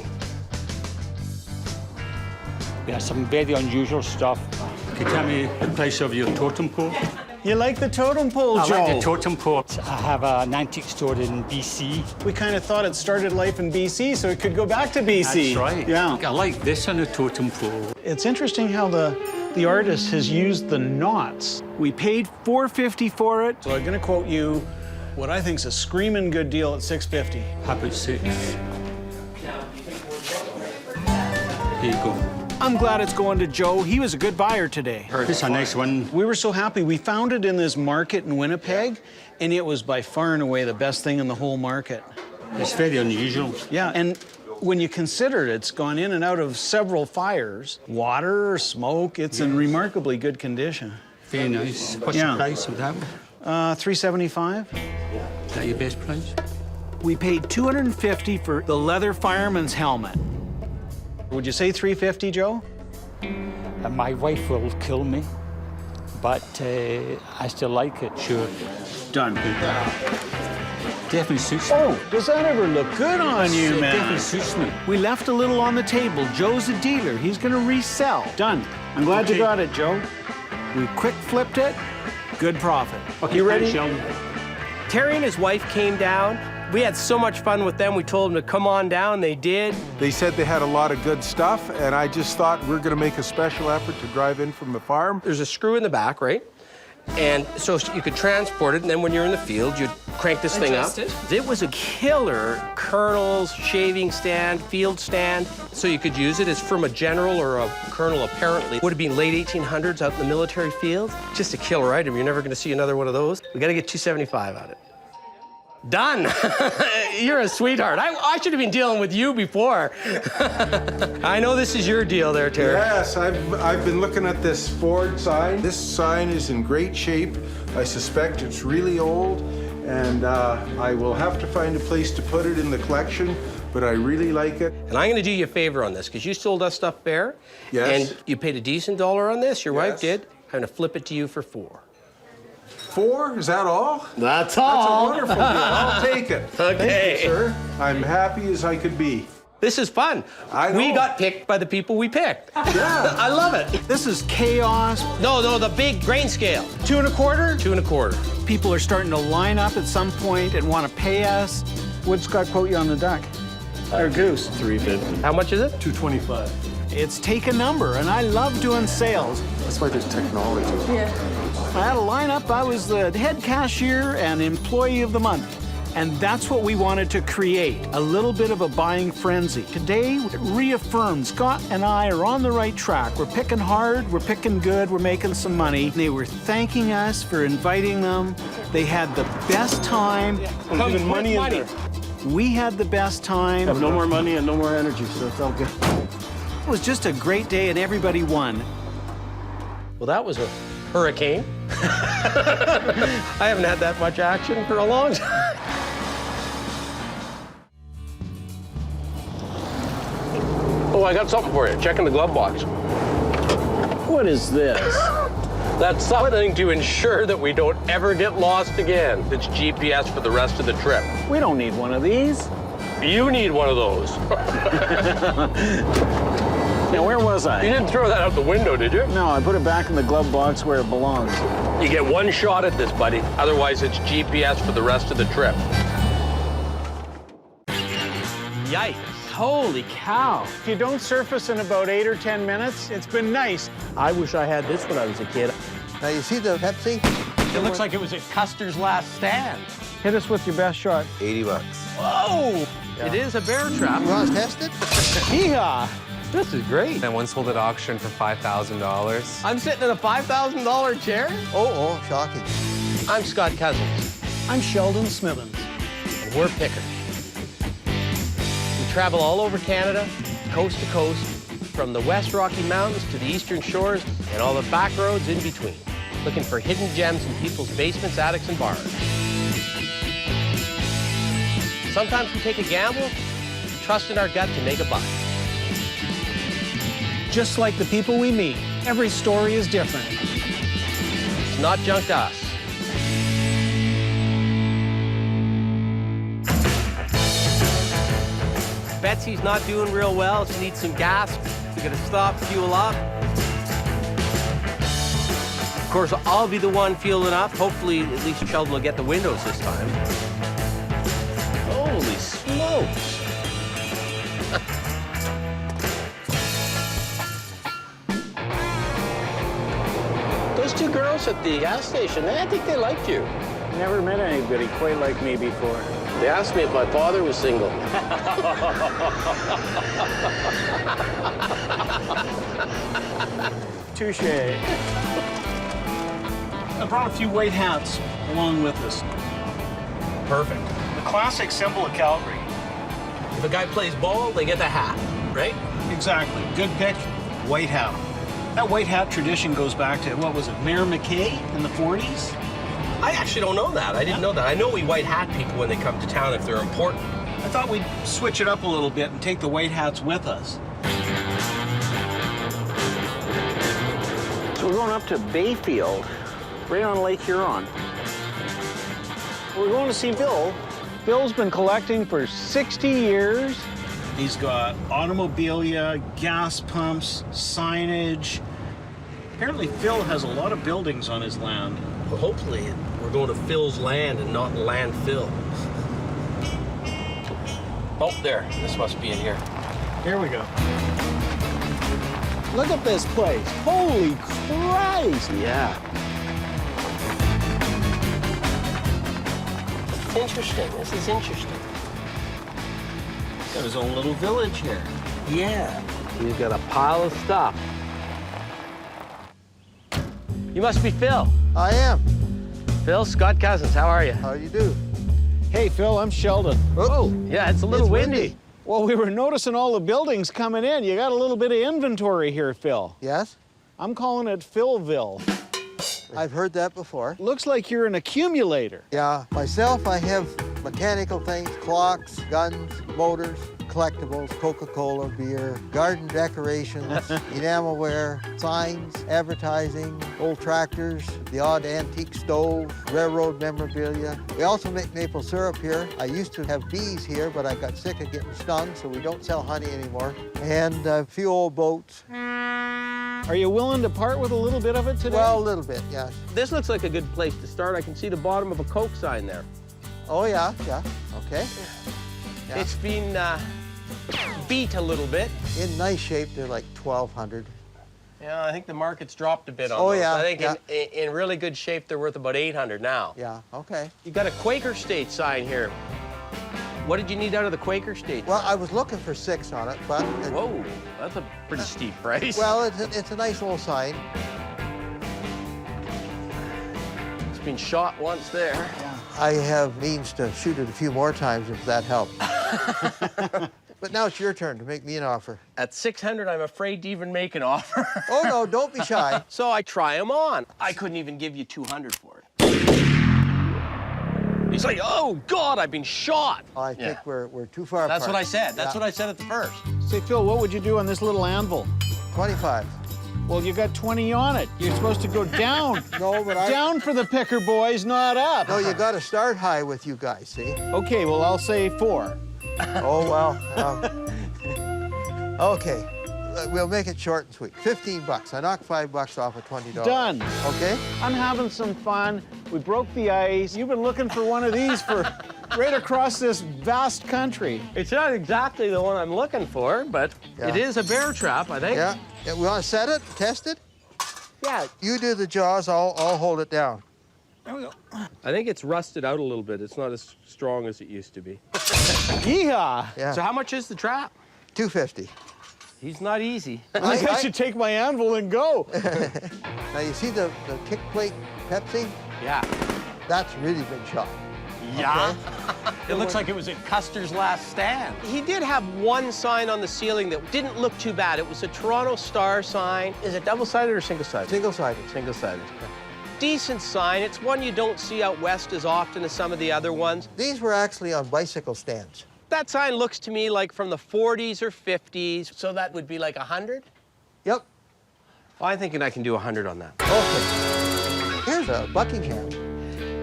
Yeah, some very unusual stuff. Can you tell me the price of your totem pole? You like the totem pole, I Joe? like The totem pole. I have an antique store in BC. We kind of thought it started life in BC, so it could go back to BC. That's right. Yeah. I like this on a totem pole. It's interesting how the artist has used the knots. We paid $450 for it, so I'm gonna quote you what I think is a screaming good deal at $650. How about 6? Here you go. I'm glad it's going to Joe. He was a good buyer today. This is a nice one. We were so happy. We found it in this market in Winnipeg, and it was by far and away the best thing in the whole market. It's very unusual. Yeah, and when you consider it's gone in and out of several fires, water, smoke, it's in remarkably good condition. Very nice. What's Yeah. the price of that? $375. Is that your best price? We paid $250 for the leather fireman's helmet. Would you say $350, Joe? My wife will kill me, but I still like it. Sure. Done. Definitely suits me. Oh, does that ever look good on you, It man? definitely suits me. We left a little on the table. Joe's a dealer. He's gonna resell. Done. I'm glad you got it, Joe. We quick flipped it. Good profit. Okay, you ready? Sheldon. Terry and his wife came down. We had so much fun with them. We told them to come on down. They did. They said they had a lot of good stuff, and I just thought we're going to make a special effort to drive in from the farm. There's a screw in the back, right? And so you could transport it, and then when you're in the field, you'd crank this thing up. It was a killer kernels, shaving stand, field stand. So you could use it as from a general or a colonel, apparently. Would have been late 1800s out in the military field. Just a killer item. You're never going to see another one of those. We got to get $275 out of it. Done. You're a sweetheart. I should have been dealing with you before. I know this is your deal there, Terry. Yes, I've been looking at this Ford sign. This sign is in great shape. I suspect it's really old, and I will have to find a place to put it in the collection, but I really like it. And I'm going to do you a favor on this, because you sold us stuff fair. Yes. And you paid a decent dollar on this. Your wife did. I'm going to flip it to you for $4. 4? Is that all? That's all. That's a wonderful deal. I'll take it. Okay. Thank you, sir. I'm happy as I could be. This is fun. I know. We got picked by the people we picked. Yeah. I love it. This is chaos. No, the big grain scale. 2 1/4? 2 1/4. People are starting to line up at some point and want to pay us. What'd Scott quote you on the duck? Or goose? $350. How much is it? $225. It's take a number, and I love doing sales. That's why there's technology. I had a lineup. I was the head cashier and employee of the month. And that's what we wanted to create, a little bit of a buying frenzy. Today, it reaffirmed Scott and I are on the right track. We're picking hard, we're picking good, we're making some money. They were thanking us for inviting them. They had the best time. There's even money in there. We had the best time. I have no more money and no more energy, so it's all good. It was just a great day and everybody won. Well, that was a hurricane. I haven't had that much action for a long time. Oh, I got something for you. Check in the glove box. What is this? That's something to ensure that we don't ever get lost again. It's GPS for the rest of the trip. We don't need one of these. You need one of those. Now, where was I? You didn't throw that out the window, did you? No, I put it back in the glove box where it belongs. You get one shot at this, buddy. Otherwise, it's GPS for the rest of the trip. Yikes. Holy cow. If you don't surface in about 8 or 10 minutes, it's been nice. I wish I had this when I was a kid. Now, you see the Pepsi? It looks like it was at Custer's last stand. Hit us with your best shot. $80. Whoa! Yeah. It is a bear trap. You want to test it? Yeehaw! This is great. I once sold at auction for $5,000. I'm sitting in a $5,000 chair? Oh, shocking. I'm Scott Cousins. I'm Sheldon Smithens. And we're pickers. We travel all over Canada, coast to coast, from the West Rocky Mountains to the Eastern Shores and all the back roads in between, looking for hidden gems in people's basements, attics, and bars. Sometimes we take a gamble, trust in our gut to make a buy. Just like the people we meet, every story is different. It's not junk to us. Betsy's not doing real well. She needs some gas. We gotta stop, fuel up. Of course, I'll be the one fueling up. Hopefully, at least Sheldon will get the windows this time. Holy smokes. Those two girls at the gas station, I think they liked you. Never met anybody quite like me before. They asked me if my father was single. Touche. I brought a few white hats along with us. Perfect. The classic symbol of Calgary. If a guy plays ball, they get the hat, right? Exactly. Good pick, white hat. That white hat tradition goes back to, what was it, Mayor McKay in the 40s? I actually don't know that. I didn't know that. I know we white hat people when they come to town if they're important. I thought we'd switch it up a little bit and take the white hats with us. So we're going up to Bayfield, right on Lake Huron. We're going to see Bill. Bill's been collecting for 60 years. He's got automobilia, gas pumps, signage. Apparently Phil has a lot of buildings on his land. Well, hopefully we're going to Phil's land and not landfill. Oh, there. This must be it here. Here we go. Look at this place. Holy Christ! Yeah. Interesting. This is interesting. Got his own little village here. Yeah. He's got a pile of stuff. You must be Phil. I am. Phil, Scott Cousins, how are you? How you do? Hey, Phil, I'm Sheldon. Oh, yeah, it's a little windy. Well, we were noticing all the buildings coming in. You got a little bit of inventory here, Phil. Yes? I'm calling it Philville. I've heard that before. Looks like you're an accumulator. Yeah, myself, I have mechanical things, clocks, guns, motors, collectibles, Coca-Cola, beer, garden decorations, enamelware, signs, advertising, old tractors, the odd antique stove, railroad memorabilia. We also make maple syrup here. I used to have bees here, but I got sick of getting stung, so we don't sell honey anymore. And a few old boats. Are you willing to part with a little bit of it today? Well, a little bit, yes. This looks like a good place to start. I can see the bottom of a Coke sign there. Oh, yeah, okay. Yeah. It's been beat a little bit. In nice shape, they're like 1,200. Yeah, I think the market's dropped a bit on Oh, those. yeah, I think yeah. in really good shape, they're worth about 800 now. Yeah, okay. You got a Quaker State sign here. What did you need out of the Quaker State? Well, I was looking for 6 on it, but... Whoa, that's a pretty steep price. Well, it's a nice old sign. It's been shot once there. Yeah. I have means to shoot it a few more times if that helps. But now it's your turn to make me an offer. At 600, I'm afraid to even make an offer. Oh, no, don't be shy. So I try them on. I couldn't even give you 200 for it. He's like, oh, God, I've been shot. I think we're too far That's apart. what I said. That's Yeah. what I said at the first. Say, Phil, what would you do on this little anvil? 25. Well, you got 20 on it. You're supposed to go down. No, but Down for the picker boys, not up. No, you got to start high with you guys, see? Okay, well, I'll say 4. Oh, well. Okay, we'll make it short and sweet. $15. I knocked $5 off of $20. Done. Okay? I'm having some fun. We broke the ice. You've been looking for one of these for right across this vast country. It's not exactly the one I'm looking for, but it is a bear trap, I think. Yeah. We want to set it, test it? Yeah. You do the jaws, I'll hold it down. There we go. I think it's rusted out a little bit. It's not as strong as it used to be. Yeehaw! Yeah. So how much is the trap? $250. He's not easy. I think I should take my anvil and go. Now, you see the kick plate Pepsi? Yeah. That's really been shot. Yeah. Okay. It looks like it was at Custer's last stand. He did have one sign on the ceiling that didn't look too bad. It was a Toronto Star sign. Is it double-sided or single-sided? Single-sided. Single-sided. Decent sign. It's one you don't see out west as often as some of the other ones. These were actually on bicycle stands. That sign looks to me like from the 40s or 50s, so that would be like 100? Yep. Well, I'm thinking I can do 100 on that. Okay. Here's a Buckingham.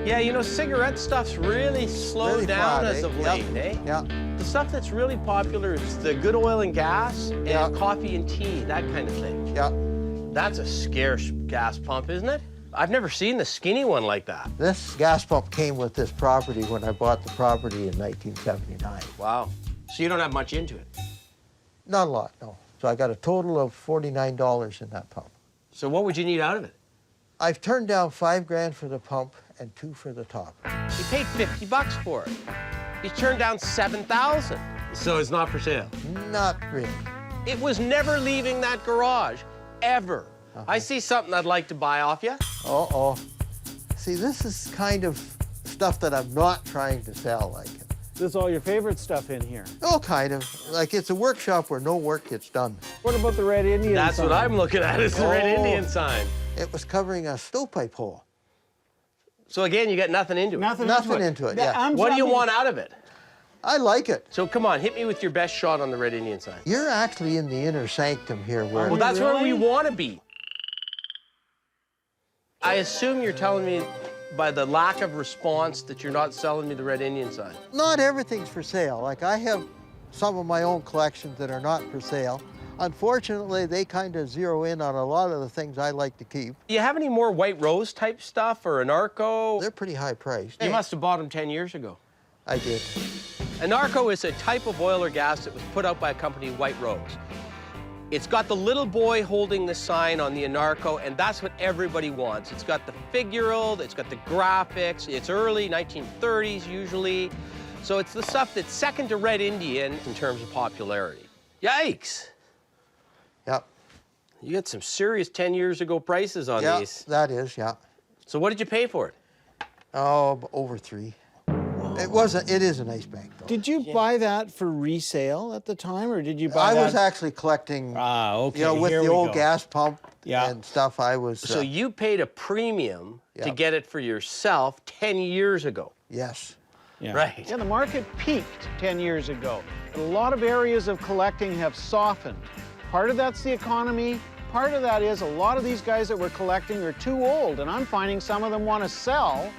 Yeah, you know, cigarette stuff's really slowed Really down flat, as of Yep. late, eh? Yeah. The stuff that's really popular is the good oil and gas and coffee and tea, that kind of thing. Yeah. That's a scarce gas pump, isn't it? I've never seen the skinny one like that. This gas pump came with this property when I bought the property in 1979. Wow. So you don't have much into it? Not a lot, no. So I got a total of $49 in that pump. So what would you need out of it? I've turned down $5 grand for the pump and $2 for the top. You paid $50 for it. You turned down $7,000. So it's not for sale? Not really. It was never leaving that garage, ever. I see something I'd like to buy off you. Uh-oh. See, this is kind of stuff that I'm not trying to sell, like. This is all your favorite stuff in here. Oh, kind of. Like, it's a workshop where no work gets done. What about the Red Indian That's sign? what I'm looking at, is the Red Indian sign. It was covering a stovepipe hole. So again, you got nothing into it. Nothing into it, yeah. What do you want out of it? I like it. So come on, hit me with your best shot on the Red Indian sign. You're actually in the inner sanctum here. Where Well, that's where we want to be. I assume you're telling me by the lack of response that you're not selling me the Red Indian sign. Not everything's for sale. Like I have some of my own collections that are not for sale. Unfortunately, they kind of zero in on a lot of the things I like to keep. Do you have any more White Rose type stuff or Anarco? They're pretty high priced. You must have bought them 10 years ago. I did. Anarco is a type of oil or gas that was put out by a company, White Rose. It's got the little boy holding the sign on the Anarco, and that's what everybody wants. It's got the figural, it's got the graphics, it's early 1930s usually. So it's the stuff that's second to Red Indian in terms of popularity. Yikes. Yep. You got some serious 10 years ago prices on these. That is, yeah. So what did you pay for it? Oh, over 3. It is a nice bank, though. Did you buy that for resale at the time, or did you buy that? I was actually collecting, okay, you know, with the old gas pump and stuff, I was... So you paid a premium to get it for yourself 10 years ago? Yes. Yeah. Right. Yeah, the market peaked 10 years ago. A lot of areas of collecting have softened. Part of that's the economy. Part of that is a lot of these guys that were collecting are too old, and I'm finding some of them want to sell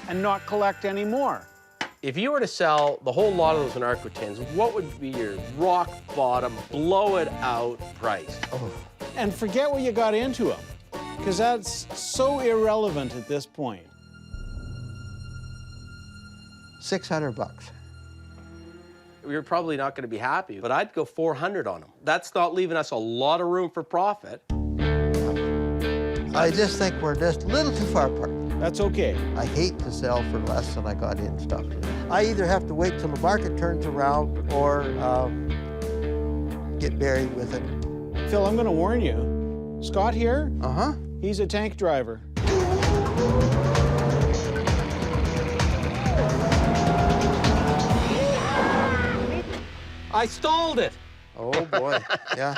and not collect anymore. If you were to sell the whole lot of those Anarco tins, what would be your rock bottom, blow it out price? Oh. And forget what you got into them, because that's so irrelevant at this point. $600. You're probably not going to be happy, but I'd go 400 on them. That's not leaving us a lot of room for profit. I just think we're just a little too far apart. That's okay. I hate to sell for less than I got in stuff. I either have to wait till the market turns around or get buried with it. Phil, I'm going to warn you. Scott here, he's a tank driver. I stalled it. Oh, boy, yeah.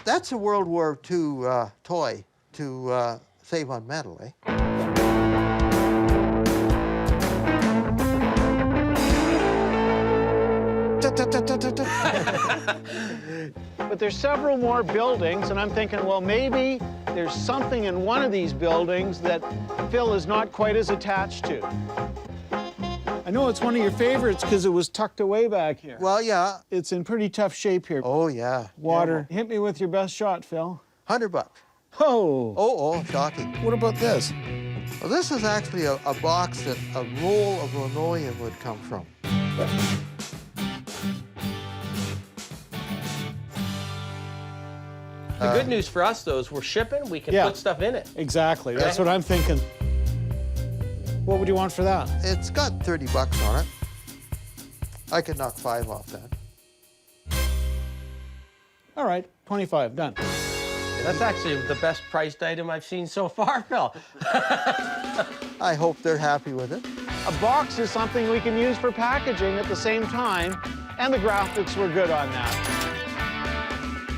That's a World War II toy to save on metal, eh? But there's several more buildings, and I'm thinking, well, maybe there's something in one of these buildings that Phil is not quite as attached to. I know it's one of your favorites because it was tucked away back here. Well, yeah. It's in pretty tough shape here. Oh, yeah. Water. Yeah. Hit me with your best shot, Phil. $100. Oh. Oh, shocking. What about this? Well, this is actually a box that a roll of linoleum would come from. The good news for us, though, is we're shipping, we can put stuff in it. Exactly. That's what I'm thinking. What would you want for that? It's got $30 on it. I could knock 5 off that. All right, 25, done. That's actually the best priced item I've seen so far, Phil. I hope they're happy with it. A box is something we can use for packaging at the same time, and the graphics were good on that.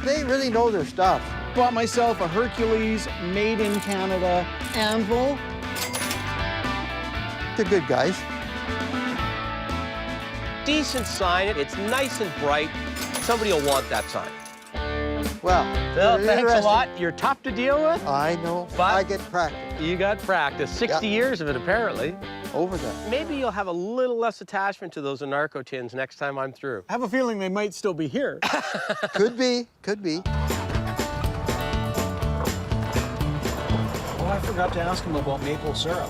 They really know their stuff. Bought myself a Hercules made in Canada anvil. They're good guys. Decent sign, it's nice and bright. Somebody will want that sign. Well, Phil, thanks a lot. You're tough to deal with. I know, but I get practice. You got practice. 60 years of it, apparently. Over that. Maybe you'll have a little less attachment to those Anarco tins next time I'm through. I have a feeling they might still be here. Could be, could be. Oh, I forgot to ask him about maple syrup.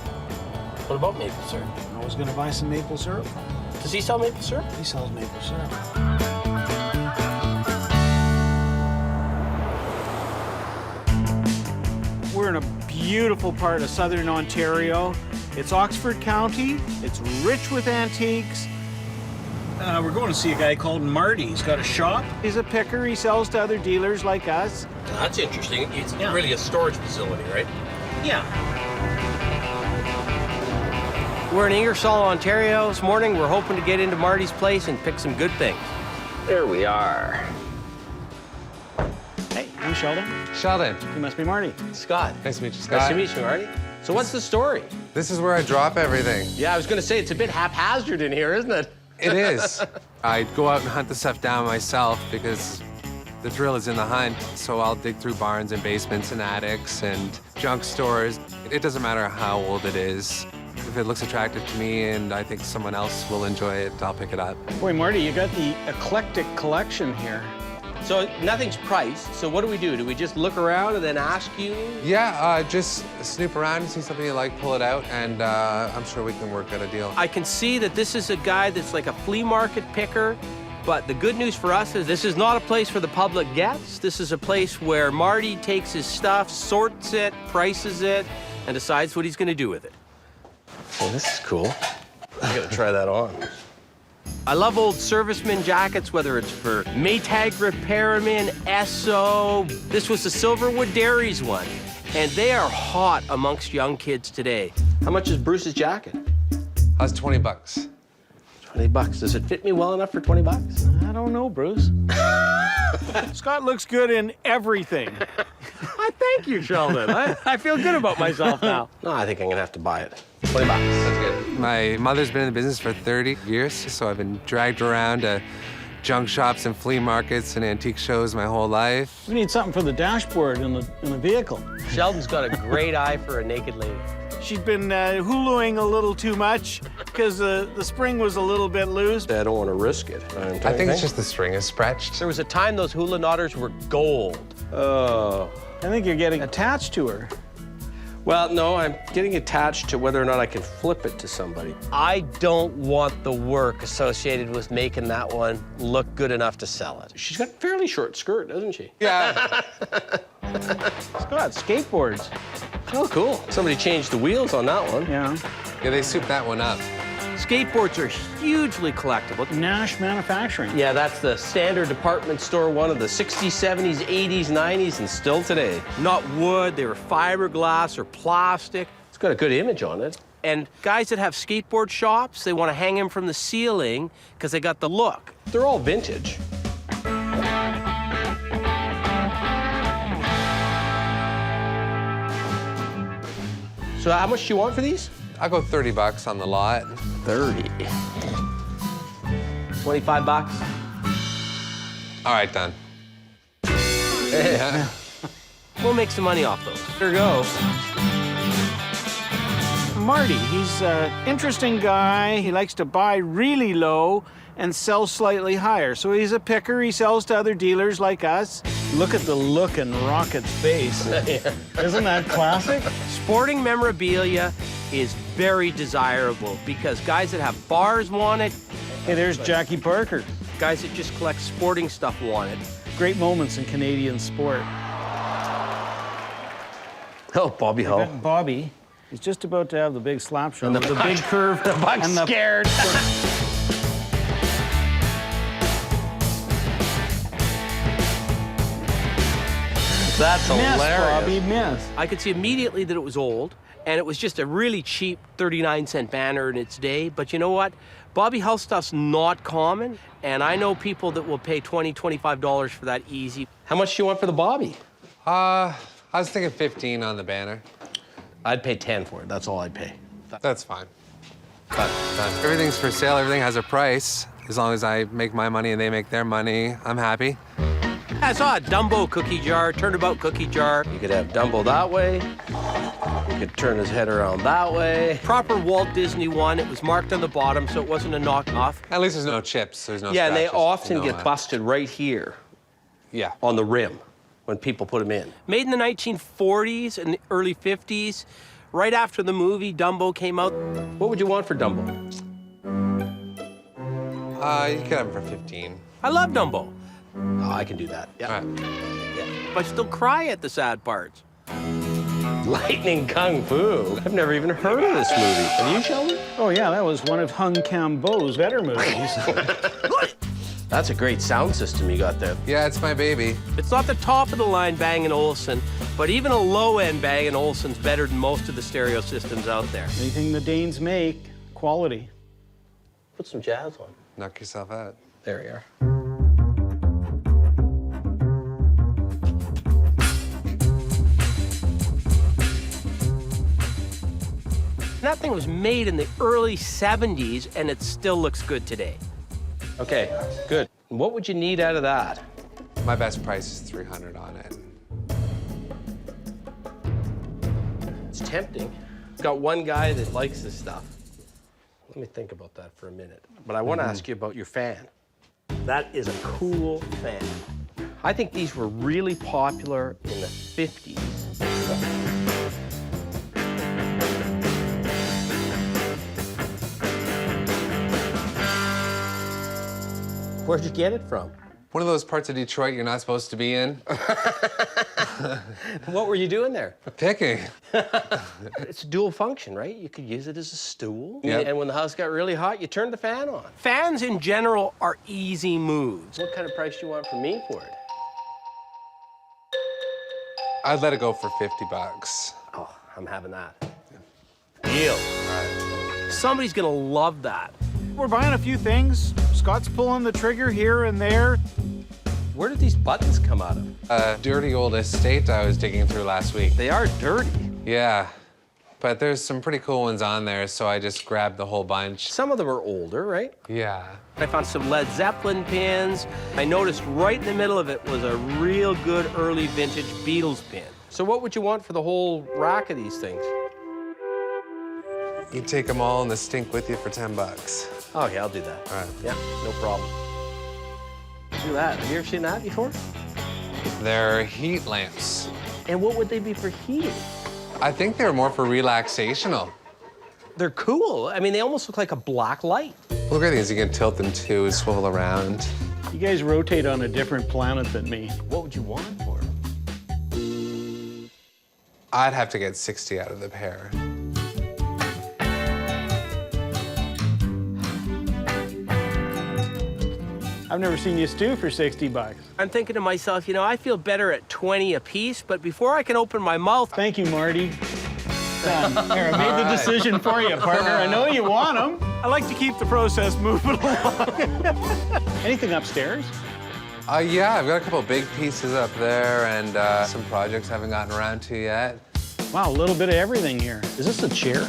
What about maple syrup? I was going to buy some maple syrup. Does he sell maple syrup? He sells maple syrup. We're in a beautiful part of southern Ontario. It's Oxford County. It's rich with antiques. We're going to see a guy called Marty. He's got a shop. He's a picker. He sells to other dealers like us. That's interesting. It's really a storage facility, right? Yeah. We're in Ingersoll, Ontario. This morning, we're hoping to get into Marty's place and pick some good things. There we are. Hey, I'm Sheldon. Sheldon. You must be Marty. Scott. Nice to meet you, Scott. Nice to meet you, Marty. So what's the story? This is where I drop everything. Yeah, I was gonna say, it's a bit haphazard in here, isn't it? It is. I go out and hunt the stuff down myself because the thrill is in the hunt. So I'll dig through barns and basements and attics and junk stores. It doesn't matter how old it is. If it looks attractive to me and I think someone else will enjoy it, I'll pick it up. Boy, Marty, you got the eclectic collection here. So nothing's priced, so what do? Do we just look around and then ask you? Yeah, just snoop around and see something you like, pull it out, and I'm sure we can work out a deal. I can see that this is a guy that's like a flea market picker, but the good news for us is this is not a place where the public gets. This is a place where Marty takes his stuff, sorts it, prices it, and decides what he's gonna do with it. Oh, this is cool. I'm gonna try that on. I love old serviceman jackets, whether it's for Maytag repairman, Esso. This was the Silverwood Dairies one, and they are hot amongst young kids today. How much is Bruce's jacket? That's 20 bucks. 20 bucks. Does it fit me well enough for 20 bucks? I don't know, Bruce. Scott looks good in everything. I thank you, Sheldon. I feel good about myself now. No, I think I'm gonna have to buy it. 20 bucks. That's good. My mother's been in the business for 30 years, so I've been dragged around to junk shops and flea markets and antique shows my whole life. We need something for the dashboard in the vehicle. Sheldon's got a great eye for a naked lady. She's been huluing a little too much because the spring was a little bit loose. I don't want to risk it. I think it's just the string is stretched. There was a time those hula knotters were gold. Oh. I think you're getting attached to her. Well, no, I'm getting attached to whether or not I can flip it to somebody. I don't want the work associated with making that one look good enough to sell it. She's got a fairly short skirt, doesn't she? Yeah. Scott, skateboards. Oh, cool. Somebody changed the wheels on that one. Yeah. Yeah, they souped that one up. Skateboards are hugely collectible. Nash Manufacturing. Yeah, that's the standard department store one of the 60s, 70s, 80s, 90s, and still today. Not wood, they were fiberglass or plastic. It's got a good image on it. And guys that have skateboard shops, they want to hang them from the ceiling because they got the look. They're all vintage. So how much do you want for these? I'll go 30 bucks on the lot. 30. 25 bucks. All right, done. Yeah. We'll make some money off those. There you go. Marty, he's an interesting guy. He likes to buy really low and sell slightly higher. So he's a picker. He sells to other dealers like us. Look at the look in Rocket's face. Yeah. Isn't that classic? Sporting memorabilia is very desirable because guys that have bars want it. Hey, there's Jackie Parker. Guys that just collect sporting stuff want it. Great moments in Canadian sport. Oh, Bobby Hull. Bobby, he's just about to have the big slap shot. And the big curve. The buck's and scared. That's hilarious. Bobby, miss. I could see immediately that it was old, and it was just a really cheap 39-cent banner in its day. But you know what? Bobby Hull stuff's not common, and I know people that will pay $20, $25 for that easy. How much do you want for the Bobby? I was thinking 15 on the banner. I'd pay 10 for it. That's all I'd pay. That's fine. Done. Everything's for sale. Everything has a price. As long as I make my money and they make their money, I'm happy. I saw a Dumbo cookie jar, turnabout cookie jar. You could have Dumbo that way. You could turn his head around that way. Proper Walt Disney one. It was marked on the bottom, so it wasn't a knockoff. At least there's no chips. There's no Yeah, and they scratches, often no, get busted right here. Yeah. On the rim when people put them in. Made in the 1940s and early 50s. Right after the movie Dumbo came out. What would you want for Dumbo? You could have them for 15. I love Dumbo. Oh, I can do that. Yeah. All right. Yeah. But I still cry at the sad parts. Lightning Kung Fu. I've never even heard of this movie. Have you, Sheldon? Oh, yeah, that was one of Hung Cambo's better movies. That's a great sound system you got there. Yeah, it's my baby. It's not the top of the line Bang & Olufsen, but even a low-end Bang & Olufsen's better than most of the stereo systems out there. Anything the Danes make, quality. Put some jazz on. Knock yourself out. There we are. That thing was made in the early 70s, and it still looks good today. Okay, good. What would you need out of that? My best price is $300 on it. It's tempting. Got one guy that likes this stuff. Let me think about that for a minute. But I want to ask you about your fan. That is a cool fan. I think these were really popular in the 50s. Where'd you get it from? One of those parts of Detroit you're not supposed to be in. What were you doing there? Picking. It's a dual function, right? You could use it as a stool. Yep. And when the house got really hot, you turned the fan on. Fans in general are easy moves. What kind of price do you want from me for it? I'd let it go for $50. Oh, I'm having that. Deal. Somebody's gonna love that. We're buying a few things. Scott's pulling the trigger here and there. Where did these buttons come out of? A dirty old estate I was digging through last week. They are dirty. Yeah, but there's some pretty cool ones on there, so I just grabbed the whole bunch. Some of them are older, right? Yeah. I found some Led Zeppelin pins. I noticed right in the middle of it was a real good early vintage Beatles pin. So what would you want for the whole rack of these things? You take them all in the stink with you for $10. Okay, I'll do that. All right. Yeah, no problem. Do that. Have you ever seen that before? They're heat lamps. And what would they be for heating? I think they're more for relaxational. They're cool. I mean, they almost look like a black light. Look at these. You can tilt them too, swivel around. You guys rotate on a different planet than me. What would you want for them? I'd have to get 60 out of the pair. I've never seen you stew for $60. I'm thinking to myself, you know, I feel better at 20 a piece, but before I can open my mouth... Thank you, Marty. Done. Here, I made the decision for you, partner. I know you want them. I like to keep the process moving along. Anything upstairs? Yeah, I've got a couple big pieces up there and some projects I haven't gotten around to yet. Wow, a little bit of everything here. Is this a chair?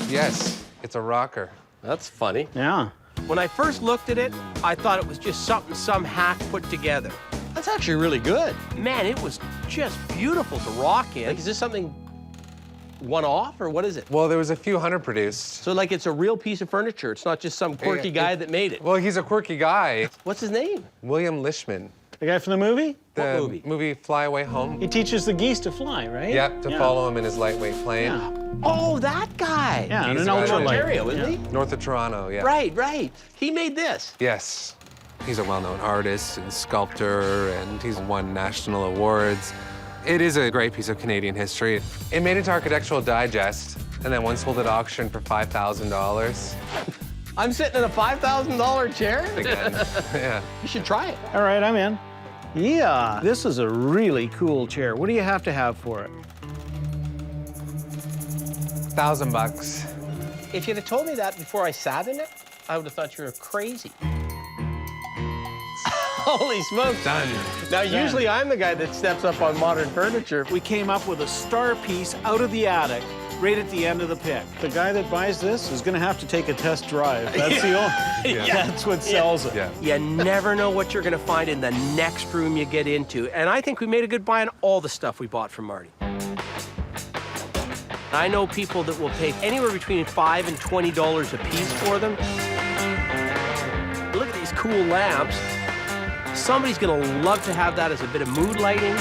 Yes, it's a rocker. That's funny. Yeah. When I first looked at it, I thought it was just something some hack put together. That's actually really good. Man, it was just beautiful to rock in. Like, is this something one-off, or what is it? Well, there was a few hundred produced. So, like, it's a real piece of furniture. It's not just some quirky guy that made it. Well, he's a quirky guy. What's his name? William Lishman. The guy from the movie? The movie Fly Away Home. He teaches the geese to fly, right? Yep, to follow him in his lightweight plane. Yeah. Oh, that guy. Yeah, He's in the guy that Ontario, made- isn't he? North of Toronto, yeah. Right, right. He made this. Yes. He's a well-known artist and sculptor, and he's won national awards. It is a great piece of Canadian history. It made it to Architectural Digest, and then one sold at auction for $5,000. I'm sitting in a $5,000 chair? Again, yeah. You should try it. All right, I'm in. Yeah, this is a really cool chair. What do you have to have for it? $1,000. If you'd have told me that before I sat in it, I would have thought you were crazy. Holy smokes. Done. Now, usually I'm the guy that steps up on modern furniture. We came up with a star piece out of the attic right at the end of the pick. The guy that buys this is going to have to take a test drive. That's the only. Yeah. That's what sells it. Yeah. You never know what you're going to find in the next room you get into. And I think we made a good buy on all the stuff we bought from Marty. I know people that will pay anywhere between $5 and $20 a piece for them. Look at these cool lamps. Somebody's gonna love to have that as a bit of mood lighting.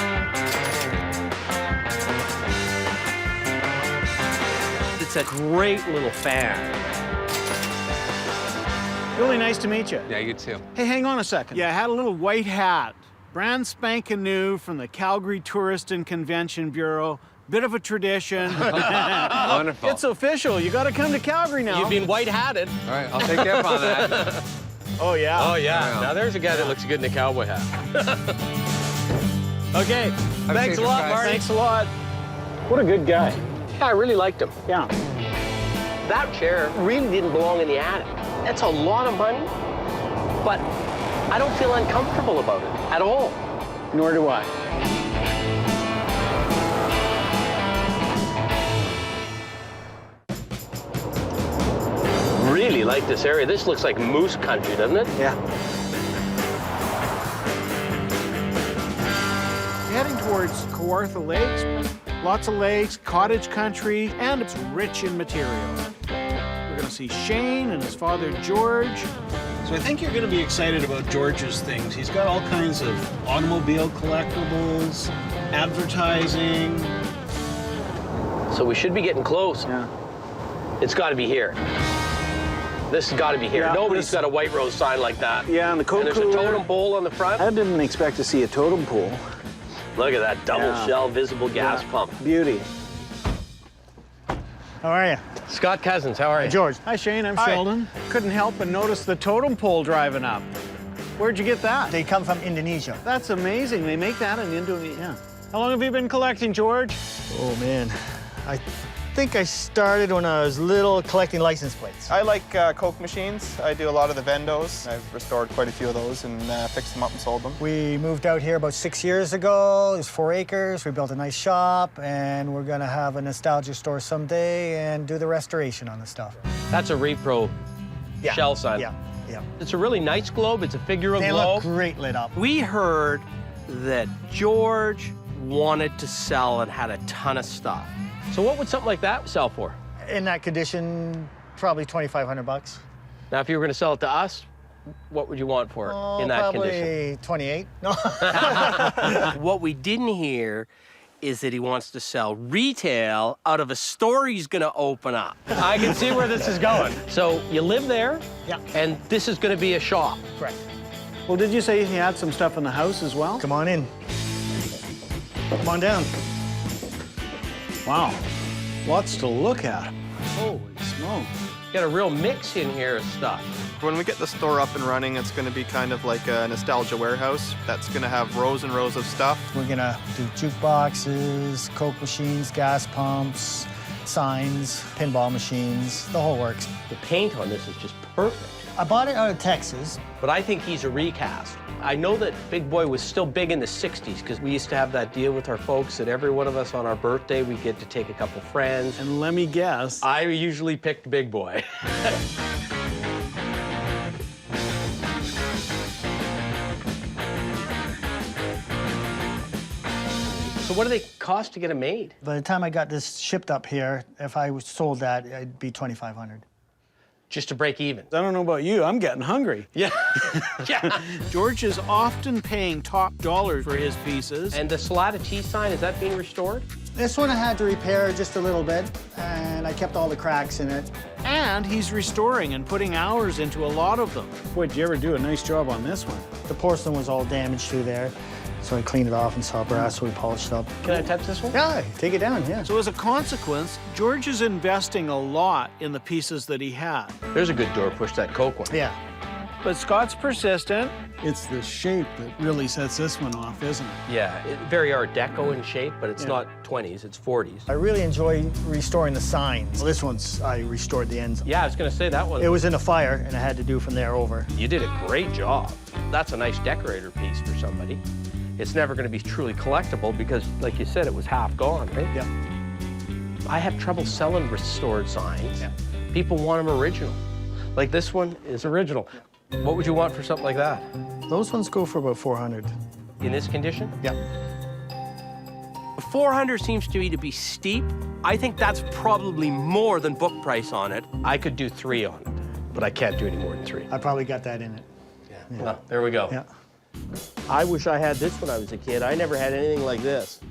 It's a great little fan. Really nice to meet you. Yeah, you too. Hey, hang on a second. Yeah, I had a little white hat. Brand spanking new from the Calgary Tourist and Convention Bureau. Bit of a tradition. Wonderful. It's official. You got to come to Calgary now. You've been white-hatted. All right, I'll take you up on that. Oh, yeah. Oh, yeah. Now there's a guy that looks good in a cowboy hat. Okay. Thanks a lot, guys. Marty. Thanks a lot. What a good guy. Yeah, I really liked him. Yeah. That chair really didn't belong in the attic. That's a lot of money, but I don't feel uncomfortable about it at all. Nor do I. really like this area. This looks like moose country, doesn't it? Yeah. Heading towards Kawartha Lakes. Lots of lakes, cottage country, and it's rich in materials. We're gonna see Shane and his father, George. So I think you're gonna be excited about George's things. He's got all kinds of automobile collectibles, advertising. So we should be getting close. Yeah. It's gotta be here. This has gotta be here. Yeah, Nobody's got a White Rose sign like that. Yeah, and the Coke And there's a totem pole on the front. I didn't expect to see a totem pole. Look at that double shell visible gas pump. Beauty. How are you? Scott Cousins, how are you? George. Hi, Shane. I'm Sheldon. Couldn't help but notice the totem pole driving up. Where'd you get that? They come from Indonesia. That's amazing. They make that in Indonesia. Yeah. How long have you been collecting, George? Oh, man. I think I started when I was little collecting license plates. I like Coke machines. I do a lot of the vendos. I've restored quite a few of those and fixed them up and sold them. We moved out here about 6 years ago. It was 4 acres. We built a nice shop, and we're gonna have a nostalgia store someday and do the restoration on the stuff. That's a repro shell sign. Yeah, yeah. It's a really nice globe. It's a figure of They globe. look great lit up. We heard that George wanted to sell and had a ton of stuff. So what would something like that sell for? In that condition, probably 2,500 bucks. Now, if you were going to sell it to us, what would you want for it in that condition? Probably 28. No. What we didn't hear is that he wants to sell retail out of a store he's going to open up. I can see where this is going. So you live there, yeah, and this is going to be a shop. Correct. Well, did you say he had some stuff in the house as well? Come on in. Come on down. Wow. Lots to look at. Holy smoke. Got a real mix in here of stuff. When we get the store up and running, it's going to be kind of like a nostalgia warehouse that's going to have rows and rows of stuff. We're gonna do jukeboxes, Coke machines, gas pumps, signs, pinball machines, the whole works. The paint on this is just perfect. I bought it out of Texas. But I think he's a recast. I know that Big Boy was still big in the 60s because we used to have that deal with our folks that every one of us on our birthday, we get to take a couple friends. And let me guess. I usually picked Big Boy. So what do they cost to get them made? By the time I got this shipped up here, if I sold that, it'd be 2,500. Just to break even. I don't know about you, I'm getting hungry. Yeah. Yeah. George is often paying top dollar for his pieces. And the Salada T sign, is that being restored? This one I had to repair just a little bit, and I kept all the cracks in it. And he's restoring and putting hours into a lot of them. Boy, did you ever do a nice job on this one. The porcelain was all damaged through there, so I cleaned it off and saw brass, so we polished it up. Can I touch this one? Yeah, take it down, yeah. So as a consequence, George is investing a lot in the pieces that he had. There's a good door push, that Coke one. Yeah. But Scott's persistent. It's the shape that really sets this one off, isn't it? Yeah, very Art Deco in shape, but it's not 20s, it's 40s. I really enjoy restoring the signs. Well, this one's, I restored the ends. Yeah, I was gonna say that one. It was in a fire, and I had to do from there over. You did a great job. That's a nice decorator piece for somebody. It's never gonna be truly collectible because, like you said, it was half gone, right? Yeah. I have trouble selling restored signs. Yeah. People want them original. Like this one is original. What would you want for something like that? Those ones go for about 400. In this condition? Yeah. 400 seems to me to be steep. I think that's probably more than book price on it. I could do 3 on it, but I can't do any more than 3. I probably got that in it. Yeah. Well, there we go. Yeah. I wish I had this when I was a kid. I never had anything like this.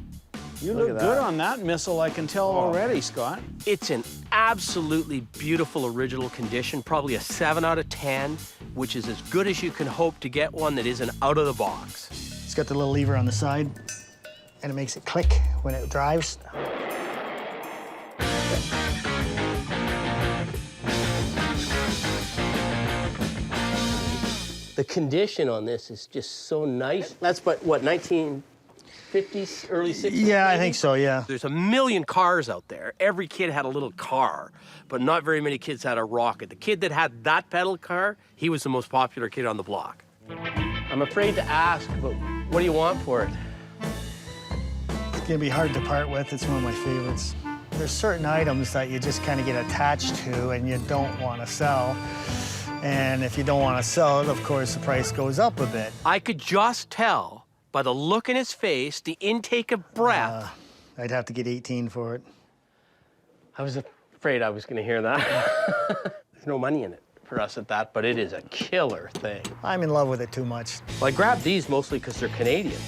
You Look look at good that. on that missile, I can tell already, Scott. It's an absolutely beautiful original condition, probably a 7 out of 10, which is as good as you can hope to get one that isn't out of the box. It's got the little lever on the side, and it makes it click when it drives. The condition on this is just so nice. That's what 1950s, early 60s? Yeah, maybe? I think so, yeah. There's a million cars out there. Every kid had a little car, but not very many kids had a rocket. The kid that had that pedal car, he was the most popular kid on the block. I'm afraid to ask, but what do you want for it? It's gonna be hard to part with. It's one of my favorites. There's certain items that you just kind of get attached to and you don't want to sell. And if you don't want to sell it, of course, the price goes up a bit. I could just tell by the look in his face, the intake of breath. I'd have to get 18 for it. I was afraid I was going to hear that. There's no money in it for us at that, but it is a killer thing. I'm in love with it too much. Well, I grabbed these mostly because they're Canadian.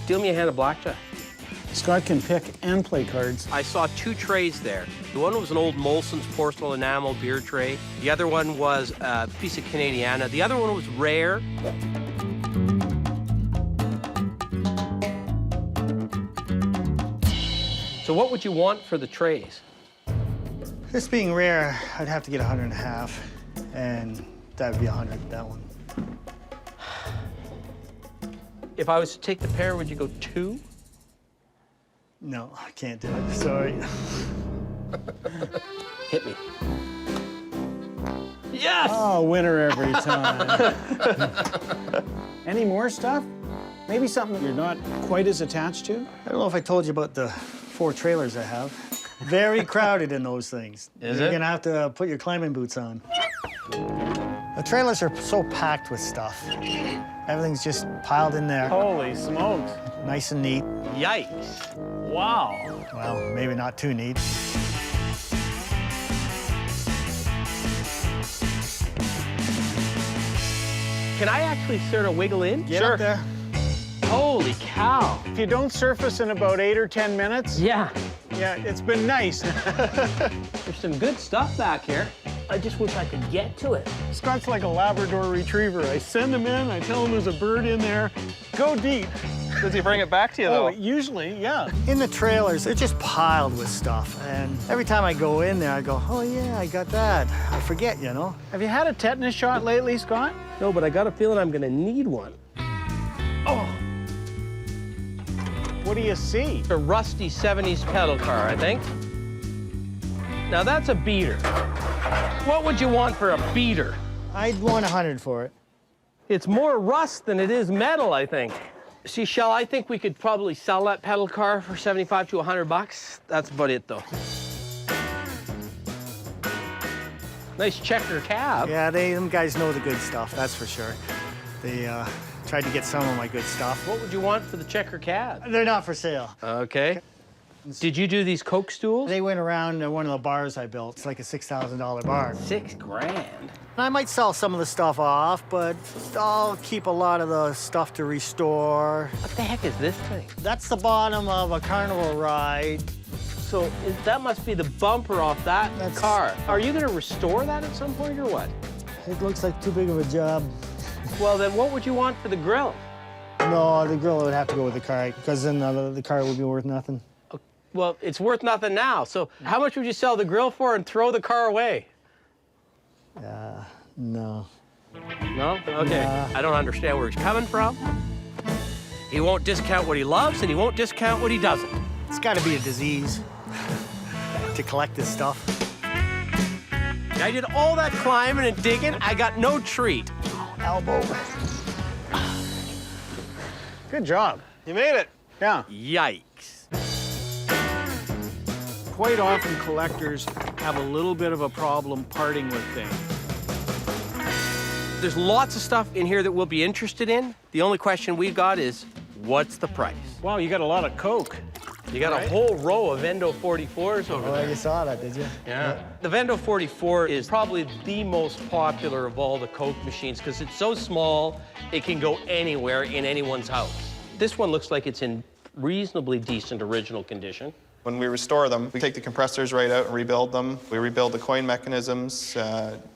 Deal me a hand of blackjack. Scott can pick and play cards. I saw 2 trays there. The one was an old Molson's porcelain enamel beer tray. The other one was a piece of Canadiana. The other one was rare. So what would you want for the trays? This being rare, I'd have to get 100.5, and that would be 100, that one. If I was to take the pair, would you go 2? No, I can't do it, sorry. Hit me. Yes! Oh, winner every time. Any more stuff? Maybe something you're not quite as attached to? I don't know if I told you about the 4 trailers I have. Very crowded in those things. You're gonna have to put your climbing boots on. The trailers are so packed with stuff. Everything's just piled in there. Holy smokes. Nice and neat. Yikes. Wow. Well, maybe not too neat. Can I actually sort of wiggle in? Get up there. Holy cow. If you don't surface in about 8 or 10 minutes. Yeah. Yeah, it's been nice. There's some good stuff back here. I just wish I could get to it. Scott's like a Labrador retriever. I send him in, I tell him there's a bird in there. Go deep. Does he bring it back to you, though? Oh, usually, yeah. In the trailers, they're just piled with stuff. And every time I go in there, I go, oh, yeah, I got that. I forget, you know? Have you had a tetanus shot lately, Scott? No, but I got a feeling I'm gonna need one. Oh. What do you see? A rusty 70s pedal car, I think. Now that's a beater. What would you want for a beater? I'd want 100 for it. It's more rust than it is metal, I think. See, Shell, I think we could probably sell that pedal car for 75 to 100 bucks. That's about it, though. Nice checker cab. Yeah, them guys know the good stuff, that's for sure. They tried to get some of my good stuff. What would you want for the checker cab? They're not for sale. Okay. Did you do these Coke stools? They went around one of the bars I built. It's like a $6,000 bar. $6 grand. I might sell some of the stuff off, but I'll keep a lot of the stuff to restore. What the heck is this thing? That's the bottom of a carnival ride. So that must be the bumper off that car. Are you going to restore that at some point or what? It looks like too big of a job. Well, then what would you want for the grill? No, the grill would have to go with the car, because then the car would be worth nothing. Well, it's worth nothing now. So how much would you sell the grill for and throw the car away? No. No? Okay. I don't understand where he's coming from. He won't discount what he loves, and he won't discount what he doesn't. It's got to be a disease to collect this stuff. I did all that climbing and digging. I got no treat. Elbow. Good job. You made it. Yeah. Yikes. Quite often, collectors have a little bit of a problem parting with things. There's lots of stuff in here that we'll be interested in. The only question we've got is, what's the price? Wow, you got a lot of Coke. You got a whole row of Vendo 44s over there. Oh, you saw that, did you? Yeah. The Vendo 44 is probably the most popular of all the Coke machines because it's so small, it can go anywhere in anyone's house. This one looks like it's in reasonably decent original condition. When we restore them, we take the compressors right out and rebuild them. We rebuild the coin mechanisms,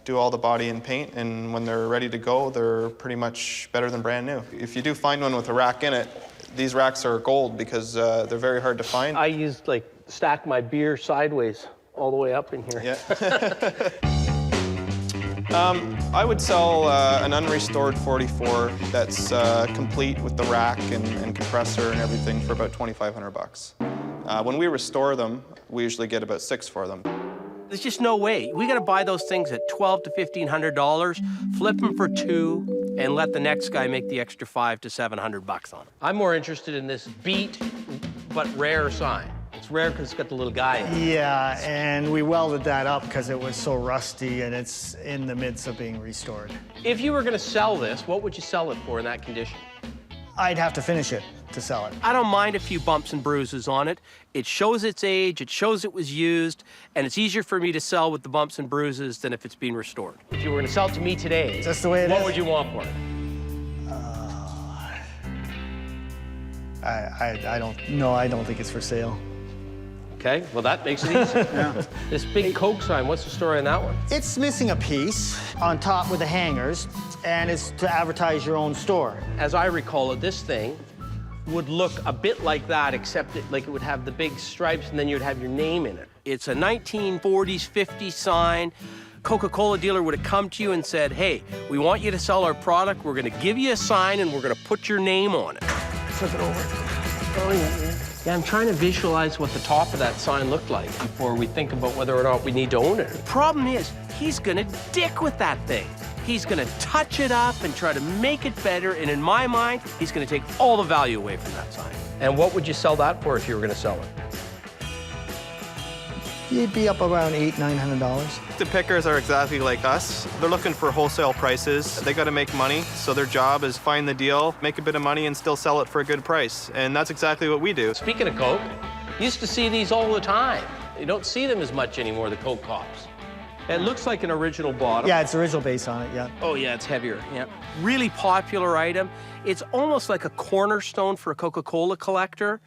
do all the body and paint, and when they're ready to go, they're pretty much better than brand new. If you do find one with a rack in it, these racks are gold because they're very hard to find. I used, like, stack my beer sideways all the way up in here. Yeah. I would sell an unrestored 44 that's complete with the rack and compressor and everything for about 2,500 bucks. When we restore them, we usually get about 6 for them. There's just no way. We gotta buy those things at $1,200 to $1,500, flip them for 2, and let the next guy make the extra 500 to 700 bucks on it. I'm more interested in this beat but rare sign. It's rare because it's got the little guy in it. Yeah, and we welded that up because it was so rusty and it's in the midst of being restored. If you were going to sell this, what would you sell it for in that condition? I'd have to finish it to sell it. I don't mind a few bumps and bruises on it. It shows its age, it shows it was used, and it's easier for me to sell with the bumps and bruises than if it's been restored. If you were going to sell it to me today, just the way it is. What would you want for it? I don't know. I don't think it's for sale. Okay, well, that makes it easy. Yeah. This big Coke sign, what's the story on that one? It's missing a piece on top with the hangers, and it's to advertise your own store. As I recall it, this thing would look a bit like that, except it would have the big stripes, and then you'd have your name in it. It's a 1940s, 50s sign. Coca-Cola dealer would have come to you and said, hey, we want you to sell our product. We're going to give you a sign, and we're going to put your name on it. Flip it over. Oh, yeah, I'm trying to visualize what the top of that sign looked like before we think about whether or not we need to own it. The problem is, he's going to dick with that thing. He's going to touch it up and try to make it better, and in my mind, he's going to take all the value away from that sign. And what would you sell that for if you were going to sell it? You'd be up around $800–900. The pickers are exactly like us. They're looking for wholesale prices. They got to make money, so their job is find the deal, make a bit of money, and still sell it for a good price. And that's exactly what we do. Speaking of Coke, you used to see these all the time. You don't see them as much anymore, the Coke Pops. It looks like an original bottle. Yeah, it's original base on it, yeah. Oh, yeah, it's heavier, yeah. Really popular item. It's almost like a cornerstone for a Coca-Cola collector.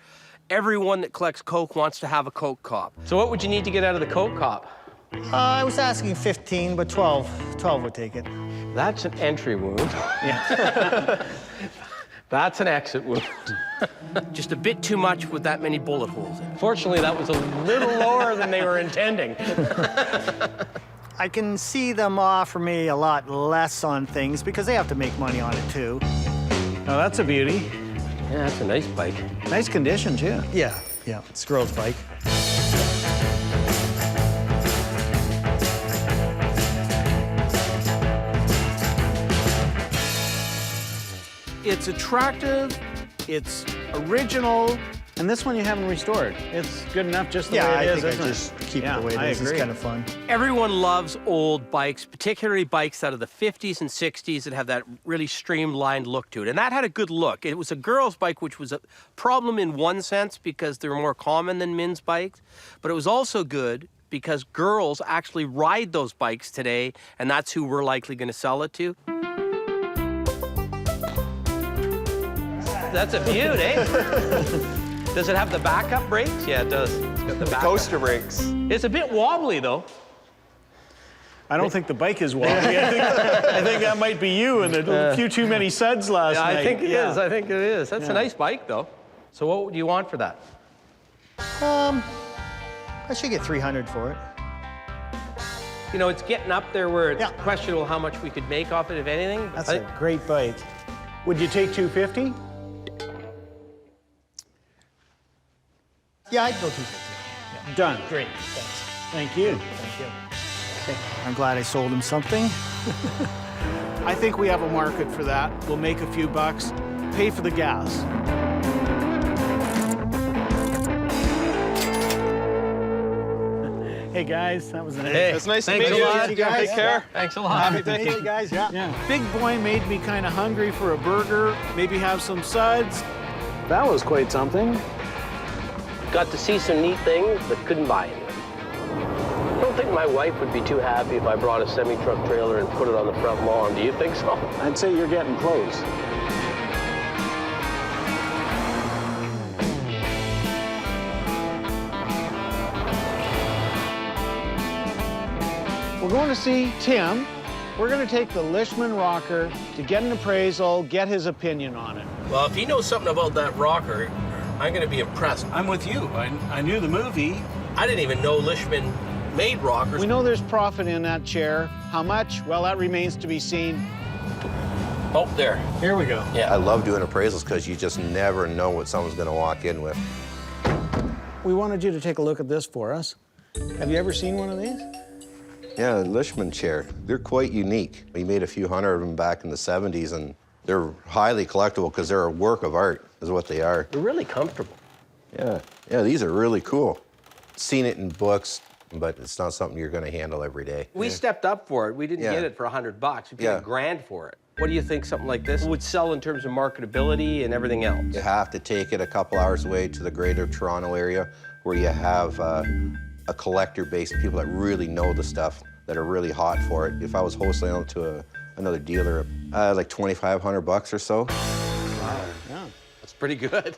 Everyone that collects Coke wants to have a Coke Cop. So what would you need to get out of the Coke Cop? I was asking 15, but 12 would take it. That's an entry wound. Yeah. That's an exit wound. Just a bit too much with that many bullet holes in it. Fortunately, that was a little lower than they were intending. I can see them offer me a lot less on things because they have to make money on it too. Now that's a beauty. Yeah, that's a nice bike. Nice condition, too. Yeah, it's a girl's bike. It's attractive, it's original, and this one you haven't restored. It's good enough just the way it is, I think I just keep it the way it is. It's kind of fun. Everyone loves old bikes, particularly bikes out of the 50s and 60s that have that really streamlined look to it. And that had a good look. It was a girl's bike, which was a problem in one sense because they were more common than men's bikes. But it was also good because girls actually ride those bikes today, and that's who we're likely going to sell it to. That's a beaut, eh? Does it have the backup brakes? Yeah, it does. It's got the backup. Coaster brakes. It's a bit wobbly, though. I don't think the bike is wobbly. I think that might be you and a few too many suds last night. I think it is. I think it is. That's a nice bike, though. So what do you want for that? I should get $300 for it. You know, it's getting up there where it's questionable how much we could make off it, if anything. That's a great bike. Would you take $250? Yeah, I'd go $250. Yeah. Done. Great, thanks. Thank you. Thank you. I'm glad I sold him something. I think we have a market for that. We'll make a few bucks, pay for the gas. Hey guys, that was nice. Hey, it's nice to thanks meet a lot. you guys. Take care. Thanks a lot. Happy birthday, guys. Yeah. Big boy made me kind of hungry for a burger. Maybe have some suds. That was quite something. Got to see some neat things, but couldn't buy anything. I don't think my wife would be too happy if I brought a semi-truck trailer and put it on the front lawn. Do you think so? I'd say you're getting close. We're going to see Tim. We're going to take the Lishman rocker to get an appraisal, get his opinion on it. Well, if he knows something about that rocker, I'm going to be impressed. I'm with you. I knew the movie. I didn't even know Lishman made rockers. We know there's profit in that chair. How much? Well, that remains to be seen. Oh, there. Here we go. Yeah. I love doing appraisals because you just never know what someone's going to walk in with. We wanted you to take a look at this for us. Have you ever seen one of these? Yeah, the Lishman chair. They're quite unique. We made a few hundred of them back in the 70s, and they're highly collectible because they're a work of art, is what they are. They're really comfortable. Yeah, these are really cool. Seen it in books, but it's not something you're gonna handle every day. We stepped up for it. We didn't get it for $100. We paid $1,000 for it. What do you think something like this would sell in terms of marketability and everything else? You have to take it a couple hours away to the greater Toronto area where you have a collector base, people that really know the stuff, that are really hot for it. If I was wholesaling to another dealer, like $2,500 or so. Wow, yeah. That's pretty good.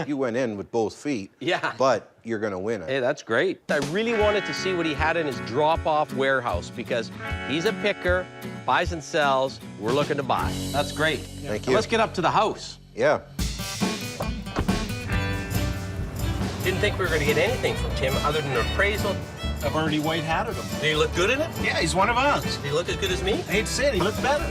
You went in with both feet, yeah, but you're gonna win it. Hey, that's great. I really wanted to see what he had in his drop-off warehouse because he's a picker, buys and sells. We're looking to buy. That's great. Thank you. Let's get up to the house. Yeah. Didn't think we were going to get anything from Tim other than an appraisal. I've already white-hatted him. Do you look good in it? Yeah, he's one of us. Do you look as good as me? I hate to say it, he looked better.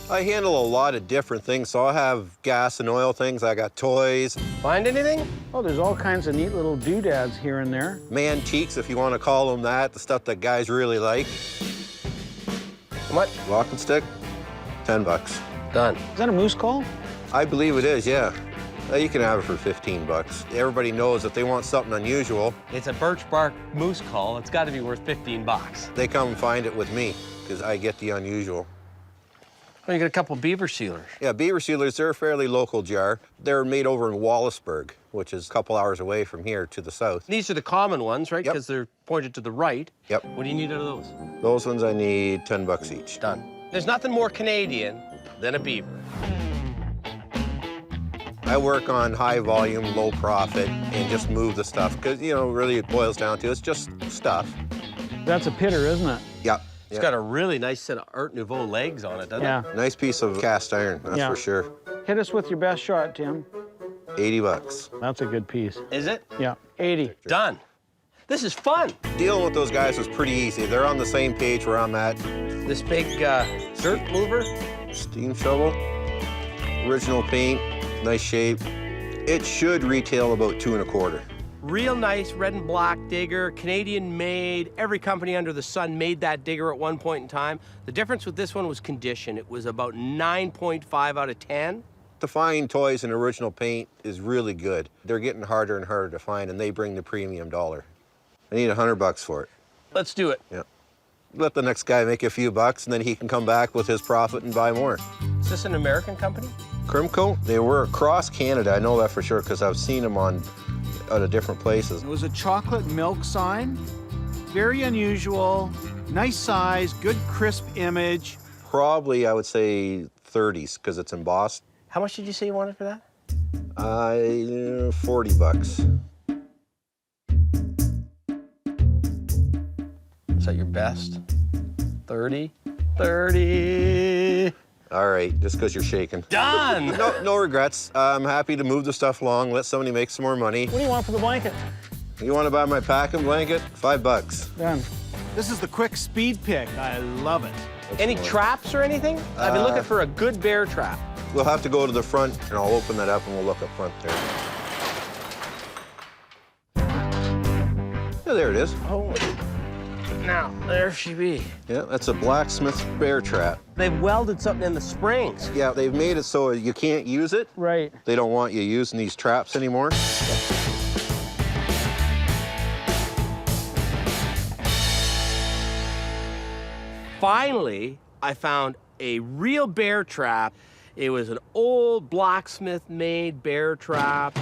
I handle a lot of different things, so I have gas and oil things. I got toys. Find anything? Oh, there's all kinds of neat little doodads here and there. Mantiques, if you want to call them that, the stuff that guys really like. What? Walking stick, $10. Done. Is that a moose call? I believe it is, yeah. You can have it for $15. Everybody knows that they want something unusual. It's a birch bark moose call. It's got to be worth $15. They come and find it with me because I get the unusual. Oh, you got a couple beaver sealers. Yeah, beaver sealers, they're a fairly local jar. They're made over in Wallaceburg, which is a couple hours away from here to the south. These are the common ones, right? Yep. Because they're pointed to the right. Yep. What do you need out of those? Those ones I need $10 each. Done. There's nothing more Canadian than a beaver. I work on high volume, low profit, and just move the stuff. Because, you know, really it boils down to it's just stuff. That's a pitter, isn't it? Yep. It's got a really nice set of Art Nouveau legs on it, doesn't it? Nice piece of cast iron, that's for sure. Hit us with your best shot, Tim. $80. That's a good piece. Is it? Yeah, 80. Done. This is fun. Dealing with those guys was pretty easy. They're on the same page where I'm at. This big dirt mover? Steam shovel. Original paint, nice shape. It should retail about $2 1/4. Real nice red and black digger, Canadian made. Every company under the sun made that digger at one point in time. The difference with this one was condition. It was about 9.5 out of 10. To find toys in original paint is really good. They're getting harder and harder to find, and they bring the premium dollar. I need $100 for it. Let's do it. Yeah. Let the next guy make a few bucks, and then he can come back with his profit and buy more. Is this an American company? Crimco, they were across Canada. I know that for sure because I've seen them out of different places. It was a chocolate milk sign. Very unusual, nice size, good crisp image. Probably, I would say 30s because it's embossed. How much did you say you wanted for that? $40. Is that your best? 30? 30. All right, just because you're shaking. Done! No regrets. I'm happy to move the stuff along, let somebody make some more money. What do you want for the blanket? You want to buy my packing blanket? $5. Done. This is the quick speed pick. I love it. Any traps or anything? I've been looking for a good bear trap. We'll have to go to the front, and I'll open that up, and we'll look up front there. Yeah, there it is. Oh, now, there she be. Yeah, that's a blacksmith bear trap. They've welded something in the springs. Yeah, they've made it so you can't use it. Right. They don't want you using these traps anymore. Finally, I found a real bear trap. It was an old blacksmith-made bear trap.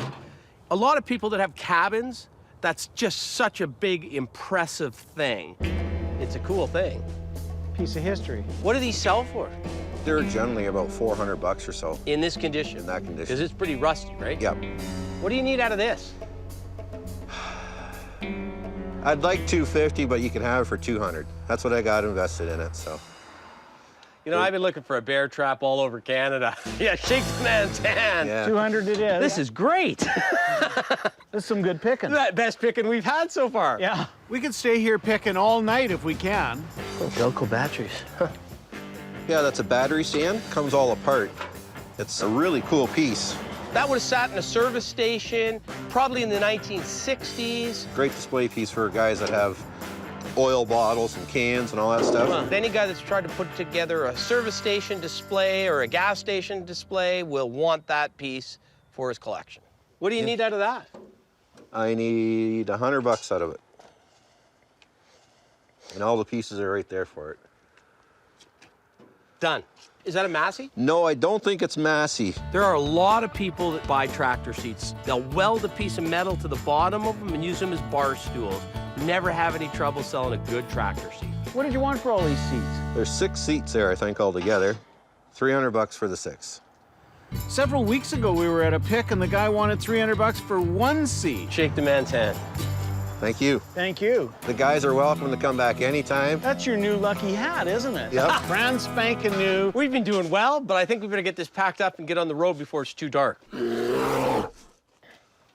A lot of people that have cabins, that's just such a big, impressive thing. It's a cool thing. Piece of history. What do these sell for? They're generally about $400 or so. In this condition? In that condition. Because it's pretty rusty, right? Yep. What do you need out of this? I'd like $250, but you can have it for $200. That's what I got invested in it, so. You know, I've been looking for a bear trap all over Canada. Yeah, shake the man's hand. Yeah. 200 it is. This is great. This is some good picking. Best picking we've had so far. Yeah. We could stay here picking all night if we can. Oh, Delco batteries. Yeah, that's a battery stand. Comes all apart. It's a really cool piece. That would have sat in a service station, probably in the 1960s. Great display piece for guys that have oil bottles and cans and all that stuff. Any guy that's tried to put together a service station display or a gas station display will want that piece for his collection. What do you need out of that? I need $100 out of it. And all the pieces are right there for it. Done. Is that a Massey? No, I don't think it's Massey. There are a lot of people that buy tractor seats. They'll weld a piece of metal to the bottom of them and use them as bar stools. Never have any trouble selling a good tractor seat. What did you want for all these seats? There's 6 seats there, I think, altogether. $300 for the 6. Several weeks ago, we were at a pick, and the guy wanted $300 for one seat. Shake the man's hand. Thank you. Thank you. The guys are welcome to come back anytime. That's your new lucky hat, isn't it? Yep. Brand spanking new. We've been doing well, but I think we better get this packed up and get on the road before it's too dark.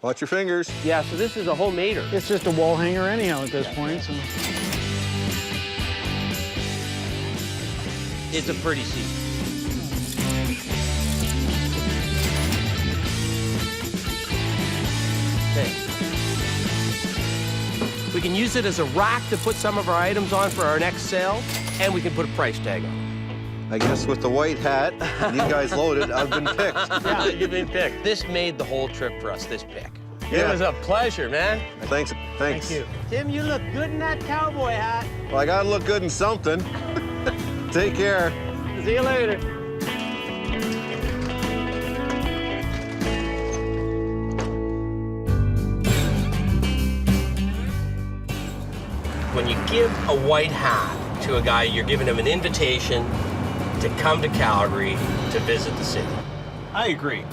Watch your fingers. Yeah, so this is a homemader. It's just a wall hanger anyhow at this point, so. It's a pretty seat. Okay. We can use it as a rack to put some of our items on for our next sale, and we can put a price tag on it. I guess with the white hat, and you guys loaded, I've been picked. Yeah, you've been picked. This made the whole trip for us, this pick. Yeah. It was a pleasure, man. Thanks. Thank you. Tim, you look good in that cowboy hat. Well, I gotta look good in something. Take care. See you later. When you give a white hat to a guy, you're giving him an invitation to come to Calgary to visit the city. I agree.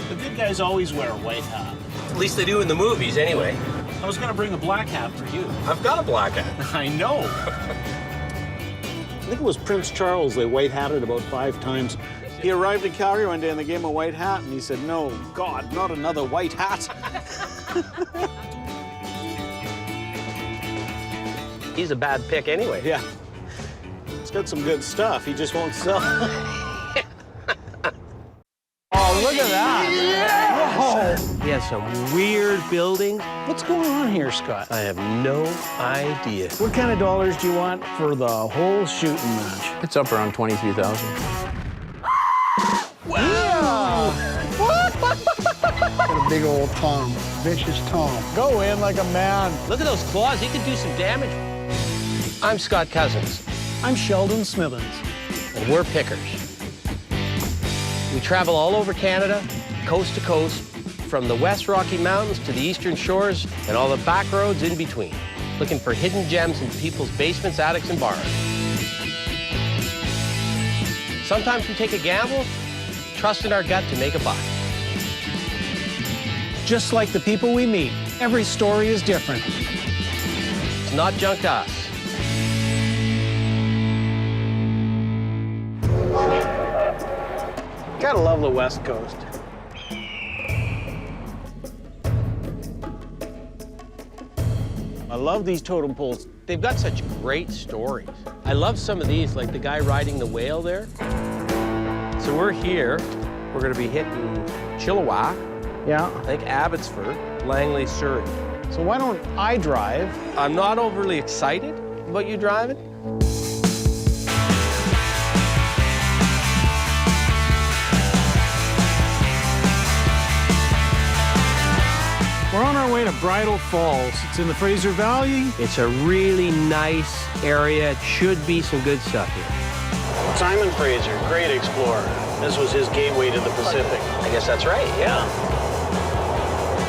The good guys always wear a white hat. At least they do in the movies, anyway. I was gonna bring a black hat for you. I've got a black hat. I know. I think it was Prince Charles they white-hatted about 5 times. He arrived in Calgary one day and they gave him a white hat, and he said, "No, God, not another white hat." He's a bad pick anyway. Yeah. It's got some good stuff. He just won't sell. Oh, look at that. Yes. He has some weird buildings. What's going on here, Scott? I have no idea. What kind of dollars do you want for the whole shooting match? It's up around 23,000. Wow! Got a big old Tom, vicious Tom. Go in like a man. Look at those claws. He could do some damage. I'm Scott Cousins. I'm Sheldon Smithens. And we're pickers. We travel all over Canada, coast to coast, from the West Rocky Mountains to the Eastern Shores and all the back roads in between, looking for hidden gems in people's basements, attics, and barns. Sometimes we take a gamble, trust in our gut to make a buck. Just like the people we meet, every story is different. It's not junk to us. Gotta love the West Coast. I love these totem poles. They've got such great stories. I love some of these, like the guy riding the whale there. So we're here. We're gonna be hitting Chilliwack, Yeah. I think Abbotsford, Langley, Surrey. So why don't I drive? I'm not overly excited about you driving. We're on our way to Bridal Falls. It's in the Fraser Valley. It's a really nice area. It should be some good stuff here. Simon Fraser, great explorer. This was his gateway to the Pacific. I guess that's right, yeah.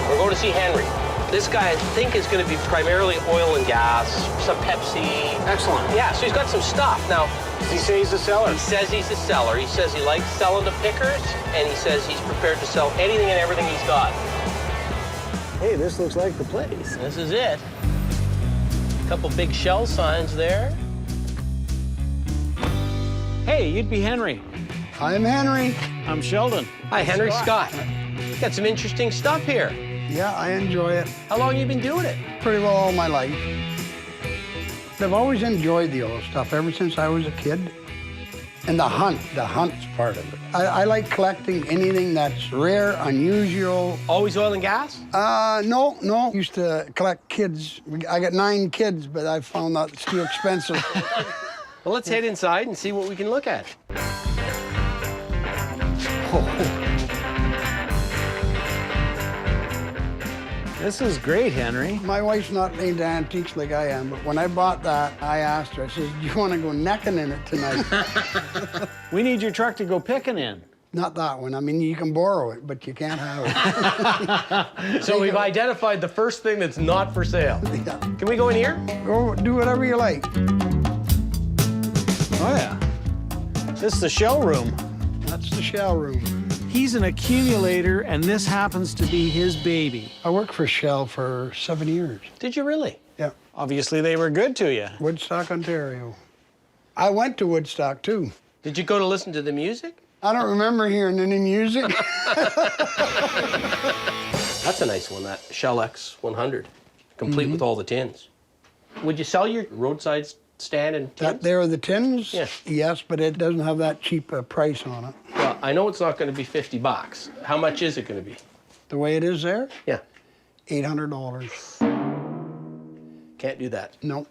We're going to see Henry. This guy, I think, is going to be primarily oil and gas, some Pepsi. Excellent. Yeah, so he's got some stuff. Now, Does he say he's a seller? he says he's a seller. He says he likes selling to pickers, and he says he's prepared to sell anything and everything he's got. Hey, this looks like the place. This is it. A couple big shell signs there. Hey, you'd be Henry. I'm Henry. I'm Sheldon. Hi, Henry Scott. Got some interesting stuff here. Yeah, I enjoy it. How long you been doing it? Pretty well all my life. I've always enjoyed the old stuff ever since I was a kid. And the hunt's part of it. I like collecting anything that's rare, unusual. Always oil and gas? No. Used to collect kids. I got 9 kids, but I found that it's too expensive. Well, let's head inside and see what we can look at. This is great, Henry. My wife's not into antiques like I am, but when I bought that, I asked her, I says, do you want to go necking in it tonight? We need your truck to go picking in. Not that one. I mean, you can borrow it, but you can't have it. So we've identified the first thing that's not for sale. Yeah. Can we go in here? Go do whatever you like. Oh, yeah. This is the shell room. That's the shell room. He's an accumulator, and this happens to be his baby. I worked for Shell for 7 years. Did you really? Yeah. Obviously, they were good to you. Woodstock, Ontario. I went to Woodstock, too. Did you go to listen to the music? I don't remember hearing any music. That's a nice one, that Shell X100, complete with all the tins. Would you sell your roadside stand and tins? That there are the tins? Yeah. Yes, but it doesn't have that cheap a price on it. Well, I know it's not going to be $50. How much is it going to be? The way it is there? Yeah. $800. Can't do that. No.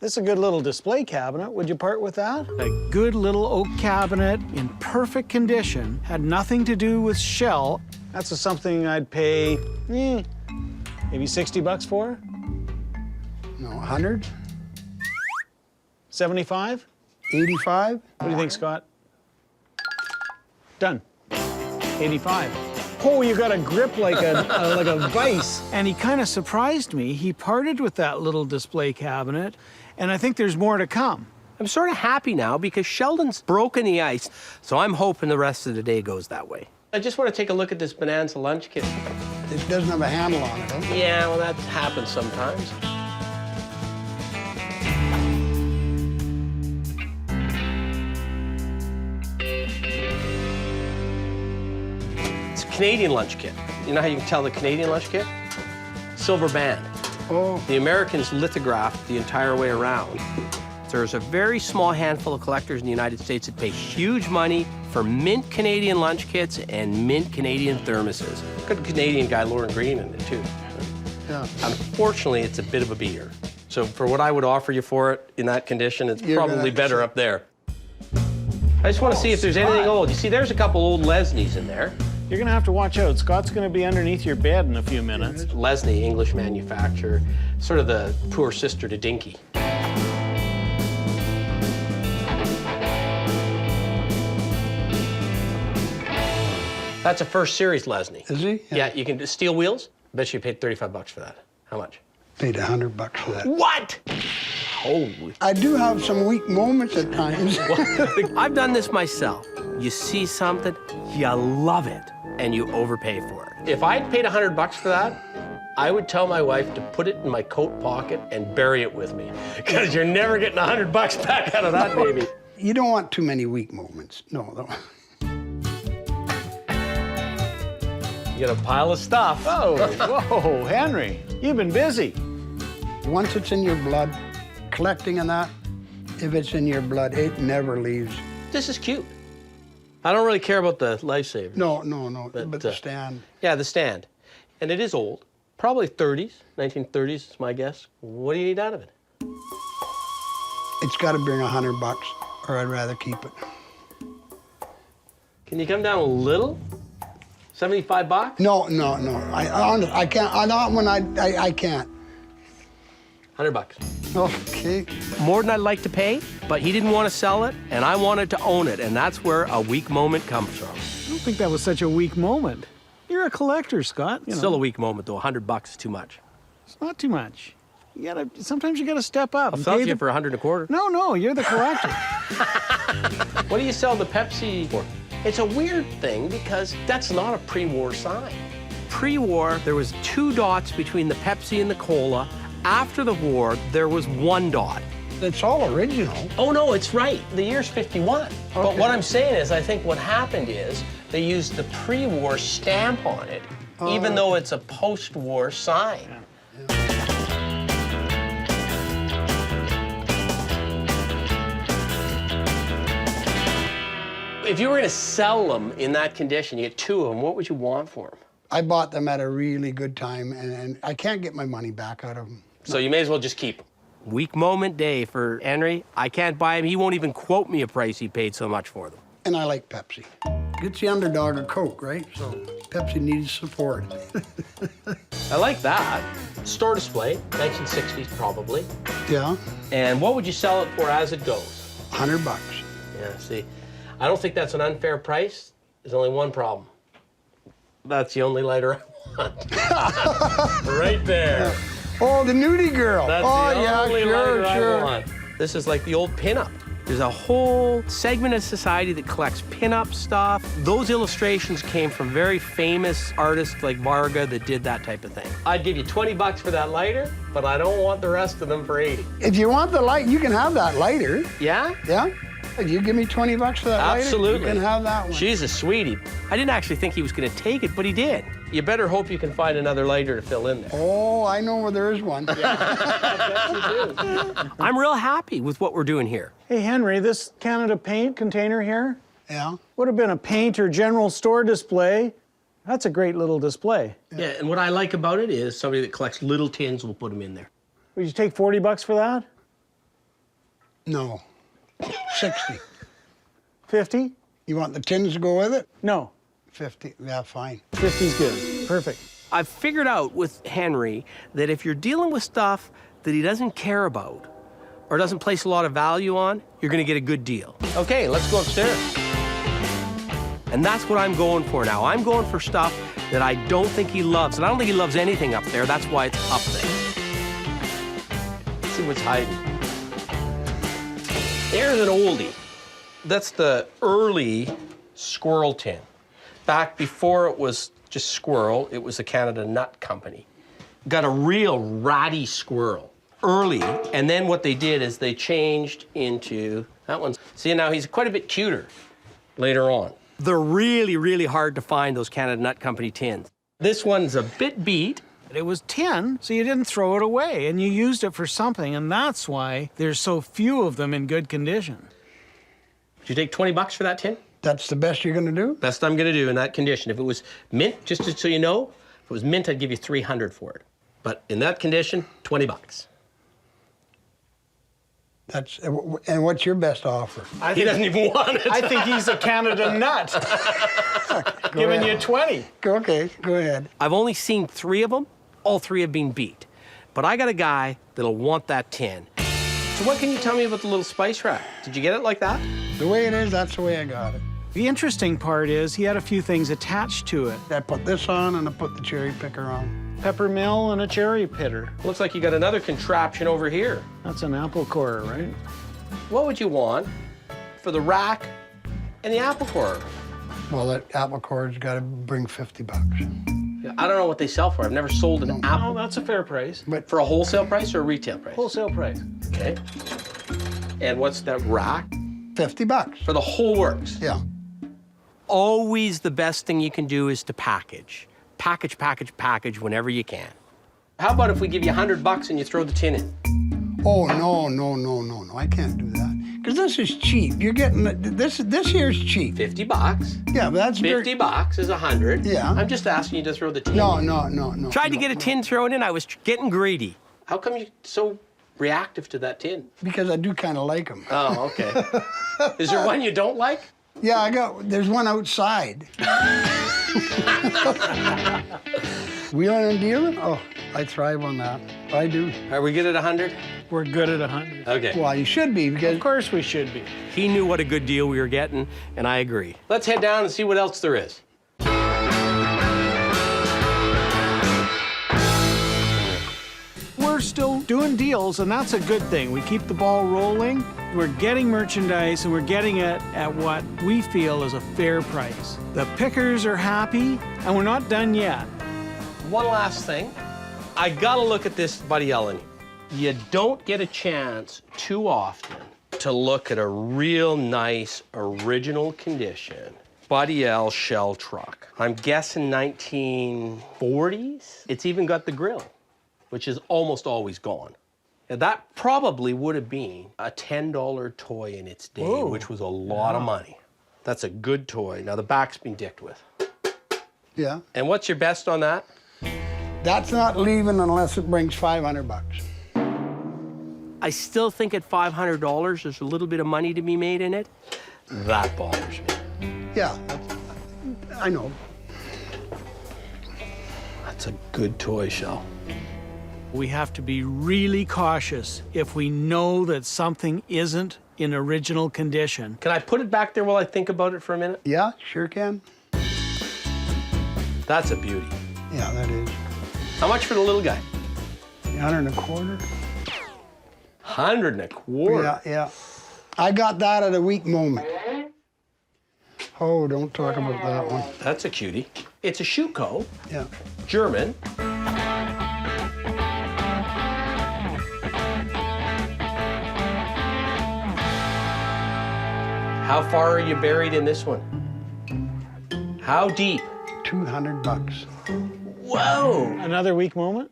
This is a good little display cabinet. Would you part with that? A good little oak cabinet in perfect condition. Had nothing to do with Shell. That's something I'd pay, maybe $60 for. No, 100? 75? 85? What do you think, Scott? Done. 85. Oh, you got a grip like a vice. And he kind of surprised me. He parted with that little display cabinet, and I think there's more to come. I'm sort of happy now because Sheldon's broken the ice, so I'm hoping the rest of the day goes that way. I just want to take a look at this Bonanza lunch kit. It doesn't have a handle on it, huh? Yeah, well, that happens sometimes. It's a Canadian lunch kit. You know how you can tell the Canadian lunch kit? Silver band. Oh. The Americans lithographed the entire way around. There's a very small handful of collectors in the United States that pay huge money for mint Canadian lunch kits and mint Canadian thermoses. Good Canadian guy, Lauren Green, in it, too. Yeah. Unfortunately, it's a bit of a beater. So for what I would offer you for it in that condition, it's probably better up there. I just want to see if there's anything old. You see, there's a couple old Lesnies in there. You're gonna have to watch out. Scott's gonna be underneath your bed in a few minutes. Lesnie, English manufacturer, sort of the poor sister to Dinky. That's a first series Lesnie. Is he? Yeah, you can do steel wheels. Bet you paid $35 for that. How much? Paid $100 for that. What? Holy. I do have some weak moments at times. I've done this myself. You see something, you love it, and you overpay for it. If I'd paid $100 for that, I would tell my wife to put it in my coat pocket and bury it with me, because you're never getting $100 back out of that baby. You don't want too many weak moments. No. You got a pile of stuff. Oh, whoa, Henry, you've been busy. Once it's in your blood, collecting and that, if it's in your blood, it never leaves. This is cute. I don't really care about the lifesaver. No, but the stand. Yeah, the stand. And it is old. Probably 30s, 1930s is my guess. What do you need out of it? It's got to bring $100, or I'd rather keep it. Can you come down a little? $75? No. I can't. I can't. $100. Okay. More than I'd like to pay, but he didn't want to sell it, and I wanted to own it, and that's where a weak moment comes from. I don't think that was such a weak moment. You're a collector, Scott. It's still a weak moment, though. $100 is too much. It's not too much. Sometimes you gotta step up. I'll sell it to you for $125. No, you're the collector. What do you sell the Pepsi for? It's a weird thing because that's not a pre-war sign. Pre-war, there was 2 dots between the Pepsi and the cola. After the war, there was 1 dot. It's all original. Oh, no, it's right. The year's 51. Okay. But what I'm saying is, I think what happened is they used the pre-war stamp on it, even though it's a post-war sign. Yeah. If you were going to sell them in that condition, you get 2 of them, what would you want for them? I bought them at a really good time, and I can't get my money back out of them. So you may as well just keep them. Weak moment day for Henry. I can't buy him. He won't even quote me a price he paid so much for them. and I like Pepsi. It's the underdog of Coke, right? So Pepsi needs support. I like that. Store display, 1960s probably. Yeah. And what would you sell it for as it goes? $100. Yeah, see, I don't think that's an unfair price. There's only one problem. That's the only lighter I want. Right there. Oh, the nudie girl. That's oh, the yeah, only sure, lighter sure. I want. This is like the old pinup. There's a whole segment of society that collects pinup stuff. Those illustrations came from very famous artists like Varga that did that type of thing. I'd give you 20 bucks for that lighter, but I don't want the rest of them for 80. If you want the light, you can have that lighter. Yeah? Yeah. If you give me 20 bucks for that Absolutely. lighter, you can have that one. She's a sweetie. I didn't actually think he was going to take it, but he did. You better hope you can find another lighter to fill in there. Oh, I know where there is one. I'm real happy with what we're doing here. Hey, Henry, this Canada Paint container here Yeah. would have been a paint or general store display. That's a great little display. Yeah, and what I like about it is somebody that collects little tins will put them in there. Would you take 40 bucks for that? No. 60. 50? You want the tins to go with it? No. 50. Yeah, fine. 50's good. Perfect. I've figured out with Henry that if you're dealing with stuff that he doesn't care about or doesn't place a lot of value on, you're gonna get a good deal. Okay, let's go upstairs. And that's what I'm going for now. I'm going for stuff that I don't think he loves. And I don't think he loves anything up there. That's why it's up there. Let's see what's hiding. There's an oldie. That's the early squirrel tin. Back before it was just squirrel, it was the Canada Nut Company. Got a real ratty squirrel early, and then what they did is they changed into that one. See, now he's quite a bit cuter later on. They're really, really hard to find, those Canada Nut Company tins. This one's a bit beat. It was tin, so you didn't throw it away, and you used it for something, and that's why there's so few of them in good condition. Would you take 20 bucks for that tin? That's the best you're gonna do? Best I'm gonna do in that condition. If it was mint, just so you know, if it was mint, I'd give you 300 for it. But in that condition, 20 bucks. That's, and what's your best offer? He doesn't even want it. I think he's a Canada Nut. Giving you 20. Okay, go ahead. I've only seen 3 of them. All 3 have been beat. But I got a guy that'll want that tin. So what can you tell me about the little spice rack? Did you get it like that? The way it is, that's the way I got it. The interesting part is he had a few things attached to it. I put this on and I put the cherry picker on. Pepper mill and a cherry pitter. Looks like you got another contraption over here. That's an apple corer, right? What would you want for the rack and the apple corer? Well, that apple core's got to bring 50 bucks. Yeah, I don't know what they sell for. I've never sold an apple. No, that's a fair price. But for a wholesale price or a retail price? Wholesale price. Okay. And what's that rack? 50 bucks. For the whole works? Yeah. Always the best thing you can do is to package. Package, package, package whenever you can. How about if we give you 100 bucks and you throw the tin in? Oh, no. I can't do that. Because this is cheap. You're getting, this here's cheap. 50 bucks. Yeah, but that's 50 bucks is 100. Yeah. I'm just asking you to throw the tin No. in. Tried to get a tin thrown in. I was getting greedy. How come you're so reactive to that tin? Because I do kind of like them. Oh, okay. Is there one you don't like? Yeah, there's one outside. Wheeling and dealing? Oh, I thrive on that. I do. Are we good at 100? We're good at 100. Okay. Well, you should be, because... Of course we should be. He knew what a good deal we were getting, and I agree. Let's head down and see what else there is. We're still doing deals, and that's a good thing. We keep the ball rolling. We're getting merchandise, and we're getting it at what we feel is a fair price. The pickers are happy, and we're not done yet. One last thing. I gotta look at this Buddy Ellen. You don't get a chance too often to look at a real nice, original condition Buddy L shell truck. I'm guessing 1940s. It's even got the grill, which is almost always gone. Now, that probably would have been a $10 toy in its day, Whoa. which was a lot of money. That's a good toy. Now, the back's been dicked with. Yeah. And what's your best on that? That's not leaving unless it brings 500 bucks. I still think at $500, there's a little bit of money to be made in it. That bothers me. Yeah, I know. That's a good toy, Shell. We have to be really cautious if we know that something isn't in original condition. Can I put it back there while I think about it for a minute? Yeah, sure can. That's a beauty. Yeah, that is. How much for the little guy? 125. 125. Yeah, yeah. I got that at a weak moment. Oh, don't talk about that one. That's a cutie. It's a Schuko. Yeah. German. How far are you buried in this one? How deep? $200. Whoa! Another weak moment?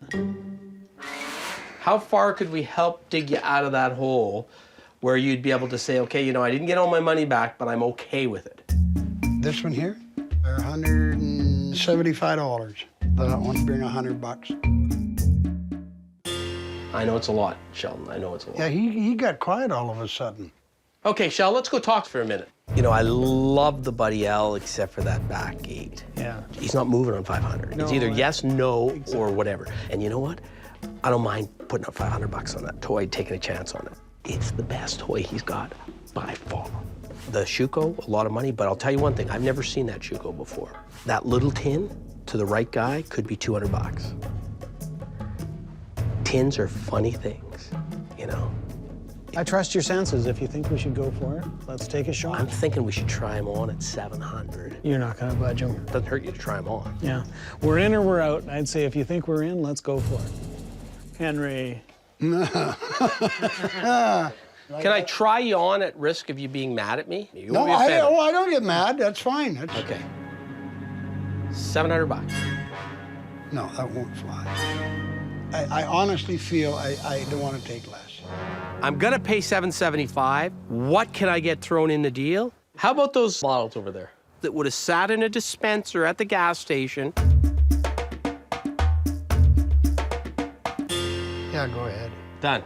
How far could we help dig you out of that hole where you'd be able to say, okay, you know, I didn't get all my money back, but I'm okay with it? This one here, they're $175. That one's bring $100. I know it's a lot, Sheldon. I know it's a lot. Yeah, he got quiet all of a sudden. Okay, Shell, let's go talk for a minute. You know, I love the Buddy L except for that back gate. Yeah. He's not moving on 500. No, it's either yes, no, exactly. or whatever. And you know what? I don't mind putting up $500 on that toy, taking a chance on it. It's the best toy he's got by far. The Schuko, a lot of money, but I'll tell you one thing, I've never seen that Schuko before. That little tin to the right guy could be $200. Tins are funny things, you know? I trust your senses. If you think we should go for it, let's take a shot. I'm thinking we should try them on at 700. You're not going to budge them. Doesn't hurt you to try them on. Yeah. We're in or we're out. I'd say if you think we're in, let's go for it. Henry. Can I try you on at risk of you being mad at me? You No, won't be offended. I don't get mad. That's fine. That's... Okay. $700. No, that won't fly. I honestly feel I don't want to take less. I'm gonna pay $775. What can I get thrown in the deal? How about those bottles over there that would have sat in a dispenser at the gas station? Yeah, go ahead. Done.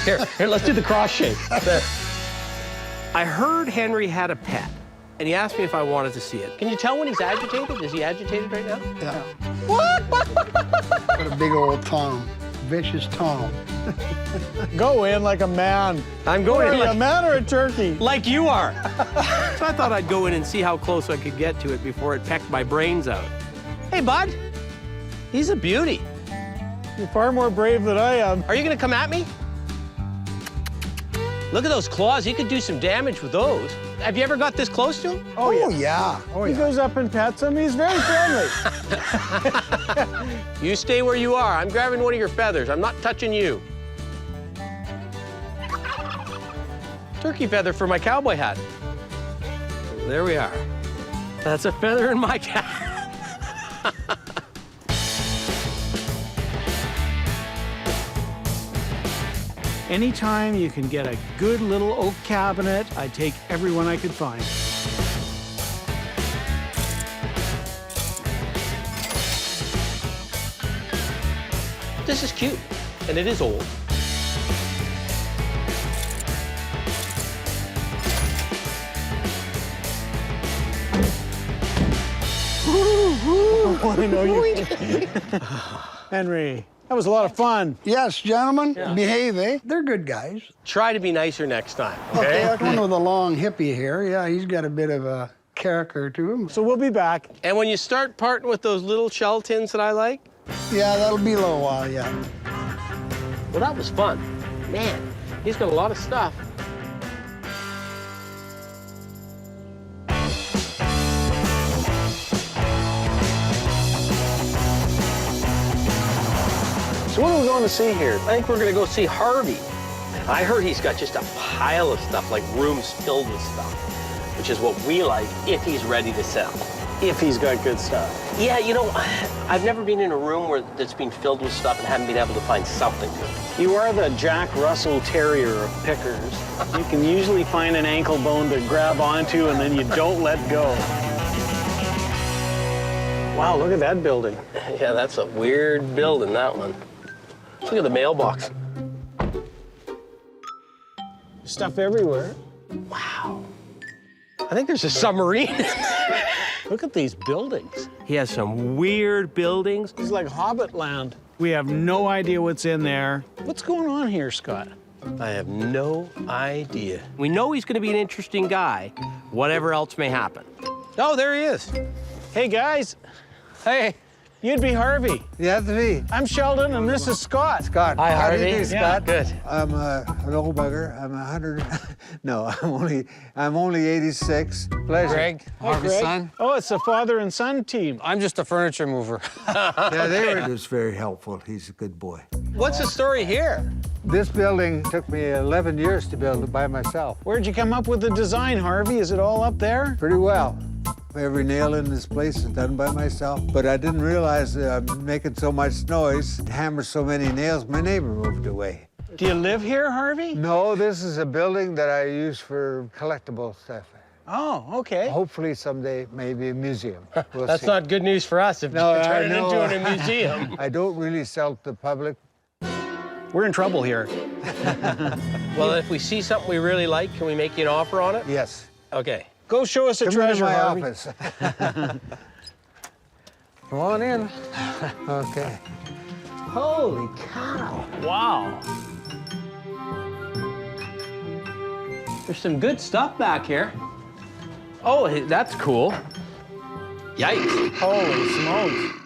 Here, let's do the cross shake. There. I heard Henry had a pet, and he asked me if I wanted to see it. Can you tell when he's agitated? Is he agitated right now? Yeah. Got a big old Tom. Vicious Tom. Go in like a man. I'm going What are in you, like a man or a turkey? Like you are. So I thought I'd go in and see how close I could get to it before it pecked my brains out. Hey, bud. He's a beauty. You're far more brave than I am. Are you gonna come at me? Look at those claws. You could do some damage with those. Have you ever got this close to him? Oh, yeah. Oh, He yeah. goes up and pets him. He's very friendly. You stay where you are. I'm grabbing one of your feathers. I'm not touching you. Turkey feather for my cowboy hat. There we are. That's a feather in my cap. Anytime you can get a good little oak cabinet, I take every one I could find. This is cute, and it is old. I know you. Henry, that was a lot of fun. Yes, gentlemen, behave, eh? They're good guys. Try to be nicer next time. Okay, that one with the long hippie hair, yeah, he's got a bit of a character to him. So we'll be back. And when you start parting with those little shell tins that I like, Yeah, that'll be a little while, yeah. well, that was fun. Man, he's got a lot of stuff. So what are we going to see here? I think we're going to go see Harvey. I heard he's got just a pile of stuff, like rooms filled with stuff, which is what we like if he's ready to sell. If he's got good stuff. Yeah, you know, I've never been in a room that's been filled with stuff and haven't been able to find something to it. You are the Jack Russell Terrier of pickers. You can usually find an ankle bone to grab onto and then you don't let go. Wow, look at that building. Yeah, that's a weird building, that one. Look at the mailbox. Stuff everywhere. Wow. I think there's a submarine. Look at these buildings. He has some weird buildings. It's like Hobbit land. We have no idea what's in there. What's going on here, Scott? I have no idea. We know he's going to be an interesting guy, whatever else may happen. Oh, there he is. Hey, guys. Hey. You'd be Harvey. Yeah, that's me. I'm Sheldon, and this is Scott. Scott. Hi, How do you Harvey. do, Scott? Yeah, good. I'm an old bugger. I'm 100. No, I'm only 86. Pleasure. Greg, Hi, Harvey's Greg. son. Oh, it's the father and son team. I'm just a furniture mover. Yeah, they were just very helpful. He's a good boy. What's the story here? This building took me 11 years to build by myself. Where'd you come up with the design, Harvey? Is it all up there? Pretty well. Every nail in this place is done by myself, but I didn't realize that I'm making so much noise, hammer so many nails, my neighbor moved away. Do you live here, Harvey? No, this is a building that I use for collectible stuff. Oh, okay. Hopefully someday, maybe a museum. We'll That's see. not good news for us if you turn it into a museum. I don't really sell to the public. We're in trouble here. Well, if we see something we really like, can we make you an offer on it? Yes. Okay. Go show us a Come treasure, into my Harvey. office. Come on in. Okay. Holy cow. Wow. There's some good stuff back here. Oh, that's cool. Yikes. Holy smokes.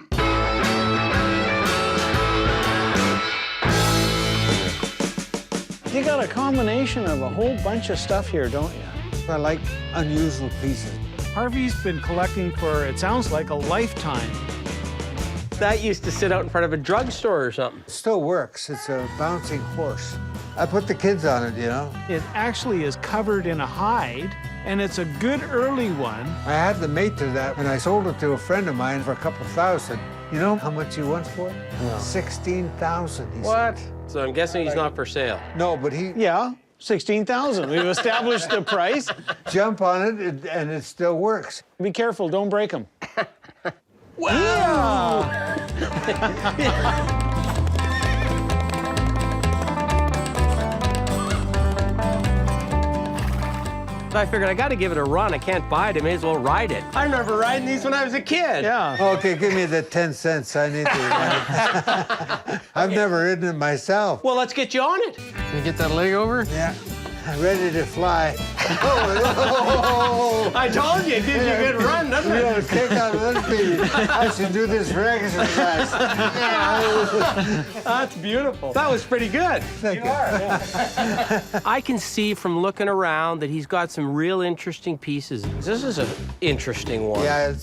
You got a combination of a whole bunch of stuff here, don't you? I like unusual pieces. Harvey's been collecting for, it sounds like, a lifetime. That used to sit out in front of a drugstore or something. It still works. It's a bouncing horse. I put the kids on it, you know. It actually is covered in a hide, and it's a good early one. I had the mate to that, and I sold it to a friend of mine for a couple thousand. You know how much he wants for it? No. 16,000. What? So I'm guessing he's not for sale. No, but he... Yeah, 16,000. We've established the price. Jump on it, and it still works. Be careful, don't break them. Wow! I figured I got to give it a run. I can't buy it. I may as well ride it. I remember riding these when I was a kid. Yeah. Okay, give me the 10 cents. I need to. I've never ridden it myself. Well, let's get you on it. Can you get that leg over? Yeah. Ready to fly. I told you, it gives you a good run, doesn't it? Yeah, take out this baby. I should do this for exercise. That's beautiful. That was pretty good. Thank you. I can see from looking around that he's got some real interesting pieces. This is an interesting one. Yeah,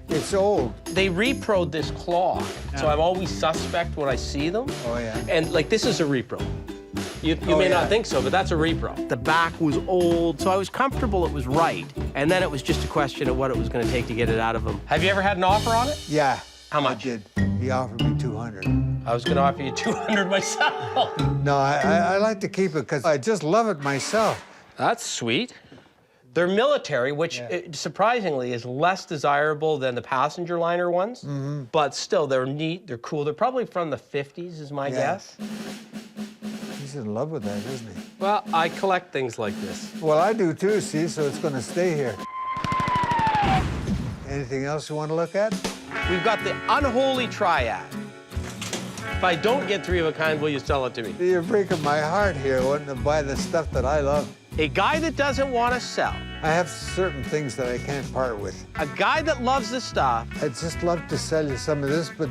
it's old. They reproed this claw, so I'm always suspect when I see them. Oh, yeah. And like this is a repro. You may not think so, but that's a repro. The back was old, so I was comfortable it was right. And then it was just a question of what it was going to take to get it out of him. Have you ever had an offer on it? Yeah. How much? I did. He offered me 200. I was going to offer you 200 myself. No, I like to keep it because I just love it myself. That's sweet. They're military, which surprisingly is less desirable than the passenger liner ones. Mm-hmm. But still, they're neat, they're cool. They're probably from the 50s is my guess. He's in love with that, isn't he? Well, I collect things like this. Well, I do too, see, so it's going to stay here. Anything else you want to look at? We've got the unholy triad. If I don't get three of a kind, will you sell it to me? You're breaking my heart here, wanting to buy the stuff that I love. A guy that doesn't want to sell. I have certain things that I can't part with. A guy that loves the stuff. I'd just love to sell you some of this, but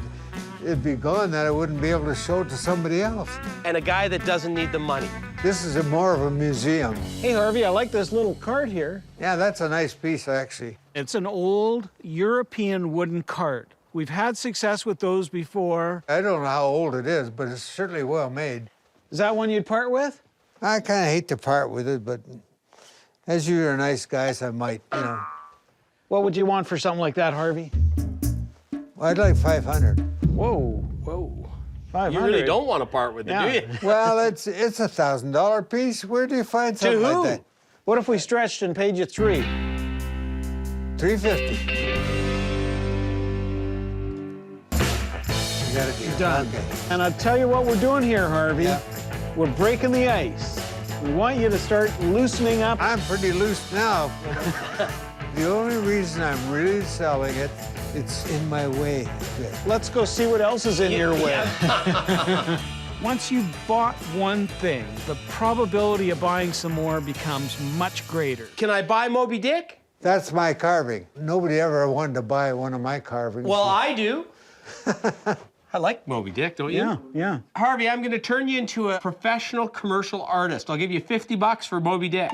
it'd be gone that I wouldn't be able to show it to somebody else. And a guy that doesn't need the money. This is more of a museum. Hey, Harvey, I like this little cart here. Yeah, that's a nice piece, actually. It's an old European wooden cart. We've had success with those before. I don't know how old it is, but it's certainly well made. Is that one you'd part with? I kind of hate to part with it, but as you're nice guys, I might, you know. What would you want for something like that, Harvey? Well, I'd like 500. Whoa, whoa. 500. You really don't want to part with it, do you? Well, it's a $1,000 piece. Where do you find something To who? like that? What if we stretched and paid you $3? $350. You're done. Okay. And I'll tell you what we're doing here, Harvey. Yeah. We're breaking the ice. We want you to start loosening up. I'm pretty loose now. The only reason I'm really selling it, it's in my way. Let's go see what else is in your way. Once you've bought one thing, the probability of buying some more becomes much greater. Can I buy Moby Dick? That's my carving. Nobody ever wanted to buy one of my carvings. Well, I do. I like Moby Dick, don't you? Yeah, yeah. Harvey, I'm going to turn you into a professional commercial artist. I'll give you $50 for Moby Dick.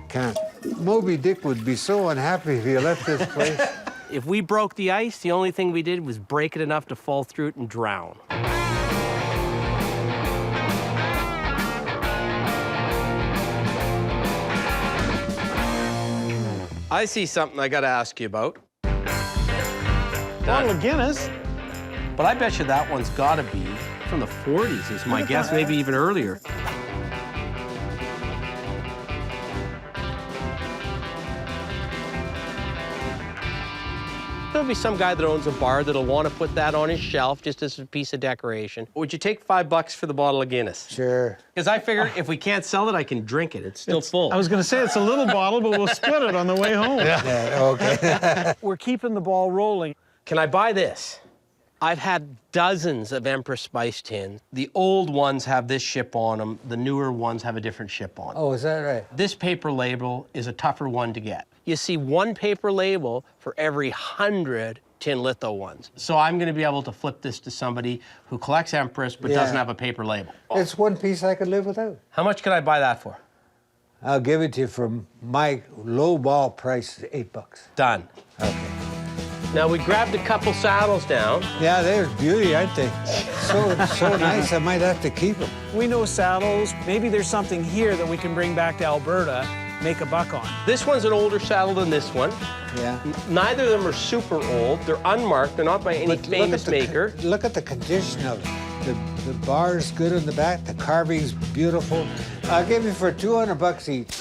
Can't. Moby Dick would be so unhappy if he left this place. If we broke the ice, the only thing we did was break it enough to fall through it and drown. I see something I gotta ask you about. Bottle of Guinness. But I bet you that one's gotta be from the 40s, is my guess, maybe even earlier. There'll be some guy that owns a bar that'll want to put that on his shelf just as a piece of decoration. Would you take $5 for the bottle of Guinness? Sure. Because I figure if we can't sell it, I can drink it. It's still full. I was going to say it's a little bottle, but we'll split it on the way home. Yeah, okay. We're keeping the ball rolling. Can I buy this? I've had dozens of Empress Spice tins. The old ones have this ship on them. The newer ones have a different ship on them. Oh, is that right? This paper label is a tougher one to get. You see one paper label for every 100 tin litho ones. So I'm going to be able to flip this to somebody who collects Empress but doesn't have a paper label. It's one piece I could live without. How much can I buy that for? I'll give it to you from my low ball price, $8. Done. Okay. Now, we grabbed a couple saddles down. Yeah, they're beauty, aren't they? So nice, I might have to keep them. We know saddles. Maybe there's something here that we can bring back to Alberta, make a buck on. This one's an older saddle than this one. Yeah. Neither of them are super old. They're unmarked. They're not by any famous maker. Look at the condition of it. The bar's good in the back. The carving's beautiful. I'll give you for $200 each.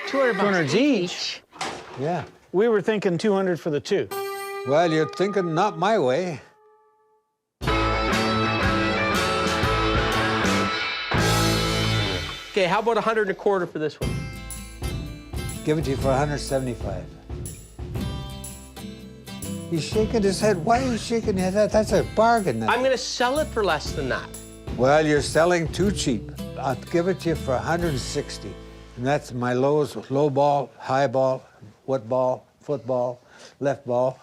$200 each? Yeah. We were thinking 200 for the two. Well, you're thinking not my way. Okay, how about 100 and a quarter for this one? Give it to you for $175. He's shaking his head. Why are you shaking your head? That's a bargain. I'm going to sell it for less than that. Well, you're selling too cheap. I'll give it to you for $160. And that's my lowest, low ball, high ball, what ball, football, left ball.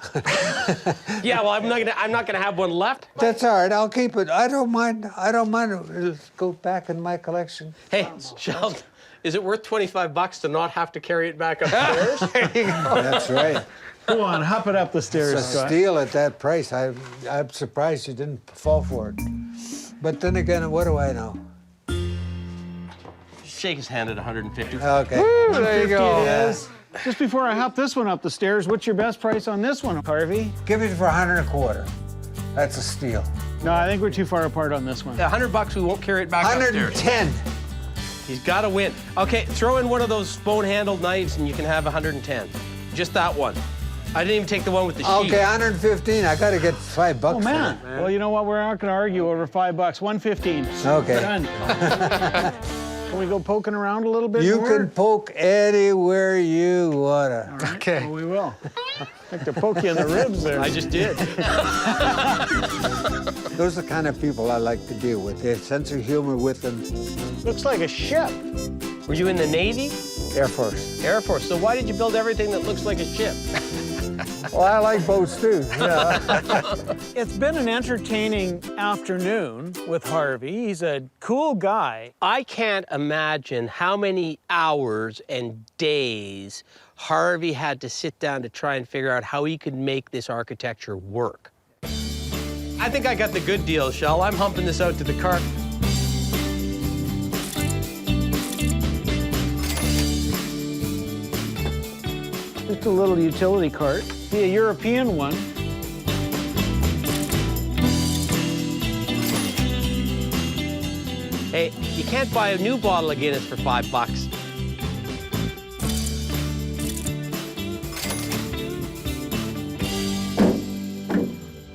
Yeah, well, I'm not gonna have one left. That's all right. I'll keep it. I don't mind. It'll go back in my collection. Hey, Sheldon, is it worth $25 to not have to carry it back upstairs? There you go. That's right. Go on, hop it up the stairs, It's a Scott. steal at that price. I'm surprised you didn't fall for it. But then again, what do I know? Shake his hand at 150. Okay. Woo, there you go. It is. Just before I hop this one up the stairs, what's your best price on this one, Harvey? Give it for $100 and a quarter. That's a steal. No, I think we're too far apart on this one. $100, we won't carry it back upstairs. $110. He's got to win. Okay, throw in one of those bone-handled knives and you can have 110. Just that one. I didn't even take the one with the sheath. Okay, 115. I got to get $5 Oh, man. Well, you know what? We're not going to argue over $5. 115. Okay. Done. Can we go poking around a little bit You more? can poke anywhere you wanna. All right. Okay. Well, we will. I think to poke you in the ribs there. I just did. Those are the kind of people I like to deal with. They have sense of humor with them. Looks like a ship. Were you in the Navy? Air Force. Air Force. So why did you build everything that looks like a ship? Well, I like boats too. Yeah. It's been an entertaining afternoon with Harvey. He's a cool guy. I can't imagine how many hours and days Harvey had to sit down to try and figure out how he could make this architecture work. I think I got the good deal, Shell. I'm humping this out to the cart. Just a little utility cart. Be a European one. Hey, you can't buy a new bottle of Guinness for $5.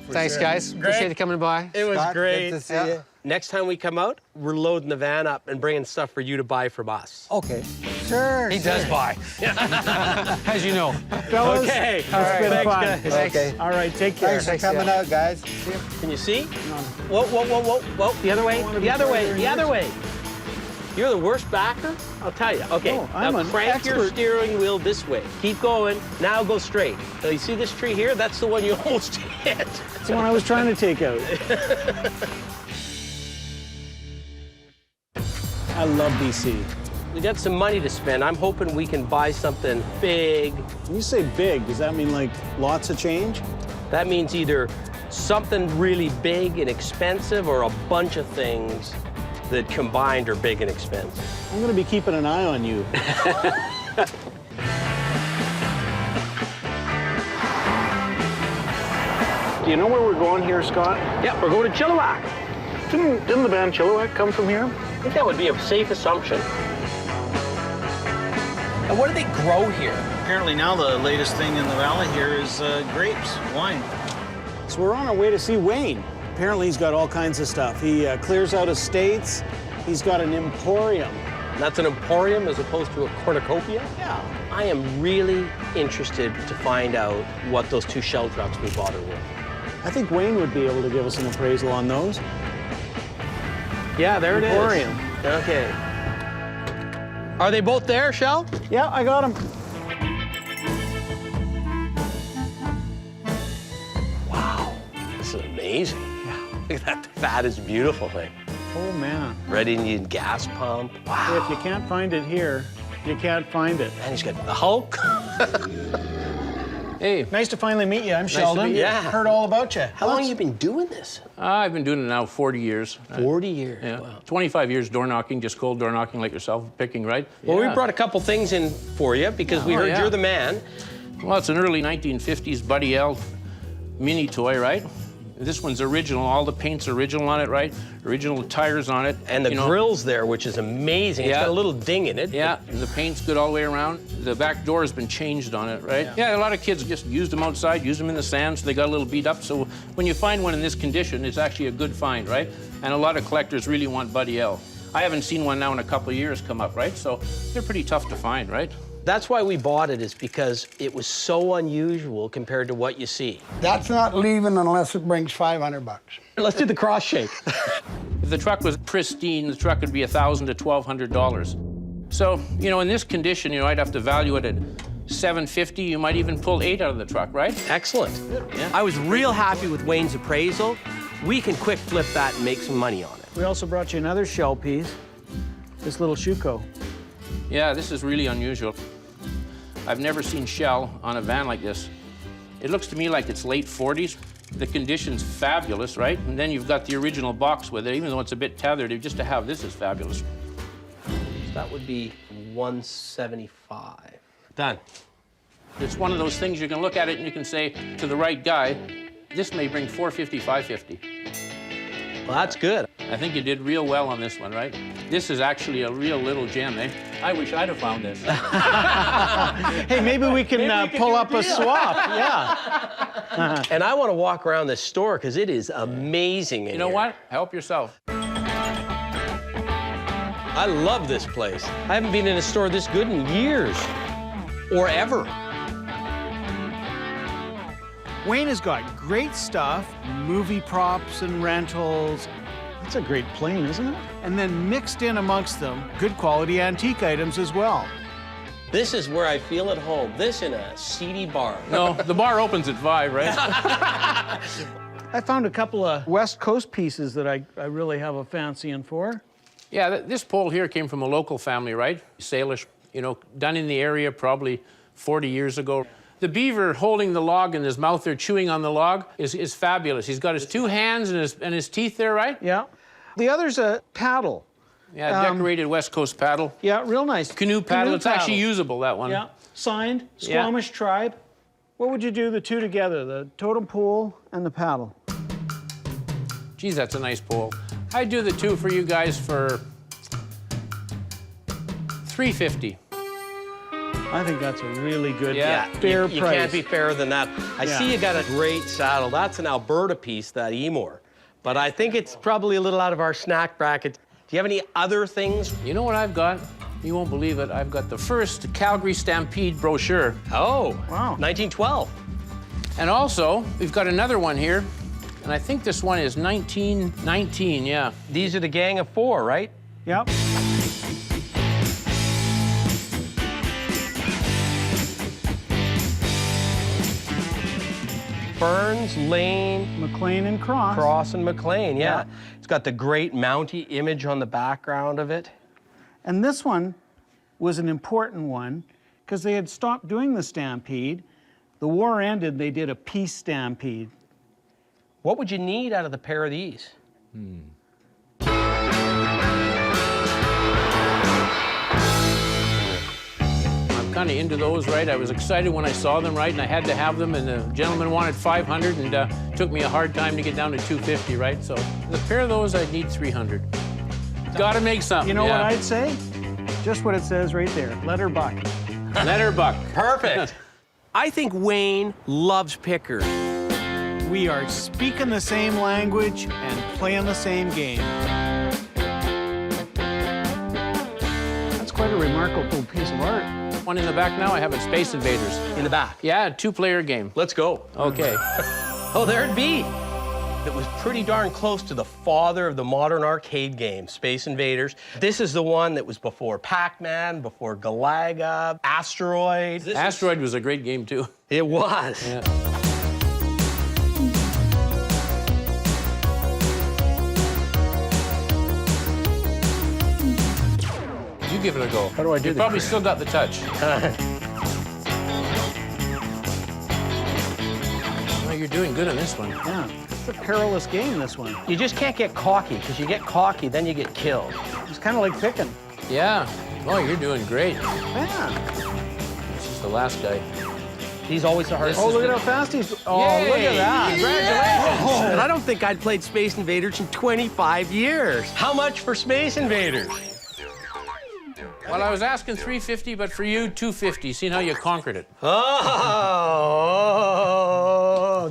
Thanks, sure. guys. Appreciate you coming by. It was great. Good to see you. Next time we come out, we're loading the van up and bringing stuff for you to buy from us. Okay. Sure. He does buy. As you know. Fellas, Okay. it's All right. been Thanks, fun. guys. Okay. All right, take care. Thanks for coming out, guys. Can you see? Whoa, whoa, whoa, whoa, whoa. The other way. The other way. The other way. You're the worst backer? I'll tell you. Okay, I'm now an crank your expert. steering wheel this way. Keep going. Now go straight. So you see this tree here? That's the one you almost hit. That's the one I was trying to take out. I love BC. We got some money to spend. I'm hoping we can buy something big. When you say big, does that mean like lots of change? That means either something really big and expensive or a bunch of things that combined are big and expensive. I'm going to be keeping an eye on you. Do you know where we're going here, Scott? Yeah, we're going to Chilliwack. Didn't the band Chilliwack come from here? I think that would be a safe assumption. And what do they grow here? Apparently now the latest thing in the valley here is grapes, wine. So we're on our way to see Wayne. Apparently he's got all kinds of stuff. He clears out estates. He's got an emporium. That's an emporium as opposed to a cornucopia? Yeah. I am really interested to find out what those two shell trucks we bought are worth. I think Wayne would be able to give us an appraisal on those. Yeah, there Emporium. it is. Okay. Are they both there, Shell? Yeah, I got them. Wow, this is amazing. Yeah. Look at that. That is a beautiful thing. Oh, man. Red Indian gas pump. Wow. If you can't find it here, you can't find it. And he's got the Hulk. Hey. Nice to finally meet you. I'm to Sheldon. meet you. Yeah. Heard all about you. How long have you been doing this? I've been doing it now 40 years. 40 years. Yeah. Wow. 25 years door knocking, just cold door knocking like yourself, picking, right? Well, Yeah. we brought a couple things in for you because we Oh, heard yeah. you're the man. Well, it's an early 1950s Buddy L mini toy, right? This one's original. All the paint's original on it, right? Original tires on it. And the grill's there, which is amazing. It's Yeah. got a little ding in it. Yeah, and the paint's good all the way around. The back door has been changed on it, right? Yeah, a lot of kids just used them outside, used them in the sand, so they got a little beat up. So when you find one in this condition, it's actually a good find, right? And a lot of collectors really want Buddy L. I haven't seen one now in a couple of years come up, right? So they're pretty tough to find, right? That's why we bought it, is because it was so unusual compared to what you see. That's not leaving unless it brings $500. Let's do the cross shake. If the truck was pristine, the truck would be $1,000 to $1,200. So, you know, in this condition, you know, I'd have to value it at $750. You might even pull 8 out of the truck, right? Excellent. Yeah. I was real happy with Wayne's appraisal. We can quick flip that and make some money on it. We also brought you another shell piece, this little Schuko. Yeah, this is really unusual. I've never seen shell on a van like this. It looks to me like it's late 40s. The condition's fabulous, right? And then you've got the original box with it, even though it's a bit tethered. Just to have this is fabulous. That would be $175. Done. It's one of those things you can look at it and you can say to the right guy, this may bring $450, $550. Well, that's good. I think you did real well on this one, right? This is actually a real little gem, eh? I wish I'd have found this. Hey, maybe we can pull up a swap. Yeah. And I want to walk around this store because it is amazing in You know here. what? Help yourself. I love this place. I haven't been in a store this good in years, or ever. Wayne has got great stuff, movie props and rentals. That's a great plane, isn't it? And then mixed in amongst them, good quality antique items as well. This is where I feel at home. This in a seedy bar. No, the bar opens at 5, right? I found a couple of West Coast pieces that I really have a fancying for. Yeah, this pole here came from a local family, right? Salish, you know, done in the area probably 40 years ago. The beaver holding the log in his mouth there, chewing on the log, is fabulous. He's got his 2 hands and his teeth there, right? Yeah. The other's a paddle. Yeah, decorated West Coast paddle. Yeah, real nice. Canoe paddle. It's actually usable, that one. Yeah, signed, Squamish tribe. What would you do the two together, the totem pole and the paddle? Geez, that's a nice pole. I'd do the 2 for you guys for $350. I think that's a really good, Yeah, fair you price. can't be fairer than that. I see you got a great saddle. That's an Alberta piece, that Emor. But I think it's probably a little out of our snack bracket. Do you have any other things? You know what I've got? You won't believe it. I've got the first Calgary Stampede brochure. Oh, wow. 1912. And also, we've got another one here. And I think this one is 1919, yeah. These are the Gang of Four, right? Yep. Burns, Lane, McLean, and Cross. Cross and McLean, yeah. It's got the great Mountie image on the background of it. And this one was an important one because they had stopped doing the stampede. The war ended, they did a peace stampede. What would you need out of the pair of these? I'm kind of into those, right? I was excited when I saw them, right? And I had to have them, and the gentleman wanted 500, and took me a hard time to get down to 250, right? So the pair of those, I'd need 300. Gotta make something. You know what I'd say? Just what it says right there. Let her buck. Let her buck. Perfect. I think Wayne loves pickers. We are speaking the same language and playing the same game. That's quite a remarkable piece of art. One in the back now, I have it Space Invaders. In the back? Yeah, 2-player game. Let's go. Okay. Oh, there it be. It was pretty darn close to the father of the modern arcade game, Space Invaders. This is the one that was before Pac-Man, before Galaga, Asteroid. Asteroid was a great game, too. It was. Yeah. You give it a go. How do I do You the probably trick? still got the touch. Well, you're doing good on this one. Yeah, it's a perilous game, this one. You just can't get cocky, because you get cocky, then you get killed. It's kind of like picking. Yeah. Oh, you're doing great. Yeah. This is the last guy. He's always the hardest. Oh, look at how fast he's... Oh, Yay! look at that. Congratulations. And I don't think I'd played Space Invaders in 25 years. How much for Space Invaders? Well, I was asking 350, but for you, 250. Seeing how you conquered it. Oh,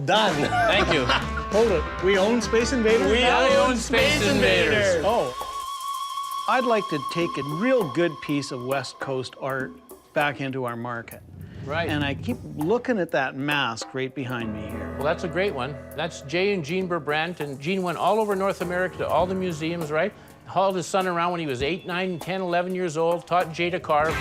done. Thank you. Hold it. We own Space Invaders? We own Space Invaders. Oh. I'd like to take a real good piece of West Coast art back into our market. Right. And I keep looking at that mask right behind me here. Well, that's a great one. That's Jay and Jean Burbrandt, and Jean went all over North America to all the museums, right? Hauled his son around when he was 8, 9, 10, 11 years old, taught Jay to carve.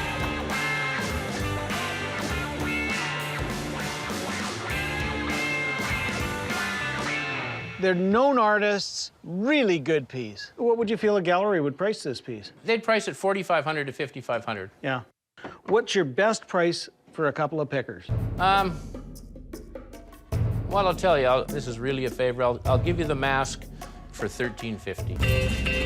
They're known artists, really good piece. What would you feel a gallery would price this piece? They'd price it $4,500 to $5,500. Yeah. What's your best price for a couple of pickers? Well, I'll tell you, this is really a favor. I'll give you the mask for $1,350.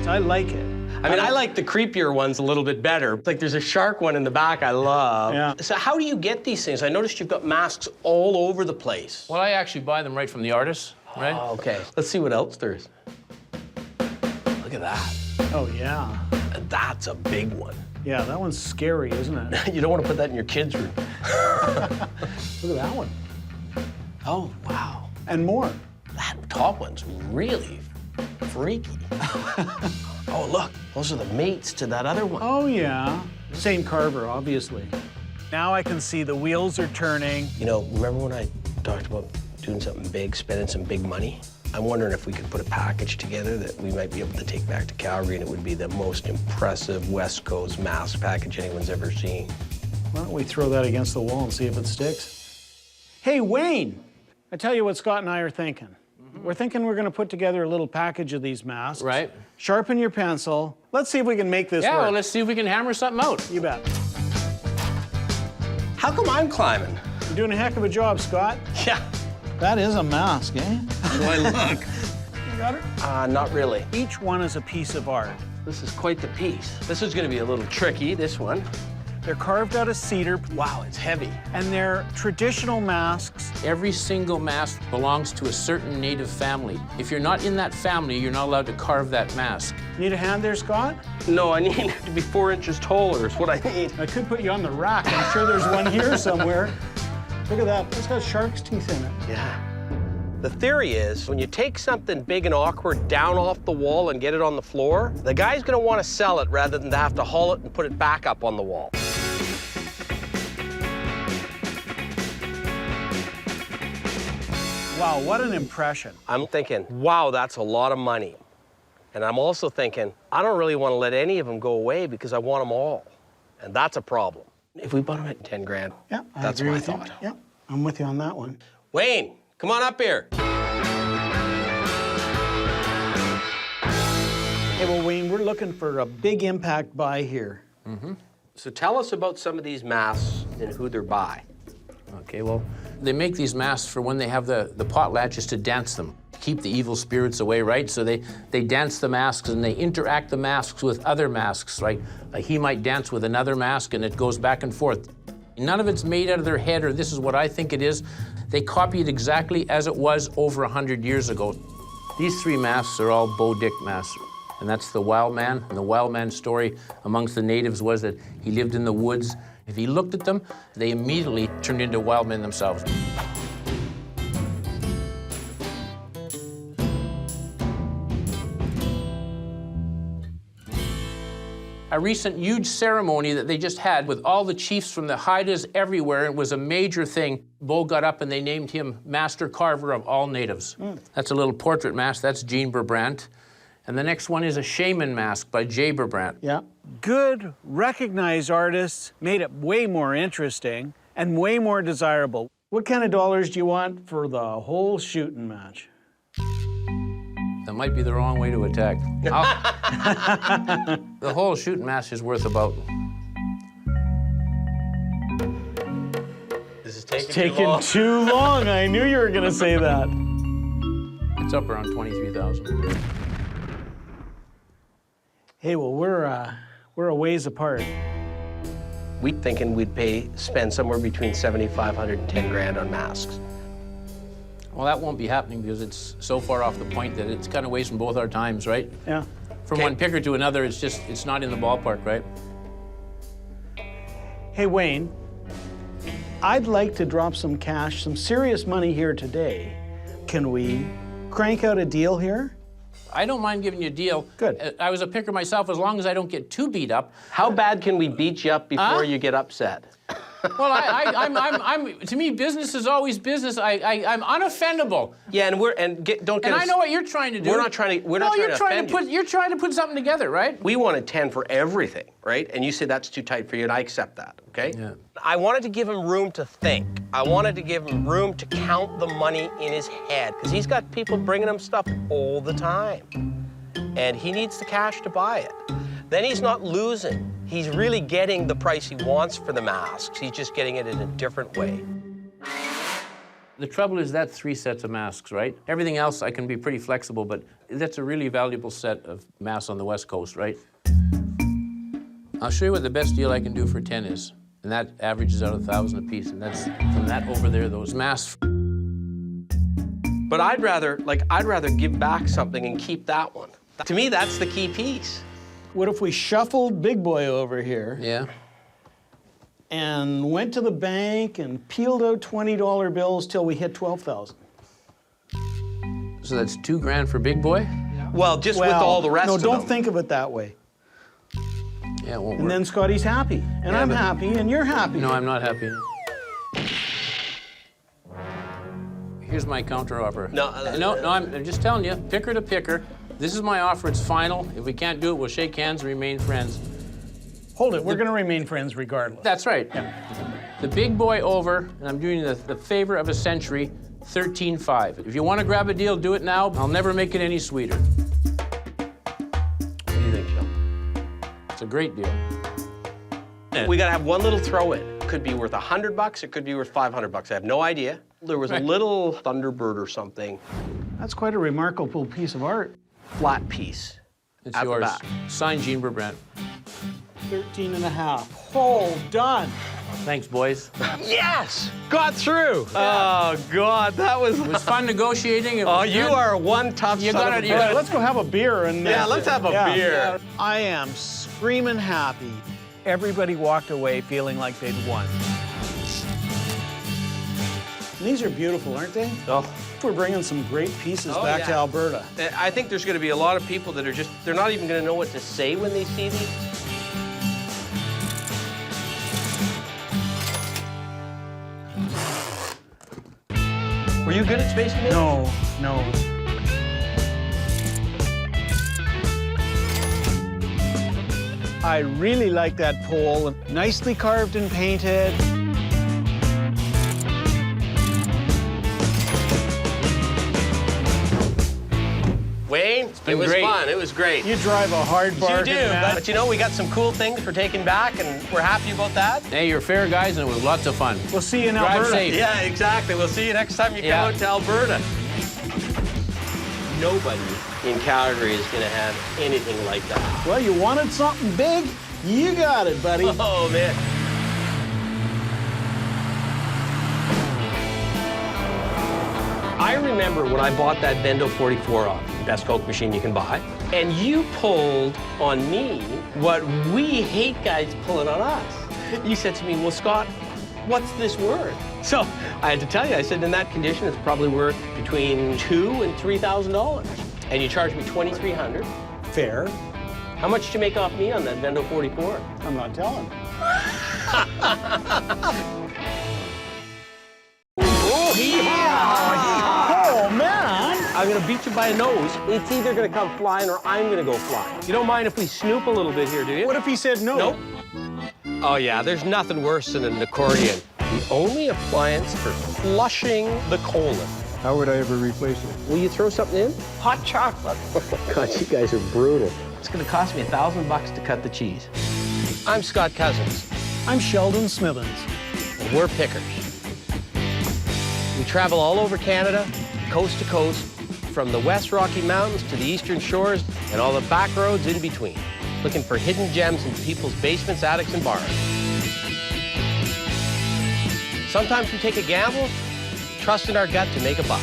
I like it. I mean, I like the creepier ones a little bit better. Like, there's a shark one in the back I love. Yeah. So how do you get these things? I noticed you've got masks all over the place. Well, I actually buy them right from the artists, right? Oh, okay. Let's see what else there is. Look at that. Oh, yeah. And that's a big one. Yeah, that one's scary, isn't it? You don't want to put that in your kids' room. Look at that one. Oh, wow. And more. That top one's really freaky. Oh, look, those are the mates to that other one. Oh, yeah. Same carver, obviously. Now I can see the wheels are turning. You know, remember when I talked about doing something big, spending some big money? I'm wondering if we could put a package together that we might be able to take back to Calgary, and it would be the most impressive West Coast mask package anyone's ever seen. Why don't we throw that against the wall and see if it sticks? Hey, Wayne, I tell you what Scott and I are thinking. We're thinking we're going to put together a little package of these masks. Right. Sharpen your pencil. Let's see if we can make this Yeah, work. well, let's see if we can hammer something out. You bet. How come I'm climbing? You're doing a heck of a job, Scott. Yeah. That is a mask, eh? How do I look? You got it? Not really. Each one is a piece of art. This is quite the piece. This is going to be a little tricky, this one. They're carved out of cedar. Wow, it's heavy. And they're traditional masks. Every single mask belongs to a certain native family. If you're not in that family, you're not allowed to carve that mask. Need a hand there, Scott? No, I need to be 4 inches taller is what I need. I could put you on the rack. I'm sure there's one here somewhere. Look at that. It's got shark's teeth in it. Yeah. The theory is when you take something big and awkward down off the wall and get it on the floor, the guy's going to want to sell it rather than to have to haul it and put it back up on the wall. Wow, what an impression. I'm thinking, wow, that's a lot of money. And I'm also thinking, I don't really want to let any of them go away because I want them all. And that's a problem. If we bought them at 10 grand, yeah, that's what I thought. Yeah, I'm with you on that one. Wayne, come on up here. Hey, well, Wayne, we're looking for a big impact buy here. Mm-hmm. So tell us about some of these masks and who they're by. Okay, well, they make these masks for when they have the potlatches to dance them. Keep the evil spirits away, right? So they dance the masks and they interact the masks with other masks, right? He might dance with another mask and it goes back and forth. None of it's made out of their head, or this is what I think it is. They copy it exactly as it was over 100 years ago. These 3 masks are all Bo Dick masks. And that's the wild man. And the wild man's story amongst the natives was that he lived in the woods. If he looked at them, they immediately turned into wild men themselves. A recent huge ceremony that they just had with all the chiefs from the Haidas everywhere, it was a major thing. Bo got up and they named him Master Carver of all natives. That's a little portrait mask, that's Jean Berbrandt. And the next one is a shaman mask by Jay Berbrandt. Yeah. Good, recognized artists made it way more interesting and way more desirable. What kind of dollars do you want for the whole shooting match? That might be the wrong way to attack. The whole shooting match is worth about... This is taking too long. I knew you were going to say that. It's up around 23,000. Hey, well, we're a ways apart. We thinking we'd spend somewhere between 7,500 and 10 grand on masks. Well, that won't be happening because it's so far off the point that it's kind of wasting both our times, right? Yeah. From one picker to another, it's not in the ballpark, right? Hey, Wayne, I'd like to drop some cash, some serious money here today. Can we crank out a deal here? I don't mind giving you a deal. Good. I was a picker myself as long as I don't get too beat up. How bad can we beat you up before you get upset? Well, I'm to me, business is always business. I'm unoffendable. Yeah, and don't get And us, I know what you're trying to do. We're not trying to offend you. You're trying to put something together, right? We wanted 10 for everything, right? And you said that's too tight for you, and I accept that, okay? Yeah. I wanted to give him room to think. I wanted to give him room to count the money in his head, because he's got people bringing him stuff all the time. And he needs the cash to buy it. Then he's not losing. He's really getting the price he wants for the masks. He's just getting it in a different way. The trouble is that's 3 sets of masks, right? Everything else I can be pretty flexible, but that's a really valuable set of masks on the West Coast, right? I'll show you what the best deal I can do for 10 is. And that averages out 1,000 a piece. And that's from that over there, those masks. But I'd rather give back something and keep that one. To me, that's the key piece. What if we shuffled Big Boy over here? Yeah. And went to the bank and peeled out $20 bills till we hit 12,000. So that's 2 grand for Big Boy? Yeah. Well, with all the rest of them. No, don't think of it that way. Yeah, it won't work. And then Scotty's happy, and I'm happy, and you're happy. No, I'm not happy. Here's my counter offer. No, I'm just telling you, picker to picker. This is my offer, it's final. If we can't do it, we'll shake hands and remain friends. Hold it, we're gonna remain friends regardless. That's right. Yeah. The Big Boy over, and I'm doing the favor of a century, 13.5. If you want to grab a deal, do it now. I'll never make it any sweeter. What do you think, Joe? It's a great deal. We gotta have one little throw-in. It could be worth $100, it could be worth $500. I have no idea. There was a little Thunderbird or something. That's quite a remarkable piece of art. Flat piece. It's yours. Signed, Jean Berbrandt. 13.5. Oh, done. Thanks, boys. Yes! Got through! Oh, God, that was... It was fun negotiating. Oh, you are one tough son of a bitch. Let's go have a beer and... Yeah, let's have a beer. I am screaming happy. Everybody walked away feeling like they'd won. These are beautiful, aren't they? Oh. We're bringing some great pieces back to Alberta. I think there's going to be a lot of people that are just, they're not even going to know what to say when they see these. Were you good at spacing it? No, no. I really like that pole. Nicely carved and painted. Wayne, it was fun. It was great. You drive a hard bargain, You do, man. but you know, we got some cool things for taking back, and we're happy about that. Hey, you're fair guys, and it was lots of fun. We'll see you in Drive Alberta. safe. Yeah, exactly. We'll see you next time you come out to Alberta. Nobody in Calgary is going to have anything like that. Well, you wanted something big? You got it, buddy. Oh, man. I remember when I bought that Bendo 44 off, the best Coke machine you can buy, and you pulled on me what we hate guys pulling on us. You said to me, well, Scott, what's this worth? So I had to tell you, I said, in that condition, it's probably worth between $2,000 and $3,000. And you charged me $2,300. Fair. How much did you make off me on that Bendo 44? I'm not telling. Oh, Oh, man. I'm gonna beat you by a nose. It's either gonna come flying or I'm gonna go flying. You don't mind if we snoop a little bit here, do you? What if he said no? Nope. Oh yeah, there's nothing worse than an accordion. The only appliance for flushing the colon. How would I ever replace it? Will you throw something in? Hot chocolate. Oh my God, you guys are brutal. It's gonna cost me $1,000 to cut the cheese. I'm Scott Cousins. I'm Sheldon Smithens. And we're pickers. We travel all over Canada, coast to coast, from the West Rocky Mountains to the Eastern Shores and all the back roads in between, looking for hidden gems in people's basements, attics, and barns. Sometimes we take a gamble, trust in our gut to make a buck.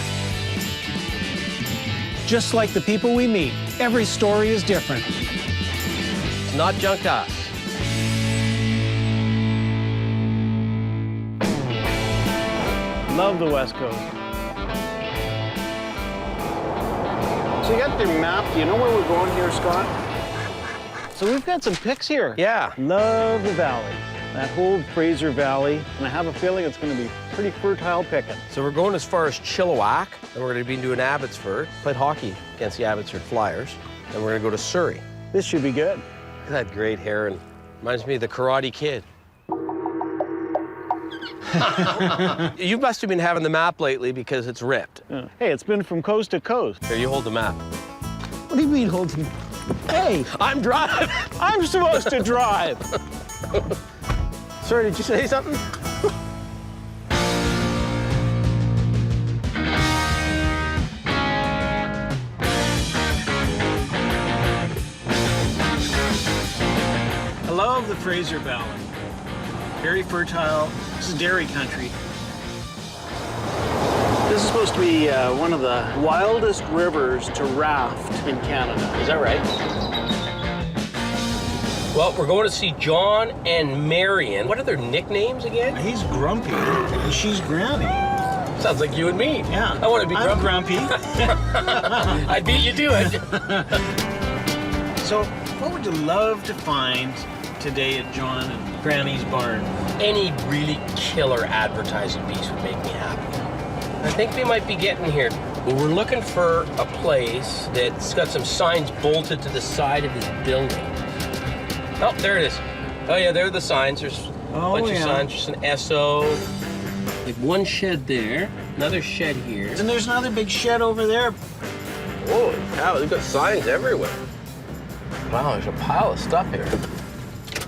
Just like the people we meet, every story is different. It's not junk to us. Love the West Coast. So you got the map. Do you know where we're going here, Scott? So we've got some picks here. Yeah. Love the valley. That whole Fraser Valley. And I have a feeling it's going to be pretty fertile picking. So we're going as far as Chilliwack, and we're going to be doing Abbotsford. Played hockey against the Abbotsford Flyers. And we're going to go to Surrey. This should be good. Look at that great hair, and reminds me of the Karate Kid. You must have been having the map lately because it's ripped. Hey, it's been from coast to coast. Here, you hold the map. What do you mean holding? Hey, I'm driving. I'm supposed to drive. Sorry, did you say something? I love the Fraser Valley. Very fertile. This is dairy country. This is supposed to be one of the wildest rivers to raft in Canada. Is that right? Well, we're going to see John and Marion. What are their nicknames again? He's Grumpy, and she's Granny. Sounds like you and me. Yeah. I want to be I'm grumpy. I beat you to it. So, what would you love to find today at John and Granny's barn? Any really killer advertising piece would make me happy. I think we might be getting here. Well, we're looking for a place that's got some signs bolted to the side of his building. Oh, there it is. Oh, yeah, there are the signs. There's a bunch of signs. There's an SO. Like one shed there, another shed here. And there's another big shed over there. Holy cow, they've got signs everywhere. Wow, there's a pile of stuff here.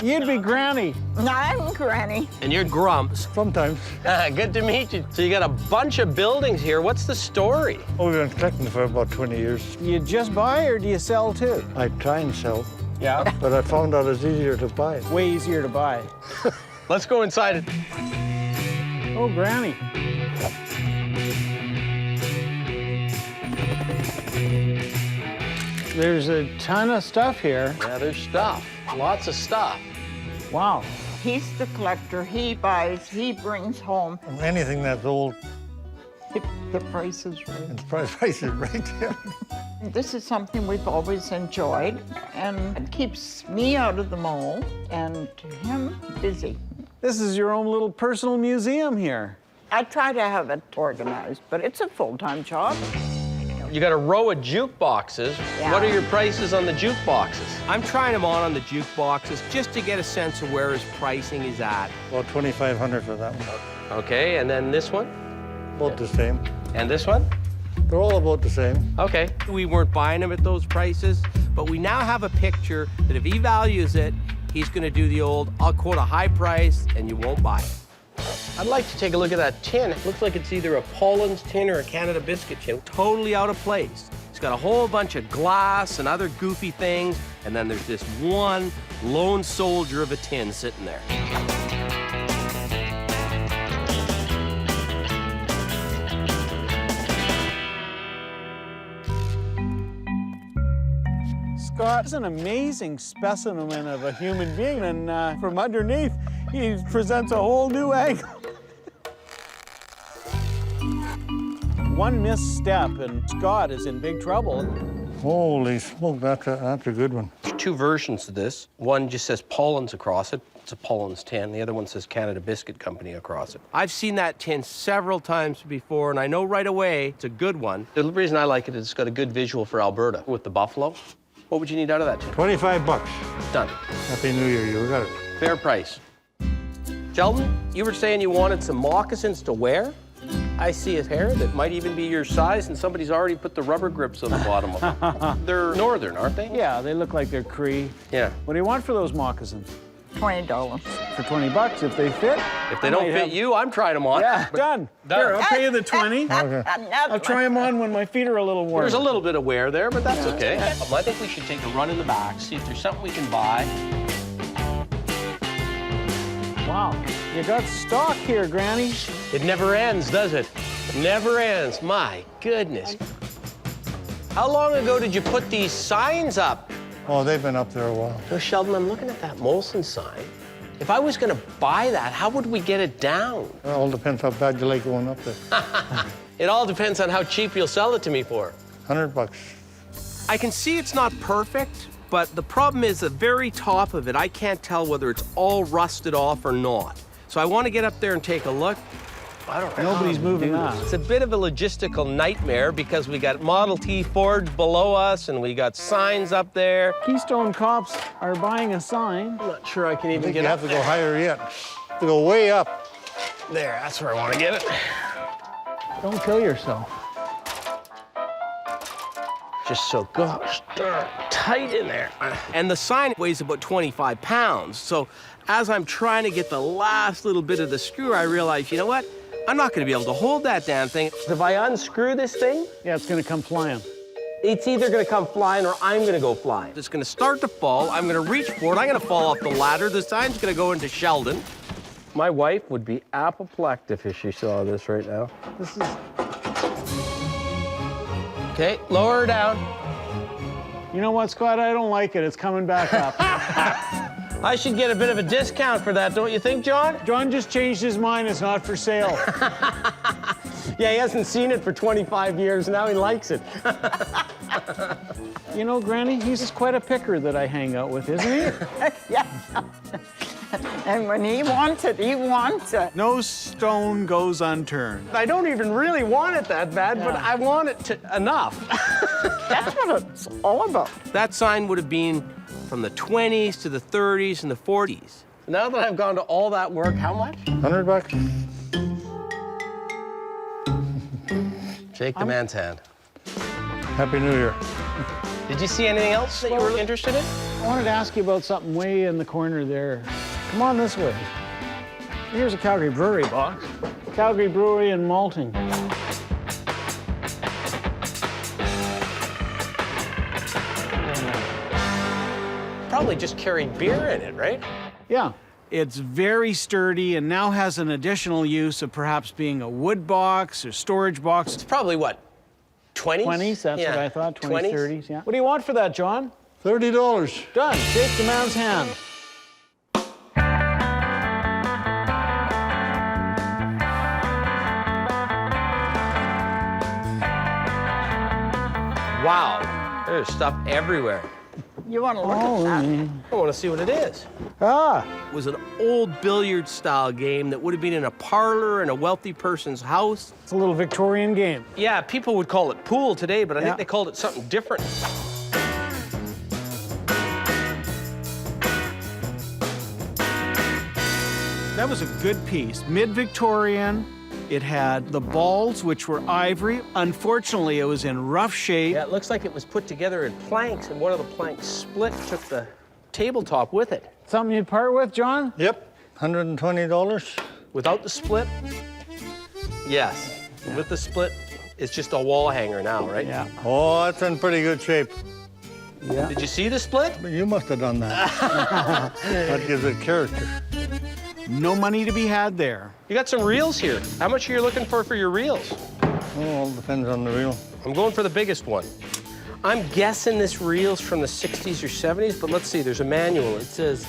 You'd be Granny. I'm Granny. And you're Grumps. Sometimes. Good to meet you. So you got a bunch of buildings here. What's the story? Oh, we've been collecting for about 20 years. Do you just buy or do you sell too? I try and sell, Yeah. but I found out it's easier to buy. Way easier to buy. Let's go inside it. Oh, Granny. There's a ton of stuff here. Yeah, there's stuff. Lots of stuff. Wow. He's the collector. He buys, he brings home. Anything that's old. The price is right. The price is right, yeah. This is something we've always enjoyed, and it keeps me out of the mall and him busy. This is your own little personal museum here. I try to have it organized, but it's a full-time job. You got a row of jukeboxes. Yeah. What are your prices on the jukeboxes? I'm trying them on the jukeboxes just to get a sense of where his pricing is at. About $2,500 for that one. Okay, and then this one? About the same. And this one? They're all about the same. Okay. We weren't buying them at those prices, but we now have a picture that if he values it, he's gonna do the old, I'll quote a high price and you won't buy it. I'd like to take a look at that tin. It looks like it's either a Poland's tin or a Canada biscuit tin. Totally out of place. It's got a whole bunch of glass and other goofy things, and then there's this one lone soldier of a tin sitting there. Scott is an amazing specimen of a human being, and from underneath, he presents a whole new angle. One misstep, and Scott is in big trouble. Holy smoke, that's a good one. There's two versions of this. One just says Poland's across it. It's a Poland's tin. The other one says Canada Biscuit Company across it. I've seen that tin several times before, and I know right away it's a good one. The reason I like it is it's got a good visual for Alberta with the buffalo. What would you need out of that tin? $25. Done. Happy New Year, you got it. Fair price. Sheldon, you were saying you wanted some moccasins to wear? I see a pair that might even be your size, and somebody's already put the rubber grips on the bottom of them. They're northern, aren't they? Yeah, they look like they're Cree. Yeah. What do you want for those moccasins? $20. For 20 bucks, if they fit. If they don't fit you, I'm trying them on. Yeah, done. Here, I'll pay you the 20. Okay. I'll try them on when my feet are a little warm. There's a little bit of wear there, but that's okay. I think we should take a run in the back, see if there's something we can buy. Wow, you got stock here, Granny. It never ends, does it? Never ends. My goodness. How long ago did you put these signs up? Oh, they've been up there a while. So, Sheldon, I'm looking at that Molson sign. If I was going to buy that, how would we get it down? It all depends how bad you like going up there. It all depends on how cheap you'll sell it to me for. $100. I can see it's not perfect, but the problem is the very top of it, I can't tell whether it's all rusted off or not. So I want to get up there and take a look. I don't know. Nobody's moving on. It's a bit of a logistical nightmare because we got Model T Ford below us and we got signs up there. Keystone Cops are buying a sign. I'm not sure I can even get you up have to go higher yet. To go way up. there. That's where I want to get it. Don't kill yourself. Just so gosh darn tight in there. And the sign weighs about 25 pounds. So as I'm trying to get the last little bit of the screw, I realize, you know what? I'm not going to be able to hold that damn thing. If I unscrew this thing, yeah, it's going to come flying. It's either going to come flying or I'm going to go flying. It's going to start to fall. I'm going to reach for it. I'm going to fall off the ladder. The sign's going to go into Sheldon. My wife would be apoplectic if she saw this right now. This is... Okay, lower her down. You know what, Scott? I don't like it. It's coming back up. I should get a bit of a discount for that, don't you think, John? John just changed his mind. It's not for sale. Yeah, he hasn't seen it for 25 years. Now he likes it. You know, Granny, he's quite a picker that I hang out with, isn't he? Yeah. And when he wants it, he wants it. No stone goes unturned. I don't even really want it that bad, but I want it enough. That's what it's all about. That sign would have been from the 20s to the 30s and the 40s. Now that I've gone to all that work, how much? $100. Shake the man's hand. Happy New Year. Did you see anything else that you were interested in? I wanted to ask you about something way in the corner there. Come on this way. Here's a Calgary Brewery box. Calgary Brewery and malting. Probably just carried beer in it, right? Yeah. It's very sturdy and now has an additional use of perhaps being a wood box or storage box. It's probably what, 20s? 20s, that's Yeah. what I thought, 20s, 20s? 30s, yeah. What do you want for that, John? $30. Done. Shake the man's hand. Wow, there's stuff everywhere. You want to look at that? I want to see what it is. Ah. It was an old billiard-style game that would have been in a parlor in a wealthy person's house. It's a little Victorian game. Yeah, people would call it pool today, but I Yeah. think they called it something different. That was a good piece, mid-Victorian. It had the balls, which were ivory. Unfortunately, it was in rough shape. Yeah, it looks like it was put together in planks, and one of the planks split, took the tabletop with it. Something you'd part with, John? Yep, $120. Without the split? Yes. With the split, it's just a wall hanger now, right? Yeah. Oh, it's in pretty good shape. Yeah. Did you see the split? You must have done that. That gives it character. No money to be had there. You got some reels here. How much are you looking for your reels? Oh, all depends on the reel. I'm going for the biggest one. I'm guessing this reel's from the 60s or 70s, but let's see, there's a manual. It says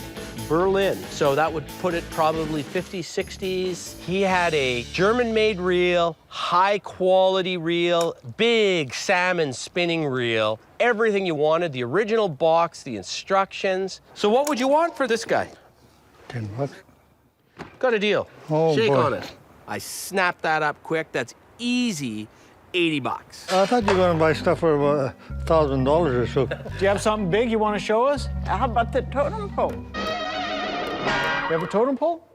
Berlin, so that would put it probably 50s, 60s. He had a German-made reel, high-quality reel, big salmon spinning reel, everything you wanted, the original box, the instructions. So what would you want for this guy? $10. Got a deal. Oh, Shake boy. on it. I snapped that up quick. That's easy, 80 bucks. I thought you were going to buy stuff for about $1,000 or so. Do you have something big you want to show us? How about the totem pole? You have a totem pole?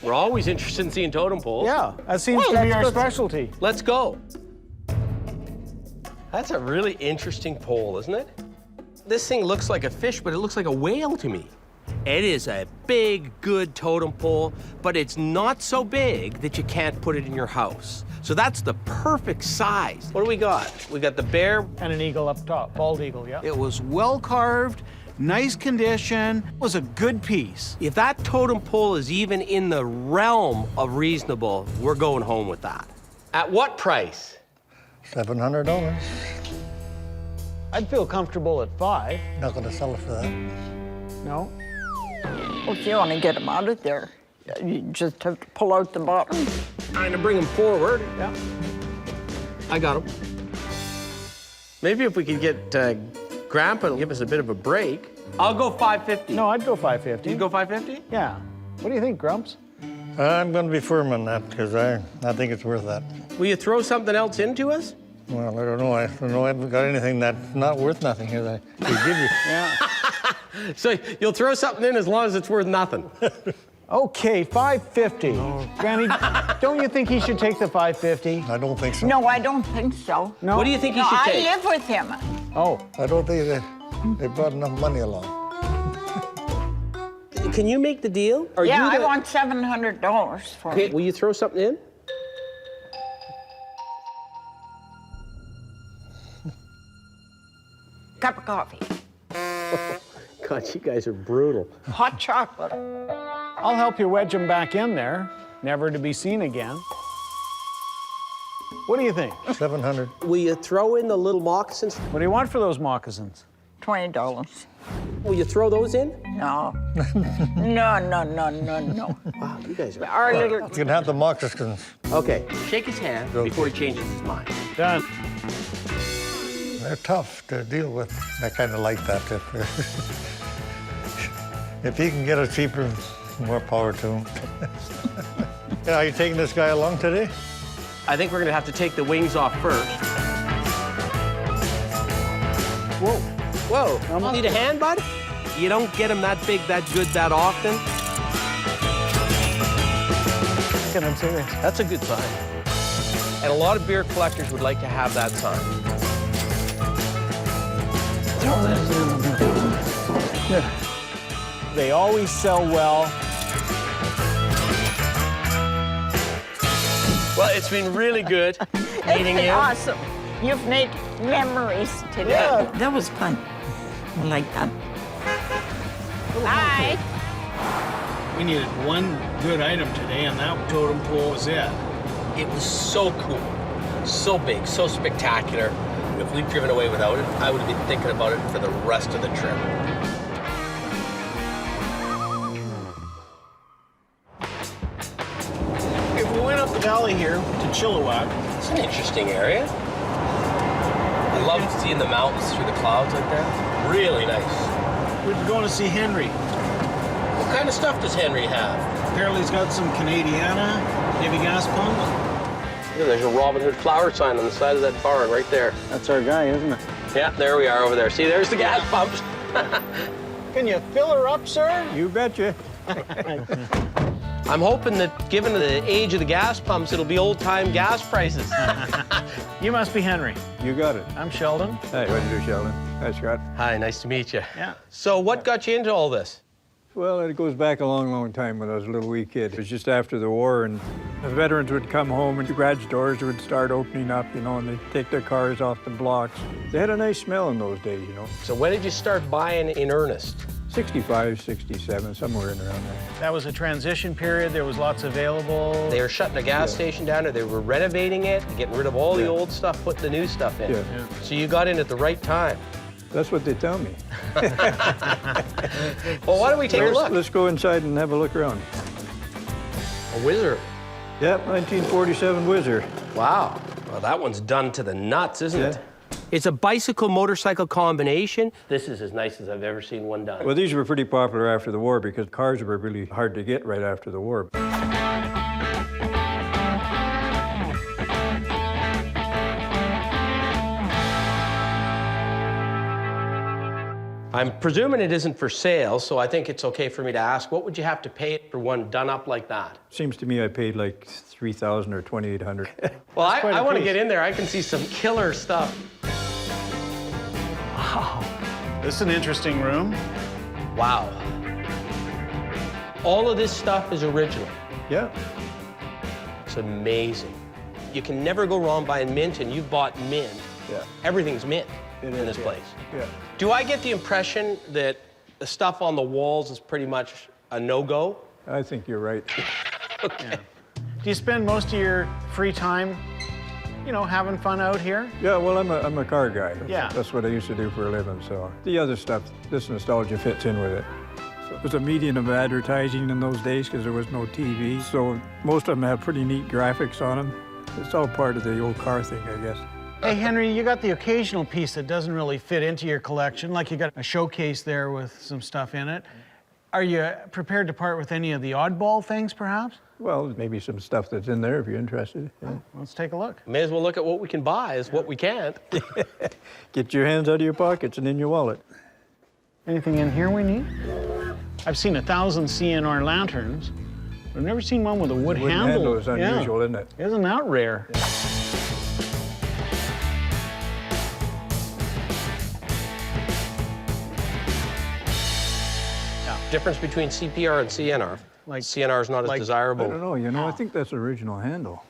We're always interested in seeing totem poles. Yeah, that seems to be our specialty. Let's go. That's a really interesting pole, isn't it? This thing looks like a fish, but it looks like a whale to me. It is a big, good totem pole, but it's not so big that you can't put it in your house. So that's the perfect size. What do we got? We got the bear. And an eagle up top, bald eagle, yeah. It was well carved, nice condition, was a good piece. If that totem pole is even in the realm of reasonable, we're going home with that. At what price? $700. I'd feel comfortable at $5. Not going to sell it for that. No? Well, if you want to get them out of there, you just have to pull out the bottom. Trying to bring them forward. Yeah. I got them. Maybe if we could get Grandpa to give us a bit of a break. I'll go $550. No, I'd go $550. You'd go $550? Yeah. What do you think, Grumps? I'm going to be firm on that because I think it's worth that. Will you throw something else into us? Well, I don't know. I haven't got anything that's not worth nothing here that I could give you. Yeah. So you'll throw something in as long as it's worth nothing. Okay, $550. Oh. Granny, don't you think he should take the $550? I don't think so. No, I don't think so. No? What do you think he No, should I take? live with him. Oh. I don't think they brought enough money along. Can you make the deal? Are Yeah, you I the- want $700 for Okay, it. will you throw something in? Cup of coffee. God, you guys are brutal. Hot chocolate. I'll help you wedge him back in there, never to be seen again. What do you think? $700. Will you throw in the little moccasins? What do you want for those moccasins? $20. Will you throw those in? No. No. Wow, you guys are... Our little... You can have the moccasins. Okay, shake his hand before he changes his mind. Done. They're tough to deal with. I kind of like that. If he can get it cheaper, more power to him. Yeah, are you taking this guy along today? I think we're gonna have to take the wings off first. Whoa. Whoa, need a hand, bud? You don't get them that big, that good, that often. I'm serious. That's a good sign. And a lot of beer collectors would like to have that sign. They always sell well. Well, it's been really good meeting It's you. awesome. You've made memories today. Yeah. That was fun. like that. Hi. We needed one good item today, and that totem pole was it. It was so cool, so big, so spectacular. If we'd driven away without it, I would have been thinking about it for the rest of the trip. If we went up the valley here to Chilliwack, It's an interesting area. I love seeing the mountains through the clouds like that. Really nice. we'd be going to see Henry. What kind of stuff does Henry have? Apparently he's got some Canadiana, heavy gas pumps. Yeah, there's a Robin Hood flower sign on the side of that barn right there. That's our guy, isn't it? Yeah, there we are over there. See, there's the gas pumps. Can you fill her up, sir? You betcha. I'm hoping that, given the age of the gas pumps, it'll be old-time gas prices. You must be Henry. You got it. I'm Sheldon. Hey, what do you do, Sheldon? Hi, Scott. Hi, nice to meet you. Yeah. So what got you into all this? Well, it goes back a long, long time when I was a little wee kid. It was just after the war, and the veterans would come home and the garage doors would start opening up, you know, and they'd take their cars off the blocks. They had a nice smell in those days, you know. So when did you start buying in earnest? 65, 67, somewhere in around there. That was a transition period. There was lots available. They were shutting a gas station down, or they were renovating it, getting rid of all the old stuff, putting the new stuff in. Yeah. So you got in at the right time. That's what they tell me. Well, why don't we take a look? Let's go inside and have a look around. A Whizzer. Yep, 1947 Whizzer. Wow. Well, that one's done to the nuts, isn't it? It's a bicycle-motorcycle combination. This is as nice as I've ever seen one done. Well, these were pretty popular after the war because cars were really hard to get right after the war. I'm presuming it isn't for sale, so I think it's okay for me to ask, what would you have to pay for one done up like that? Seems to me I paid like $3,000 or $2,800. Well, I want to get in there. I can see some killer stuff. Wow. This is an interesting room. Wow. All of this stuff is original. Yeah. It's amazing. You can never go wrong buying mint, and you've bought mint. Yeah. Everything's mint in this place. Yeah. Do I get the impression that the stuff on the walls is pretty much a no-go? I think you're right. Okay. Yeah. Do you spend most of your free time, you know, having fun out here? Yeah, well, I'm a car guy. Yeah. That's what I used to do for a living, so. The other stuff, this nostalgia fits in with it. So it was a medium of advertising in those days because there was no TV, so most of them have pretty neat graphics on them. It's all part of the old car thing, I guess. Hey, Henry, you got the occasional piece that doesn't really fit into your collection, like you got a showcase there with some stuff in it. Are you prepared to part with any of the oddball things, perhaps? Well, maybe some stuff that's in there if you're interested. Yeah. Oh, let's take a look. May as well look at what we can buy as what we can't. Get your hands out of your pockets and in your wallet. Anything in here we need? I've seen 1,000 CNR lanterns. I've never seen one with a wood handle. Wooden handle is unusual, isn't it? Isn't that rare? Yeah. Difference between CPR and CNR. Like CNR is not as desirable. I don't know, you know, I think that's original handle.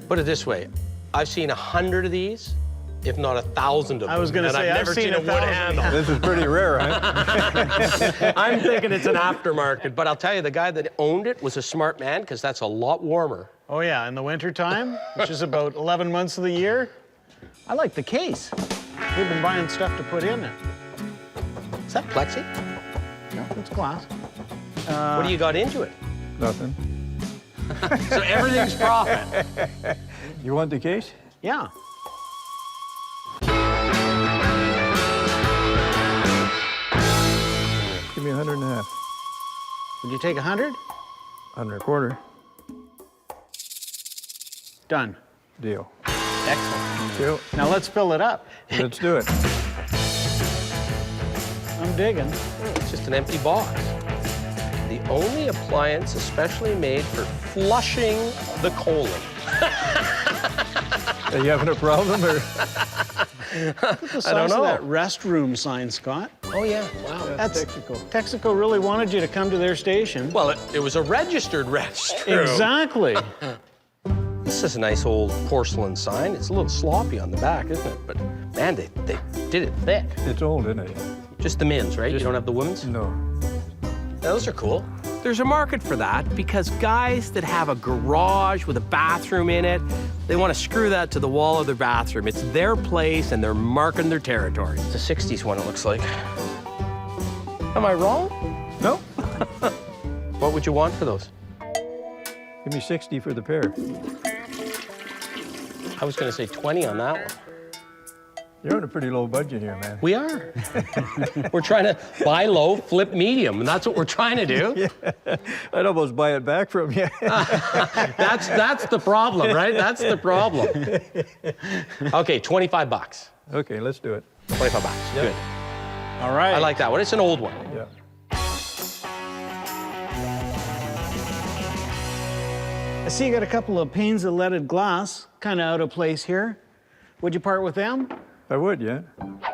Put it this way, I've seen 100 of these, if not 1,000 of them. I was going to say, I've never seen a wood handle. This is pretty rare, huh? I'm thinking it's an aftermarket, but I'll tell you, the guy that owned it was a smart man, because that's a lot warmer. Oh yeah, in the wintertime, which is about 11 months of the year. I like the case. We've been buying stuff to put in it. Is that plexi? No, it's glass. What do you got into it? Nothing. So everything's profit. You want the case? Yeah. Give me 150. Would you take 100? 125. Done. Deal. Excellent. Deal. Now let's fill it up. Let's do it. I'm digging. It's just an empty box. The only appliance especially made for flushing the colon. Are you having a problem, or? Look at the size I don't know. of that restroom sign, Scott. Oh, yeah. Wow. That's Texaco. Texaco really wanted you to come to their station. Well, it was a registered restroom. Exactly. This is a nice old porcelain sign. It's a little sloppy on the back, isn't it? But, man, they did it thick. It's old, isn't it? Just the men's, right? You don't have the women's? No. Those are cool. There's a market for that because guys that have a garage with a bathroom in it, they want to screw that to the wall of their bathroom. It's their place and they're marking their territory. It's a 60s one, it looks like. Am I wrong? No. What would you want for those? Give me 60 for the pair. I was going to say 20 on that one. You're on a pretty low budget here, man. We are. We're trying to buy low, flip medium, and that's what we're trying to do. Yeah. I'd almost buy it back from you. That's the problem, right? That's the problem. Okay, 25 bucks. Okay, let's do it. 25 bucks. Yep. Good. All right. I like that one. It's an old one. Yeah. I see you got a couple of panes of leaded glass, kind of out of place here. Would you part with them? I would, yeah.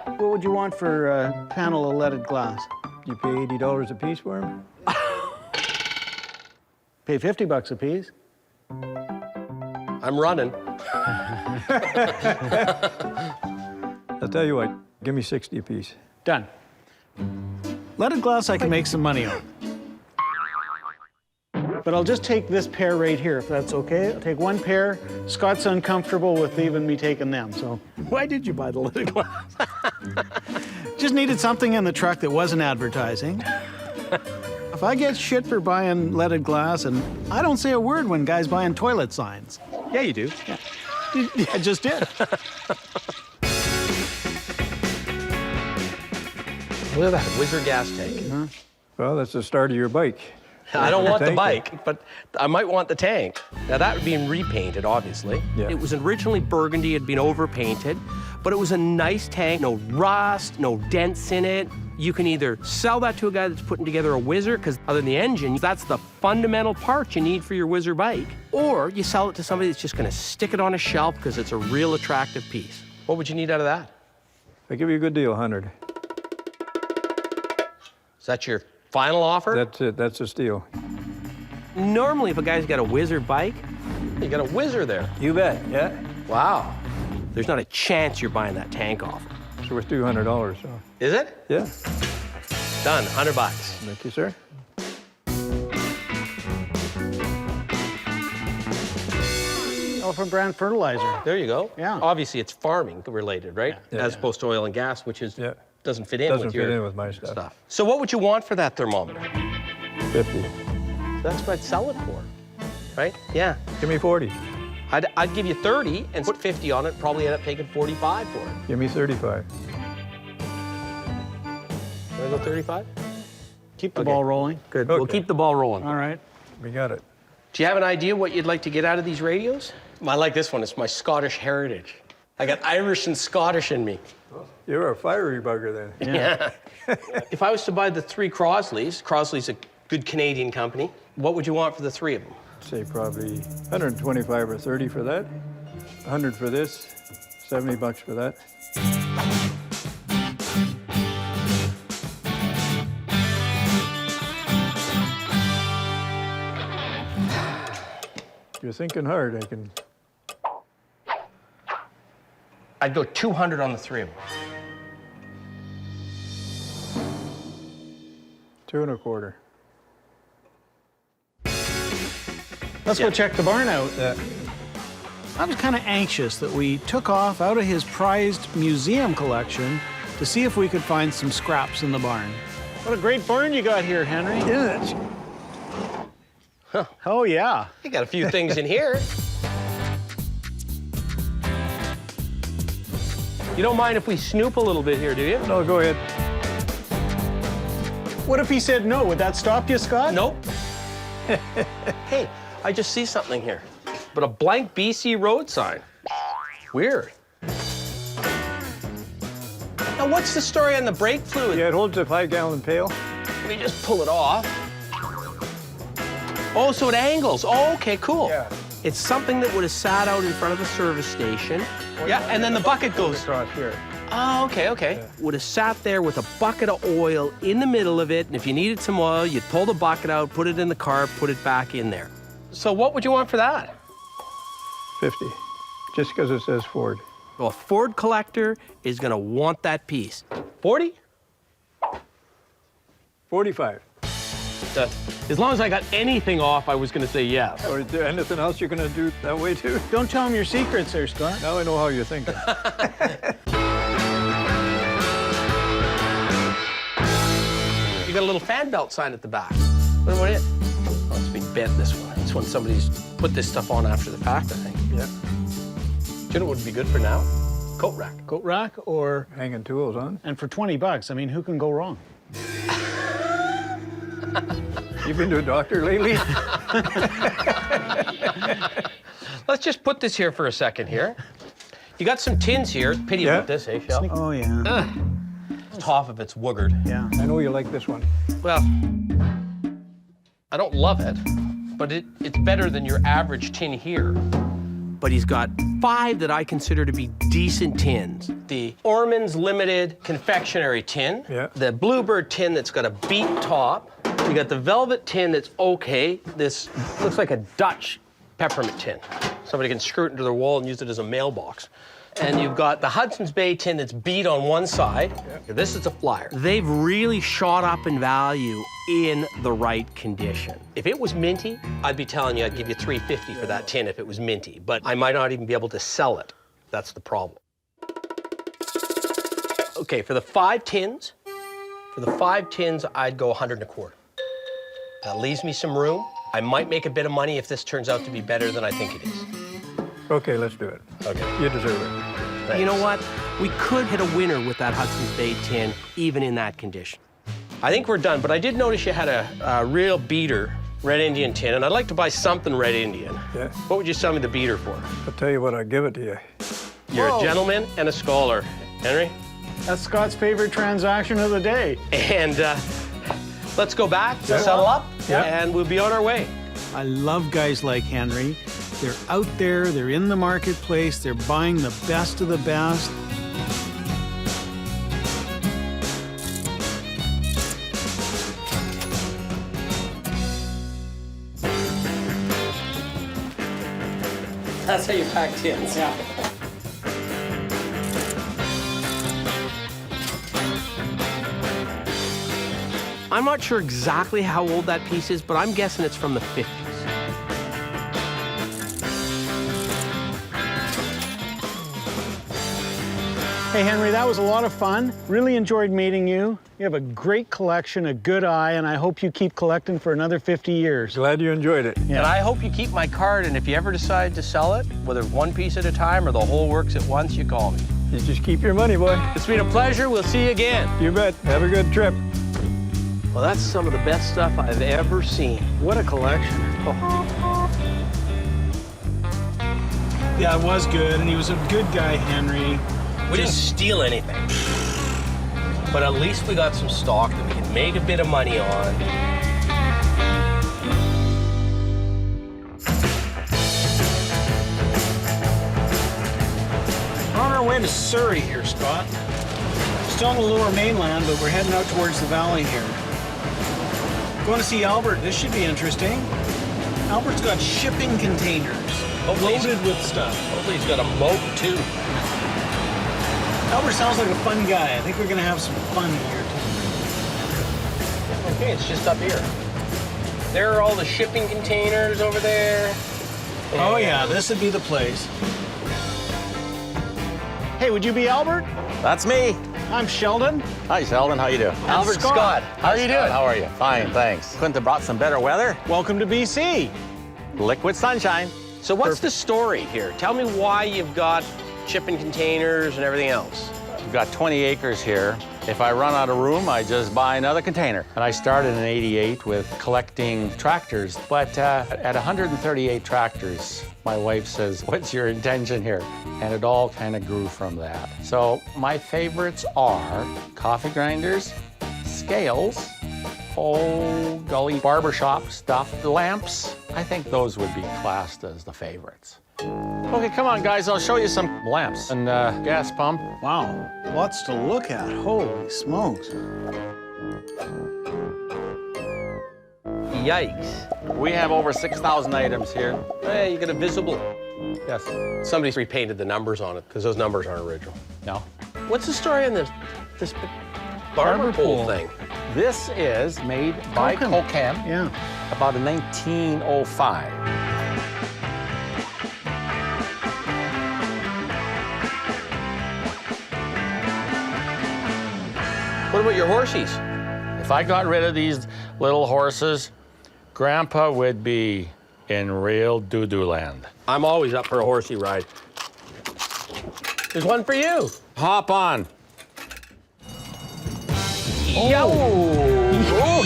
What would you want for a panel of leaded glass? You pay $80 a piece for them? Pay 50 bucks a piece. I'm running. I'll tell you what, give me 60 a piece. Done. Leaded glass I can make some money on. But I'll just take this pair right here, if that's okay. I'll take one pair. Scott's uncomfortable with even me taking them, so. Why did you buy the leaded glass? Just needed something in the truck that wasn't advertising. If I get shit for buying leaded glass, and I don't say a word when guys buying toilet signs. Yeah, you do. Yeah. I just did. Look at that, Whizzer gas tank. Uh-huh. Well, that's the start of your bike. I don't want the Thank bike, you. but I might want the tank. Now that would be repainted, obviously. Yeah. It was originally burgundy, it had been overpainted, but it was a nice tank, no rust, no dents in it. You can either sell that to a guy that's putting together a Whizzer, because other than the engine, that's the fundamental part you need for your Whizzer bike, or you sell it to somebody that's just gonna stick it on a shelf because it's a real attractive piece. What would you need out of that? I give you a good deal, 100. Is that your final offer? That's it, that's a steal. Normally, if a guy's got a Whizzer bike, you got a Whizzer there. You bet, yeah. Wow. There's not a chance you're buying that tank off. It's worth $200, so. Is it? Yeah. Done, 100 bucks. Thank you, sir. Elephant brand fertilizer. There you go. Yeah. Obviously, it's farming related, right? Yeah. As opposed to oil and gas, which is doesn't fit in Doesn't with fit your in with my stuff. So what would you want for that thermometer? 50. That's what I'd sell it for, right? Yeah. Give me 40. I'd give you 30 and put 50 on it, probably end up taking 45 for it. Give me 35. Want to go 35? Keep the ball rolling. Good. Okay. We'll keep the ball rolling. All right. We got it. Do you have an idea what you'd like to get out of these radios? I like this one. It's my Scottish heritage. I got Irish and Scottish in me. You're a fiery bugger then. Yeah. If I was to buy the 3 Crosley's a good Canadian company, what would you want for the 3 of them? Say probably 125 or 30 for that. 100 for this. 70 bucks for that. If you're thinking hard, I can. I'd go 200 on the 3 of them. 2 1/4. Let's go check the barn out. Yeah. I was kind of anxious that we took off out of his prized museum collection to see if we could find some scraps in the barn. What a great barn you got here, Henry. Yeah. Huh. Oh, yeah. You got a few things in here. You don't mind if we snoop a little bit here, do you? No, go ahead. What if he said no? Would that stop you, Scott? Nope. Hey, I just see something here. But a blank BC road sign. Weird. Now, what's the story on the brake fluid? Yeah, it holds a 5-gallon pail. Let me just pull it off. Oh, so it angles. Oh, okay, cool. Yeah. It's something that would have sat out in front of a service station. Yeah, and then the bucket goes across here. Oh, okay, okay. Yeah. Would have sat there with a bucket of oil in the middle of it, and if you needed some oil, you'd pull the bucket out, put it in the car, put it back in there. So what would you want for that? 50. Just because it says Ford. Well, a Ford collector is gonna want that piece. 40? 45. As long as I got anything off, I was gonna say yes. Or is there anything else you're gonna do that way too? Don't tell him your secrets there, Scott. Now I know how you're thinking. You got a little fan belt sign at the back. What about it? Oh, it's been bent, this one. This one, somebody's put this stuff on after the fact, I think. Yeah. Do you know what would be good for now? Coat rack. Coat rack or... Hanging tools on. And for 20 bucks, I mean, who can go wrong? You been to a doctor lately? Let's just put this here for a second here. You got some tins here. Pity about this, eh, Shell? Oh, yeah. Top of it's woogered. Yeah. I know you like this one. Well, I don't love it, but it's better than your average tin here. But he's got 5 that I consider to be decent tins. The Orman's Limited confectionery tin, the Bluebird tin that's got a beat top, you got the Velvet tin that's okay. This looks like a Dutch peppermint tin. Somebody can screw it into their wall and use it as a mailbox. And you've got the Hudson's Bay tin that's beat on one side. This is a flyer. They've really shot up in value in the right condition. If it was minty, I'd be telling you I'd give you $3.50 for that tin if it was minty, but I might not even be able to sell it. That's the problem. Okay, for the 5 tins, I'd go 100 and a quarter. That leaves me some room. I might make a bit of money if this turns out to be better than I think it is. Okay, let's do it. Okay. You deserve it. Thanks. You know what? We could hit a winner with that Hudson's Bay tin, even in that condition. I think we're done, but I did notice you had a real beater Red Indian tin, and I'd like to buy something Red Indian. Yeah. What would you sell me the beater for? I'll tell you what, I'll give it to you. You're a gentleman and a scholar. Henry? That's Scott's favorite transaction of the day. And let's go back, settle up, and we'll be on our way. I love guys like Henry. They're out there, they're in the marketplace, they're buying the best of the best. That's how you pack tins. Yeah. I'm not sure exactly how old that piece is, but I'm guessing it's from the 50s. Hey, Henry, that was a lot of fun. Really enjoyed meeting you. You have a great collection, a good eye, and I hope you keep collecting for another 50 years. Glad you enjoyed it. Yeah. And I hope you keep my card, and if you ever decide to sell it, whether one piece at a time or the whole works at once, you call me. You just keep your money, boy. It's been a pleasure. We'll see you again. You bet. Have a good trip. Well, that's some of the best stuff I've ever seen. What a collection. Oh. Yeah, it was good, and he was a good guy, Henry. We didn't steal anything, but at least we got some stock that we can make a bit of money on. We're on our way to Surrey here, Scott. Still on the lower mainland, but we're heading out towards the valley here. Going to see Albert. This should be interesting. Albert's got shipping containers loaded with stuff. Hopefully he's got a moat, too. Albert sounds like a fun guy. I think we're gonna have some fun here too. Okay, it's just up here. There are all the shipping containers over there. Oh yeah, this would be the place. Hey, would you be Albert? That's me. I'm Sheldon. Hi, Sheldon. How you doing? Albert Scott. How are you doing? How are you? Fine, thanks. Couldn't have brought some better weather. Welcome to BC. Liquid sunshine. So what's the story here? Tell me why you've got shipping containers and everything else. We've got 20 acres here. If I run out of room, I just buy another container. And I started in '88 with collecting tractors, but at 138 tractors, my wife says, "What's your intention here?" And it all kind of grew from that. So my favorites are coffee grinders, scales, old gully barbershop stuff, lamps. I think those would be classed as the favorites. Okay, come on, guys. I'll show you some lamps and gas pump. Wow, lots to look at. Holy smokes. Yikes. We have over 6,000 items here. Hey, you got a visible Yes. Somebody's repainted the numbers on it because those numbers aren't original. No. What's the story on this barber pole thing? This is made by Koken. Yeah. About in 1905. What about your horsies? If I got rid of these little horses, Grandpa would be in real doo-doo land. I'm always up for a horsey ride. There's one for you. Hop on. Yo! Oh,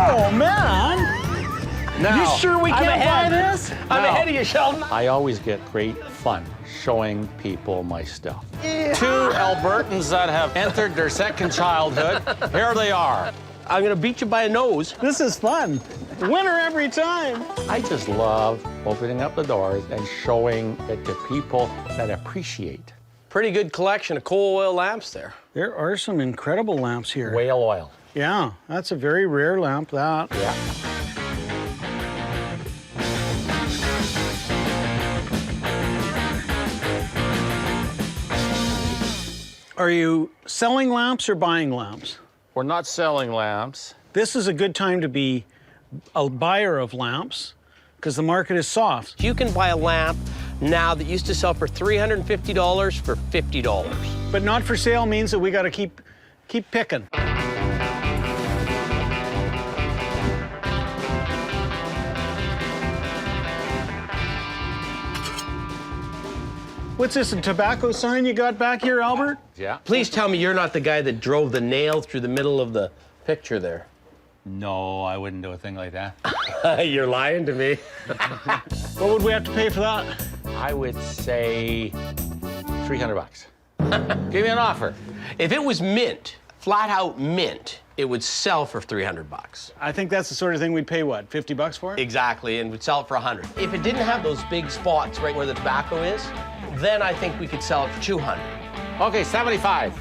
Oh, man. Now, You sure we can't buy this? I'm ahead of you, Sheldon. I always get great fun showing people my stuff. Two Albertans that have entered their second childhood, here they are. I'm gonna beat you by a nose. This is fun. Winner every time. I just love opening up the doors and showing it to people that appreciate. Pretty good collection of coal oil lamps there. There are some incredible lamps here. Whale oil. Yeah, that's a very rare lamp, that. Yeah. Are you selling lamps or buying lamps? We're not selling lamps. This is a good time to be a buyer of lamps because the market is soft. You can buy a lamp now that used to sell for $350 for $50. But not for sale means that we got to keep picking. What's this, a tobacco sign you got back here, Albert? Yeah. Please tell me you're not the guy that drove the nail through the middle of the picture there. No, I wouldn't do a thing like that. You're lying to me. What would we have to pay for that? I would say $300. Give me an offer. If it was mint, flat out mint, it would sell for $300. I think that's the sort of thing we'd pay, what, 50 bucks for it? Exactly, and would sell it for 100. If it didn't have those big spots right where the tobacco is, then I think we could sell it for 200. Okay, 75.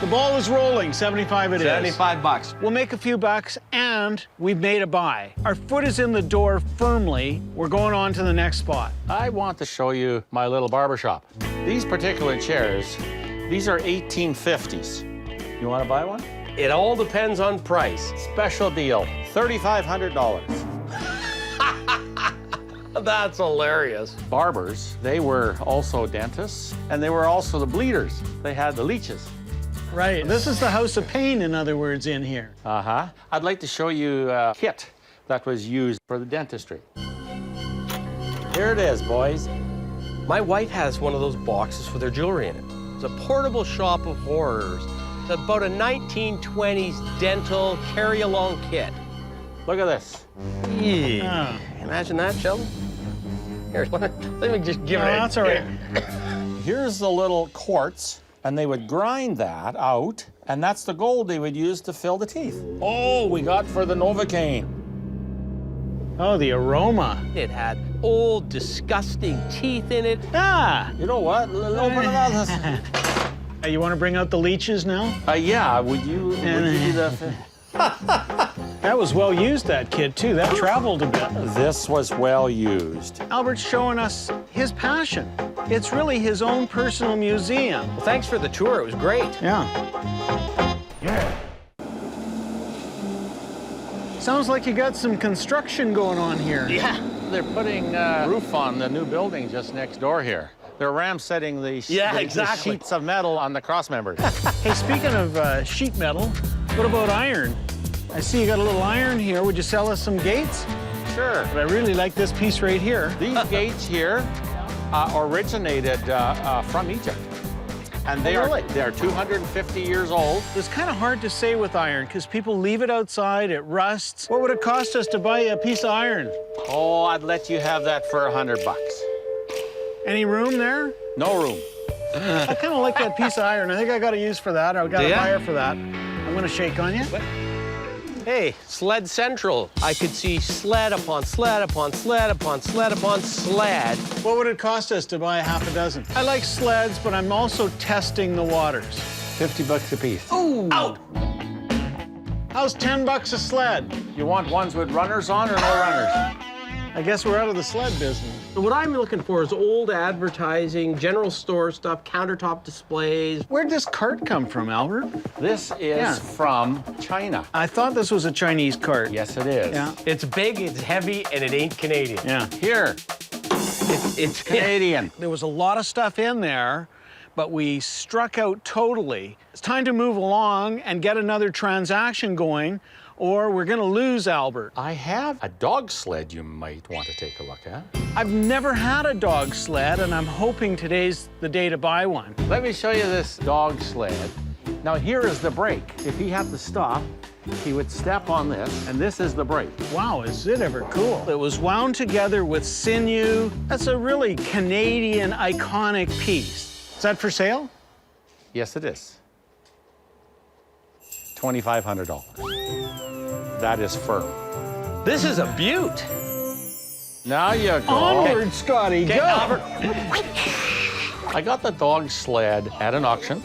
The ball is rolling, 75 it is. 75 bucks. We'll make a few bucks, and we've made a buy. Our foot is in the door firmly. We're going on to the next spot. I want to show you my little barber shop. These particular chairs, these are 1850s. You want to buy one? It all depends on price. Special deal, $3,500. That's hilarious. Barbers, they were also dentists, and they were also the bleeders. They had the leeches. Right. This is the house of pain, in other words, in here. Uh-huh. I'd like to show you a kit that was used for the dentistry. Here it is, boys. My wife has one of those boxes with her jewelry in it. It's a portable shop of horrors. It's about a 1920s dental carry-along kit. Look at this. Yeah. Imagine that, Sheldon. Here, let me just give it a... That's all right. Here's the little quartz, and they would grind that out, and that's the gold they would use to fill the teeth. Oh, we got for the Novocaine. Oh, the aroma. It had old, disgusting teeth in it. Ah! You know what? Open it up. You want to bring out the leeches now? Yeah, would you do the... That was well used, that kid, too. That traveled a bit. This was well used. Albert's showing us his passion. It's really his own personal museum. Well, thanks for the tour. It was great. Yeah. Sounds like you got some construction going on here. Yeah. They're putting roof on the new building just next door here. They're ram setting the sheets of metal on the cross members. Hey, speaking of sheet metal, what about iron? I see you got a little iron here. Would you sell us some gates? Sure. But I really like this piece right here. These gates here originated from Egypt. And they are 250 years old. It's kind of hard to say with iron because people leave it outside, it rusts. What would it cost us to buy a piece of iron? Oh, I'd let you have that for $100. Any room there? No room. I kind of like that piece of iron. I think I got a use for that. I got a buyer for that. I'm going to shake on you. Hey, Sled Central. I could see sled upon sled upon sled upon sled upon sled. What would it cost us to buy half a dozen? I like sleds, but I'm also testing the waters. $50 a piece. Ooh! Out! How's $10 a sled? You want ones with runners on or no runners? I guess we're out of the sled business. What I'm looking for is old advertising, general store stuff, countertop displays. Where'd this cart come from, Albert? This is from China. I thought this was a Chinese cart. Yes, it is. Yeah. It's big, it's heavy, and it ain't Canadian. Yeah. Here, it's Canadian. There was a lot of stuff in there, but we struck out totally. It's time to move along and get another transaction going, or we're gonna lose Albert. I have a dog sled you might want to take a look at. I've never had a dog sled, and I'm hoping today's the day to buy one. Let me show you this dog sled. Now here is the brake. If he had to stop, he would step on this, and this is the brake. Wow, is it ever cool. It was wound together with sinew. That's a really Canadian iconic piece. Is that for sale? Yes, it is. $2,500. That is firm. This is a beaut. Now you go. Onward, Scotty, go! Albert. I got the dog sled at an auction.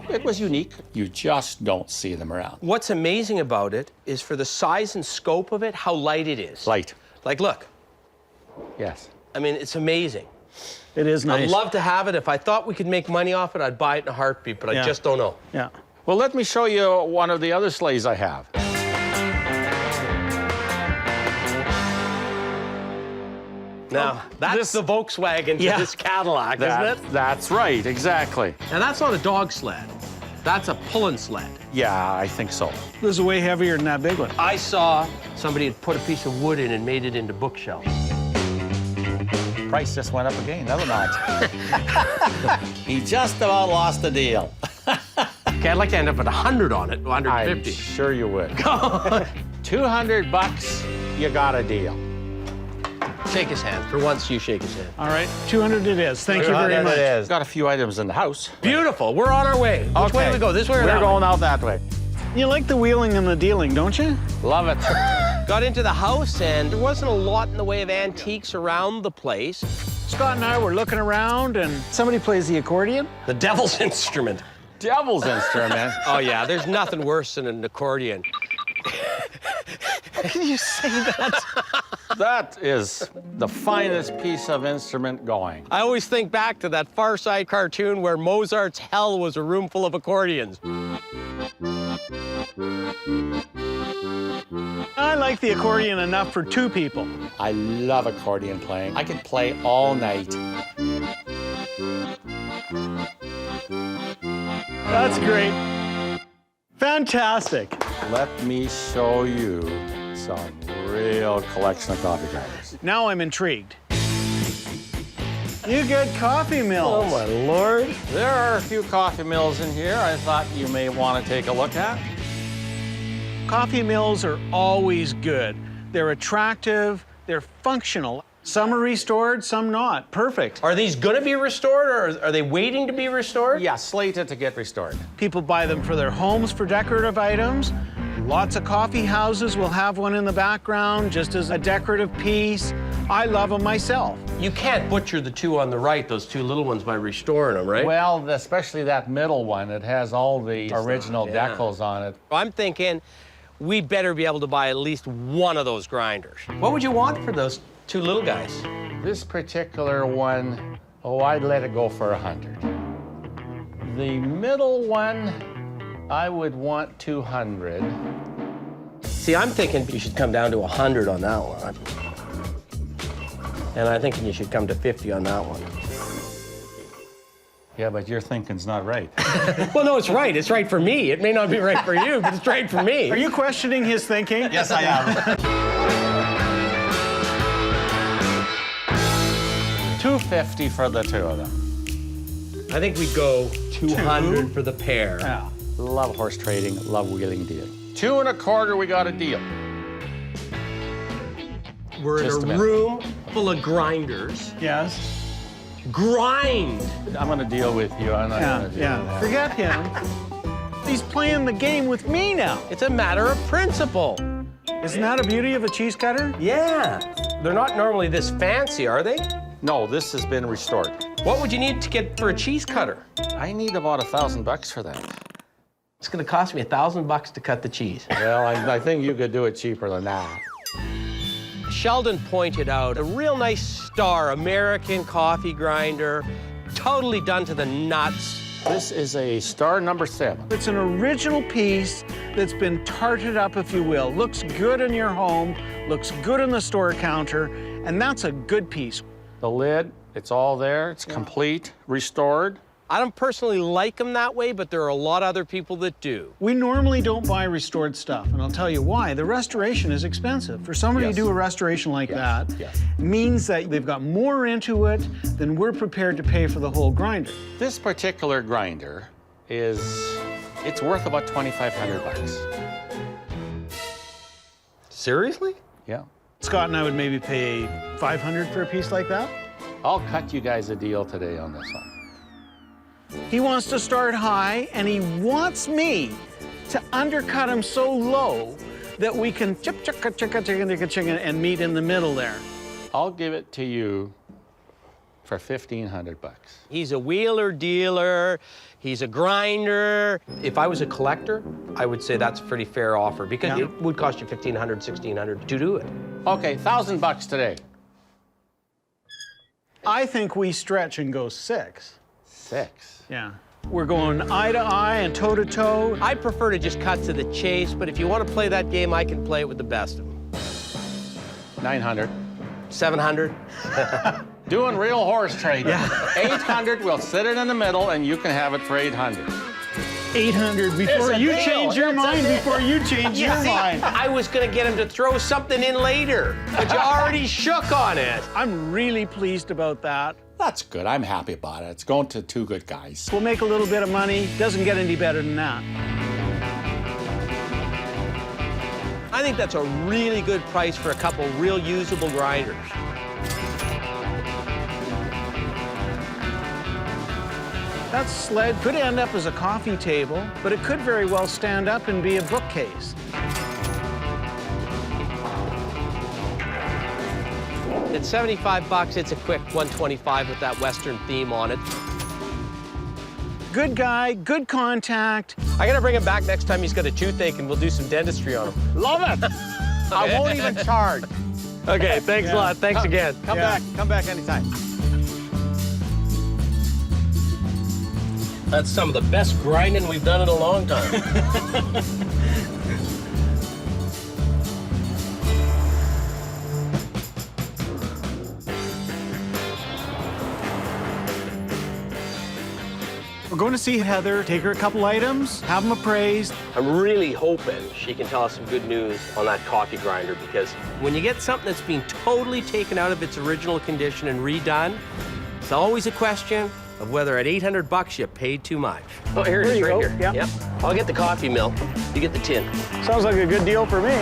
It was unique. You just don't see them around. What's amazing about it is for the size and scope of it, how light it is. Light. Like, look. Yes. I mean, it's amazing. It is nice. I'd love to have it. If I thought we could make money off it, I'd buy it in a heartbeat, but I just don't know. Yeah. Well, let me show you one of the other sleighs I have. Now, that's the Volkswagen to this Cadillac, isn't it? That's right, exactly. Now, that's not a dog sled. That's a pulling sled. Yeah, I think so. This is way heavier than that big one. I saw somebody had put a piece of wood in and made it into bookshelves. Price just went up again, never mind. He just about lost the deal. Okay, I'd like to end up at 100 on it, 150. I'm sure you would. $200, you got a deal. Shake his hand. For once, you shake his hand. All right, 200 it is. Thank you very much. It is. Got a few items in the house. Beautiful. We're on our way. Which way do we go? This way or that way? We're going out that way. You like the wheeling and the dealing, don't you? Love it. Got into the house, and there wasn't a lot in the way of antiques around the place. Scott and I were looking around, and somebody plays the accordion. The devil's instrument. Devil's instrument? Oh, yeah. There's nothing worse than an accordion. How can you say that? That is the finest piece of instrument going. I always think back to that Far Side cartoon where Mozart's hell was a room full of accordions. I like the accordion enough for 2 people. I love accordion playing. I can play all night. That's great. Fantastic. Let me show you some real collection of coffee grinders. Now I'm intrigued. You get coffee mills. Oh, my Lord. There are a few coffee mills in here I thought you may want to take a look at. Coffee mills are always good. They're attractive, they're functional. Some are restored, some not. Perfect. Are these going to be restored, or are they waiting to be restored? Yeah, slated to get restored. People buy them for their homes for decorative items. Lots of coffee houses will have one in the background just as a decorative piece. I love them myself. You can't butcher the 2 on the right, those 2 little ones, by restoring them, right? Well, especially that middle one. It has all the original decals on it. I'm thinking we better be able to buy at least one of those grinders. What would you want for those 2 little guys? This particular one, oh, I'd let it go for 100. The middle one, I would want 200. See, I'm thinking you should come down to 100 on that one. And I think you should come to 50 on that one. Yeah, but your thinking's not right. Well, no, it's right. It's right for me. It may not be right for you, but it's right for me. Are you questioning his thinking? Yes, I am. $250 for the 2 of them. I think we go 200 for the pair. Yeah. Love horse trading, love wheeling deal. 2 1/4, we got a deal. We're Just in a a minute. room full of grinders. Yes. Grind! I'm gonna deal with you. I'm not gonna do that. Forget him. He's playing the game with me now. It's a matter of principle. Isn't that a beauty of a cheese cutter? Yeah. They're not normally this fancy, are they? No, this has been restored. What would you need to get for a cheese cutter? I need about $1,000 for that. It's gonna cost me $1,000 to cut the cheese. Well, I think you could do it cheaper than that. Sheldon pointed out a real nice Star American coffee grinder, totally done to the nuts. This is a Star number 7. It's an original piece that's been tarted up, if you will. Looks good in your home, looks good on the store counter, and that's a good piece. The lid, it's all there. It's complete, restored. I don't personally like them that way, but there are a lot of other people that do. We normally don't buy restored stuff, and I'll tell you why. The restoration is expensive. For somebody to do a restoration like that means that they've got more into it than we're prepared to pay for the whole grinder. This particular grinder it's worth about $2,500. Seriously? Yeah. Scott and I would maybe pay $500 for a piece like that. I'll cut you guys a deal today on this one. He wants to start high, and he wants me to undercut him so low that we can chicken and meet in the middle there. I'll give it to you for $1,500. He's a wheeler dealer. He's a grinder. If I was a collector, I would say that's a pretty fair offer because it would cost you $1,500, $1,600 to do it. Okay, $1,000 today. I think we stretch and go 6. 6? Yeah. We're going eye to eye and toe to toe. I prefer to just cut to the chase, but if you want to play that game, I can play it with the best of them. 900. 700. Doing real horse trading. 800, we'll sit it in the middle, and you can have it for 800. 800 before you change your mind, before you change your mind. I was going to get him to throw something in later, but you already shook on it. I'm really pleased about that. That's good. I'm happy about it. It's going to 2 good guys. We'll make a little bit of money. Doesn't get any better than that. I think that's a really good price for a couple real usable grinders. That sled could end up as a coffee table, but it could very well stand up and be a bookcase. At $75, it's a quick 125 with that Western theme on it. Good guy, good contact. I gotta bring him back next time he's got a toothache and we'll do some dentistry on him. Love it. I won't even charge. Okay, thanks a lot. Thanks again. Come back anytime. That's some of the best grinding we've done in a long time. We're going to see Heather, take her a couple items, have them appraised. I'm really hoping she can tell us some good news on that coffee grinder because when you get something that's been totally taken out of its original condition and redone, it's always a question of whether at $800 you paid too much. Oh, here it is right here. Yep. I'll get the coffee mill. You get the tin. Sounds like a good deal for me.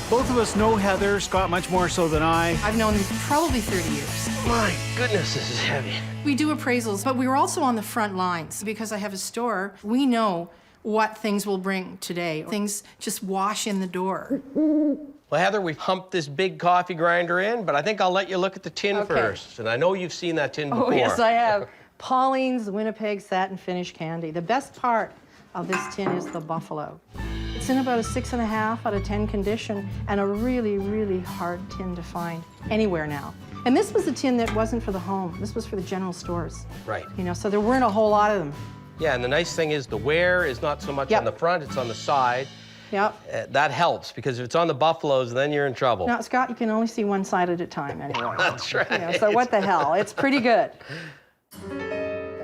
Both of us know Heather, Scott much more so than I. I've known him probably 30 years. My goodness, this is heavy. We do appraisals, but we were also on the front lines. Because I have a store, we know what things will bring today. Things just wash in the door. Well, Heather, we've humped this big coffee grinder in, but I think I'll let you look at the tin first. And I know you've seen that tin before. Oh, yes, I have. Pauline's Winnipeg Satin Finish Candy. The best part of this tin is the buffalo. It's in about a 6.5 out of 10 condition and a really, really hard tin to find anywhere now. And this was a tin that wasn't for the home. This was for the general stores. Right. You know, so there weren't a whole lot of them. Yeah, and the nice thing is the wear is not so much on the front, it's on the side. Yep. That helps, because if it's on the buffaloes, then you're in trouble. Now, Scott, you can only see one side at a time anyway. That's right. You know, so what the hell? It's pretty good.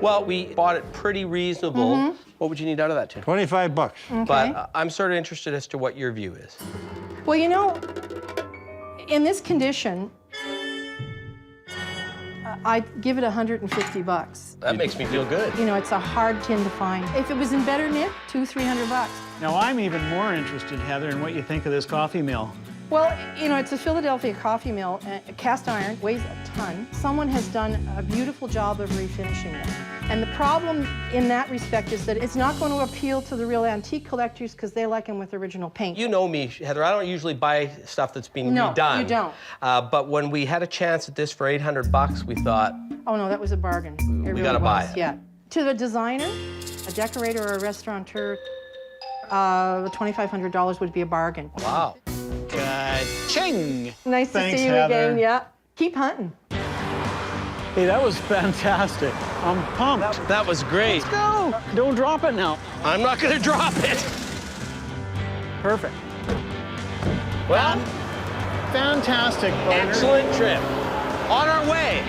Well, we bought it pretty reasonable. What would you need out of that tin? $25. Okay. But I'm sort of interested as to what your view is. Well, you know, in this condition, I'd give it $150. That makes me feel good. You know, it's a hard tin to find. If it was in better nick, $200-300. Now, I'm even more interested, Heather, in what you think of this coffee mill. Well, you know, it's a Philadelphia coffee mill, cast iron, weighs a ton. Someone has done a beautiful job of refinishing it. And the problem in that respect is that it's not going to appeal to the real antique collectors because they like them with original paint. You know me, Heather, I don't usually buy stuff that's been redone. No, you don't. But when we had a chance at this for $800, we thought, oh no, that was a bargain. We gotta buy it. Yeah. To the designer, a decorator, or a restaurateur, $2,500 would be a bargain. Wow. Ka-ching! Nice to Thanks, see you Heather. again, yeah. Keep hunting. Hey, that was fantastic. I'm pumped. That was great. Let's go. Don't drop it now. I'm not gonna drop it. Perfect. Well, fantastic, partner. Excellent trip. On our way.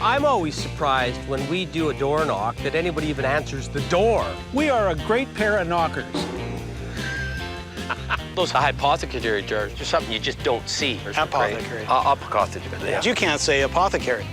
I'm always surprised when we do a door knock that anybody even answers the door. We are a great pair of knockers. Those hypothecary jars are something you just don't see. Apothecary. Apothecary. Yeah. You can't say apothecary.